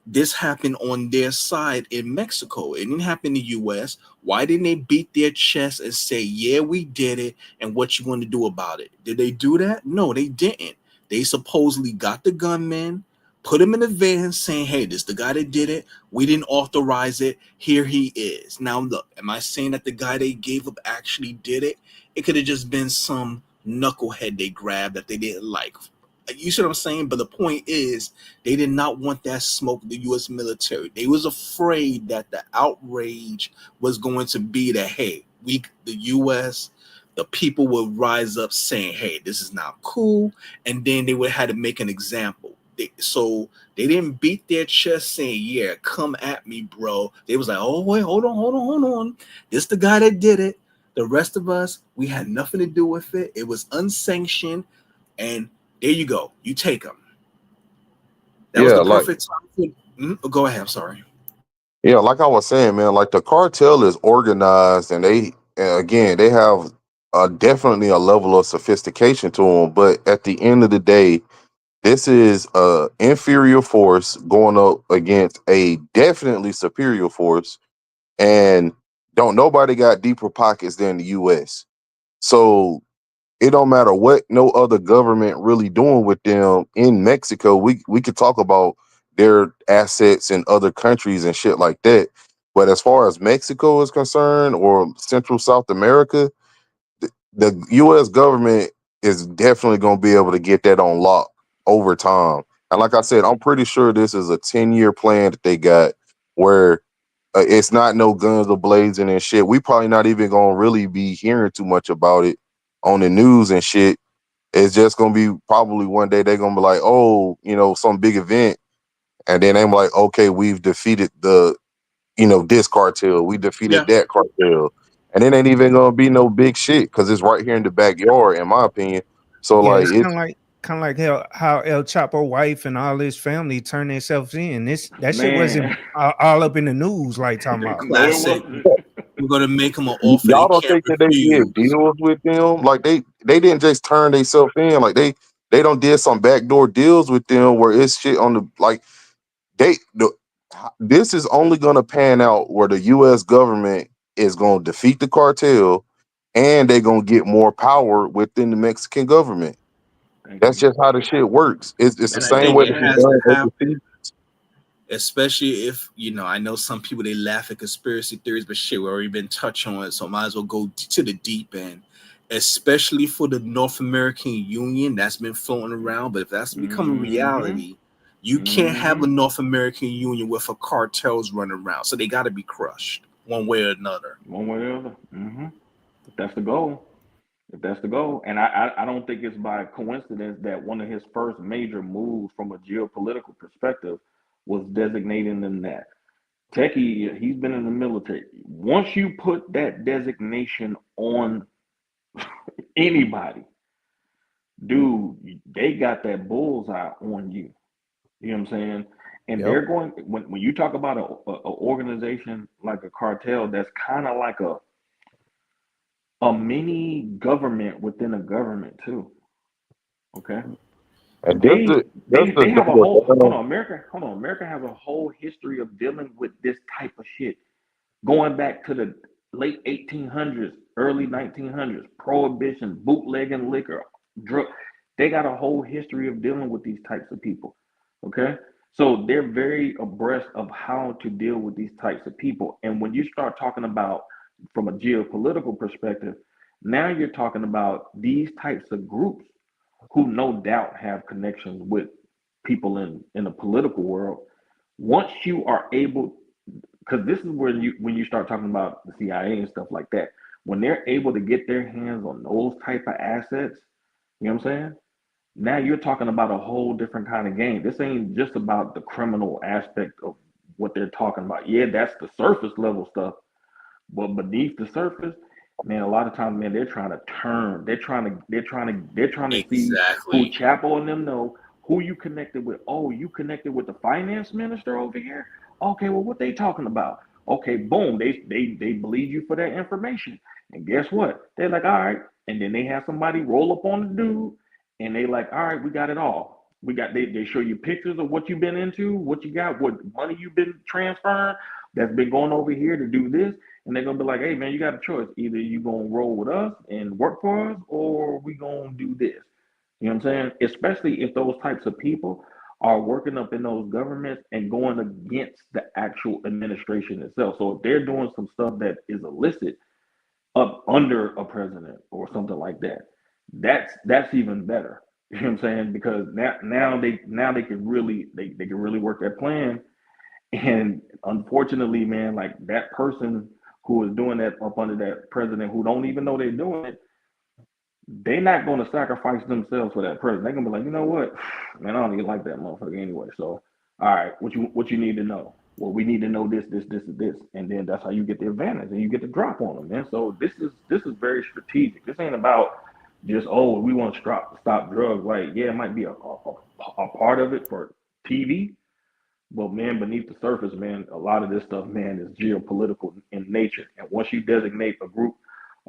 this happened on their side in Mexico. It didn't happen in the US. Why didn't they beat their chest and say, yeah, we did it, and what you want to do about it? Did they do that? No, they didn't. They supposedly got the gunman, put him in the van saying, hey, this is the guy that did it. We didn't authorize it. Here he is. Now, look, am I saying that the guy they gave up actually did it? It could have just been some knucklehead they grabbed that they didn't like. You see what I'm saying? But the point is, they did not want that smoke, the U.S. military. They was afraid that the outrage was going to be that, hey, the U.S., the people would rise up saying, hey, this is not cool. And then they would have to make an example. So they didn't beat their chest saying, yeah, come at me, bro. They was like, oh, wait, hold on. This the guy that did it. The rest of us, we had nothing to do with it. It was unsanctioned. And there you go. You take them. That was yeah, the like. perfect time. Go ahead. I'm sorry. Yeah, like I was saying, man, like the cartel is organized and again, they have definitely a level of sophistication to them. But at the end of the day, this is a inferior force going up against a definitely superior force. And don't nobody got deeper pockets than the US. So it don't matter what no other government really doing with them in Mexico. We could talk about their assets in other countries and shit like that. But as far as Mexico is concerned or Central South America, the US government is definitely going to be able to get that on lock over time. And like I said, I'm pretty sure this is a 10-year plan that they got where it's not no guns or blazing and shit. We probably not even going to really be hearing too much about it on the news and shit. It's just going to be probably one day they're going to be like, oh, some big event. And then they're like, okay, we've defeated this cartel. We defeated Yeah. that cartel. And it ain't even going to be no big shit because it's right here in the backyard, in my opinion. So, Yeah, like, it's it's kind of like how El Chapo wife and all his family turned themselves in. That shit wasn't Man. all up in the news like talking about. No, it Classic. wasn't. We're gonna make them an offer they y'all don't can't think that they did refuse. deals with them? Like, they didn't just turn themselves in. Like, they don't did some backdoor deals with them where it's shit on the, like, this is only going to pan out where the U.S. government is going to defeat the cartel and they're going to get more power within the Mexican government. Thank That's you. just how the shit works. It's the And I same think way it that we has to done happen, overseas. especially if I know some people they laugh at conspiracy theories, but shit, we already been touched on it, so I might as well go to the deep end. Especially for the North American Union that's been floating around, but if that's become a reality, you can't have a North American Union with a cartels running around, so they got to be crushed one way or another. One way or the other. If that's the goal. If that's the goal. And I don't think it's by coincidence that one of his first major moves from a geopolitical perspective was designating them that. Techie, he's been in the military. Once you put that designation on anybody, dude, they got that bullseye on you. You know what I'm saying? And they're going when you talk about a organization like a cartel, that's kind of like a mini government within a government too. Okay. And They have a whole America has a whole history of dealing with this type of shit. Going back to the late 1800s, early 1900s, prohibition, bootlegging liquor, drug. They got a whole history of dealing with these types of people. Okay. So they're very abreast of how to deal with these types of people. And when you start talking about from a geopolitical perspective, now you're talking about these types of groups who no doubt have connections with people in the political world. Once you are able, because this is when you start talking about the CIA and stuff like that, when they're able to get their hands on those type of assets, you know what I'm saying? Now you're talking about a whole different kind of game. This ain't just about the criminal aspect of what they're talking about. Yeah, that's the surface level stuff, but beneath the surface, man, a lot of times, man, they're trying to turn. They're trying to see who Exactly. Chapo and them know, who you connected with. Oh, you connected with the finance minister over here? Okay, well, what they talking about? Okay, boom, they believe you for that information. And guess what? They're like, all right. And then they have somebody roll up on the dude and they like, all right, we got it all. They show you pictures of what you've been into, what you got, what money you've been transferring that's been going over here to do this. And they're gonna be like, hey man, you got a choice. Either you gonna roll with us and work for us, or we gonna do this. You know what I'm saying? Especially if those types of people are working up in those governments and going against the actual administration itself. So if they're doing some stuff that is illicit up under a president or something like that, that's even better. You know what I'm saying? Because now they can really they can really work that plan. And unfortunately, man, like that person who is doing that up under that president who don't even know they're doing it, they're not going to sacrifice themselves for that president. They're going to be like, you know what, man, I don't even like that motherfucker anyway. So, all right, what you need to know? Well, we need to know this, and then that's how you get the advantage and you get the drop on them, man. So this is very strategic. This ain't about just we want to stop drugs. Like, yeah, it might be a part of it for TV, but man, beneath the surface, man, a lot of this stuff, man, is geopolitical in nature. And once you designate a group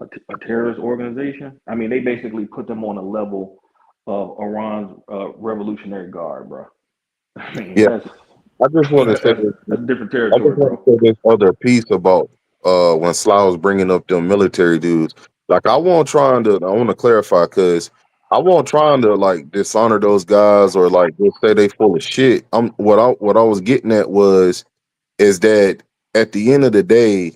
a terrorist organization, I mean, they basically put them on a level of Iran's Revolutionary Guard, bro. I mean, Yeah. I just want to say that's different I just territory, want bro. to say this other piece about when Sly was bringing up them military dudes. Like, I want to clarify because I won't trying to like dishonor those guys or like just say they full of shit. What I was getting at is that at the end of the day,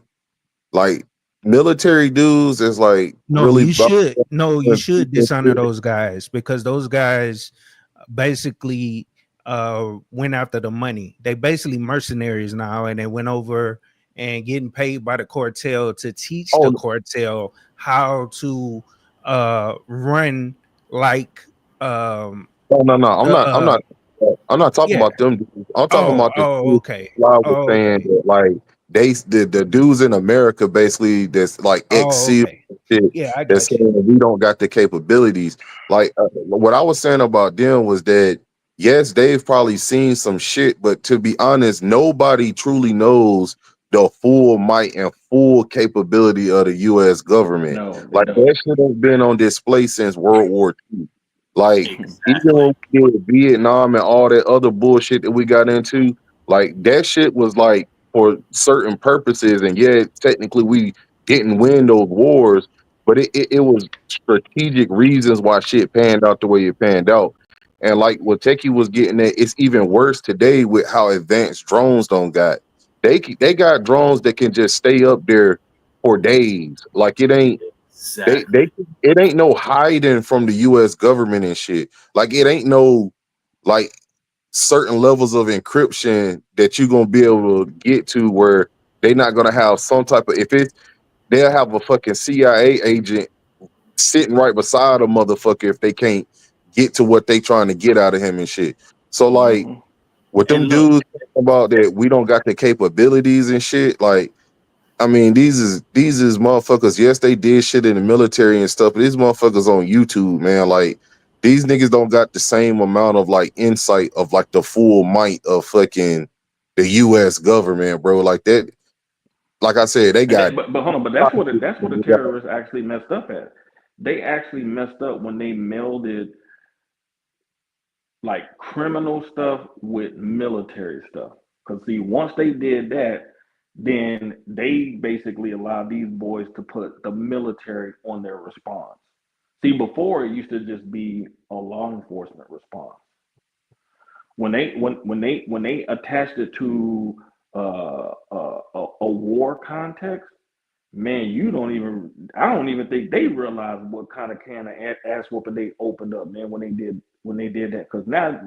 like military dudes is like No, really you should. No, you should dishonor those guys because those guys basically went after the money. They basically mercenaries now, and they went over and getting paid by the cartel to teach the cartel how to run like No. I'm not talking yeah. about them dudes. I'm talking Oh, about the oh, dudes okay. I was Oh, saying okay. that like the dudes in America basically that's like Oh, ex-SEAL okay. shit Yeah, I that's got you. saying we don't got the capabilities. Like what I was saying about them was that yes, they've probably seen some shit, but to be honest, nobody truly knows the full might and full capability of the U.S. government. No, they Like don't. that shit has been on display since World War II. Like even Exactly. when we did Vietnam and all that other bullshit that we got into, like that shit was like for certain purposes, and yeah, technically we didn't win those wars, but it was strategic reasons why shit panned out the way it panned out. And like what Techie was getting at, it's even worse today with how advanced drones don't got. They got drones that can just stay up there for days. Like it ain't Exactly. it ain't no hiding from the US government and shit. Like it ain't no like certain levels of encryption that you're gonna be able to get to where they not gonna have some type of they'll have a fucking CIA agent sitting right beside a motherfucker if they can't get to what they trying to get out of him and shit. So like Mm-hmm. with them And look, dudes talking about that we don't got the capabilities and shit, like I mean, these is motherfuckers. Yes, they did shit in the military and stuff, but these motherfuckers on YouTube, man. Like these niggas don't got the same amount of like insight of like the full might of fucking the U.S. government, bro. Like that. Like I said, they And got. but hold on, but that's what the terrorists actually messed up at. They actually messed up when they melded like criminal stuff with military stuff. Because see, once they did that, then they basically allowed these boys to put the military on their response. See, before it used to just be a law enforcement response. When they attached it to a war context, man, I don't even think they realize what kind of can of ass whooping they opened up, man, when they did that. Because now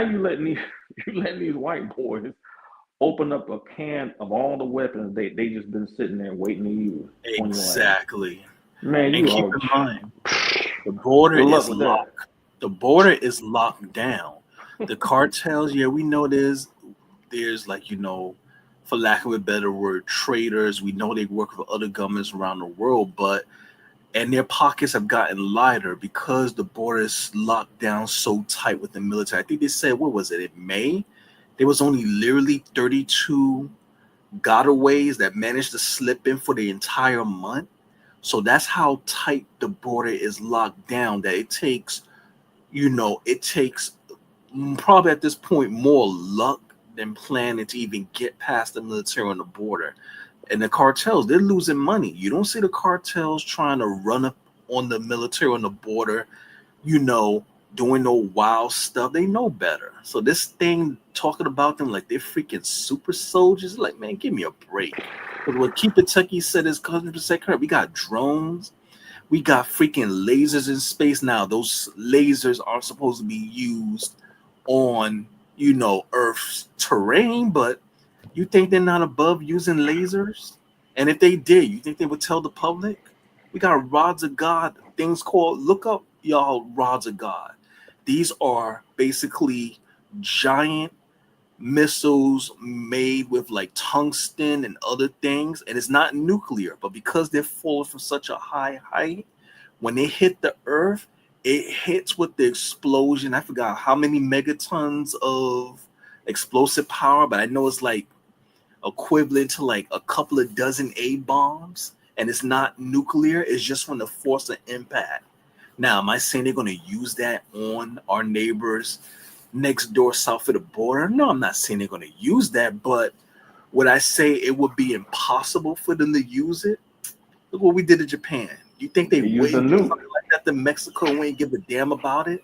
you letting these you letting these white boys open up a can of all the weapons they just been sitting there waiting to use on your ass. exactly. Man, And you keep are in mind, the border good luck is with that. locked. The border is locked down. The cartels, yeah, we know there's like, for lack of a better word, traitors. We know they work with other governments around the world, but and their pockets have gotten lighter because the border is locked down so tight with the military. I think they said, what was it, in May? There was only literally 32 gotaways that managed to slip in for the entire month. So that's how tight the border is locked down that it takes probably at this point more luck than planning to even get past the military on the border. And the cartels, they're losing money. You don't see the cartels trying to run up on the military on the border, you know, doing no wild stuff. They know better. So this thing talking about them like they're freaking super soldiers, like, man, give me a break. But what Keep It Tucky said is 100% correct. We got drones. We got freaking lasers in space now. Those lasers are supposed to be used on, Earth's terrain, but you think they're not above using lasers? And if they did, you think they would tell the public? We got rods of God, things called, look up, y'all, rods of God. These are basically giant missiles made with like tungsten and other things, and it's not nuclear, but because they're falling from such a high height, when they hit the earth, it hits with the explosion. I forgot how many megatons of explosive power, but I know it's like equivalent to like a couple of dozen A bombs, and it's not nuclear, it's just from the force of impact. Now, am I saying they're going to use that on our neighbors next door south of the border? No, I'm not saying they're going to use that, but would I say it would be impossible for them to use it? Look what we did to Japan. You think they They used a wouldn't do nuke. something like that to Mexico and wouldn't give a damn about it?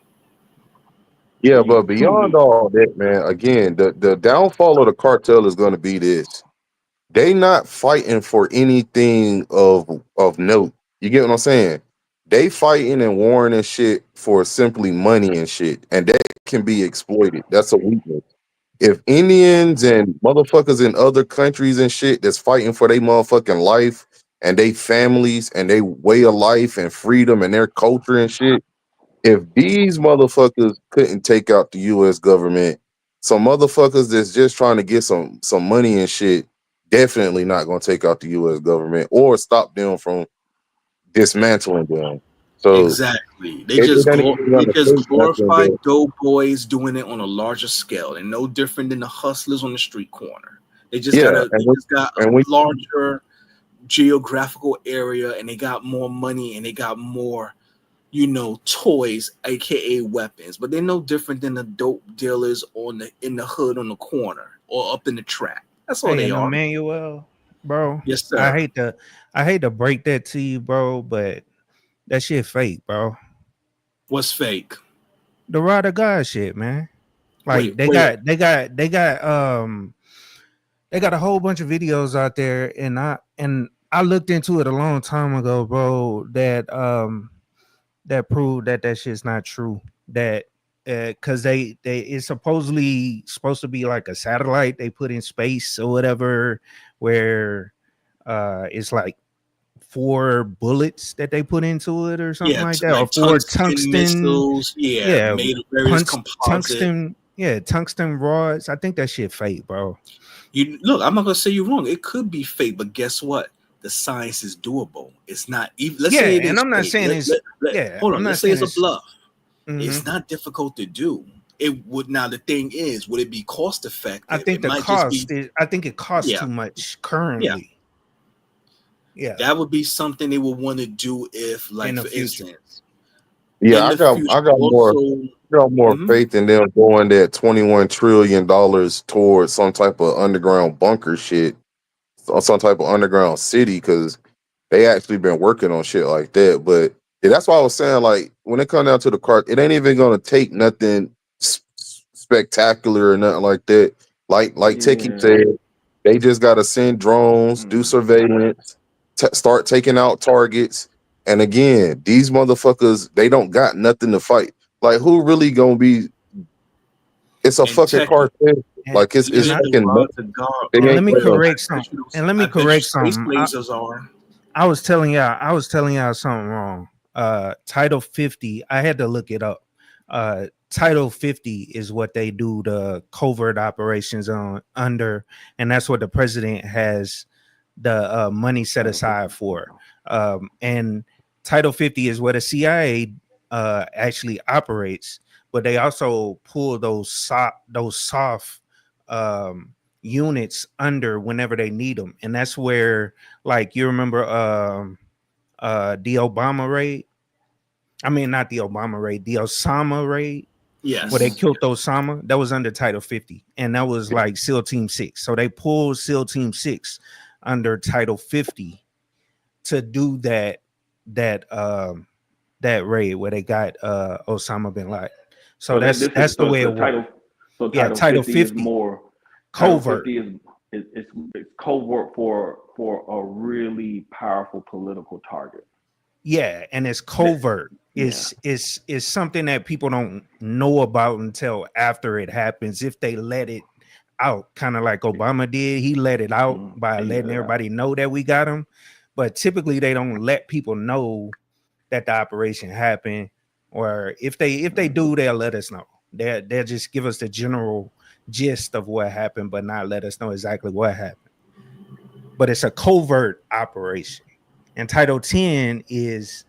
They Yeah, but used two beyond nukes. all that, man, again, the downfall of the cartel is going to be this. they not fighting for anything of note. You get what I'm saying? They fighting and warring and shit for simply money and shit, and that can be exploited. That's a weakness. If Indians and motherfuckers in other countries and shit that's fighting for their motherfucking life and they families and they way of life and freedom and their culture and shit, if these motherfuckers couldn't take out the US government, some motherfuckers that's just trying to get some money and shit definitely not gonna take out the US government or stop them from dismantling them. So Exactly. it ain't even They gonna just take nothing glorify but dope boys doing it on a larger scale, and no different than the hustlers on the street corner. yeah, They just got a and we larger geographical area, and they got more money, and they got more, toys, aka weapons. But they're no different than the dope dealers in the hood on the corner or up in the trap. That's all Hey, they and are. Emmanuel, bro. Yes, I sir. hate to break that to you, bro, but that shit fake, bro. What's fake? The ride of God shit, man. Like Wait, wait. they got a whole bunch of videos out there, and I looked into it a long time ago, bro. That proved that shit's not true. That because they it's supposed to be like a satellite they put in space or whatever, where it's like 4 bullets that they put into it or something Yeah, like that, or like 4 tungsten tungsten, missiles. Yeah, yeah, made of various composite. tungsten rods. I think that shit fake, bro. You look, I'm not gonna say you're wrong. It could be fake, but guess what? The science is doable. It's not even. Let's Yeah, say it and is I'm not fake. saying it's Hold I'm on. not Let's say saying it's a it's bluff. mhm. It's not difficult to do. It would now. The thing is, would it be cost I effective? think It might just be. I think it costs Yeah, too much yeah. currently. Yeah, That would be something they would want to do if, in like, the for future. instance, yeah, in the future. Also, I got more mhm. faith in them throwing that $21 trillion towards some type of underground bunker shit or some type of underground city because they actually been working on shit like that. But yeah, that's why I was saying, like, when it comes down to the cart, it ain't even gonna take nothing spectacular or nothing like that. Like Techie Yeah. said, they just gotta send drones, do surveillance, start taking out targets. And again, these motherfuckers, they don't got nothing to fight. Like, who really gonna be? It's a And fucking Techie, cartel. Like, it's even the fucking. rods of God They And let ain't me gonna. correct something. I bet you space lasers are. I was telling y'all something wrong. Title 50, I had to look it up. Title 50 is what they do the covert operations on under, and that's what the president has the money set aside for. And Title 50 is what the CIA actually operates, but they also pull those soft units under whenever they need them, and that's where, like, you remember the Obama raid. I mean, not the Obama raid, the Osama raid, where they Yes. killed Osama. That was under Title 50, and that was like SEAL Team 6. So they pulled SEAL Team 6 under Title 50 to do that raid where they got Osama bin Laden. So that's the way it worked. Yeah, Title Title 50 is 50 more. Title covert. 50 it's covert for a really powerful political target. Yeah, and it's covert. It's something that people don't know about until after it happens. If they let it out, kind of like Obama did, he let it out by letting everybody know that we got him. But typically, they don't let people know that the operation happened, or if they do, they'll let us know. They'll just give us the general gist of what happened, but not let us know exactly what happened. But it's a covert operation, and Title 10 is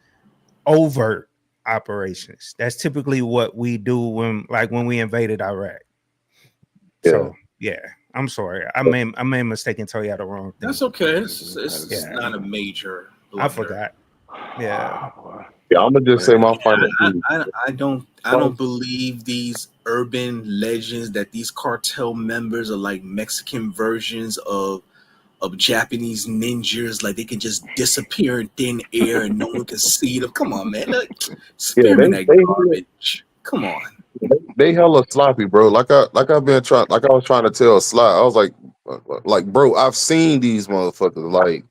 overt operations. That's typically what we do when we invaded Iraq. So yeah, I'm sorry. I made a mistake and told you the wrong thing. That's okay. It's not a major I blunder. forgot. Yeah. Yeah, I'm gonna just say my final. I don't believe these urban legends that these cartel members are like Mexican versions of Japanese ninjas, like they can just disappear in thin air and no one can see them. Come on, man. Yeah, Spare me that garbage. Come on. they hella sloppy, bro. Like I was trying to tell Sly. I was like, Like, bro, I've seen these motherfuckers. Like,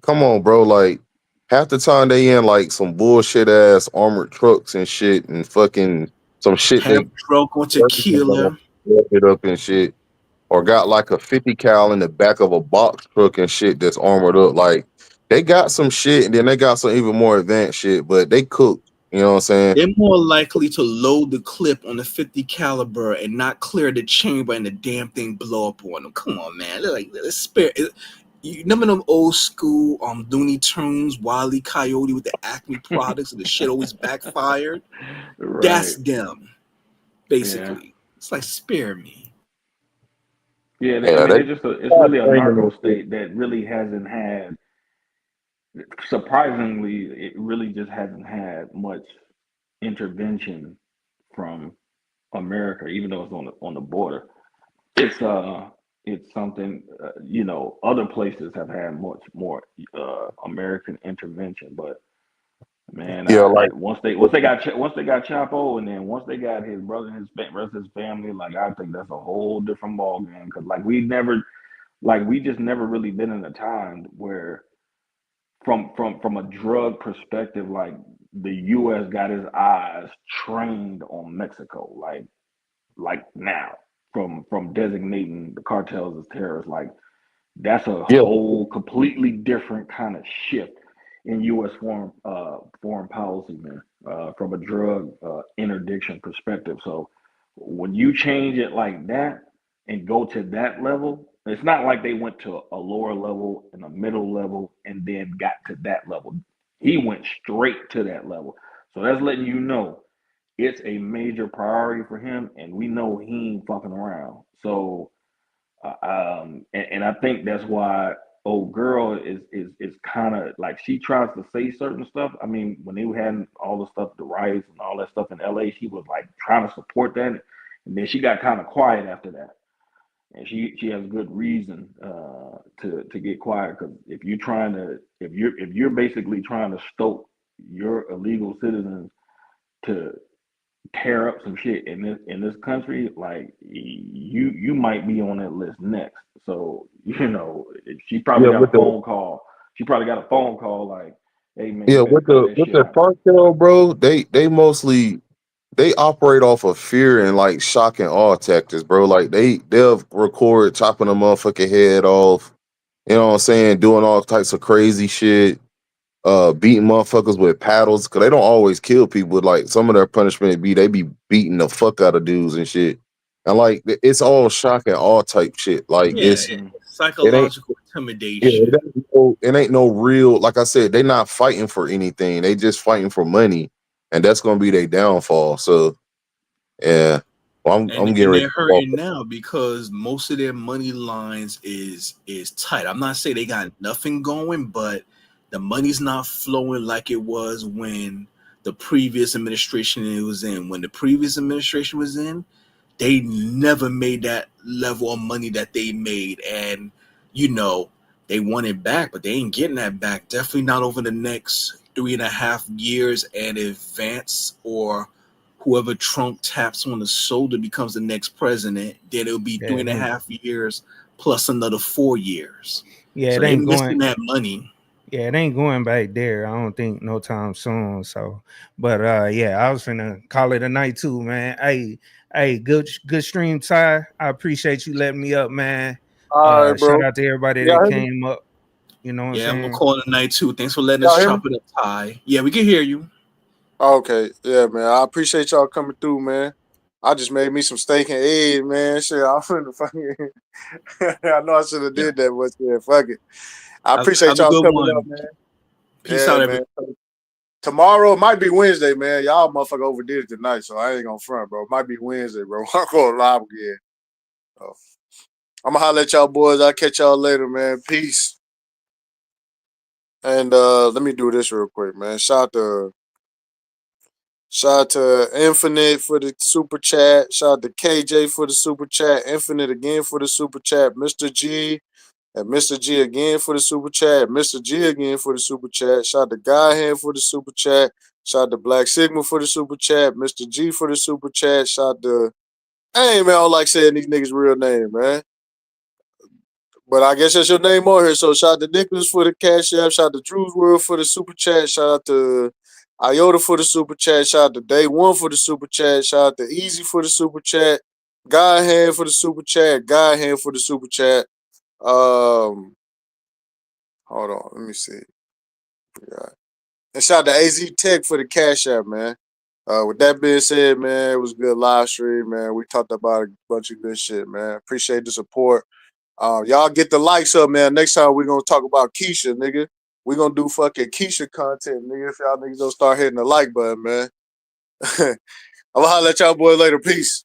come on, bro. Like, half the time they in like some bullshit ass armored trucks and shit, and fucking some shit Half they drunk on tequila. it up and shit, or got like a 50 cal in the back of a box truck and shit that's armored up. Like, they got some shit, and then they got some even more advanced shit, but they cook. You know what I'm saying? They're more likely to load the clip on the 50 caliber and not clear the chamber and the damn thing blow up on them. Come on, man. They're like, let's spare. You remember them old school Looney Tunes, Wile E. Coyote with the Acme products and the shit always backfired? Right. That's them, basically. It's like, spare me. Yeah, I Yeah, mean, they it's really a narco state that really hasn't had, surprisingly, it really just hasn't had much intervention from America, even though it's on the border. It's something, you know, other places have had much more American intervention, but man, Yeah, like once they got Chapo, and then once they got his brother and his rest of his family, like, I think that's a whole different ball game, because we just never really been in a time where from a drug perspective, like, the U.S. got his eyes trained on Mexico, like now, from designating the cartels as terrorists. Like, that's a yeah, whole completely different kind of shift in U.S. foreign policy, man, from a drug interdiction perspective. So when you change it like that and go to that level, it's not like they went to a lower level and a middle level and then got to that level. He went straight to that level. So that's letting you know it's a major priority for him, and we know he ain't fucking around. So and I think that's why old girl is kind of like, she tries to say certain stuff. I mean, when they had all the stuff, the riots and all that stuff in LA, she was like trying to support that, and then she got kind of quiet after that. And she has good reason to get quiet, because if you're basically trying to stoke your illegal citizens to tear up some shit in this country, like, you might be on that list next. So, you know, she probably yeah, got with a the phone call. She probably got a phone call like, "Hey man, you yeah, better with cut the that with shit the out." cartel, bro, they mostly they operate off of fear and like shock and awe tactics, bro. Like, they'll record chopping a motherfucking head off, you know what I'm saying, doing all types of crazy shit, beating motherfuckers with paddles, because they don't always kill people. Like, some of their punishment they be beating the fuck out of dudes and shit. And like, it's all shock and awe type shit. Like, Yeah, it ain't psychological yeah, intimidation. it ain't no real, like I said, they not fighting for anything. They just fighting for money, and that's gonna be their downfall. So yeah, well, I'm getting And ready they're to fall. hurting now because most of their money lines is tight. I'm not saying they got nothing going, but the money's not flowing like it was when the previous administration it was in. When the previous administration was in, they never made that level of money that they made, and you know, they want it back, but they ain't getting that back. Definitely not over the next 3.5 years. And if Vance or whoever Trump taps on the shoulder becomes the next president, then it'll be Yeah, three and a half years plus another 4 years. yeah, So it they ain't going. missing that money. Yeah, it ain't going back there. I don't think no time soon. So, but yeah, I was finna call it a night too, man. Hey, good stream, Ty. I appreciate you letting me up, man. All right, Shout bro. out to everybody Y'all that hear me? came up. You know what I'm Yeah, I'm gonna saying? call it a night too. Thanks for letting us Y'all hear me? chop it up, Ty. Yeah, we can hear you. Okay, yeah, man. I appreciate y'all coming through, man. I just made me some steak and eggs, man. Shit, I'm finna fucking. I know I should have Yeah. did that, but yeah, fuck it. I appreciate Have a y'all good coming up, one. man. Peace Yeah, out, everybody. man. Tomorrow it might be Wednesday, man. Y'all motherfucker overdid it tonight, so I ain't gonna front, bro. It might be Wednesday, bro. I'm going live again. So, I'm gonna holler at y'all boys. I'll catch y'all later, man. Peace. And let me do this real quick, man. Shout out to Infinite for the super chat. Shout out to KJ for the super chat. Infinite again for the super chat. Mr. G and Mr. G again for the super chat. Mr. G again for the super chat. Shout out to Godhand for the super chat. Shout out to Black Sigma for the super chat. Mr. G for the super chat. Shout out to, I ain't man, I don't like saying these niggas' real name, man. But I guess that's your name on here. So shout out to Nicholas for the cash app. Shout out to Drew's World for the super chat. Shout out to Iota for the super chat. Shout out to Day One for the super chat. Shout out to Easy for the super chat. Godhand for the super chat. Godhand for the super chat. Hold on, let me see. Yeah. And shout out to AZ Tech for the cash app, man. With that being said, man, it was a good live stream, man. We talked about a bunch of good shit, man. Appreciate the support. Y'all get the likes up, man. Next time we're gonna talk about Keisha, nigga. We're gonna do fucking Keisha content, nigga. If y'all niggas don't start hitting the like button, man. I'm gonna holler at y'all boys later. Peace.